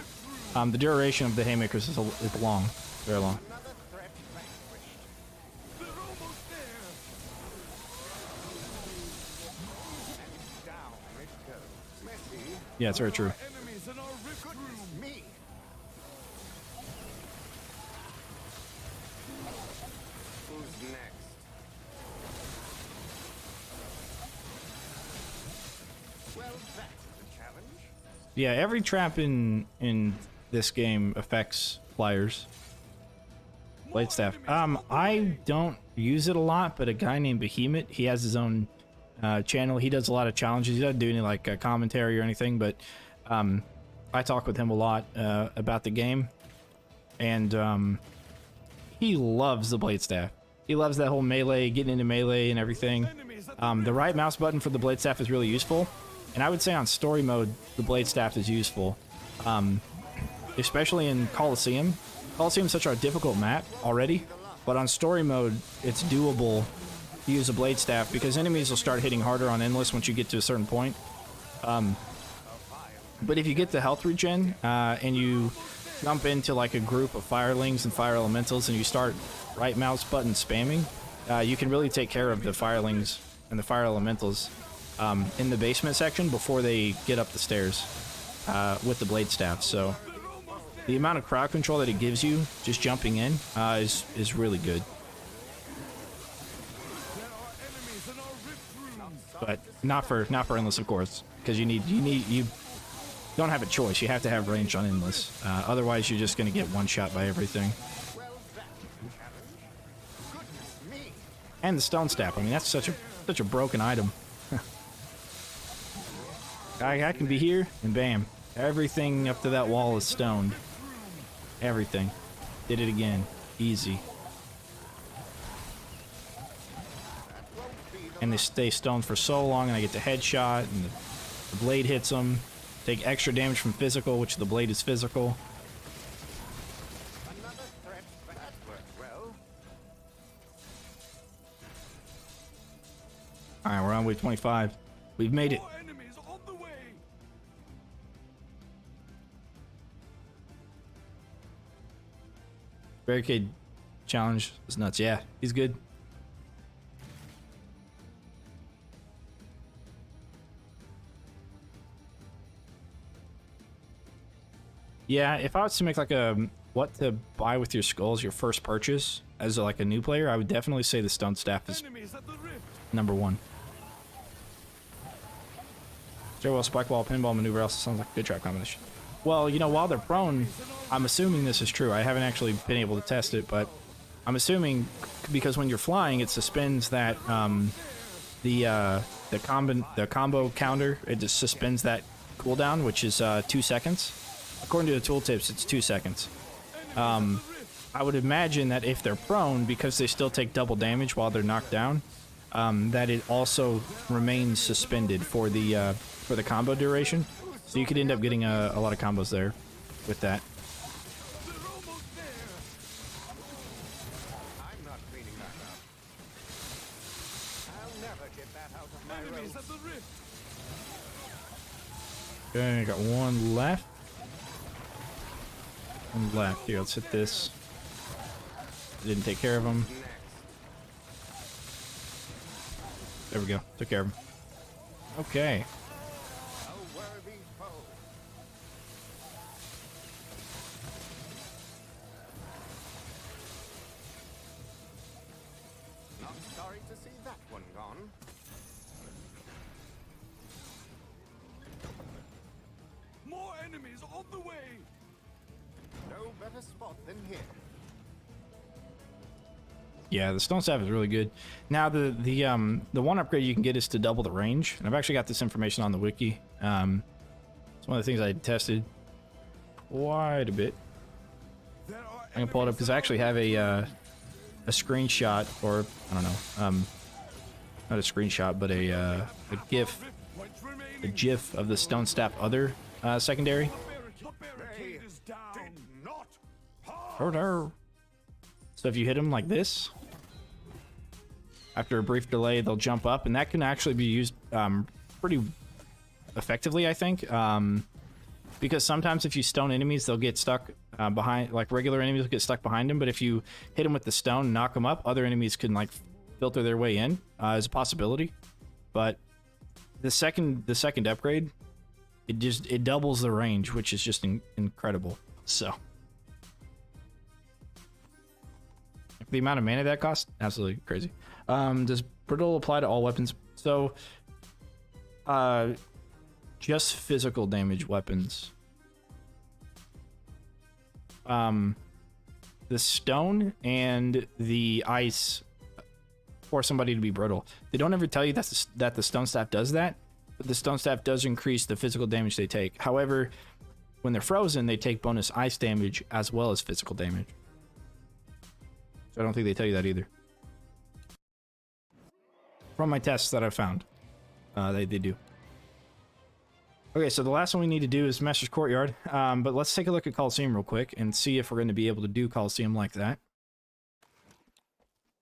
The duration of the haymakers is long, very long. Yeah, it's very true. Yeah, every trap in this game affects flyers. Blade staff. I don't use it a lot, but a guy named Behemoth, he has his own channel. He does a lot of challenges. He doesn't do any like commentary or anything, but I talk with him a lot about the game, and he loves the blade staff. He loves that whole melee, getting into melee and everything. The right mouse button for the blade staff is really useful. And I would say on story mode, the blade staff is useful, especially in Colosseum. Colosseum is such a difficult map already, but on story mode, it's doable to use a blade staff because enemies will start hitting harder on endless once you get to a certain point. But if you get the health regen and you jump into like a group of firelings and fire elementals and you start right mouse button spamming, you can really take care of the firelings and the fire elementals in the basement section before they get up the stairs with the blade staff. So the amount of crowd control that it gives you just jumping in is really good. But not for endless, of course, because you don't have a choice. You have to have range on endless. Otherwise, you're just going to get one shot by everything. And the stone staff. I mean, that's such a broken item. I can be here, and bam. Everything up to that wall is stoned. Everything. Did it again. Easy. And they stay stoned for so long, and I get the headshot, and the blade hits them. Take extra damage from physical, which the blade is physical. Alright, we're on wave 25. We've made it. Barricade challenge is nuts. Yeah, he's good. Yeah, if I was to make like a what to buy with your skulls, your first purchase as like a new player, I would definitely say the stone staff is number one. Stairwell, spike wall, pinball maneuver also sounds like a good trap combination. Well, you know, while they're prone, I'm assuming this is true. I haven't actually been able to test it, but I'm assuming because when you're flying, it suspends that the combo counter. It just suspends that cooldown, which is 2 seconds. According to the tooltips, it's 2 seconds. I would imagine that if they're prone, because they still take double damage while they're knocked down, that it also remains suspended for the combo duration. So you could end up getting a lot of combos there with that. I'm not cleaning that up. I'll never get that out of my road. Okay, I got one left. One left. Here, let's hit this. Didn't take care of him. There we go. Took care of him. Okay. A worthy foe. Not on the way. No better spot than here. Yeah, the stone staff is really good. Now the one upgrade you can get is to double the range, and I've actually got this information on the wiki. It's one of the things I tested quite a bit. I can pull it up because I actually have a screenshot, or I don't know, not a screenshot, but a GIF of the stone staff other secondary. So if you hit them like this, after a brief delay, they'll jump up, and that can actually be used pretty effectively, I think. Because sometimes if you stone enemies, they'll get stuck behind, like regular enemies will get stuck behind them. But if you hit them with the stone and knock them up, other enemies can like filter their way in as a possibility. But the second upgrade, it doubles the range, which is just incredible. So the amount of mana that costs, absolutely crazy. Does brittle apply to all weapons? So just physical damage weapons. The stone and the ice force somebody to be brittle. They don't ever tell you that the stone staff does that, but the stone staff does increase the physical damage they take. However, when they're frozen, they take bonus ice damage as well as physical damage. So I don't think they tell you that either. From my tests that I've found, they do. Okay, so the last one we need to do is Master's Courtyard, but let's take a look at Coliseum real quick and see if we're going to be able to do Coliseum like that.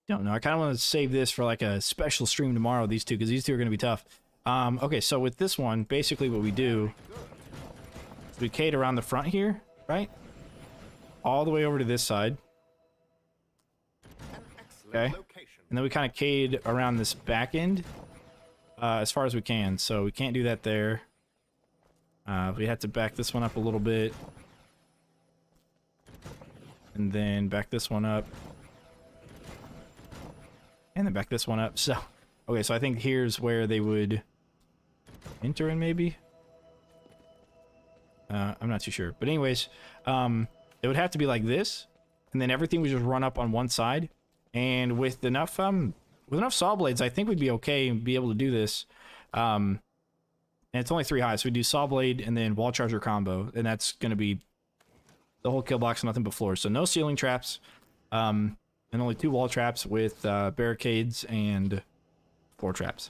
Don't know. I kind of want to save this for like a special stream tomorrow, these two, because these two are going to be tough. Okay, so with this one, basically what we do is we cade around the front here, right? All the way over to this side. Okay. And then we kind of cade around this back end as far as we can. So we can't do that there. We have to back this one up a little bit. And then back this one up. And then back this one up. So, okay, so I think here's where they would enter in, maybe? I'm not too sure. But anyways, it would have to be like this. And then everything would just run up on one side. And with enough saw blades, I think we'd be okay and be able to do this. And it's only 3 high, so we do saw blade and then wall charger combo, and that's going to be the whole kill box, nothing but floors. So no ceiling traps, and only 2 wall traps with barricades and floor traps.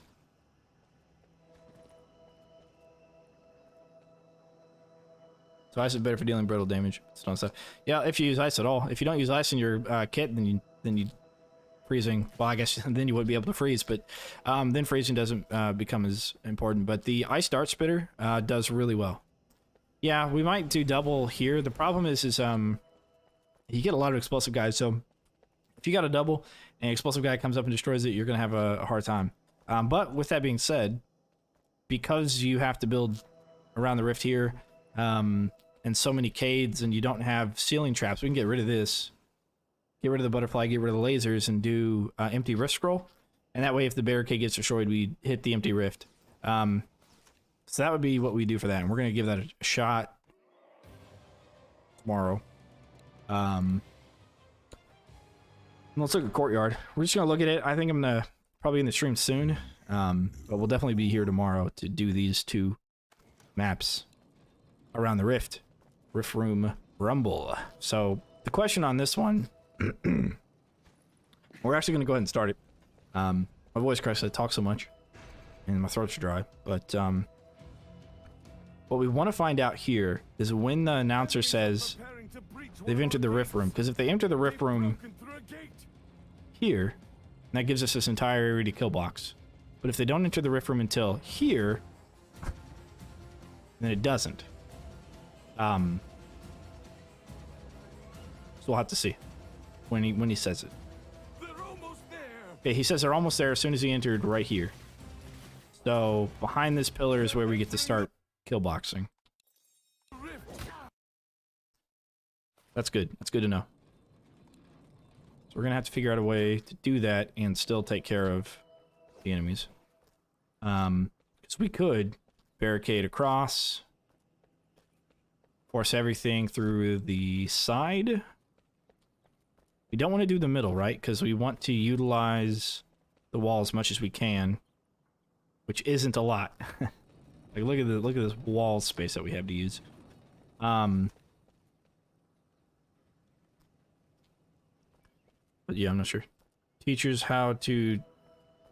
So ice is better for dealing brittle damage. Stone stuff. Yeah, if you use ice at all. If you don't use ice in your kit, then you freezing. Well, I guess then you would be able to freeze, but then freezing doesn't become as important. But the ice dart spitter does really well. Yeah, we might do double here. The problem is you get a lot of explosive guys. So if you got a double and an explosive guy comes up and destroys it, you're gonna have a hard time. But with that being said, because you have to build around the rift here, and so many cades, and you don't have ceiling traps, we can get rid of this. Get rid of the butterfly, get rid of the lasers, and do empty rift scroll. And that way, if the barricade gets destroyed, we hit the empty rift. So that would be what we do for that. And we're going to give that a shot tomorrow. Let's look at Courtyard. We're just going to look at it. I think I'm going to probably in the stream soon. But we'll definitely be here tomorrow to do these 2 maps around the rift. Rift Room Rumble. So the question on this one... we're actually going to go ahead and start it. My voice cracks, I talk so much and my throat's dry, but what we want to find out here is when the announcer says they've entered the rift room, because if they enter the rift room here, that gives us this entire area to kill box. But if they don't enter the rift room until here, then it doesn't. So we'll have to see when he says it. Okay, he says they're almost there as soon as he entered right here. So behind this pillar is where we get to start kill boxing. That's good. That's good to know. So we're gonna have to figure out a way to do that and still take care of the enemies. Because we could barricade across. force everything through the side. We don't want to do the middle, right? Because we want to utilize the wall as much as we can, which isn't a lot. Like look at this wall space that we have to use. But yeah, I'm not sure. Teachers how to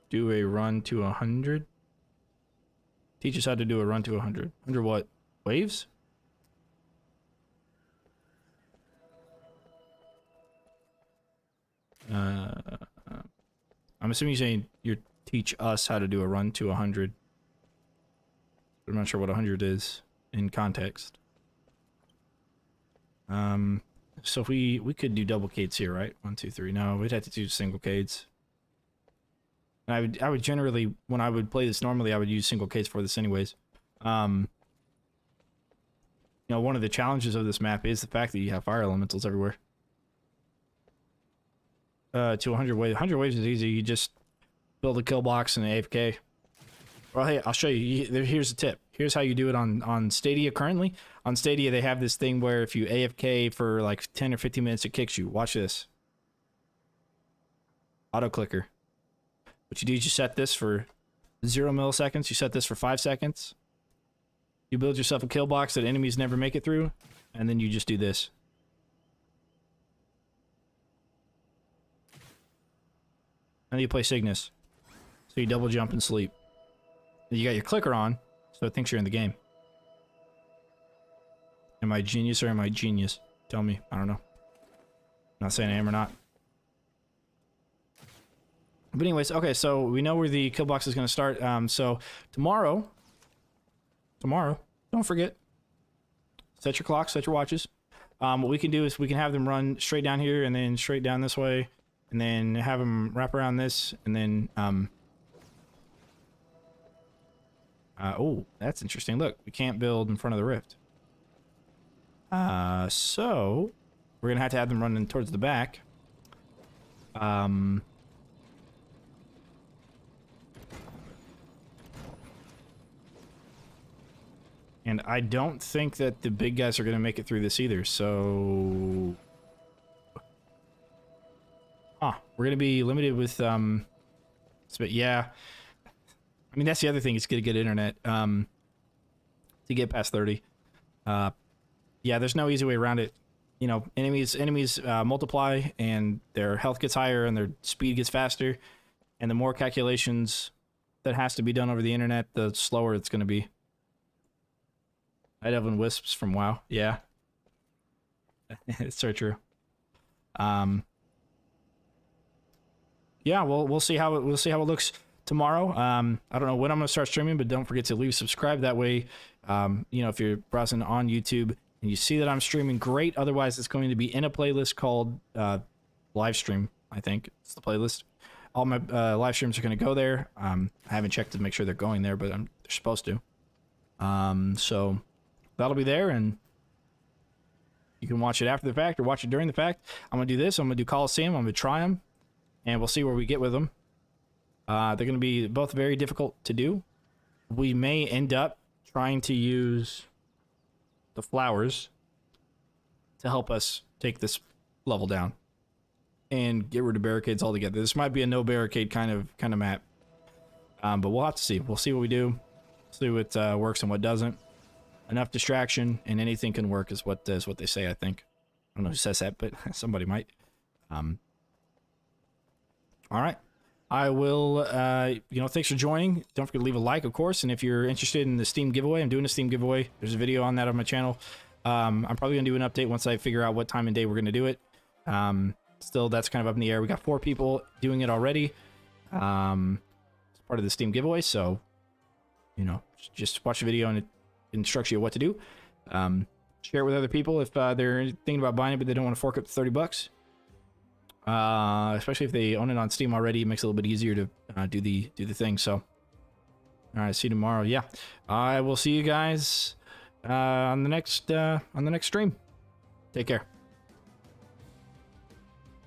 do a run to 100. Teach us how to do a run to 100. 100 what? Waves? I'm assuming you're saying you teach us how to do a run to 100. I'm not sure what 100 is in context. So if we could do double cades here, right? 1, 2, 3. No, we'd have to do single cades. And I would generally, when I would play this normally, I would use single cades for this anyways. You know, one of the challenges of this map is the fact that you have fire elementals everywhere. To 100 waves. 100 waves is easy. You just build a kill box and an AFK. Well, hey, I'll show you. Here's a tip. Here's how you do it on Stadia currently. On Stadia, they have this thing where if you AFK for like 10 or 15 minutes, it kicks you. Watch this. Auto clicker. What you do is you set this for 0 milliseconds. You set this for 5 seconds. You build yourself a kill box that enemies never make it through. And then you just do this. And then you play Cygnus. So you double jump and sleep. And you got your clicker on, so it thinks you're in the game. Am I genius or am I genius? Tell me. I don't know. I'm not saying I am or not. But anyways, okay, so we know where the kill box is going to start. So tomorrow, don't forget, set your clocks, set your watches. What we can do is we can have them run straight down here and then straight down this way. And then have them wrap around this, and then, oh, that's interesting. Look, we can't build in front of the rift. So, we're gonna have to them running towards the back. And I don't think that the big guys are gonna make it through this either, so... we're gonna be limited with but yeah, I mean that's the other thing, it's gonna get internet to get past 30. Yeah, there's no easy way around it. You know, enemies multiply and their health gets higher and their speed gets faster, and the more calculations that has to be done over the internet, the slower it's gonna be. Night Elven Wisps from WoW. Yeah. It's so true. Yeah, we'll see how it looks tomorrow. I don't know when I'm gonna start streaming, but don't forget to leave subscribe. That way, you know, if you're browsing on YouTube and you see that I'm streaming, great. Otherwise, it's going to be in a playlist called live stream. I think it's the playlist. All my live streams are gonna go there. I haven't checked to make sure they're going there, but they're supposed to. So that'll be there, and you can watch it after the fact or watch it during the fact. I'm gonna do this. I'm gonna do Coliseum. I'm gonna try them. And we'll see where we get with them. They're going to be both very difficult to do. We may end up trying to use the flowers to help us take this level down and get rid of barricades altogether. This might be a no barricade kind of map, but we'll have to see. We'll see what we do, see what works and what doesn't. Enough distraction and anything can work is what they say. I think. I don't know who says that, but somebody might. All right. I will, you know, thanks for joining. Don't forget to leave a like, of course. And if you're interested in the Steam giveaway, I'm doing a Steam giveaway. There's a video on that on my channel. I'm probably going to do an update once I figure out what time and day we're going to do it. Still, that's kind of up in the air. We got 4 people doing it already. It's part of the Steam giveaway. So, you know, just watch the video and it instructs you what to do. Share it with other people if they're thinking about buying it, but they don't want to fork up to $30. Especially if they own it on Steam already, it makes it a little bit easier to do the thing. So, all right, see you tomorrow. Yeah, I will see you guys on the next stream. Take care.